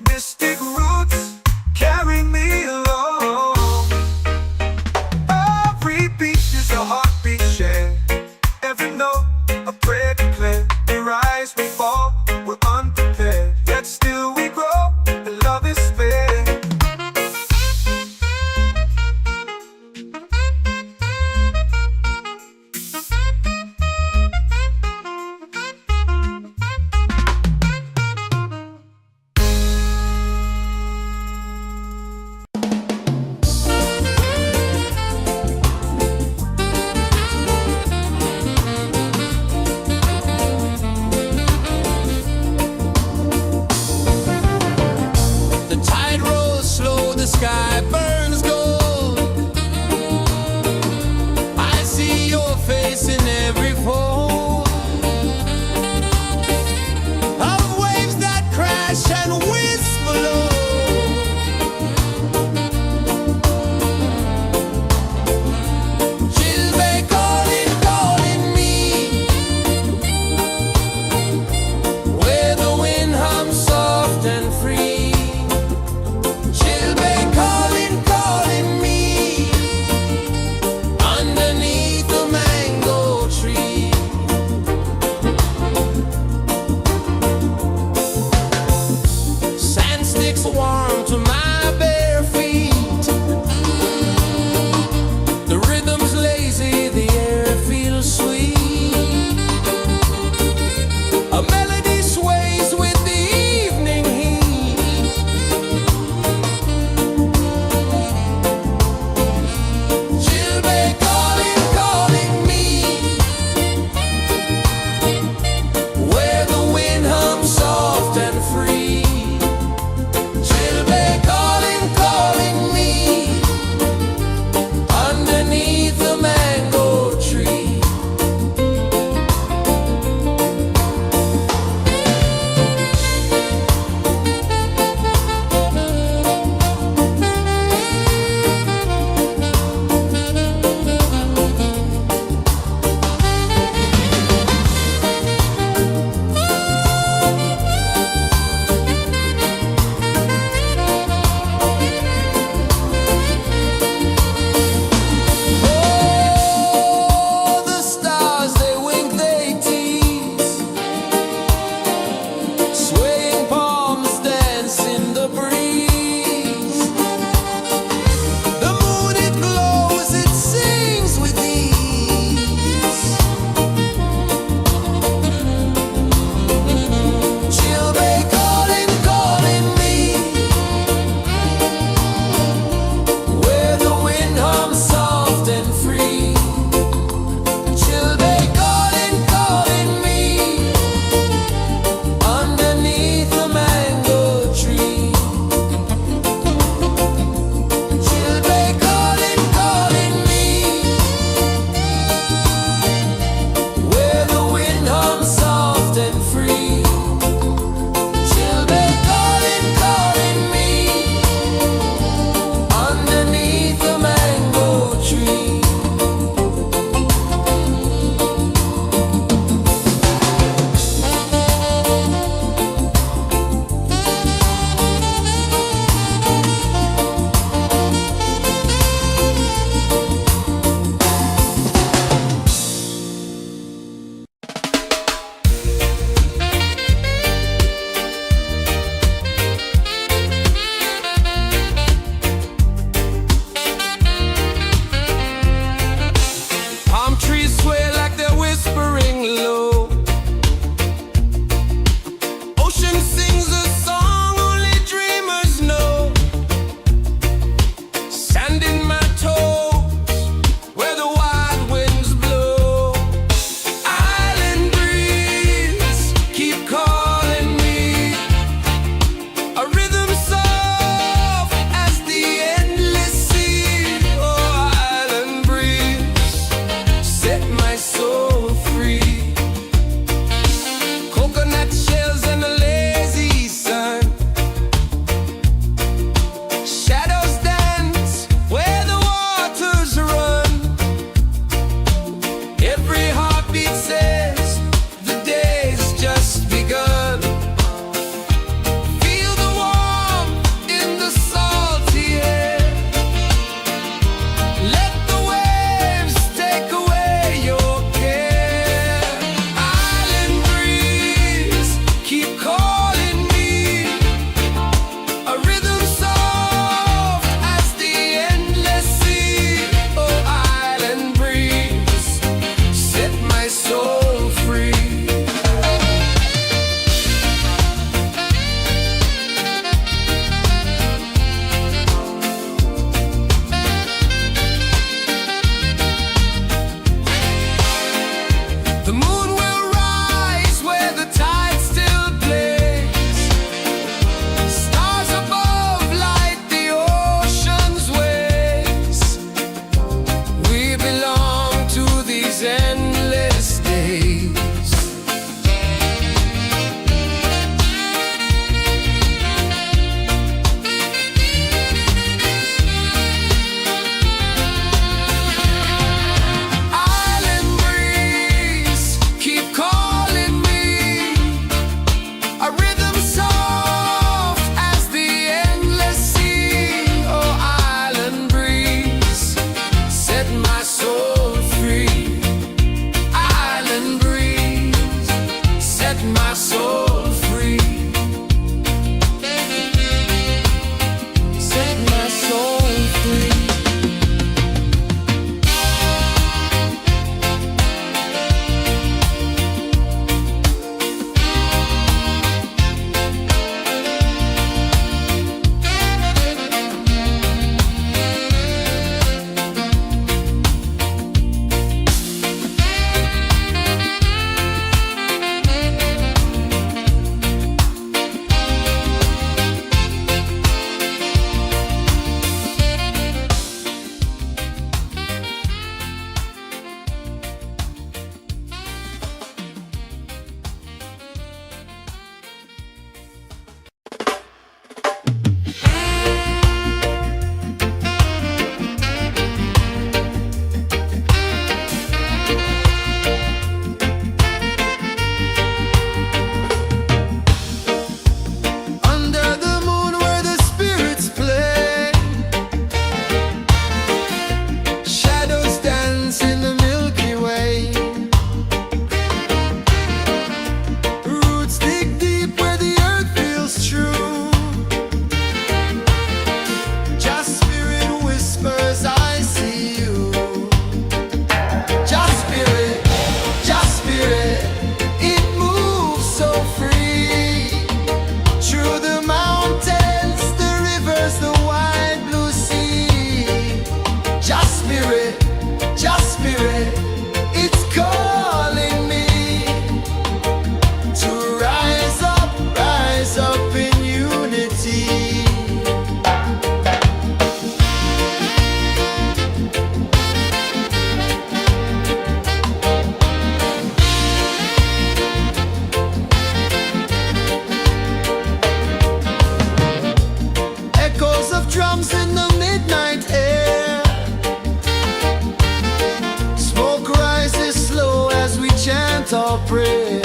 Mystic roots, prayer.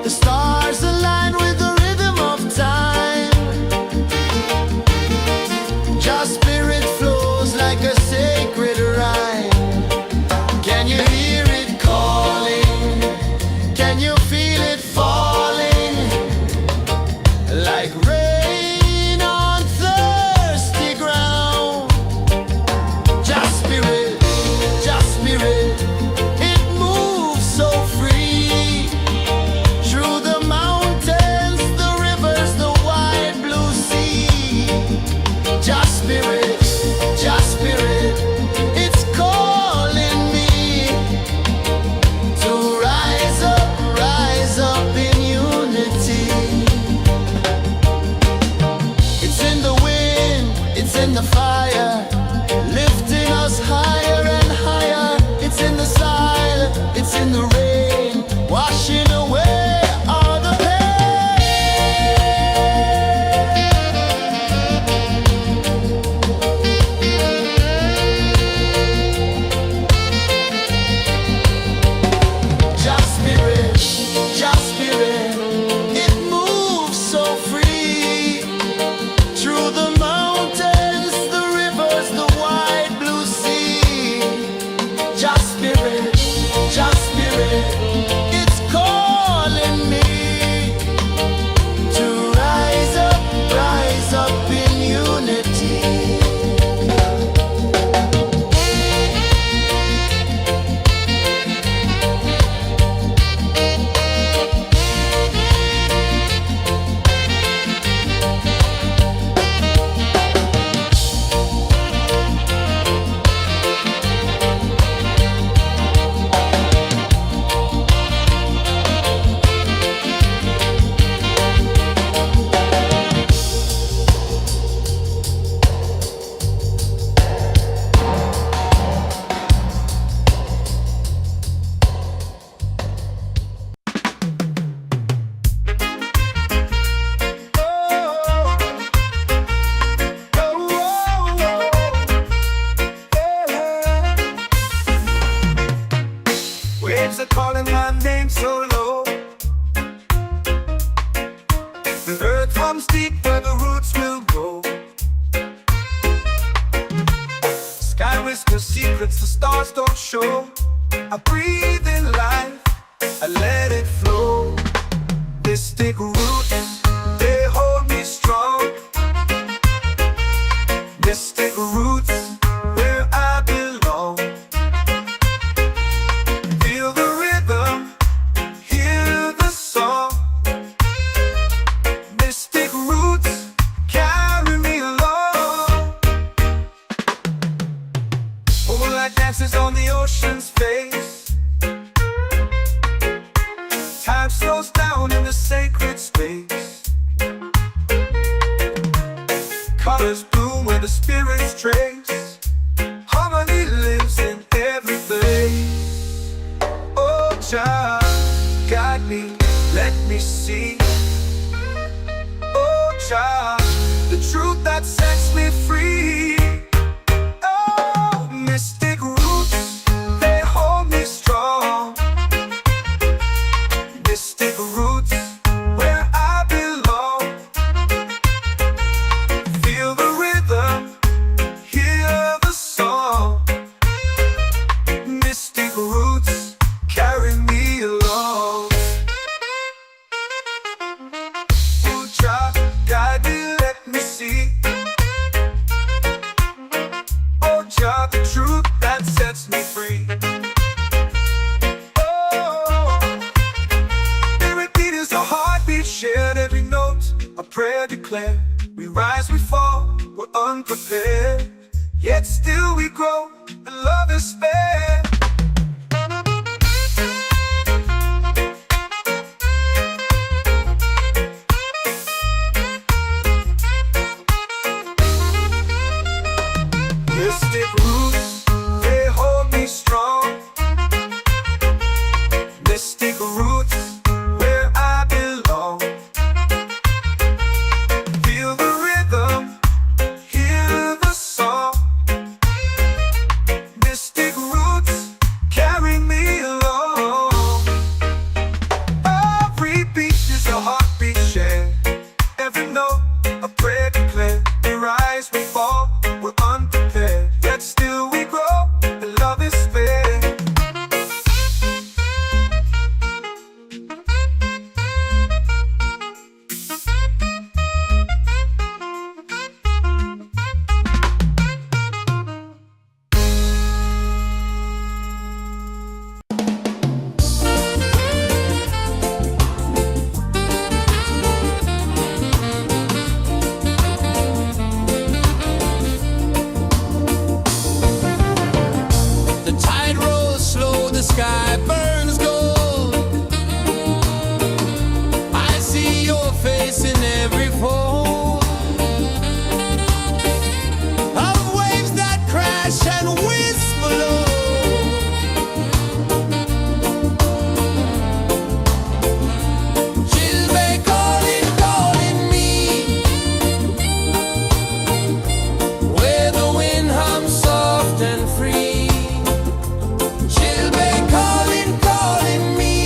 The stars align with the rhythm of time. Just spirit flows like a sacred rhyme. Can you hear it calling? Can you feel it falling? Like rain on thirsty ground. Just spirit, it moves so free. Through the mountains, the rivers, the wide blue sea. Just spirit, it's calling me to rise up in unity. It's in the wind, it's in the fire, lifting us higher and higher. It's in the silence, it's in the rain, washing away all the Just spirit, it moves so free. Through the mountains, the rivers, the wide blue sea. Just spirit, it's calling me to rise up in unity. Waves are calling my name so low. The earth runs deep where the roots will go. Sky whispers secrets the stars don't show. I breathe in life, I let it flow. Mystic roots, they hold me strong. Mystic roots, where I belong. Feel the rhythm, hear the song. Mystic roots, carry me along. Moonlight dances on the ocean's face. Time slows down in the sacred space. Colors bloom where the spirits trace. Harmony lives in every place. Oh, Jah, guide me, let me see. Oh, Jah, the truth that sets me free. Oh, mystic roots, they hold me strong. Mystic roots, where I belong. Feel the rhythm, hear the song. Mystic roots, carry me along. Oh, Jah, guide me, let me see. Oh, Jah, the truth that sets me free. Oh, spirit beat is a heartbeat, shared every note. A prayer declared. We rise, we fall, we're unprepared. Yet still we grow, and love is spared. Mystic roots, they hold me strong. Mystic roots, where I belong. Feel the rhythm, hear the song. Mystic roots, carry me can whisper low. Chilbey calling, calling me, where the wind hums soft and free. Chilbey calling, calling me,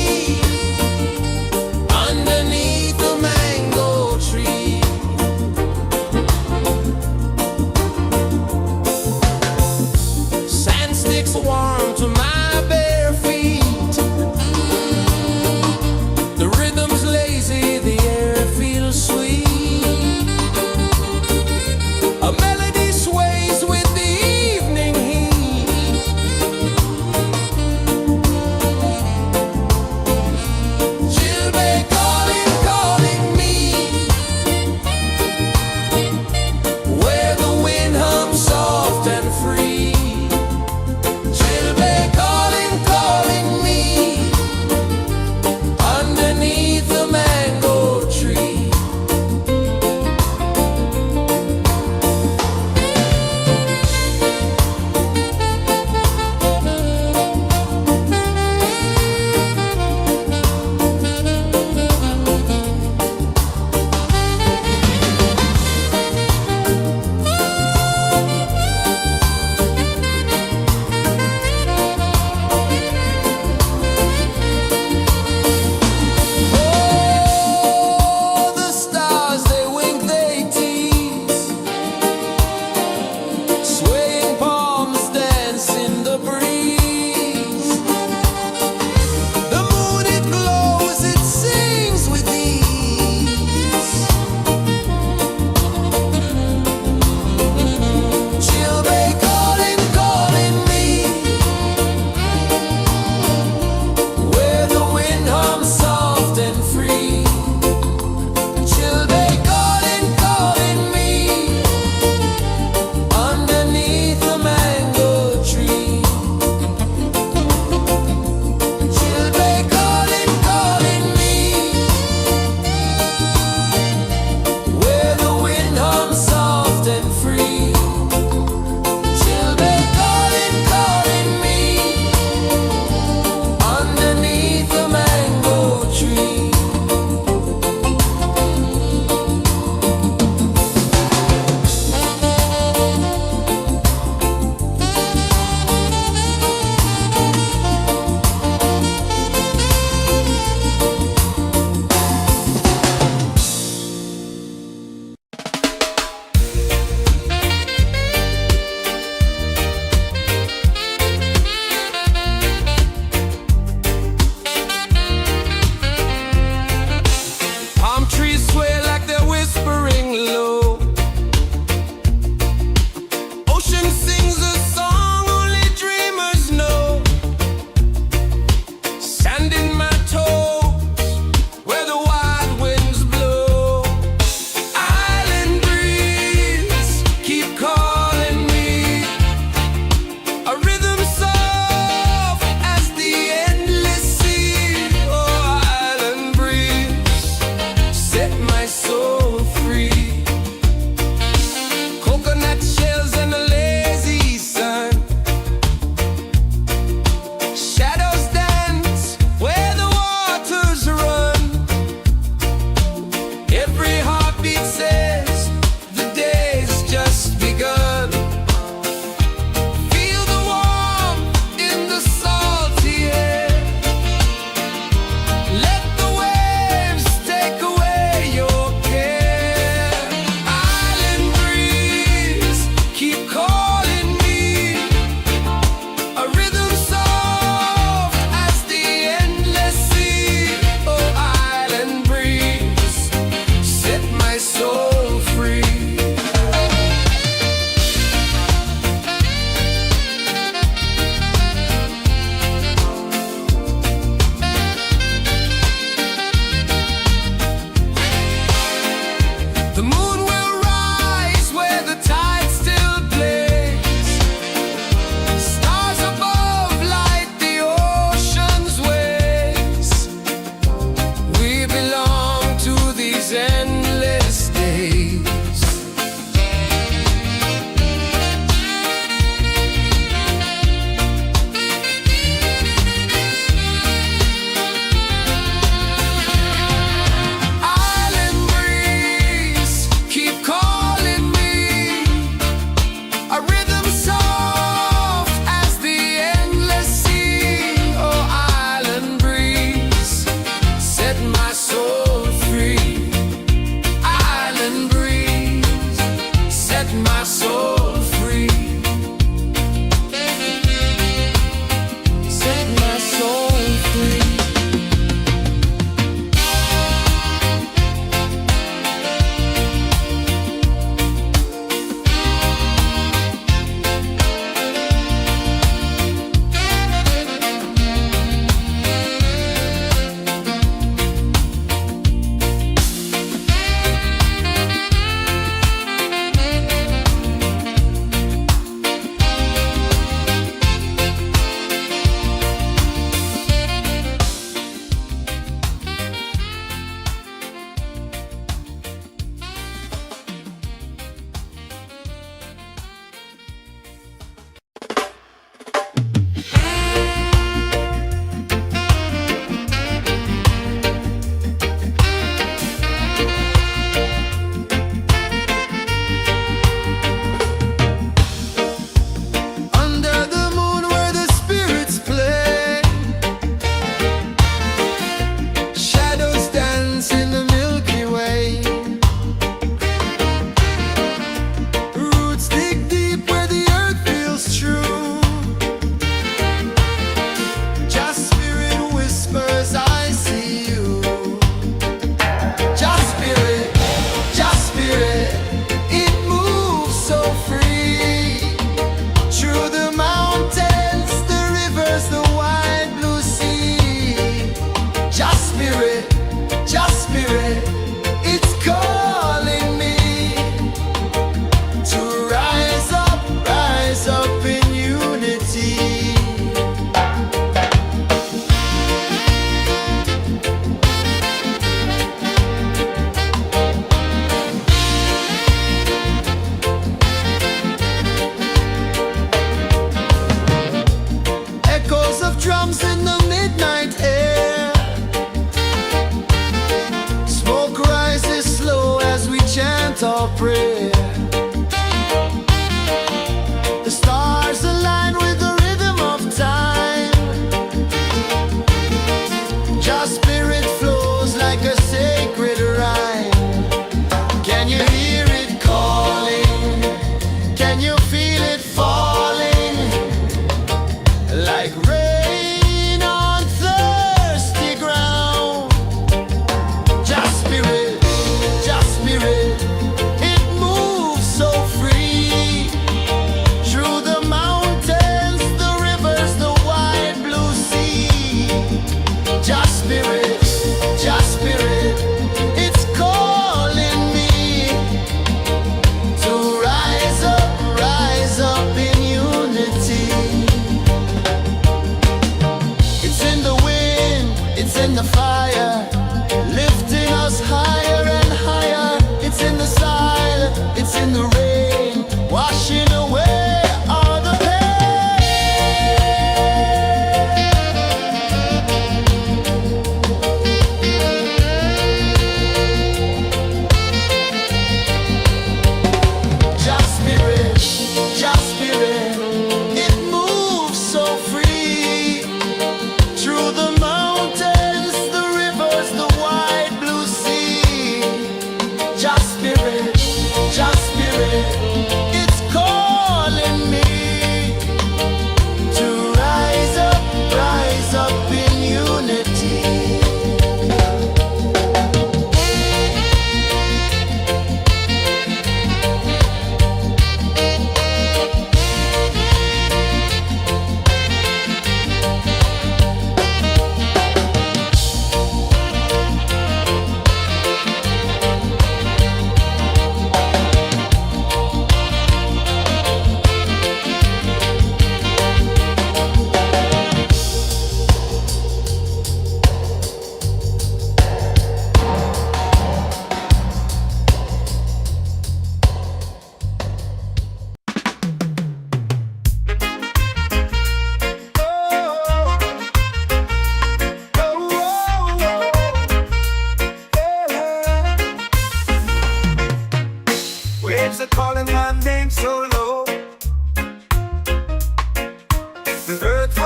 underneath the mango tree.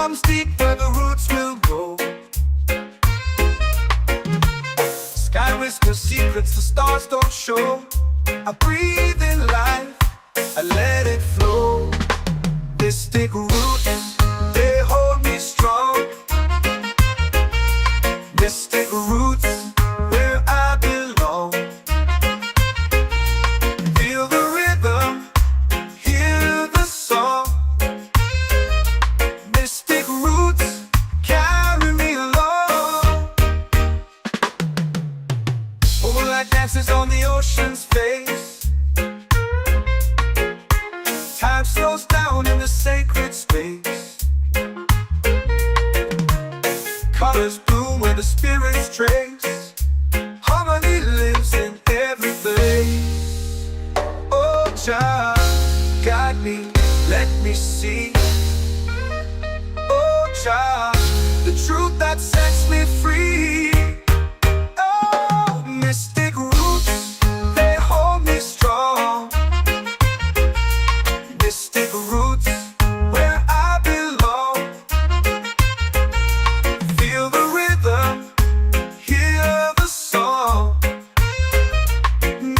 comes deep where the roots will grow. Sky whispers secrets the stars don't show. I breathe in life, I let it flow. Mystic roots, they hold me strong. Mystic roots, where I belong. Feel the rhythm, hear the song. Mystic roots, carry me along. Moonlight dances on the ocean's face. Time slows down in the sacred space. Colors bloom where the spirits trace. Harmony lives in every place. Oh, child, guide me, let me see. Oh, child, the truth that sets me free. Oh, mystic roots, they hold me strong. Mystic roots, where I belong. Feel the rhythm, hear the song.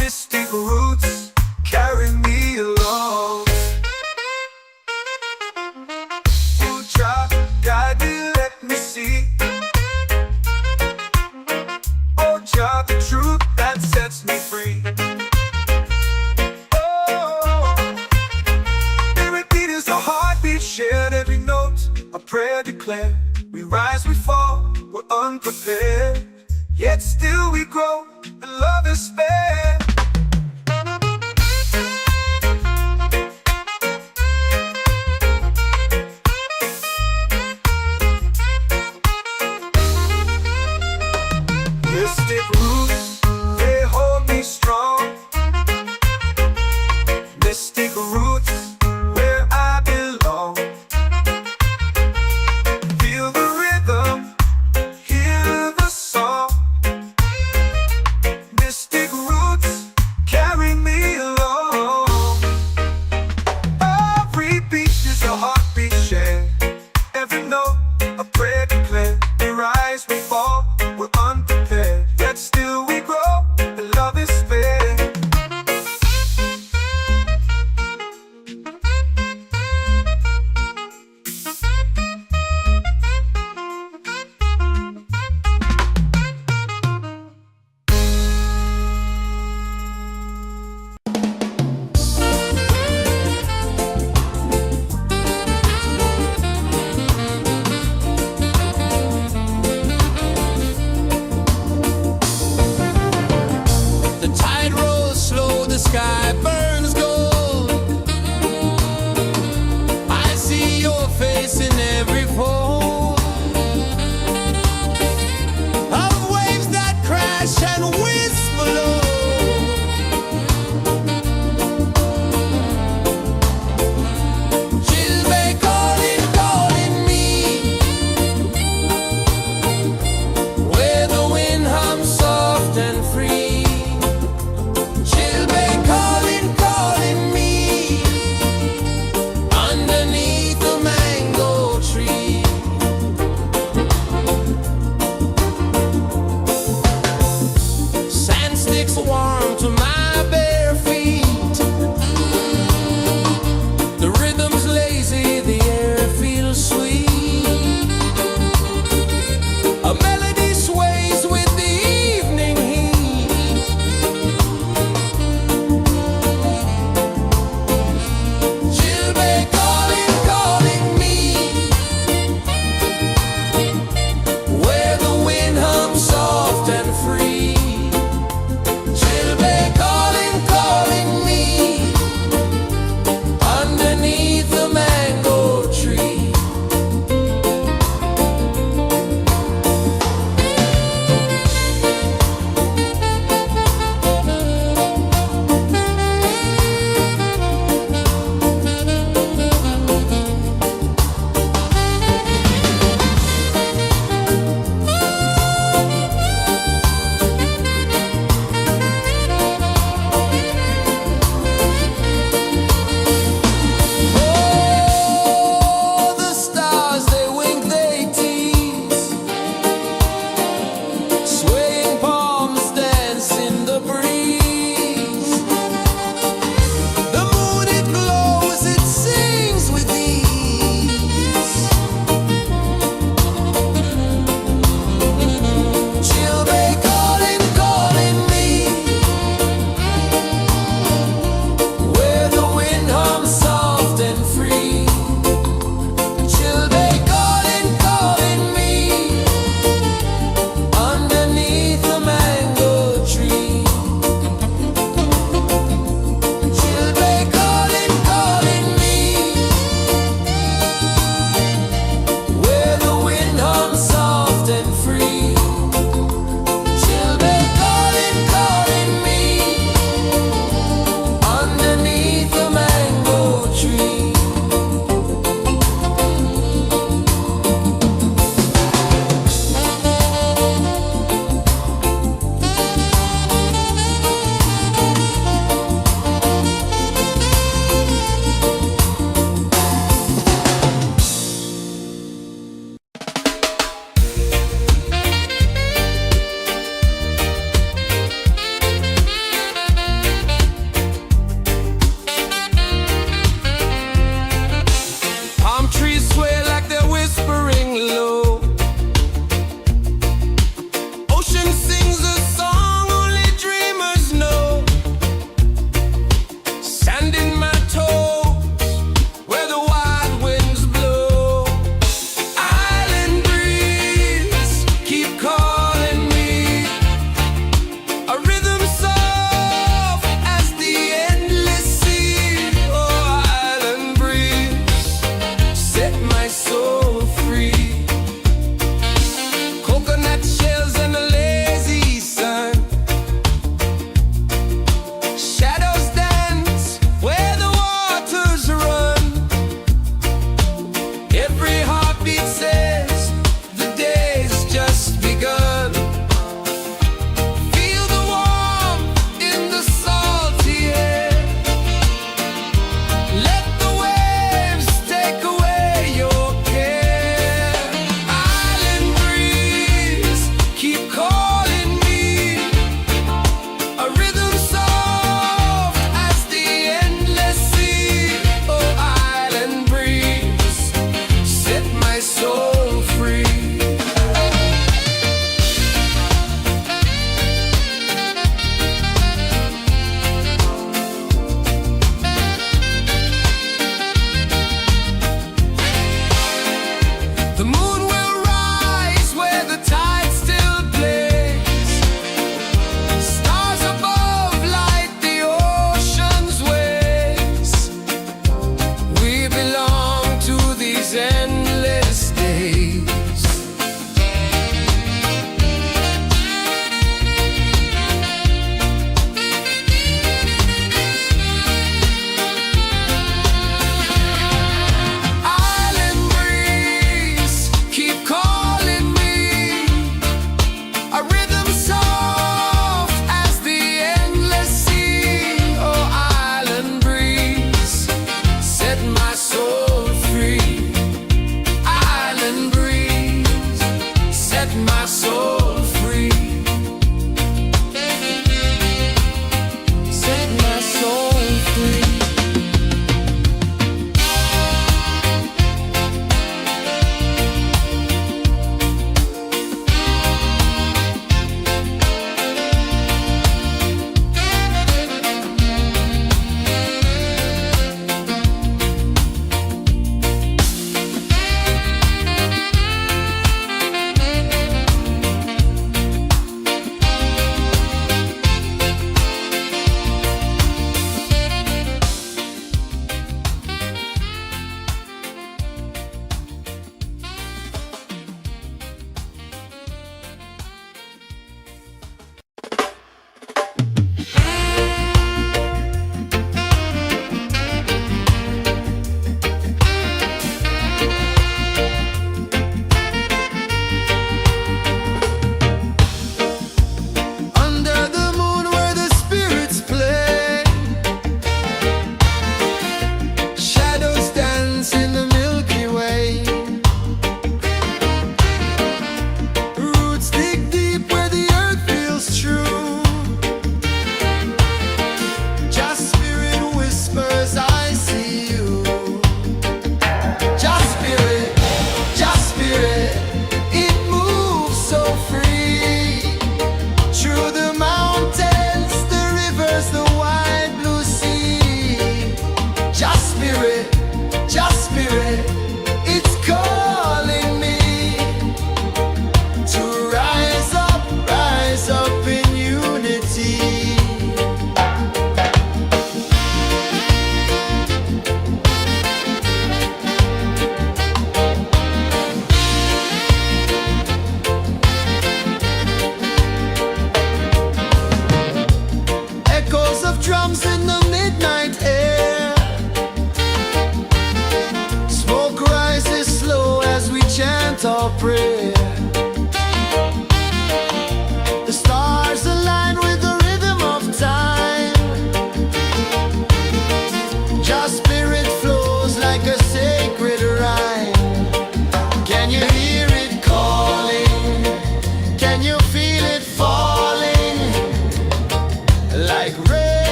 Mystic roots, carry me along. Oh, child, guide me, let me see. Oh, child, the truth that sets me free. Shared every note, a prayer declared. We rise, we fall, we're unprepared. Yet still we grow, and love is spared. Mystic roots, they hold me strong. Mystic roots, where I belong. Feel the rhythm, hear the song. Mystic roots,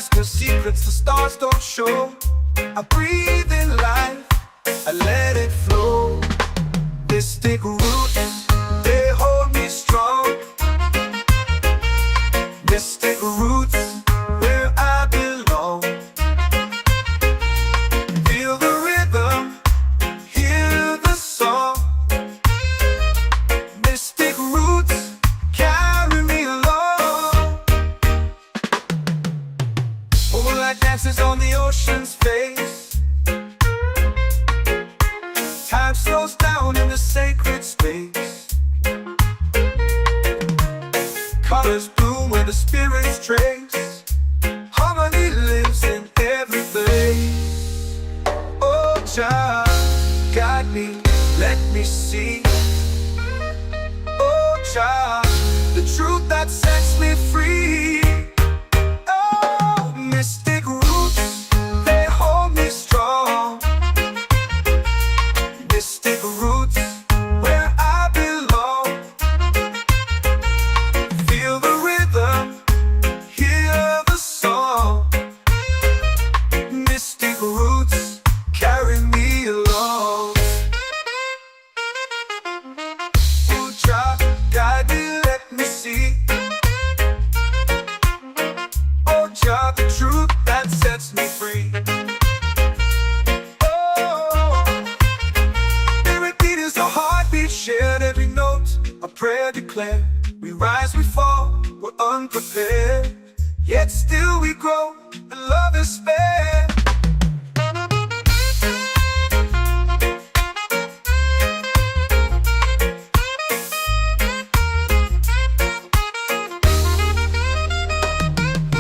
whisper secrets the stars don't show. I breathe in life, I let it flow. Mystic roots, they hold me strong. Mystic roots, where I belong. Feel the rhythm, hear the song. Mystic roots, carry me along. Moonlight dances on the ocean's face. Time slows down in the sacred space. Colors bloom where the spirits trace. Harmony lives in every place. Oh, child, guide me, let me see. Oh, child, the truth that sets me free. Oh, mystic roots, they hold me strong. Mystic roots, where I belong. Feel the rhythm, hear the song. Mystic roots, carry me along. Oh, child, guide me, let me see. Oh, child, the truth that sets me free. Shared every note, a prayer declared. We rise, we fall, we're unprepared. Yet still we grow, and love is spared.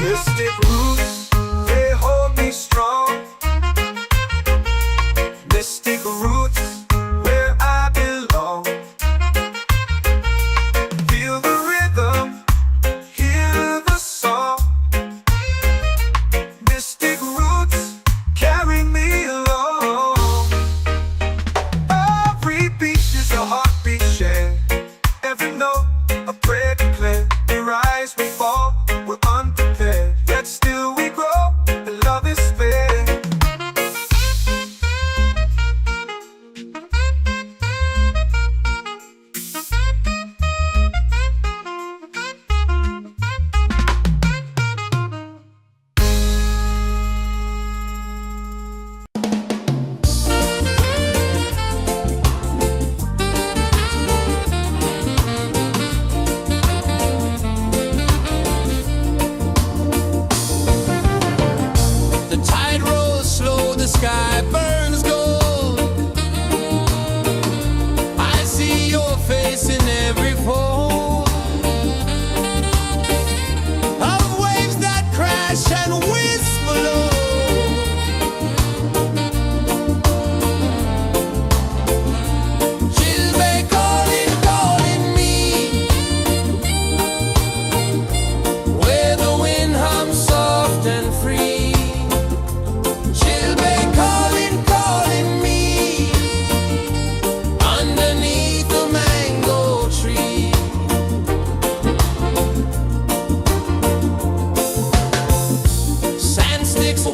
Mystic roots, they hold me strong. Mystic roots, where I belong. Feel the rhythm, hear the song. Mystic roots, carry me along. Every beat is a heartbeat shared. Every note, a prayer declared. We rise, we fall, we're unprepared. Yet still we grow, and love is spared. The tide rolls slow, the sky burns gold. I see your face in every fold of waves that crash and whisper low. She'll be calling, calling me, where the wind hums soft and free. She'll be calling, calling me, underneath the mango tree. Sand sticks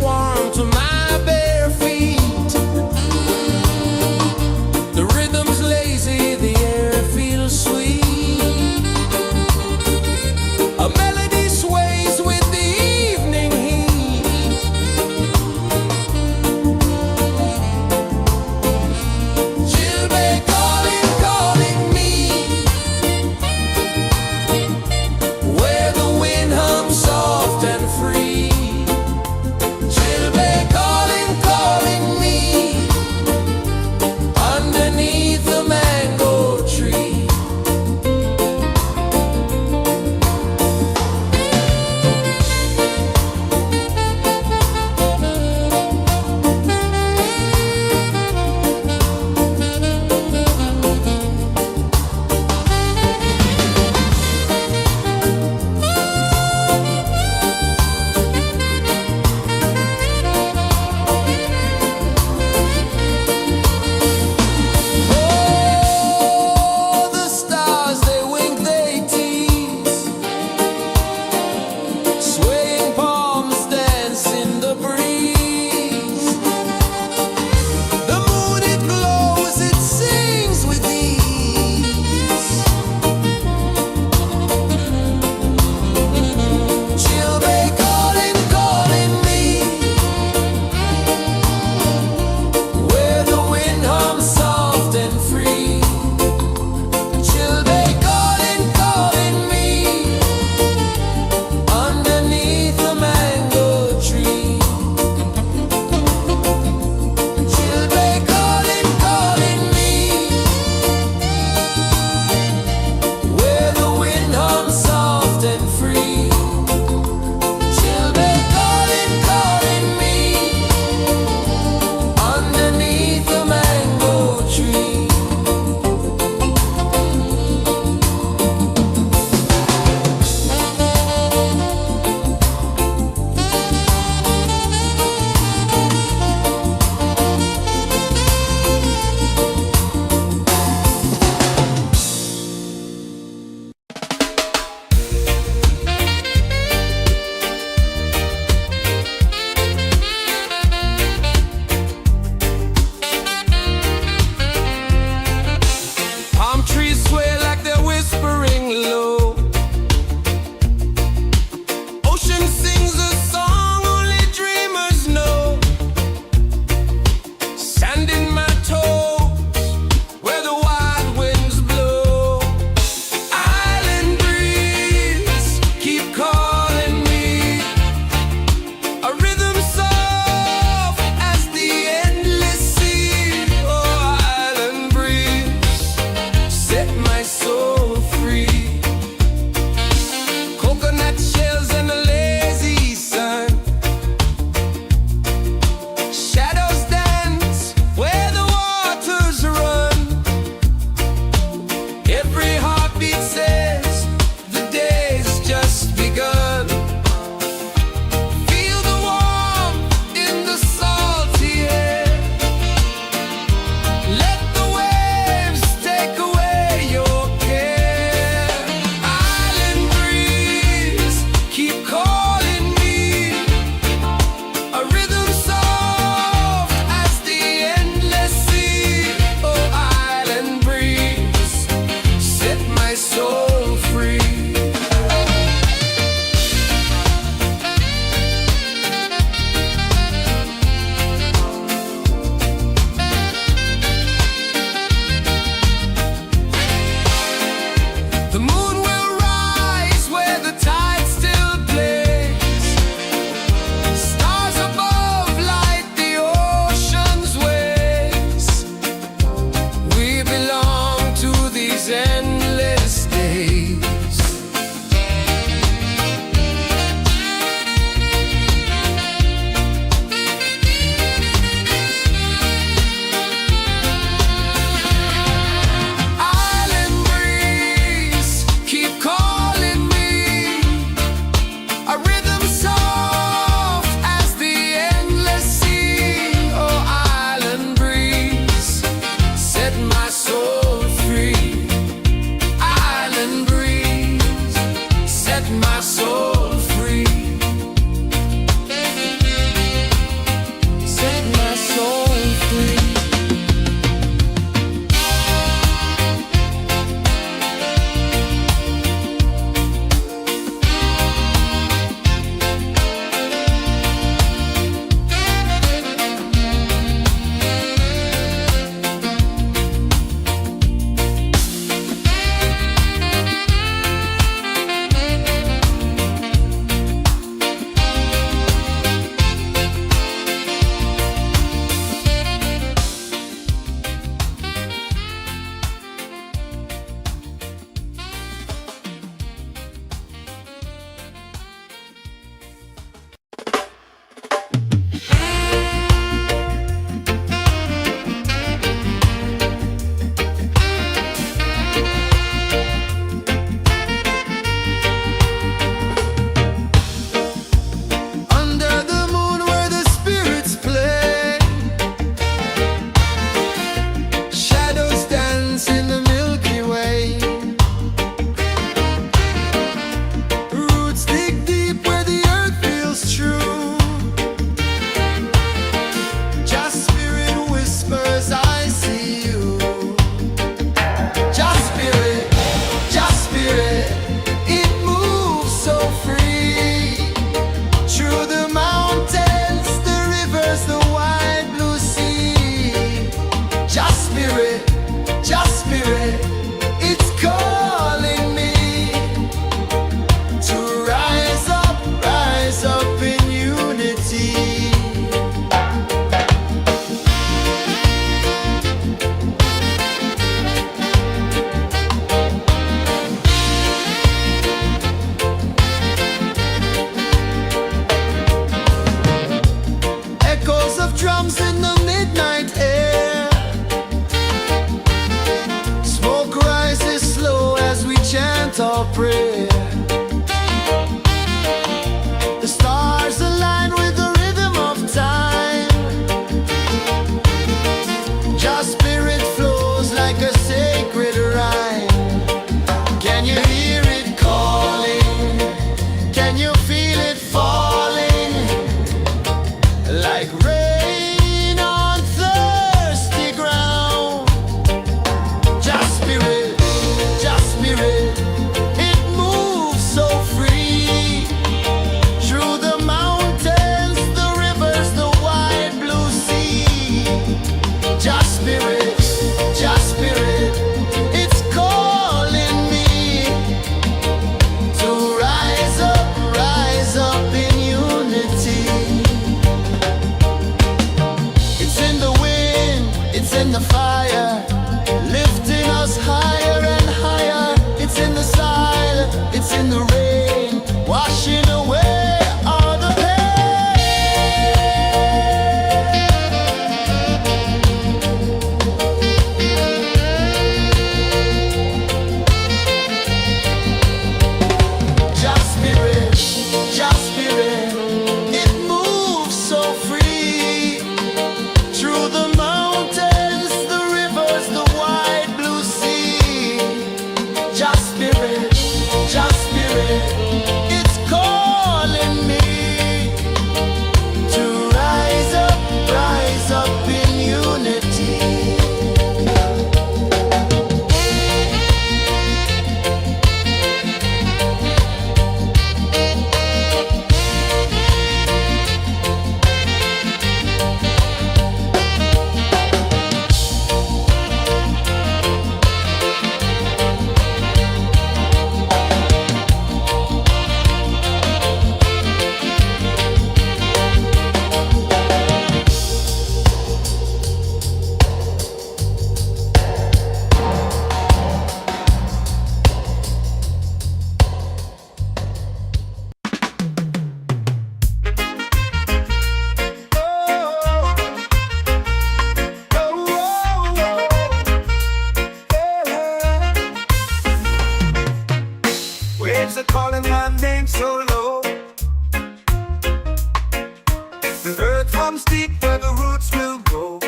comes deep where the roots will grow.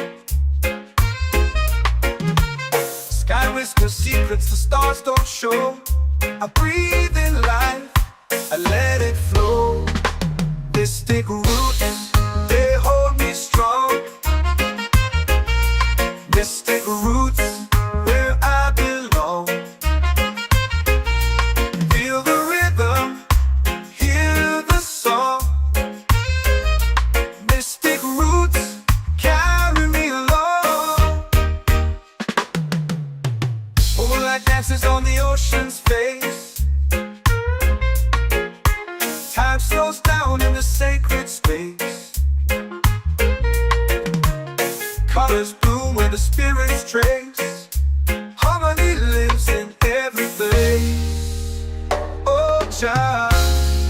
Sky whispers secrets the stars don't show. I breathe in life, I let it flow. Mystic roots, they hold me strong. Mystic roots, where I belong. Feel the rhythm, hear the song. Mystic roots, carry me along. Moonlight dances on the ocean's face. Time slows down in the sacred space. Colors bloom where the spirits trace. Harmony lives in every place. Oh, Jah,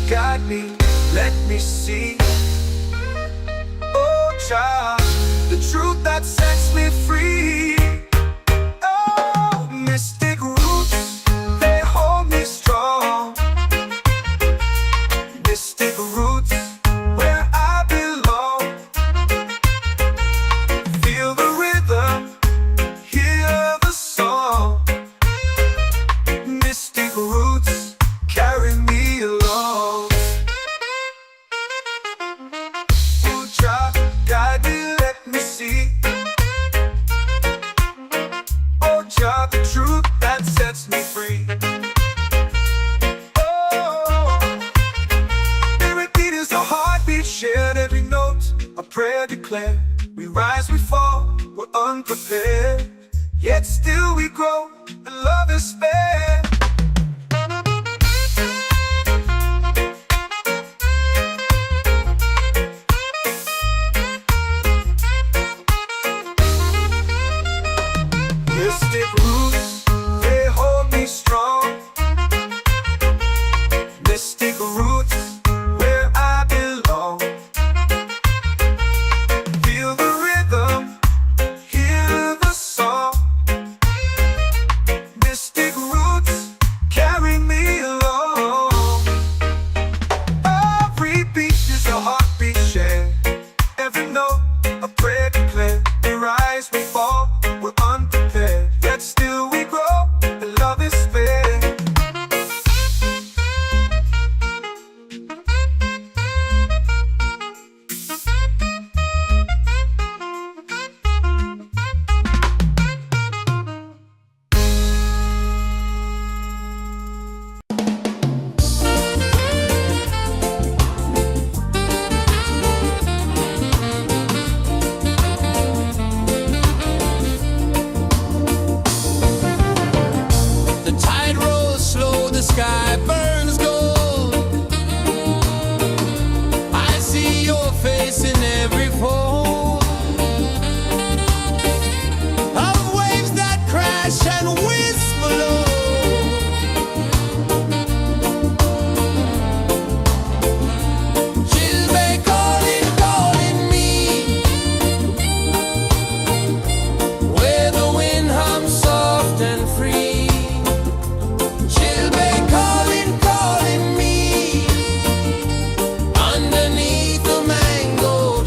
guide me, let me see. Oh, Jah, the truth that sets me free. Oh, mystic roots, they hold me strong. Mystic roots, where I belong. Feel the rhythm, hear the song. Mystic roots, carry me along. Oh, Jah, guide me, let me see. Oh, Jah, the truth that sets me free. Is a heartbeat shared, every note a prayer declared. We rise, we fall, we're unprepared, yet still we grow, and love is spared. Mystic roots, they hold me strong. Mystic roots, where I belong. Feel the rhythm, hear the song. Mystic roots, carry me along. Every beat is a heartbeat shared, every note a prayer declared. We rise, we fall, we're unprepared, yet still we grow, and love is spared. The tide rolls slow, the sky burns gold. I see your face in every fold of waves that crash and whisper low. Chilbay calling, calling me, where the wind hums soft and free. Chilbay calling, calling me, underneath the mango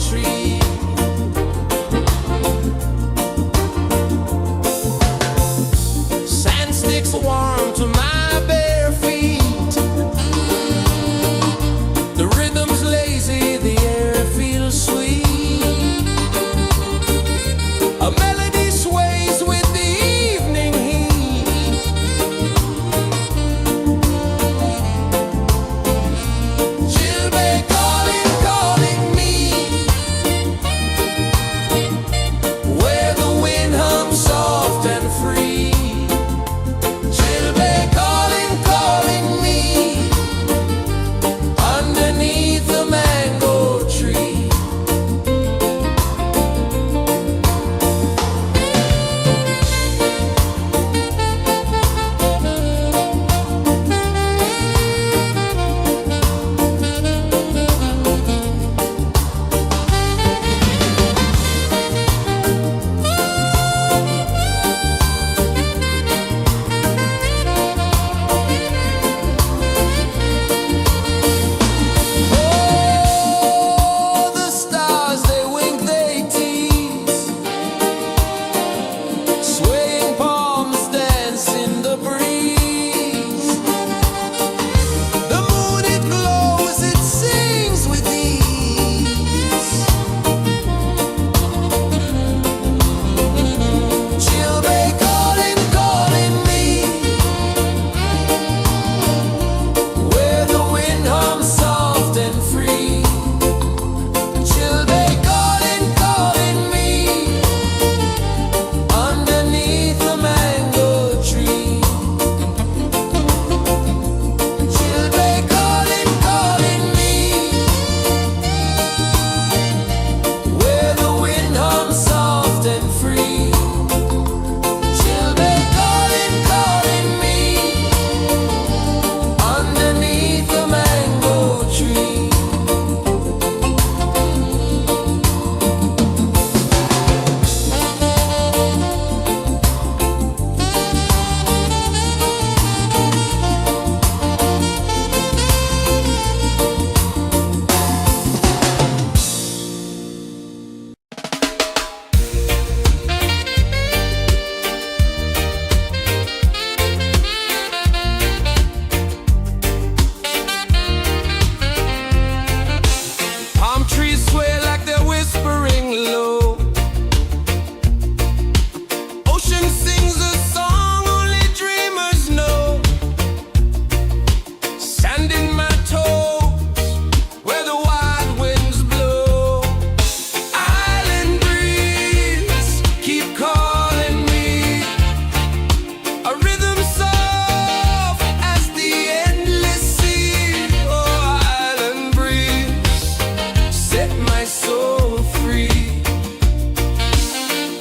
set my soul free.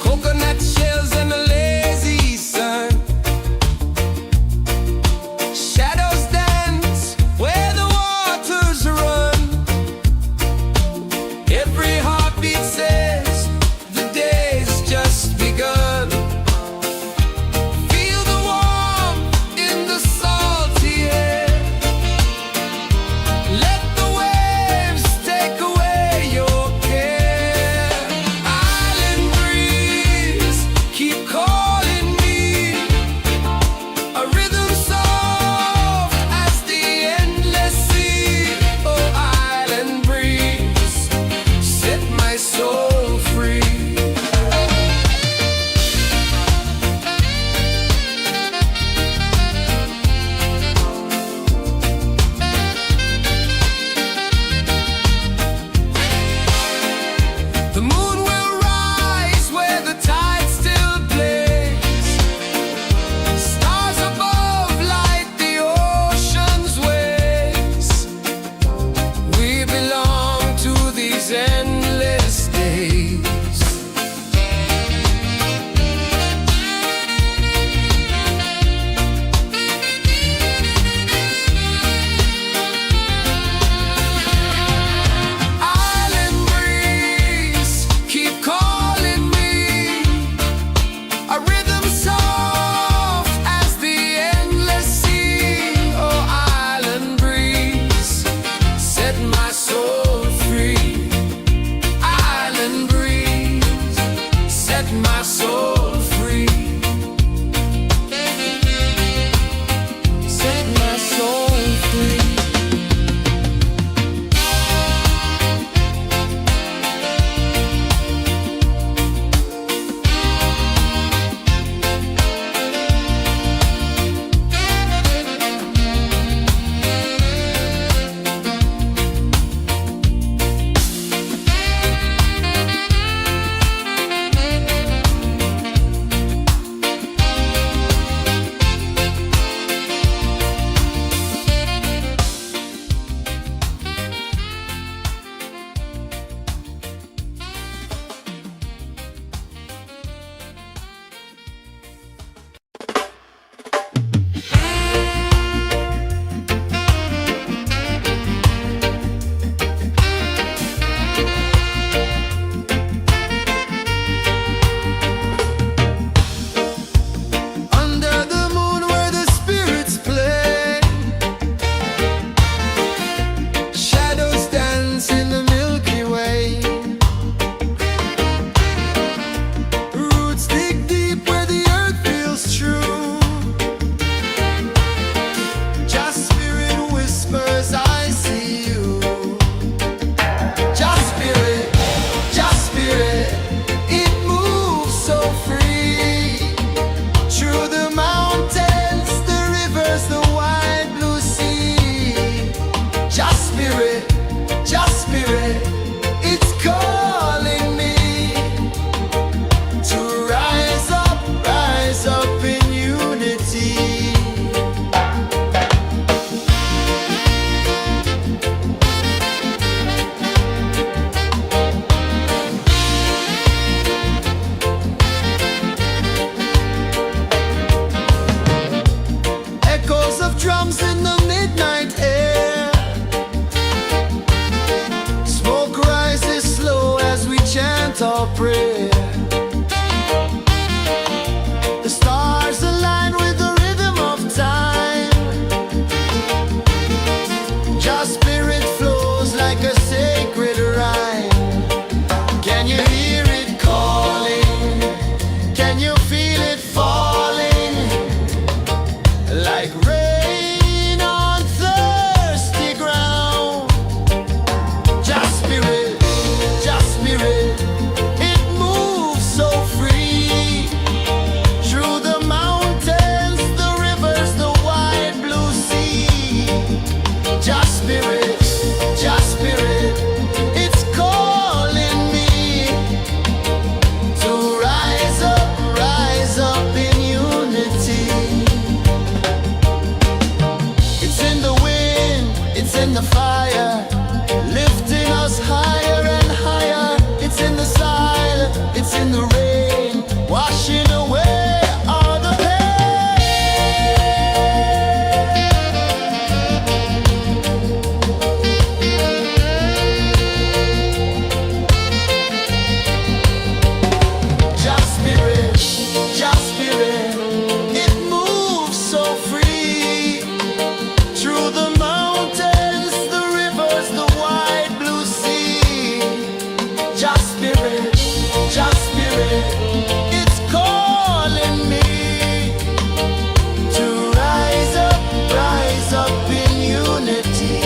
Coconut shells and a lazy sun, shadows dance where the waters run. Every heartbeat says the day's just begun. Feel the warmth in the salty air. Let the waves take away your care. Island breeze, keep calling me. A rhythm soft as the endless sea. Oh, island breeze, set my soul free. The moon will rise where the tide still plays. Stars above light the ocean's waves. We belong to these endless days. Island breeze, keep calling me. A rhythm soft as the endless sea. Oh, island breeze, set my soul free. Island breeze, set my soul free. Set my soul free. Under the moon where the spirits play, shadows dance in the Milky Way. Roots dig deep where the earth feels true. Just spirit whispers, I see you. Just spirit, it moves so free. Through the mountains, the rivers, the wide blue sea. Just spirit, it's calling me to rise up in unity. Echoes of drums in the midnight air. Smoke rises slow as we chant our prayer. The stars align with the rhythm of time. Just spirit flows like a sacred rhyme. Can you hear it calling? Can you feel it falling? Like rain on thirsty ground. Just spirit, it moves Just spirit, it's calling me to rise up in unity.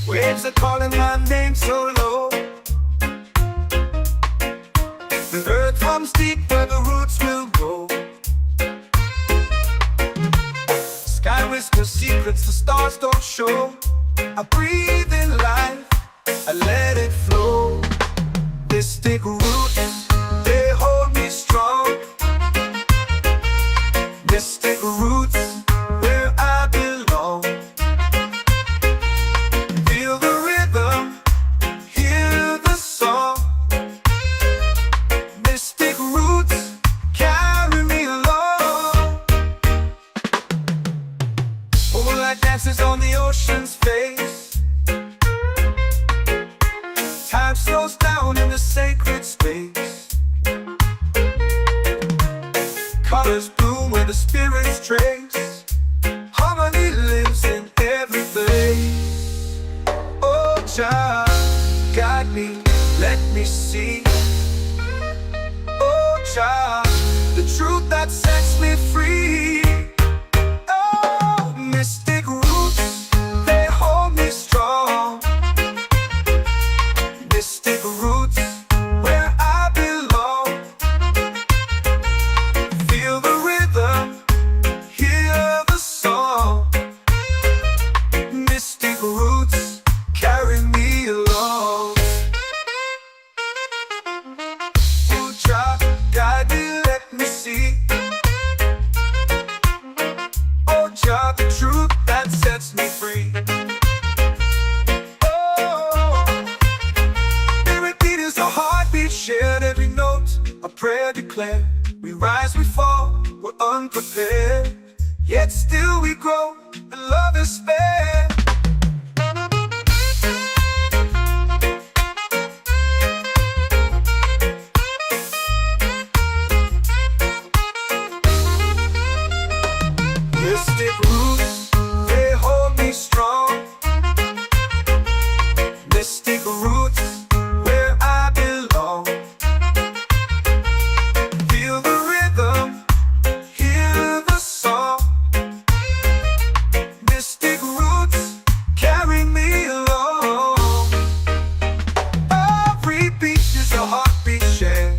Waves are calling my name so low. The earth comes deep where the roots will go. Sky whispers secrets the stars don't show. I breathe in life, I let it flow. Mystic roots, they hold me strong. Mystic roots, where I belong. Feel the rhythm, hear the song. Mystic roots, carry me along. Moonlight dances on the ocean's face. Time slows down in the sacred space. Colors bloom where the spirits trace. Harmony lives in every face. Oh, child, guide me, let me see. Oh, child, the truth that sets me free. Oh, mystic roots, they hold me strong. Mystic roots, where I belong. Feel the rhythm, hear the song. Mystic roots, carry me along. Oh, child, guide me, let me see. Oh, child, the truth that sets me free. Oh, spirit beat is a heartbeat shared, every note a prayer declared. We rise, we fall, we're unprepared, yet still we grow, and love is spared. Mystic roots, they hold me strong. Mystic roots, where I belong. Feel the rhythm, hear the song. Mystic roots, carry me along. Every beat is a heartbeat shared,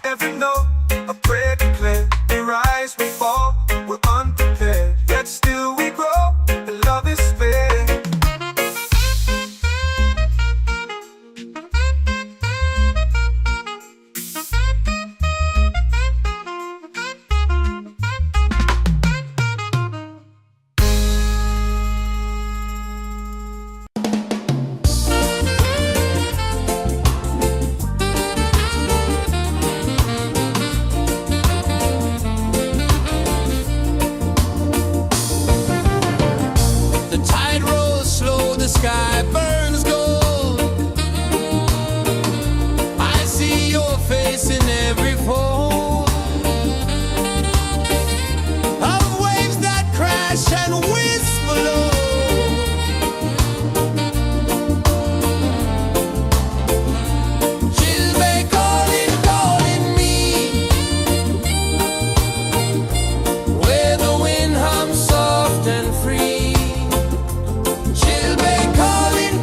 every note a prayer declared. We rise, we fall, we're unprepared, yet still we grow, and love is spared. The tide rolls slow, the sky burns gold. I see your face in every fold of waves that crash and whisper low. Chilbay calling me, where the wind hums soft and free. Chilbay calling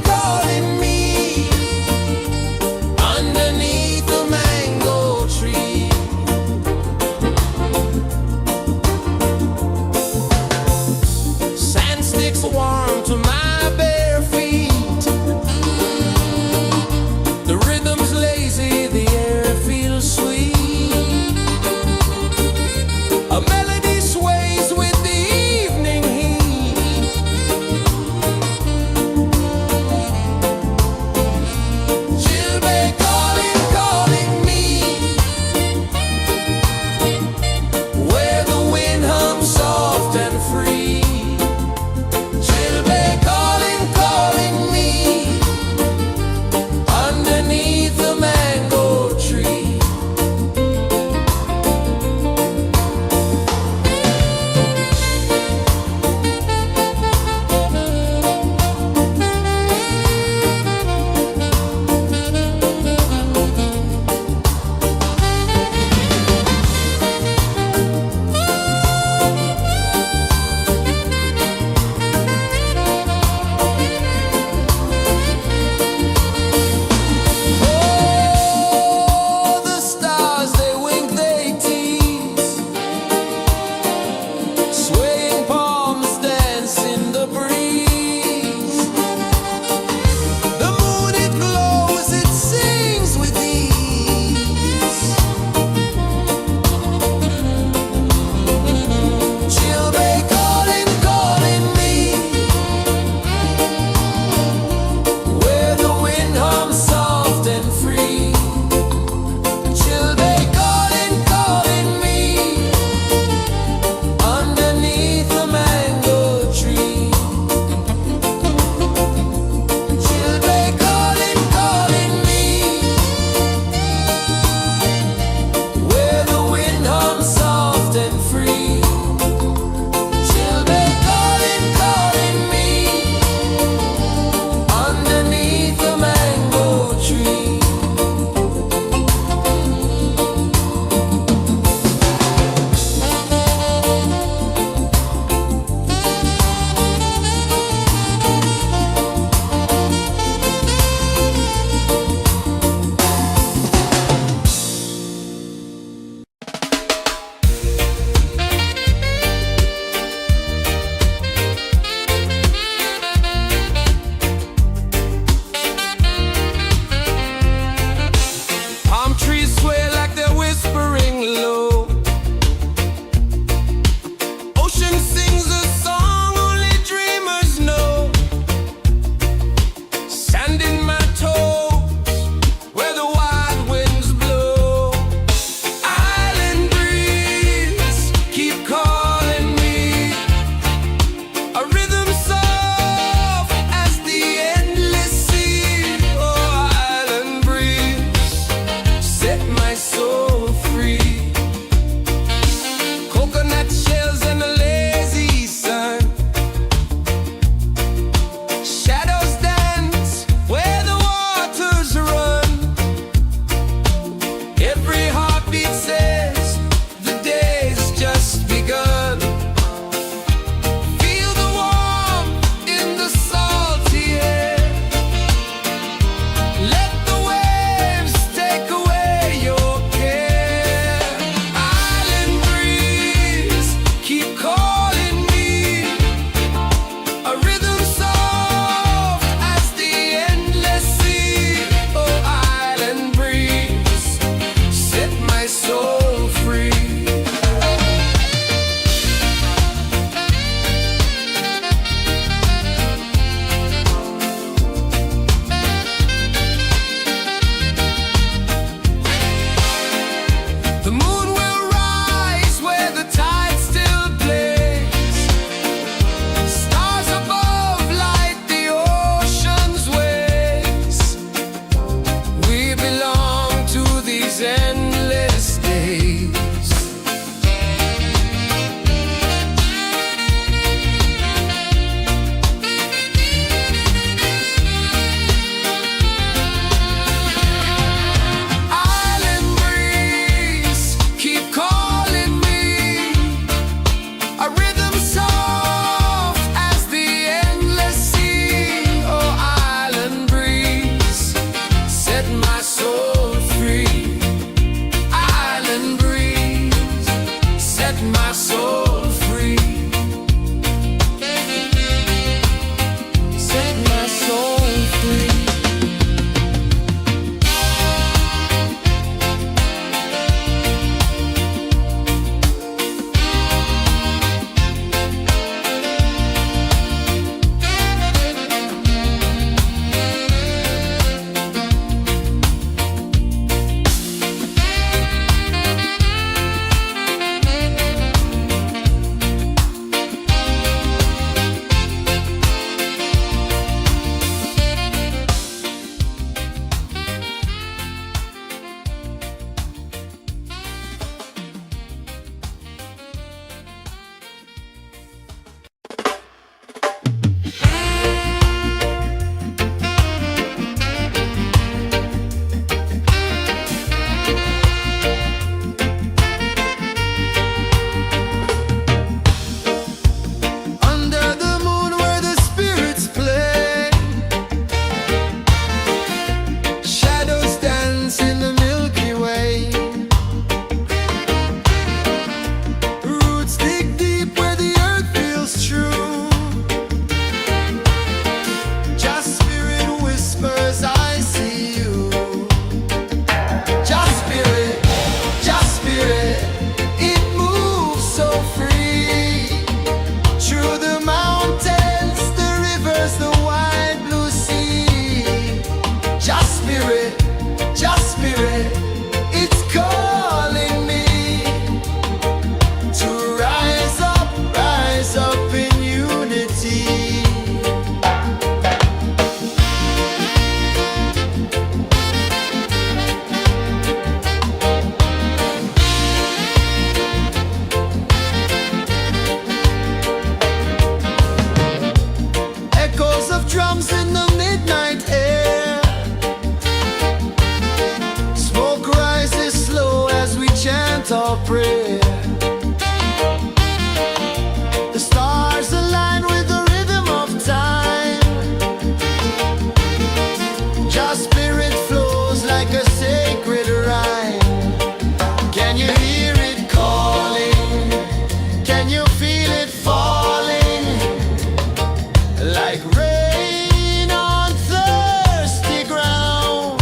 like rain on thirsty ground.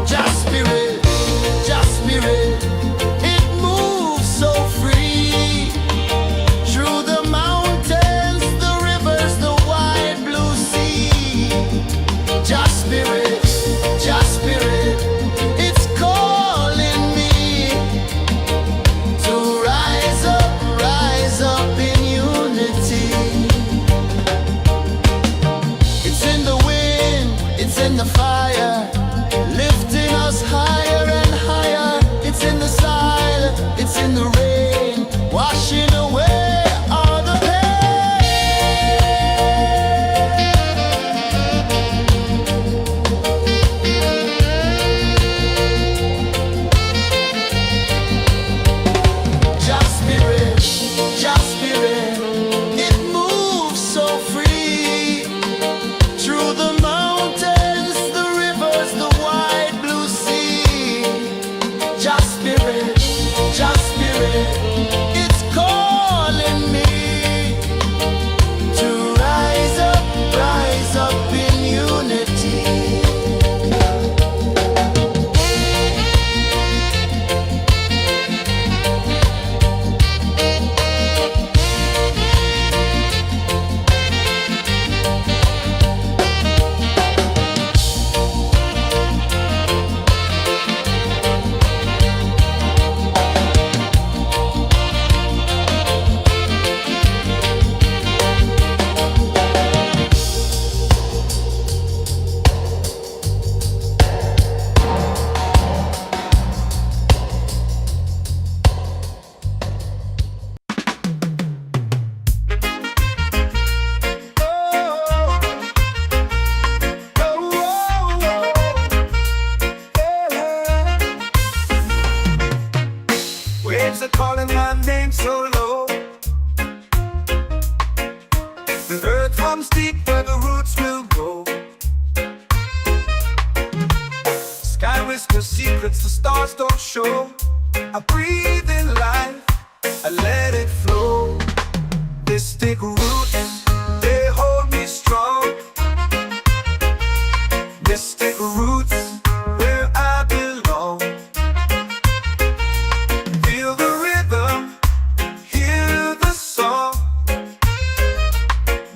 Just spirit, it moves so free through the mountains, the rivers, the wide blue sea. Just spirit, it's calling me to rise up in unity. It's in the wind, it's in the fire, lifting us higher and higher. It's in the silence, it's in the rain, washing away all the Just spirit, it moves so free through the mountains, the rivers, the wide blue sea. Just spirit, it's calling me to rise up in unity. Waves are calling my name so low. The earth hums deep where the roots will go. Sky whispers secrets the stars don't show. I breathe in life, I let it flow. Mystic roots, they hold me strong. Mystic roots, where I belong. Feel the rhythm, hear the song.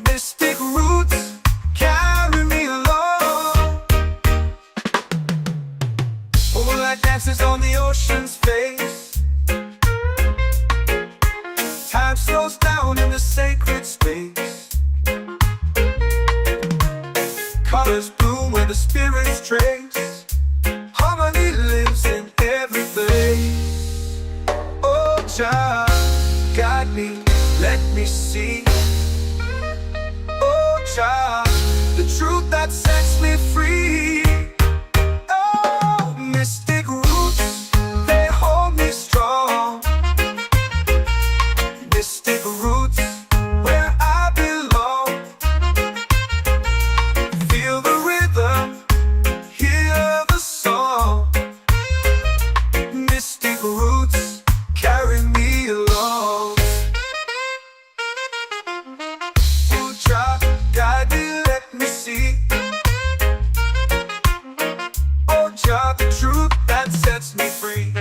Mystic roots, carry me along. Moonlight dances on the ocean's face. Time slows down in the sacred space. Colors bloom where the spirits trace. Harmony lives in every place. Oh, Jah, guide me, let me see. Oh, Jah, the truth that sets me free. Oh, mystic roots, they hold me strong. Mystic roots, where I belong. Feel the rhythm, hear the song. Mystic roots, carry me along. Oh, Jah, guide me, let me see. Oh, Jah, the truth that sets me free.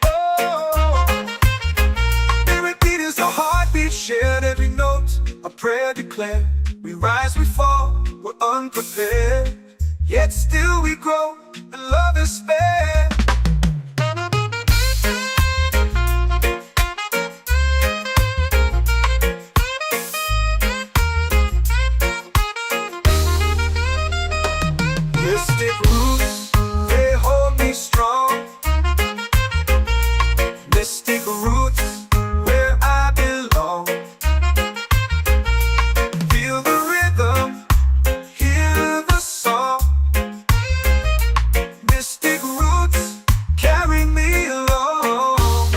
Oh, every beat is a heartbeat shared, every note a prayer declared. We rise, we fall, we're unprepared, yet still we grow, and love is spared. Mystic roots, they hold me strong. Mystic roots, where I belong. Feel the rhythm, hear the song. Mystic roots, carry me along.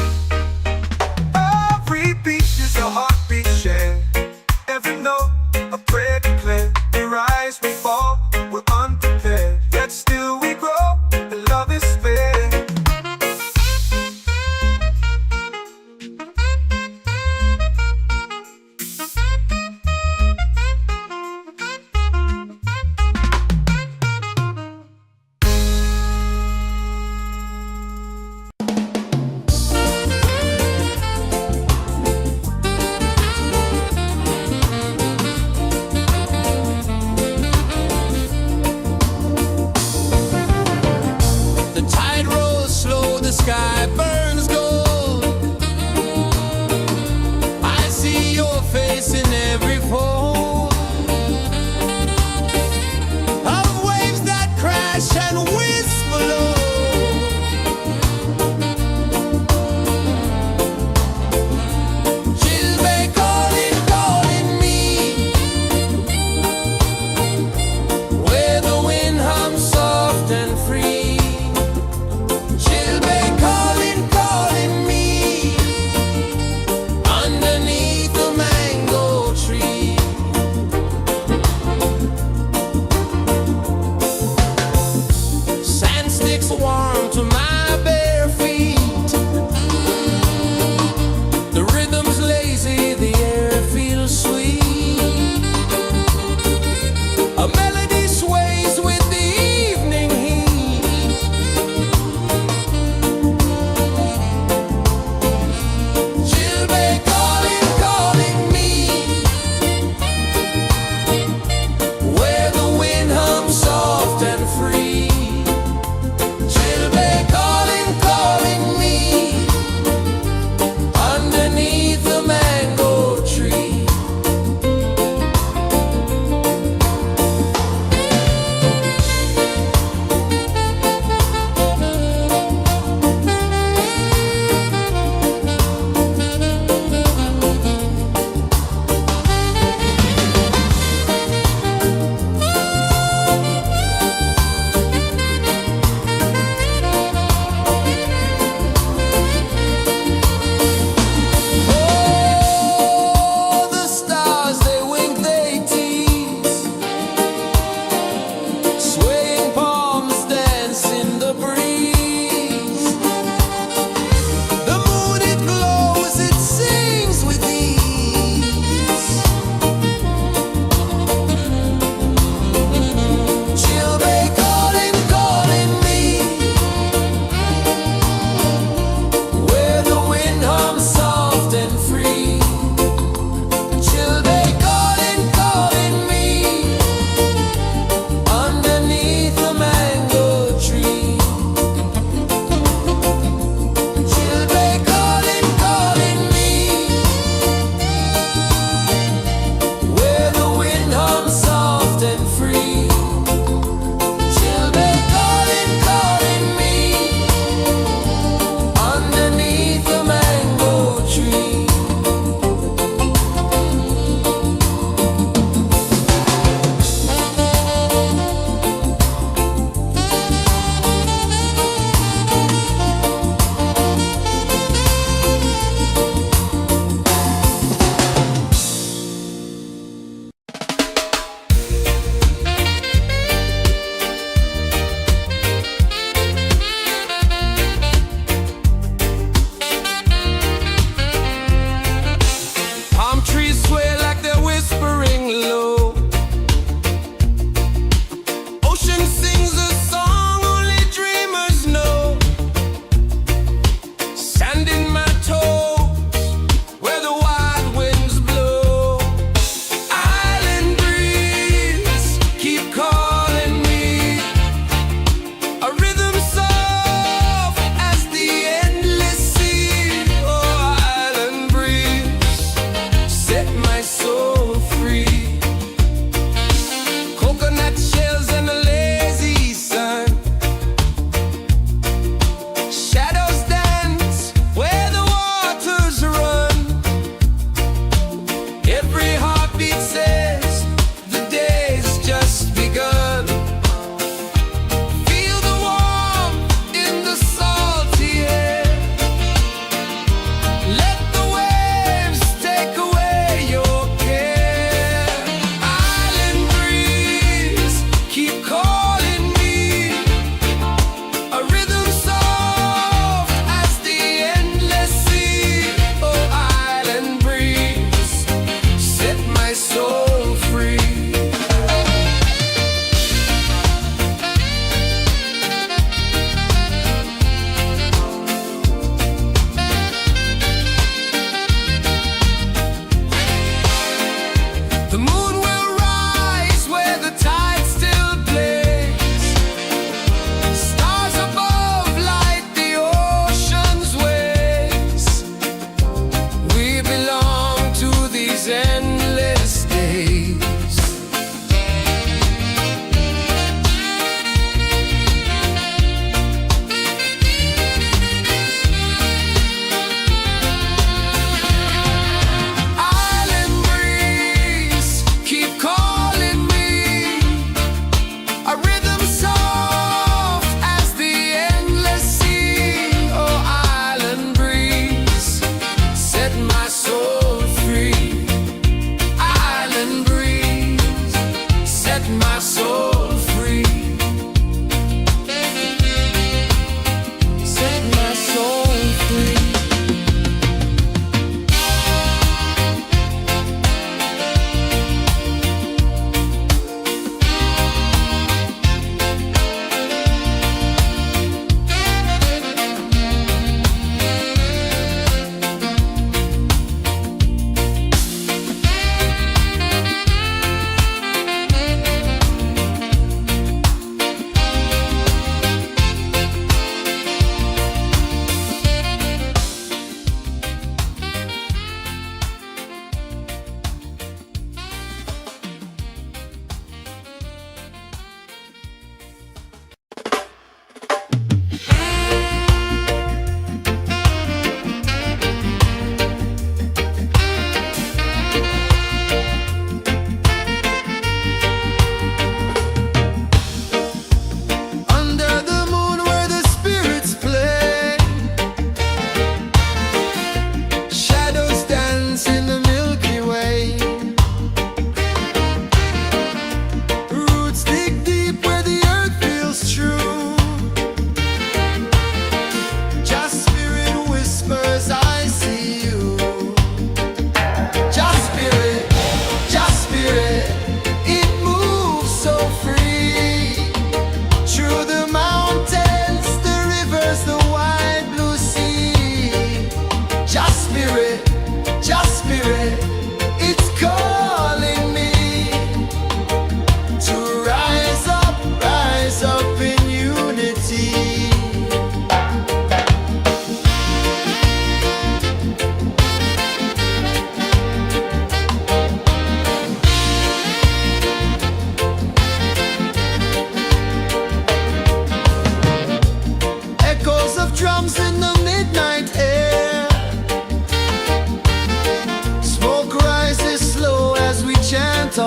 Every beat is a heartbeat shared, every note a prayer declared. We rise, we fall, we're unprepared, yet still we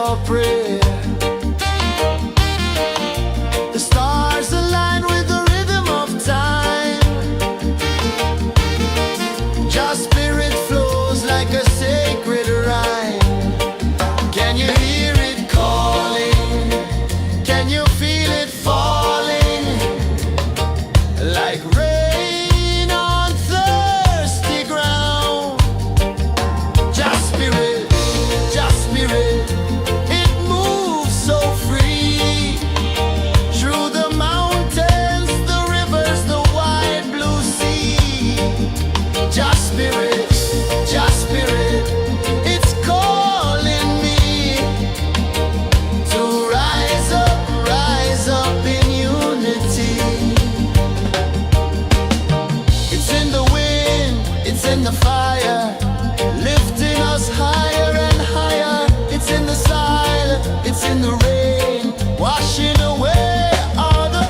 your prayer. The stars align with the rhythm of time. Your spirit flows like a sacred rhyme. Can you hear it calling? Can you feel it falling? Like rain on thirsty ground. Just spirit, it moves so free. Through the mountains, the rivers, the wide blue sea. Just spirit, it's calling me to rise up in unity. It's in the wind, it's in the fire, lifting us higher and higher. It's in the silence, it's in the rain, washing away all the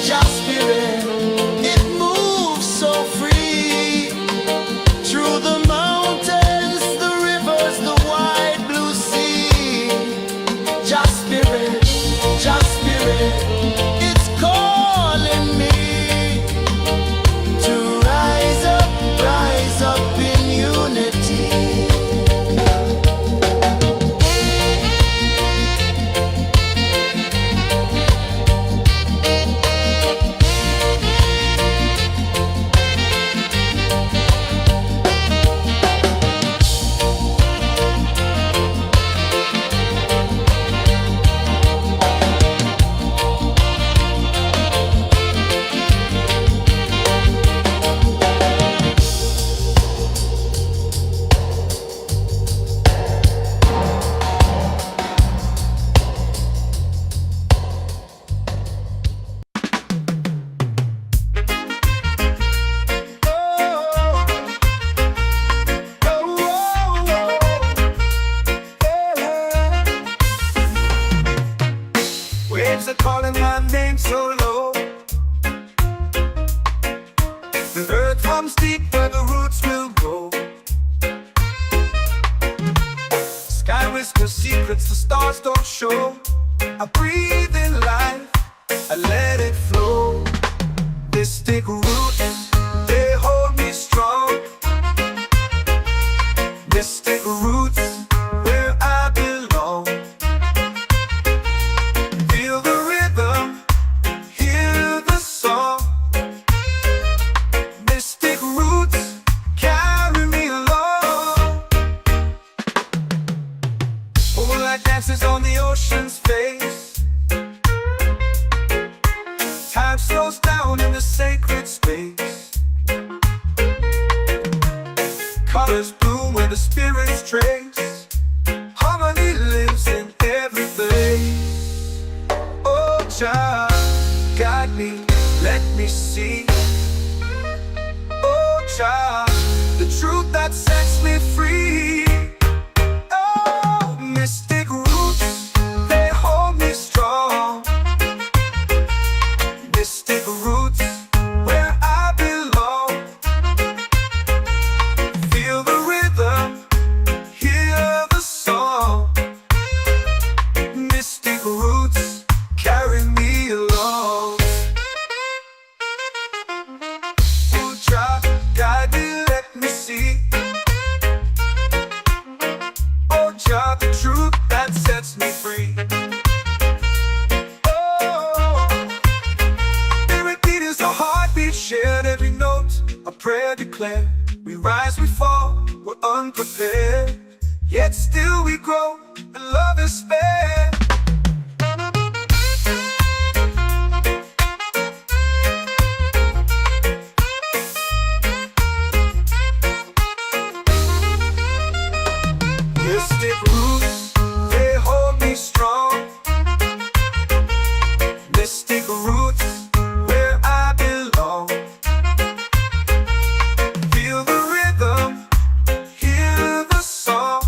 Just spirit, it moves so free. Through the mountains, the rivers, the wide blue sea. Just spirit, it's calling me to rise up in unity. Waves are calling my name so low. The earth runs deep where the roots will grow. Sky whispers secrets the stars don't show. I breathe in life, I let it flow. Mystic roots, they hold me strong. Mystic roots, where I belong. Feel the rhythm, hear the song. Mystic roots, carry me along. Moonlight dances on the ocean's face. Time slows down in the sacred space. Colors bloom where the spirits trace. Harmony lives in every place. Oh, child, guide me, let me see. Oh, child, the truth that sets me free. Oh, mystic roots, they hold me strong. Mystic roots, where I belong. Feel the rhythm, hear the song. Mystic roots, carry me along. Oh, child, guide me, let me see. Oh, child, the truth that sets me free. Oh, spirit beat is a heartbeat, shared every note, a prayer declared. We rise, we fall, we're unprepared, yet still we grow, and love is spared. Mystic roots, they hold me strong. Mystic roots, where I belong. Feel the rhythm, hear the song.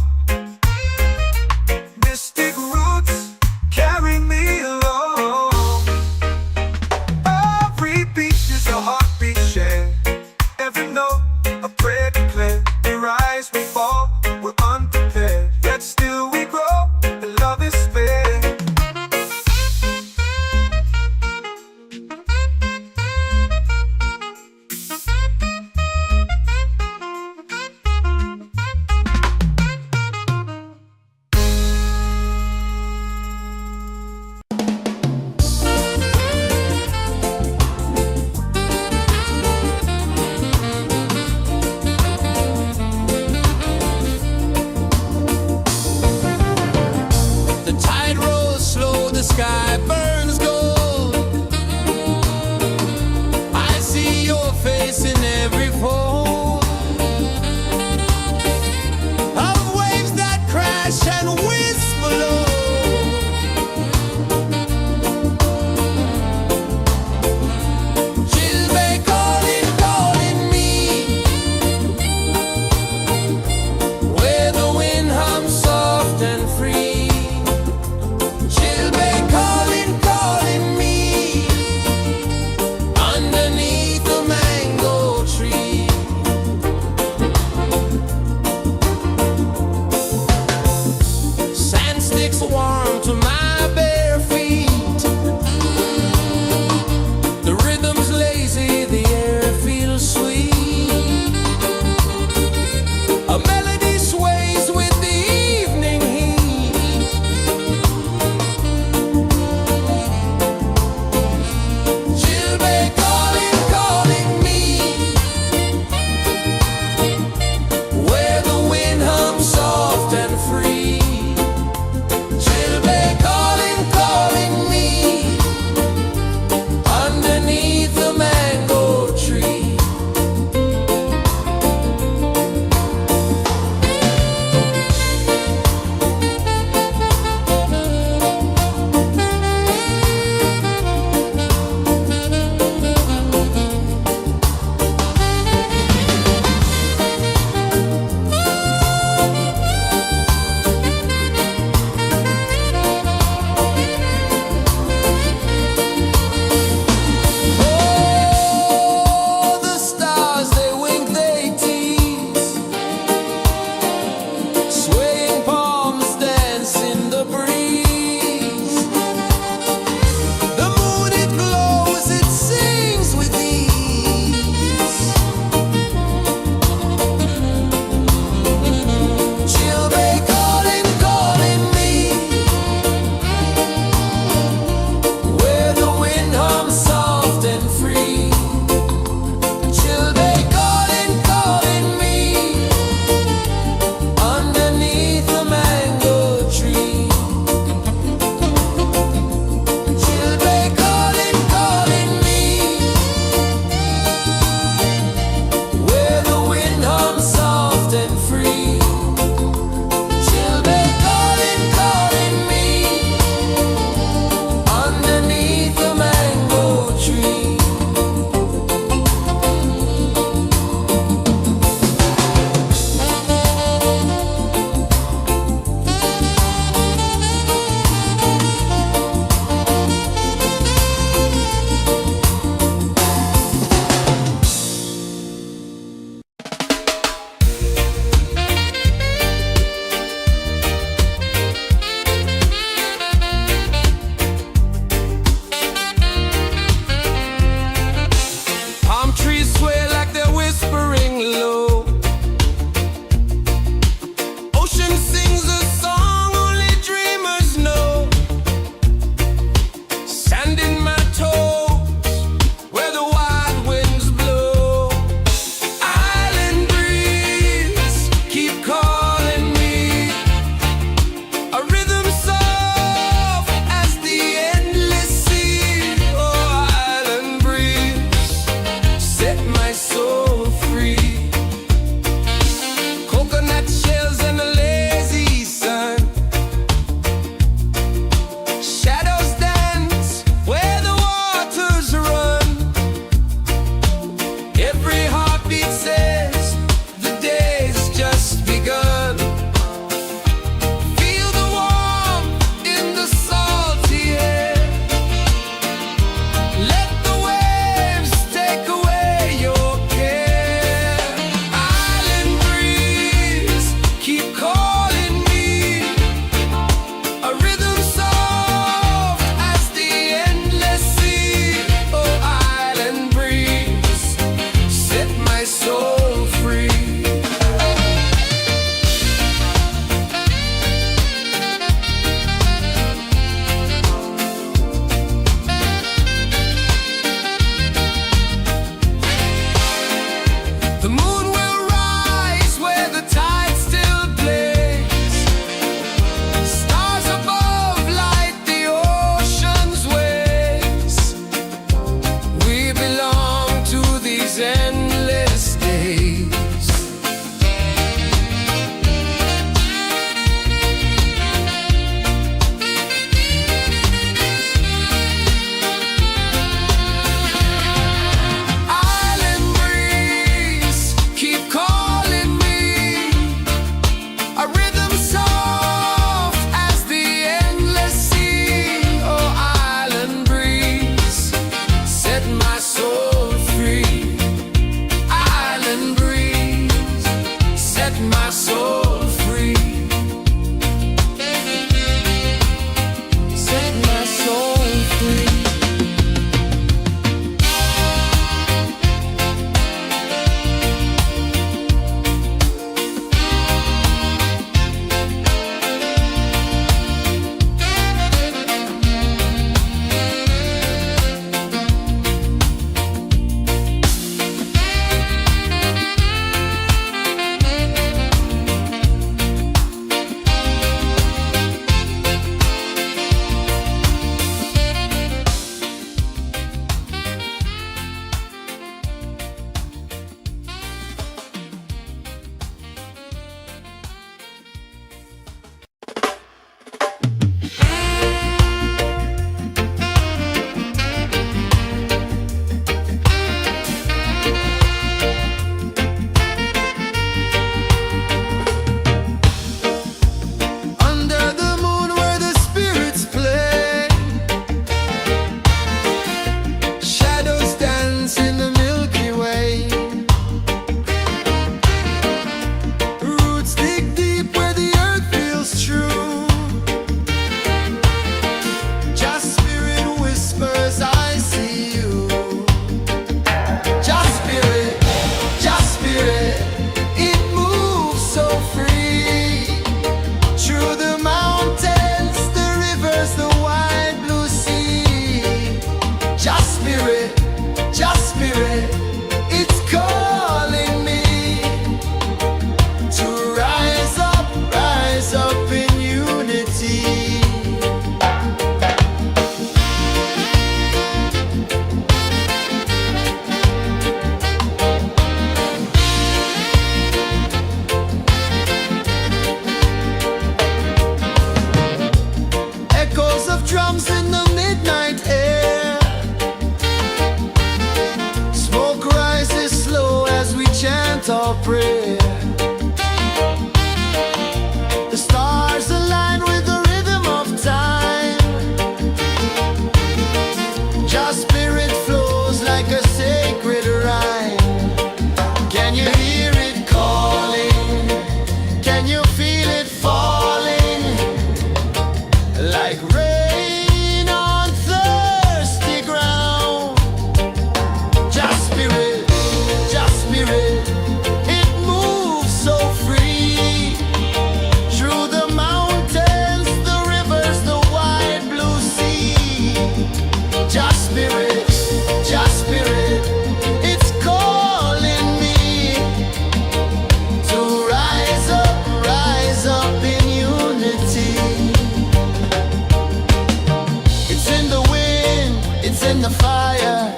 the fire,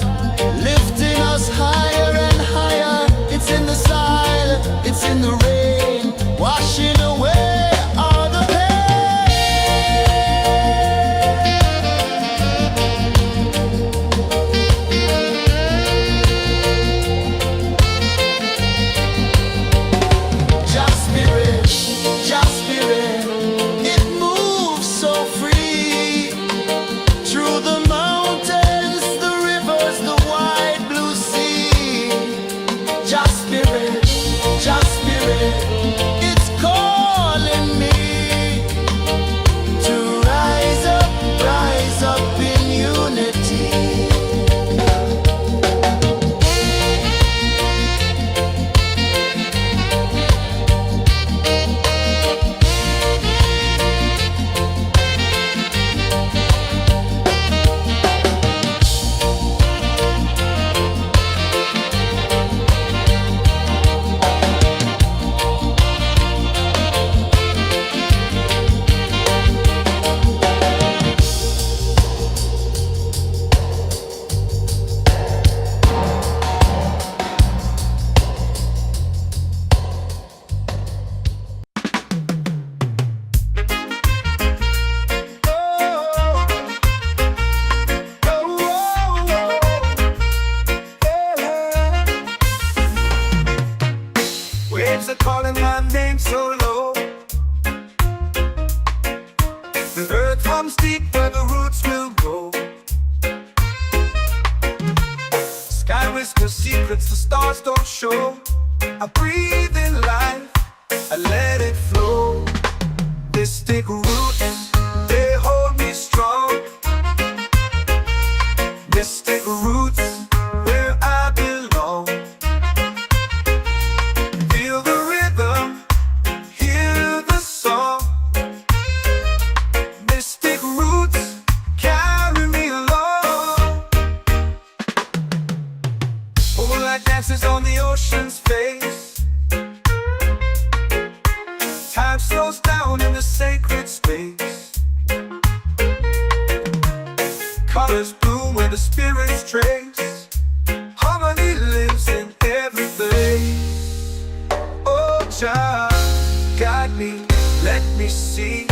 lifting us higher and higher. It's in the silence, it's in the rain, washing away all the Just spirit, just spirit, it moves so free through the mountains, the rivers, the wide blue sea. Just spirit, it's calling me to rise up in unity. Waves are calling my name so low. The earth comes deep where the roots will grow. Sky whispers secrets the stars don't show. I breathe in life, I let it flow. Mystic roots, they hold me strong. Mystic roots, where I belong. Feel the rhythm, hear the song. Mystic roots, carry me along. Moonlight dances on the ocean's face. Time slows down in the sacred space. Colors bloom where the spirits trace. Harmony lives in every place. Oh, Jah, guide me, let me see.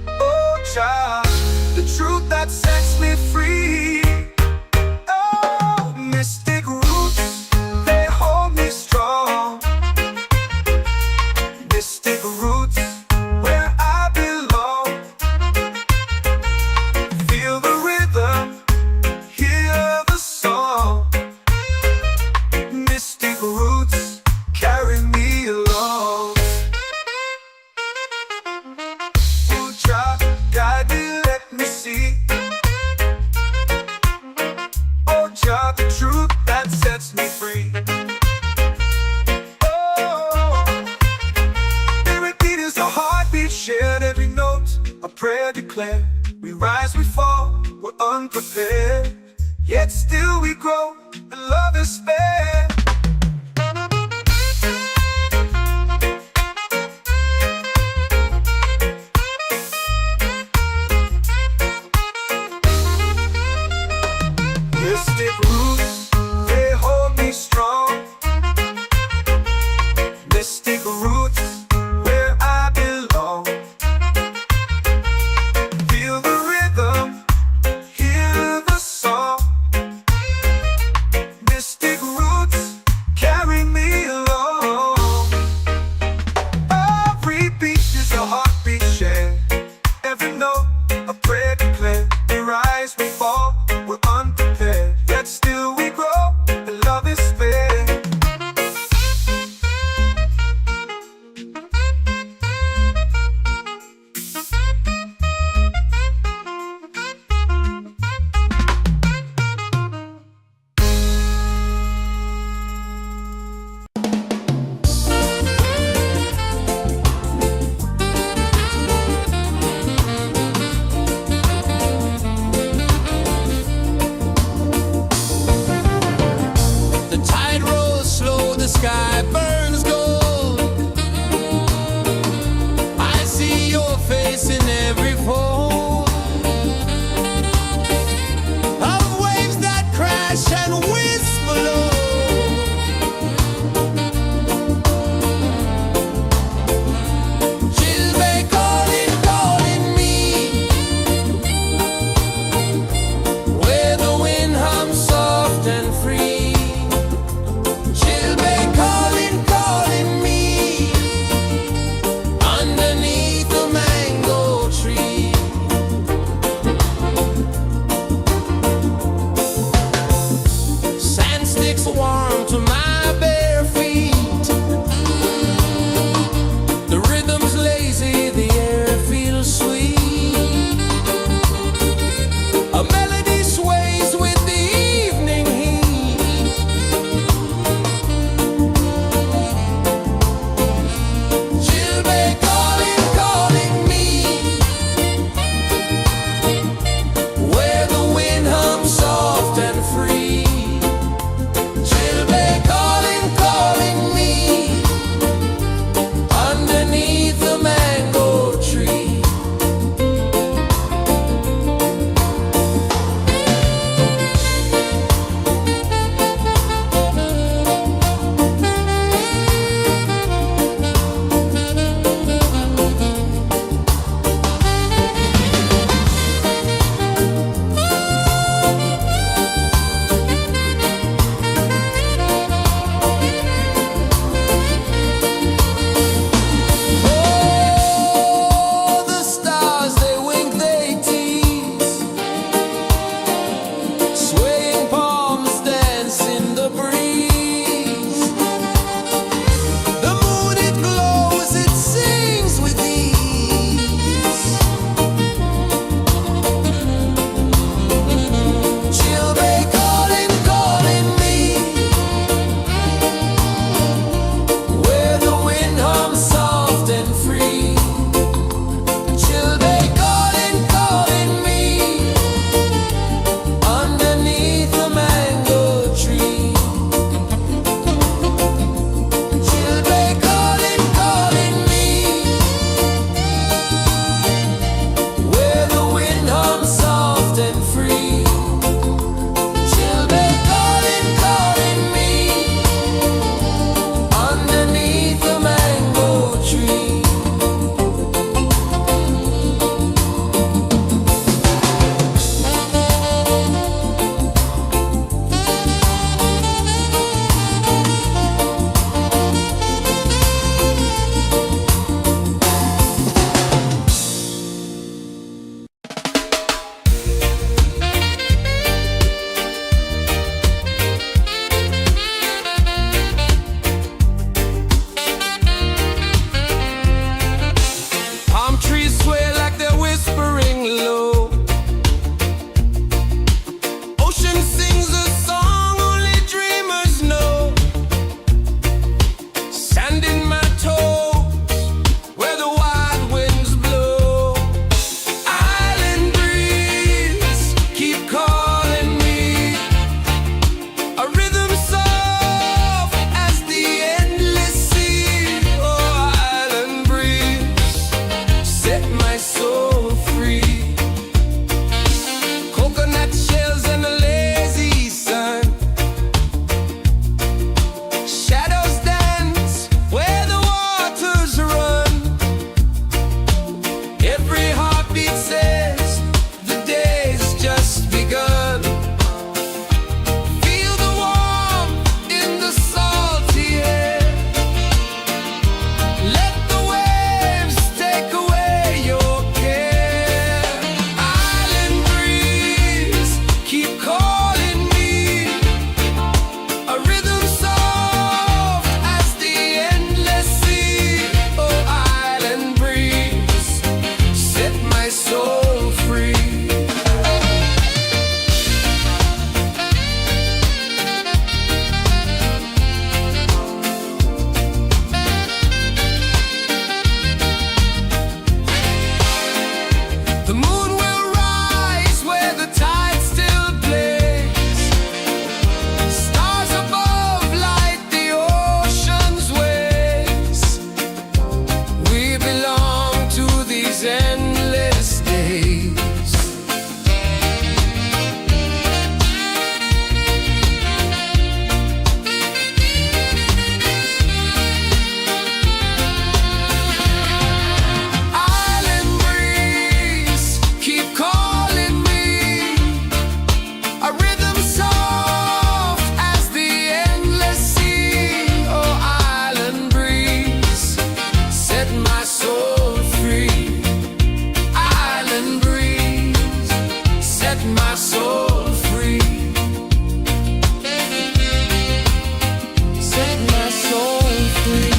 Oh, Jah, the truth that sets me free. Oh, mystic roots, they hold me strong. Mystic roots, where I belong. Feel the rhythm, hear the song. Mystic roots, carry me along. Oh, Jah, guide me, let me see. Oh, Jah, the truth that sets me free. Oh, spirit beat is a heartbeat shared, every note a prayer declared. We rise, we fall, we're unprepared, yet still we grow, and love is spared. Mystic roots, they hold me strong. Mystic roots, where I belong. Feel the rhythm, hear the song. Mystic roots, carry me along. Every beat is a heartbeat shared, every note a prayer declared. We rise, we fall, we're unprepared, yet still we set my soul free. Set my soul free.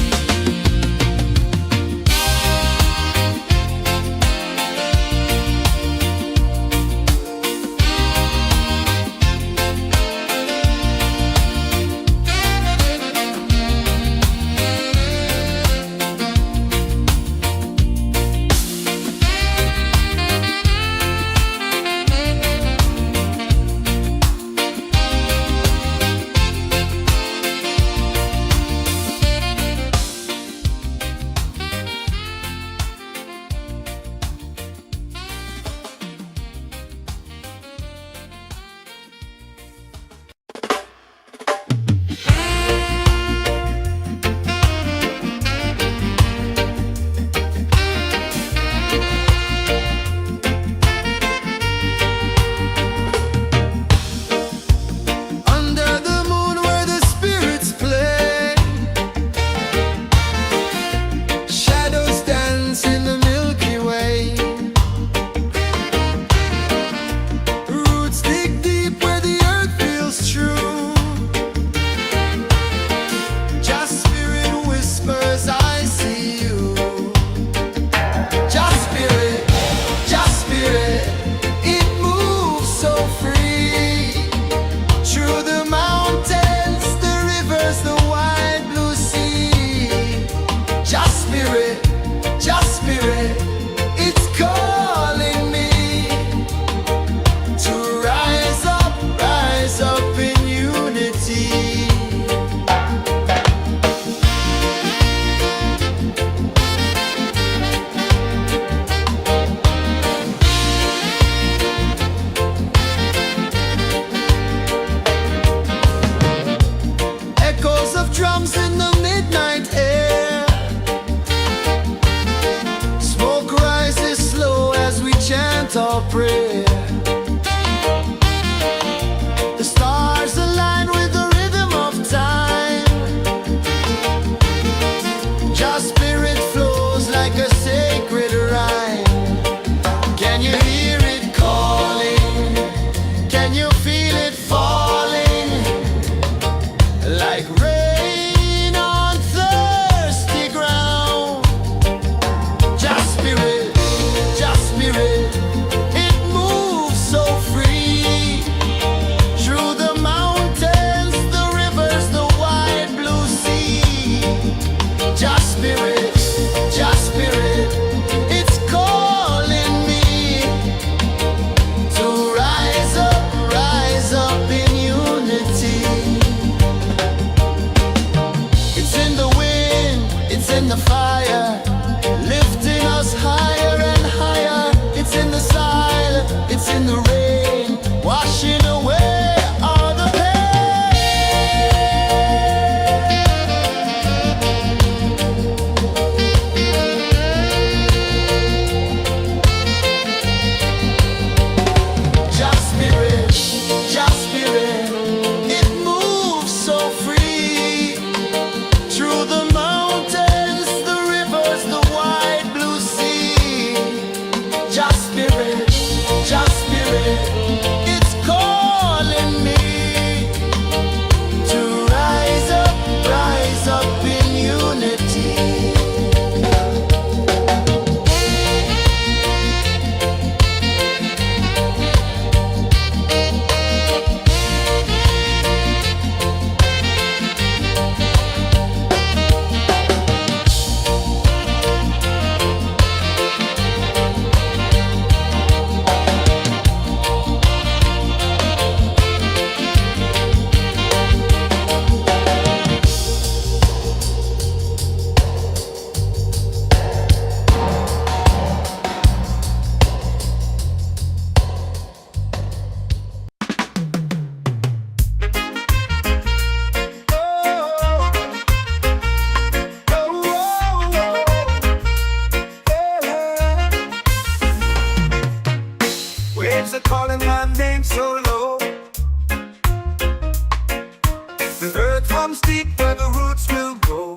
Our prayer. The stars align with the rhythm of time. Your spirit flows like a sacred rhyme. Can you hear it calling? Can you feel it falling? Like rain on thirsty ground. Just spirit, just spirit. In the fire, lifting us higher and higher. It's in the silence, it's in the rain, washing away all the pain. Just spirit, just spirit. It moves so free through the mountains. It's calling me to rise up in unity. Waves are calling my name so low. The earth comes deep where the roots will go.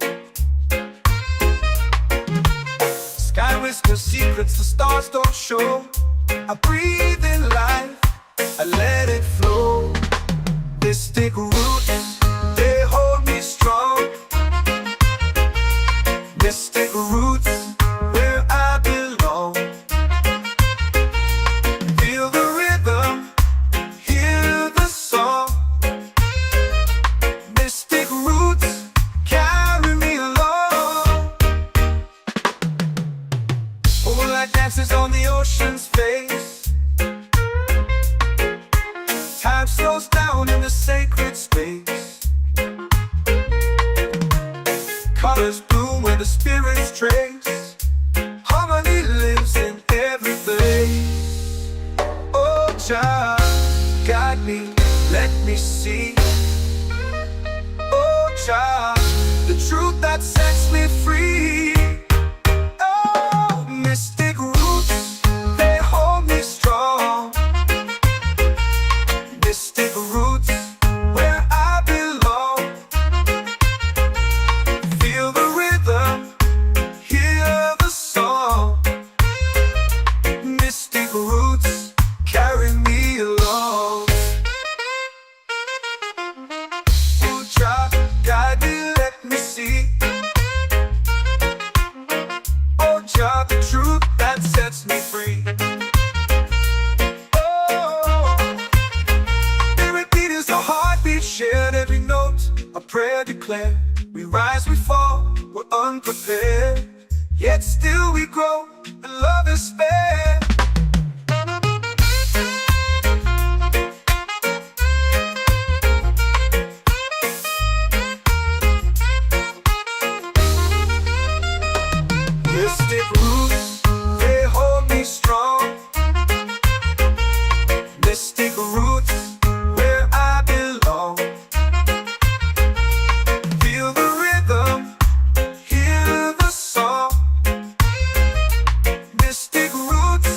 Sky whispers secrets the stars don't show. I breathe in life me, let me see. Oh Jah, the truth that sets me free. Oh, mystic roots, they hold me strong. Mystic roots, where I belong. Feel the rhythm, hear the song. Mystic roots, carry me along. Oh Jah, guide me, let me see. Oh Jah, the truth that sets me free. Oh, every beat is a heartbeat shared, every note a prayer declared. We rise, we fall, we're unprepared, yet still we grow, and love is spared. Mystic roots, they hold me strong. Mystic roots, where I belong. Feel the rhythm, hear the song. Mystic roots,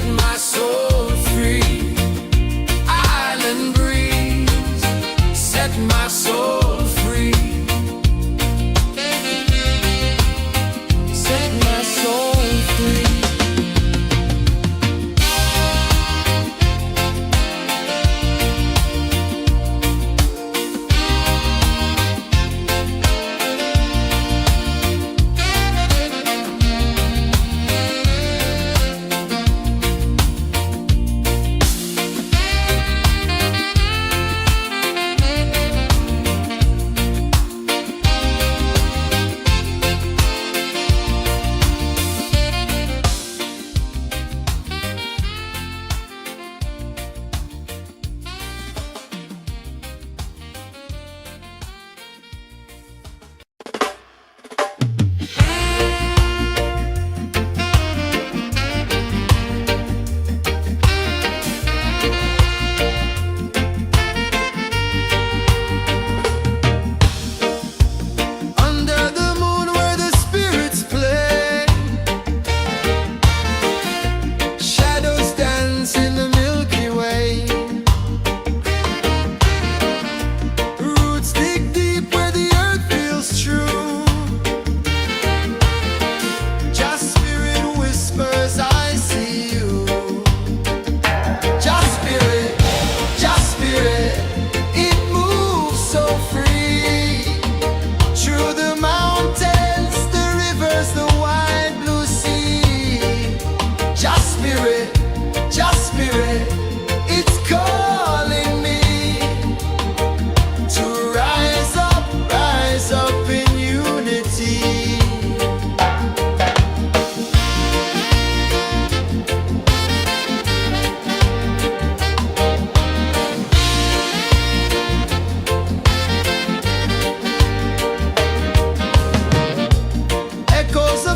set my soul free. Island breeze, set my soul free. Set my soul free.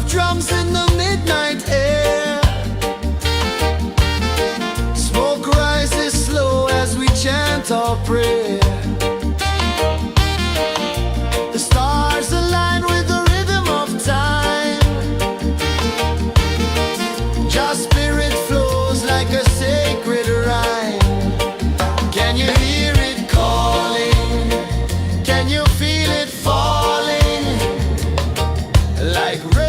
Drums in the midnight air. Smoke rises slow as we chant our prayer. The stars align with the rhythm of time. Just spirit flows like a sacred rhyme. Can you hear it calling? Can you feel it falling? Like rain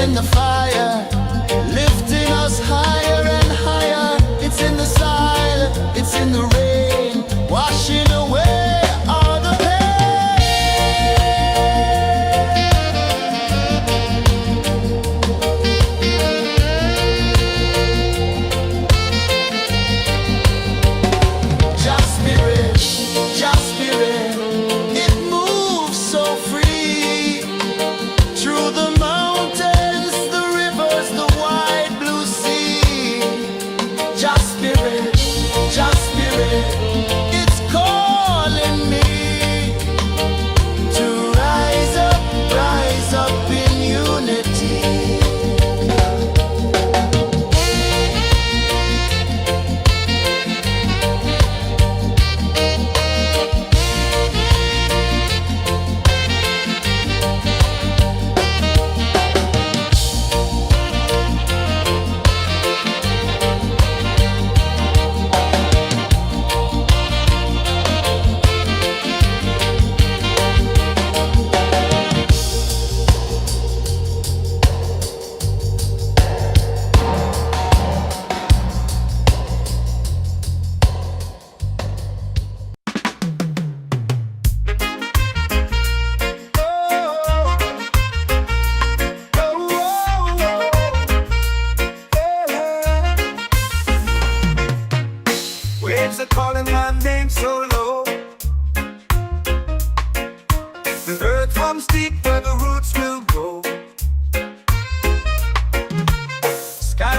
in the fire, lifting us higher and higher. It's in the silence, it's in the rain, washing away all the Just spirit, it moves so free through the mountains, the rivers,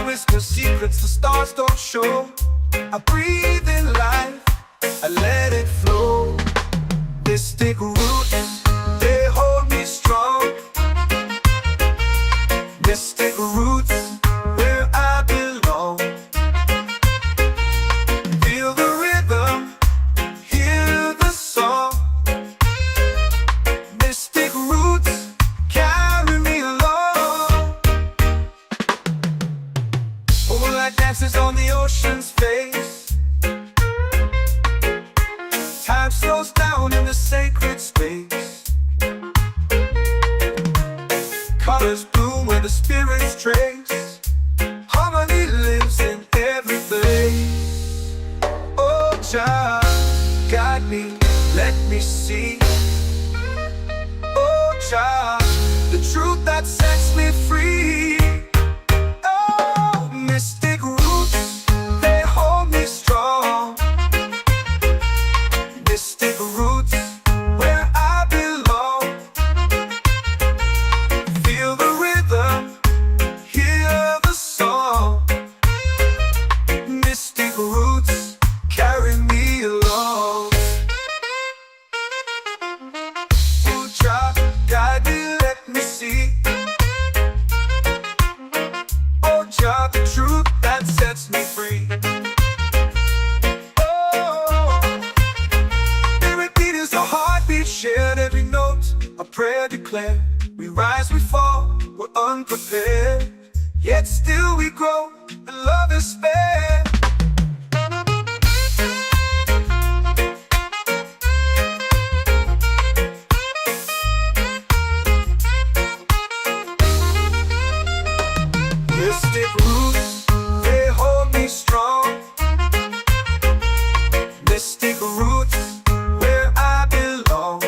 whisper secrets the stars don't show. I breathe in life, I let it flow. Mystic roots, they hold me strong. Mystic roots, where I belong. Feel the rhythm, hear the song. Mystic roots, carry me along. Moonlight dances on the ocean's face. Time slows down in the sacred space. Colors bloom where the spirits trace. Harmony lives in every place. Oh, Jah, guide me, let me see. Oh, Jah, the truth that sets me free. Oh, mystic roots, they hold me strong. Mystic roots, where I belong. Feel the rhythm, hear the song. Mystic roots, carry me along. Oh, Jah, guide me, let me see. Oh, Jah, the truth that sets me free. Oh, spirit beat is a heartbeat, shared every note, a prayer declared. We rise, we fall, we're unprepared, yet still we grow, and love is spared. Mystic roots, they hold me strong. Mystic roots, where I belong.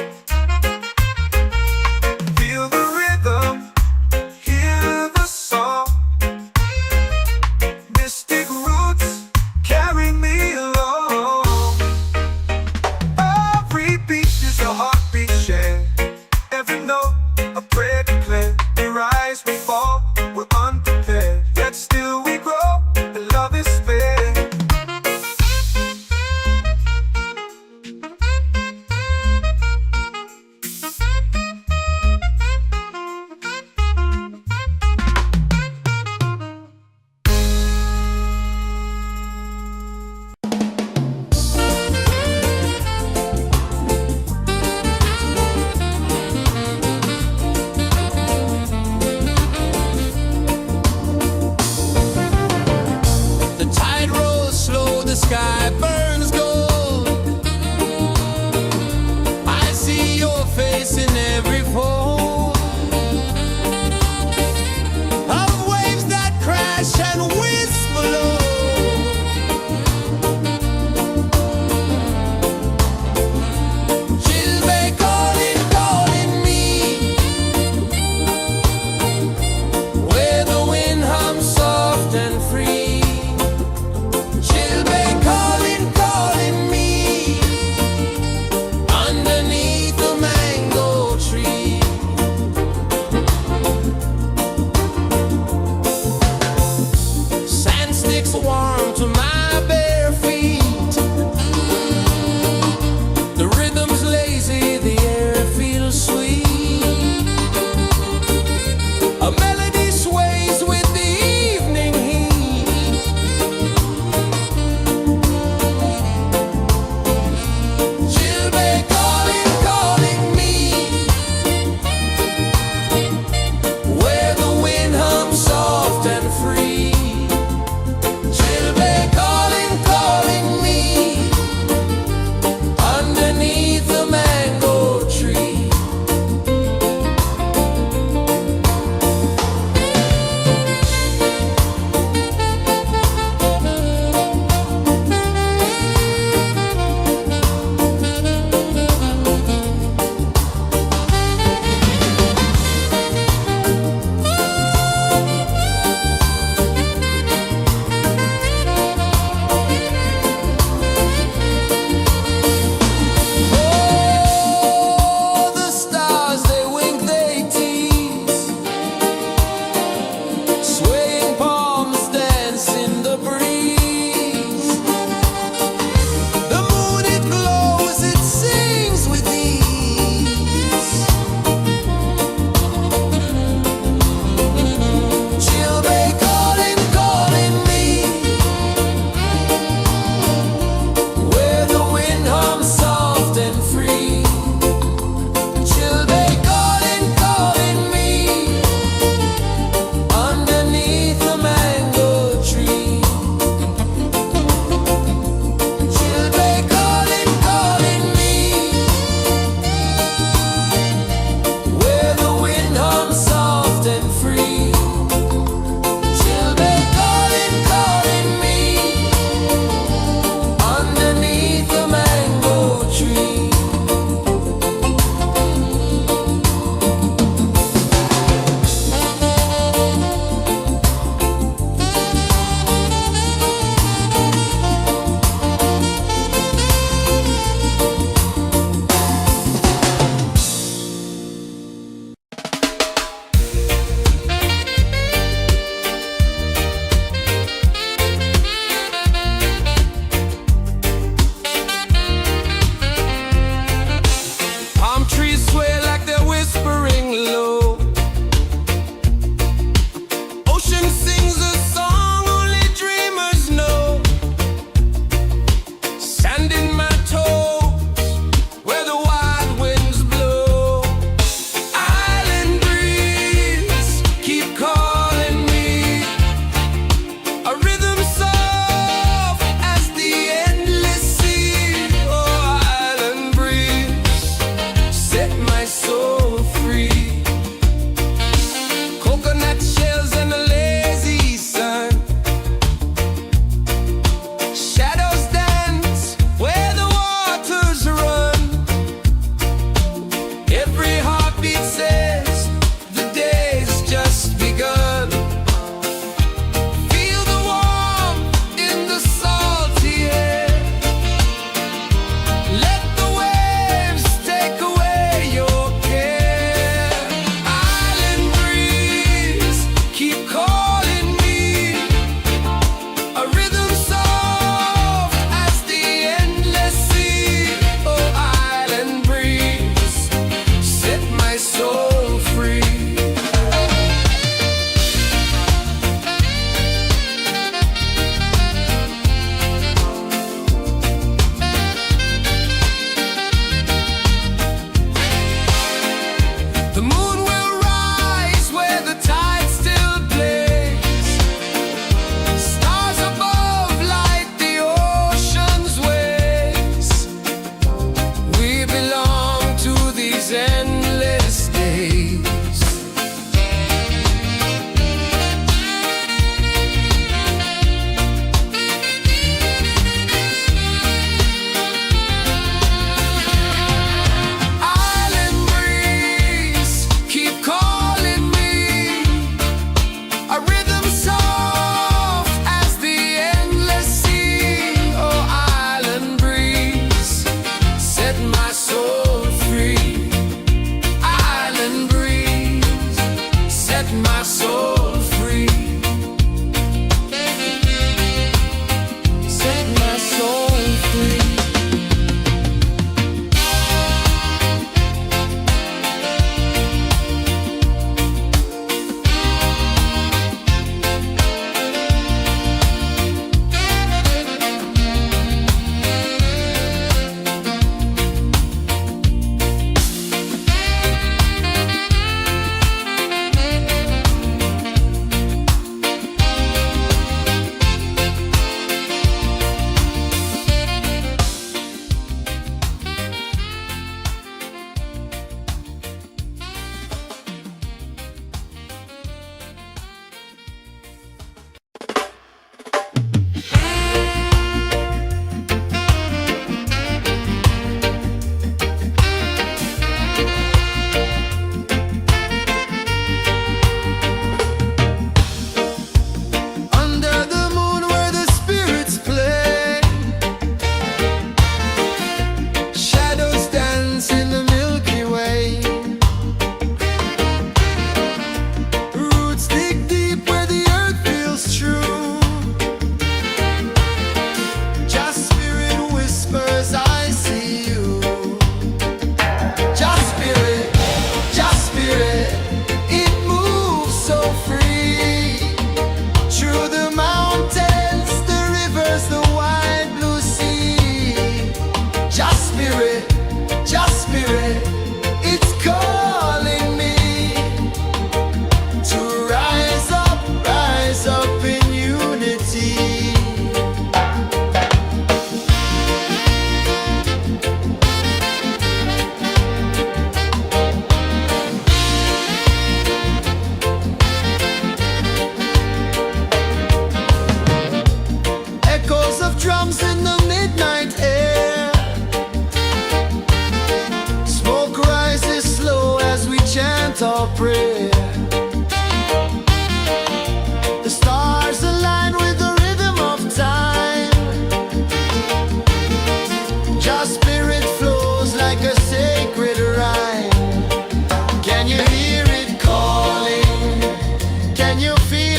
Feel the rhythm, hear the song. Mystic roots, carry me along. Every beat is a heartbeat shared. Every note, a prayer declared. We rise, we fall, we're unprepared, yet still we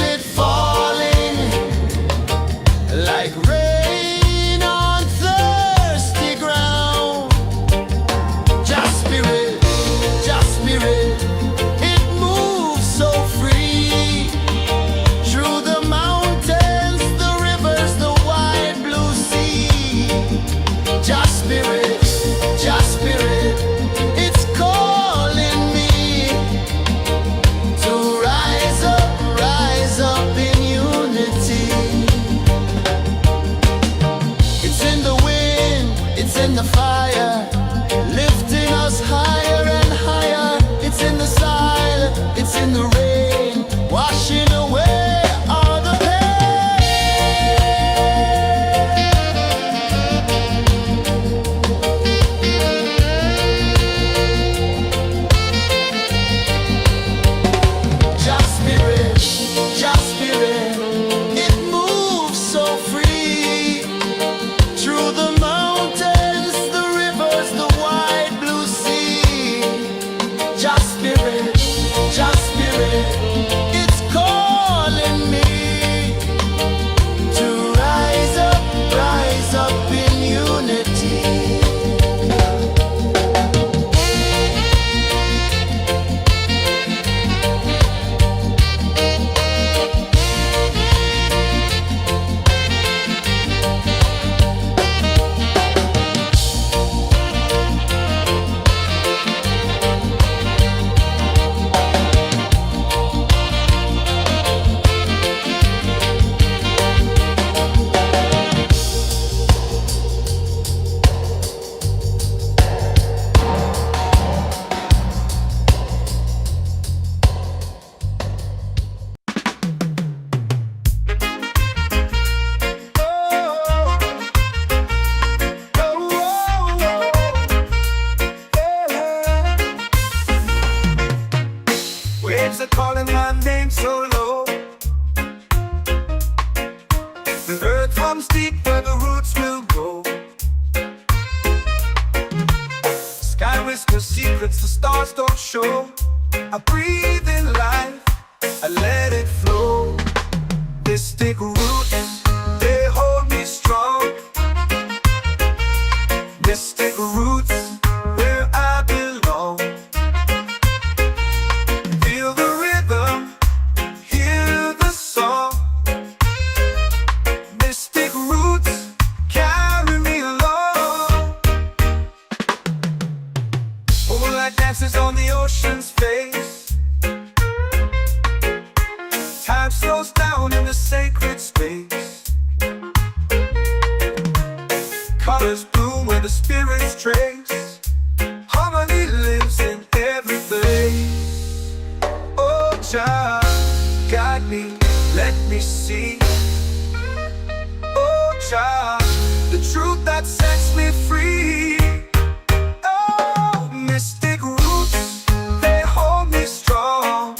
feel it falling like rain on thirsty ground. Just spirit, it moves so free through the mountains, the rivers, the wide blue sea. Just spirit, it's calling me to rise up in unity. It's in the wind, it's in the fire, lifting us higher and higher. It's in the silence, it's in the rain, washing away all the Just spirit, it moves so free through the mountains, the rivers, the wide blue sea. Just spirit, it's calling me to rise up in unity. Waves are calling my name so low. The earth comes deep where the roots will go. Sky whispers secrets the stars don't show. I breathe in life, I let it flow. Mystic roots, they hold me strong. Mystic roots, where I belong. Feel the rhythm, hear the song. Mystic roots, carry me along. Moonlight dances on the ocean's face. Time slows down in the sacred space. Colors bloom where the spirits trace. Harmony lives in every place. Oh, Jah, guide me, let me see. Oh, Jah, the truth that sets me free. Oh, mystic roots, they hold me strong.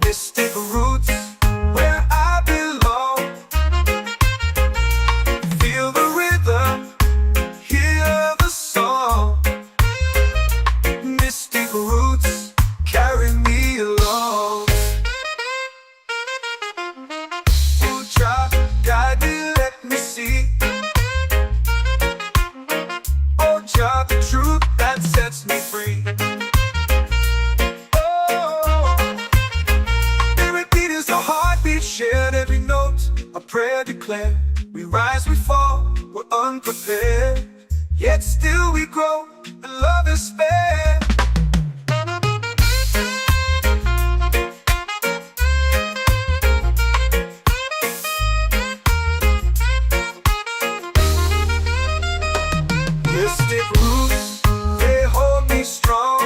Mystic roots, where I belong. Feel the rhythm, hear the song. Mystic roots, carry me along. Oh, Jah, guide me, let me see. Oh, Jah, the truth that sets me free. Oh, spirit beat is a heartbeat, shared every note. A prayer declared. We rise, we fall, we're unprepared. Yet still we grow, and love is spared. Mystic roots, they hold me strong.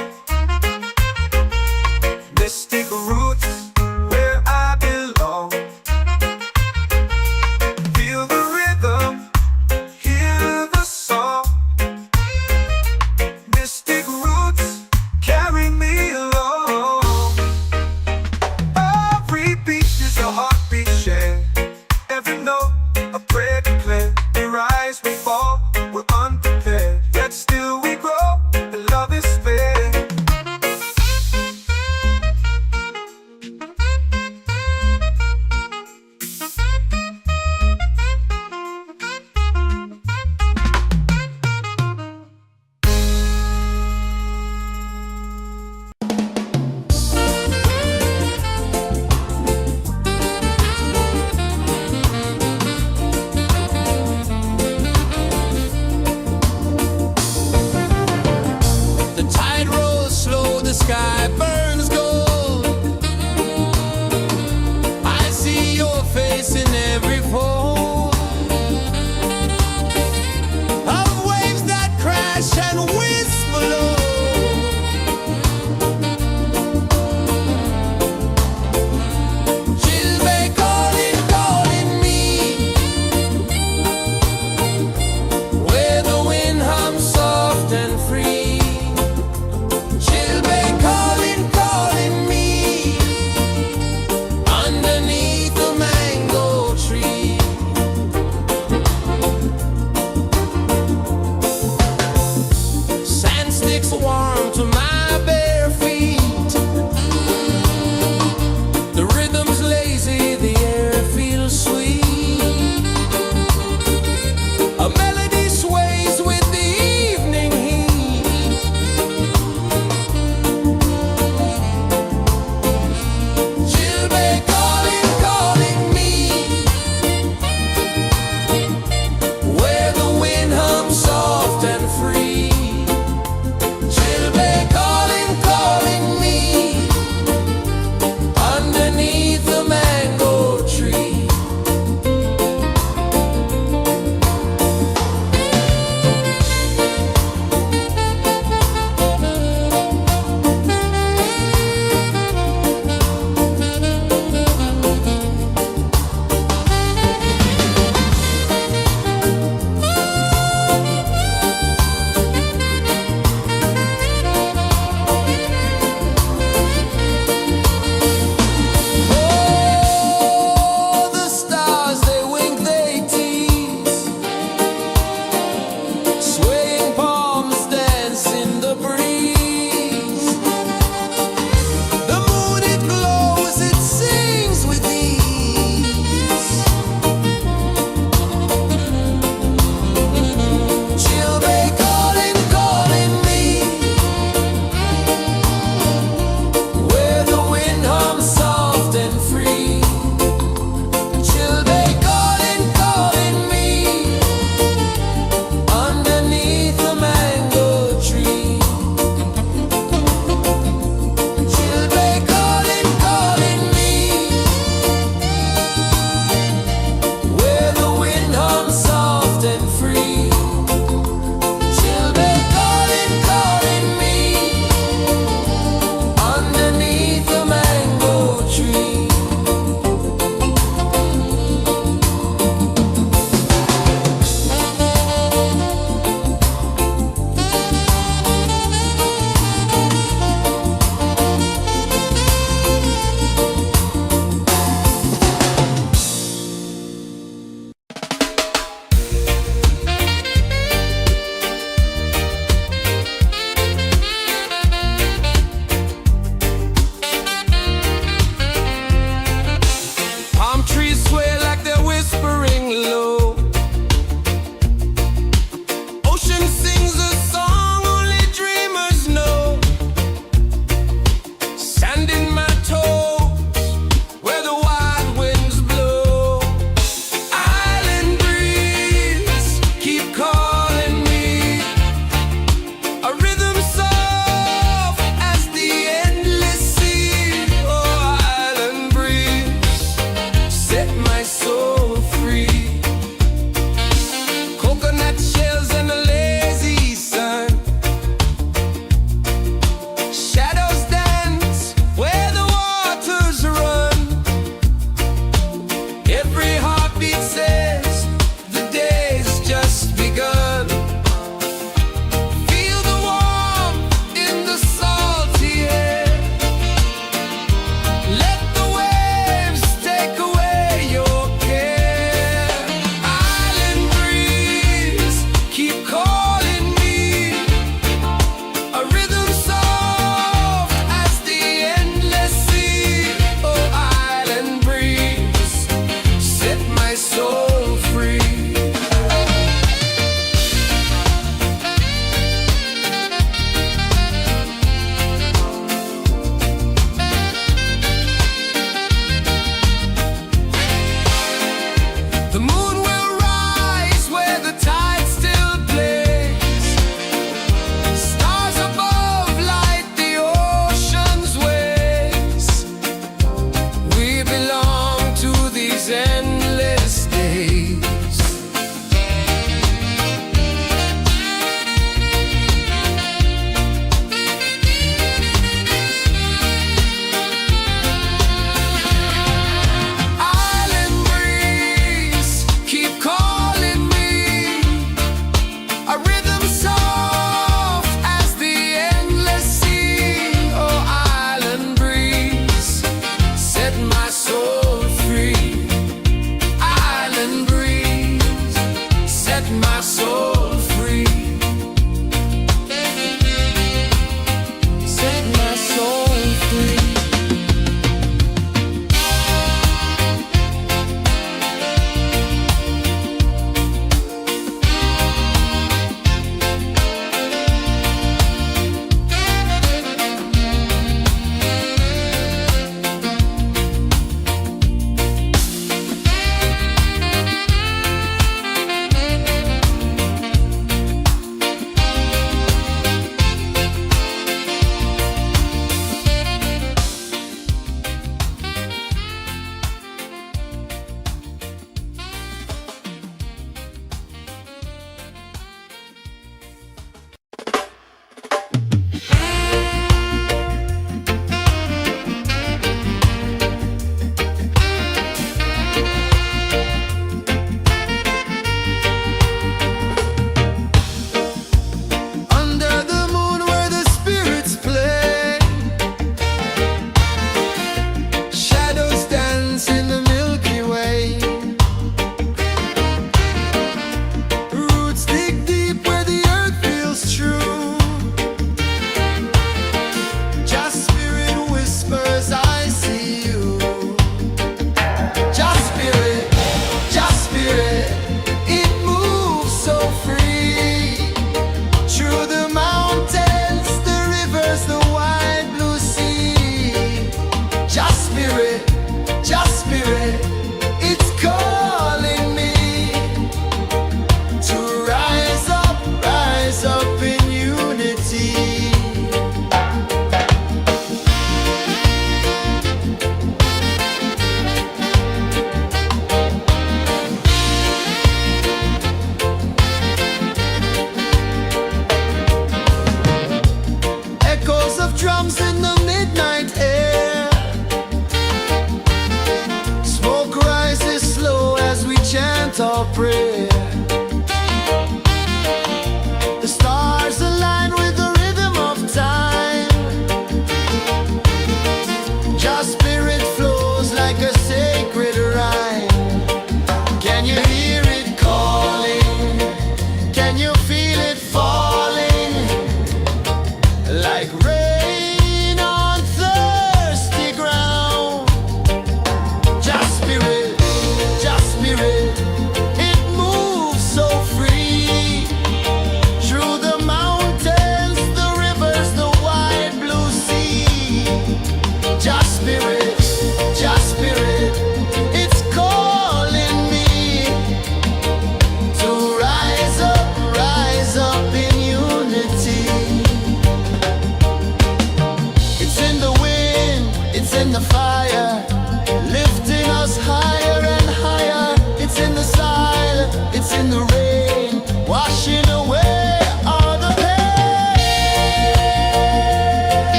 Mystic roots, where I belong. Feel the rhythm, hear the song. Mystic roots,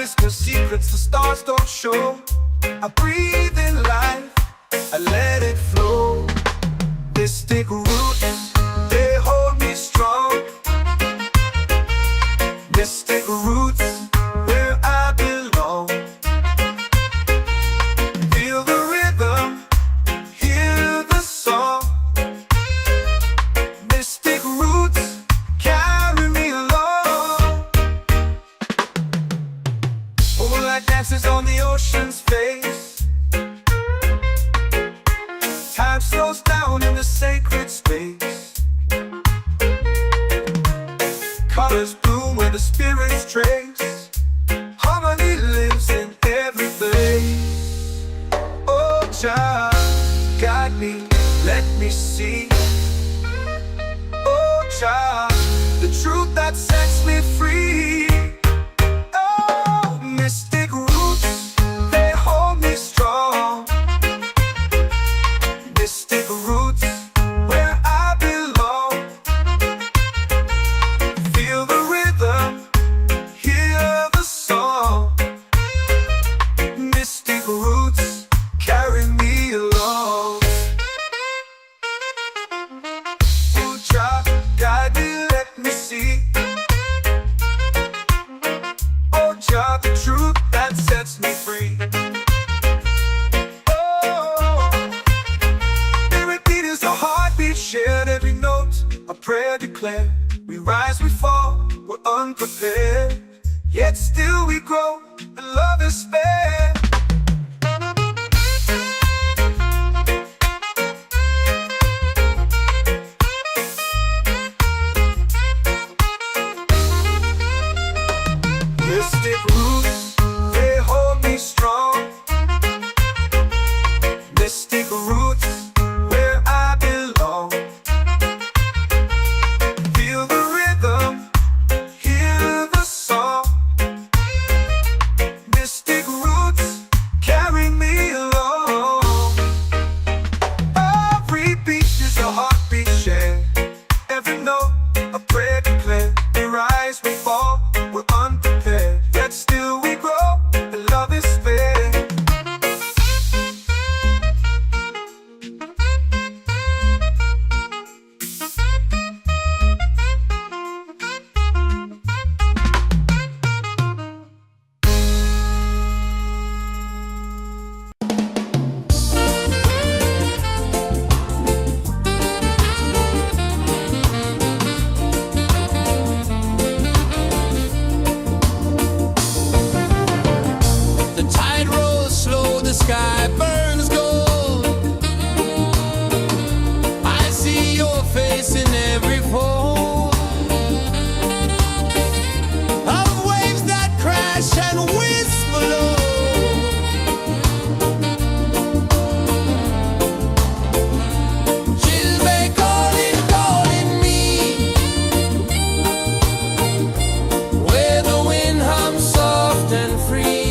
whisper secrets the stars don't show. I breathe in life, I let it flow. Mystic roots, they hold me strong. Mystic roots, where I belong. Feel the rhythm, hear the song. Mystic roots, carry me along. Moonlight dances on the ocean's face. Time slows down in the sacred space. Colors bloom where the spirits trace. Harmony lives in every place. Oh, child, guide me, let me see. Oh, child, the truth that sets me free. Oh, mystic roots, they hold me strong. Mystic roots, where I belong. Feel the rhythm, hear the song. Mystic roots, carry me along. Oh, child, guide me, let me see. Oh, child, the truth that sets me free. Oh, every beat is a heartbeat shared, every note a prayer declared. We rise, we fall, we're unprepared, yet still we grow, and love is spared. Mystic roots, they hold me strong. Mystic roots, where I belong. Feel the rhythm, hear the song. Mystic roots, carry me along. Every beat is a heartbeat shared, every note a prayer declared. We rise, we fall, we're unprepared, yet still we grow, and love is fair. The tide rolls slow, the sky burns gold. I see your face in every fold of waves that crash and whisper low. Chills may calling me, where the wind hums soft and free.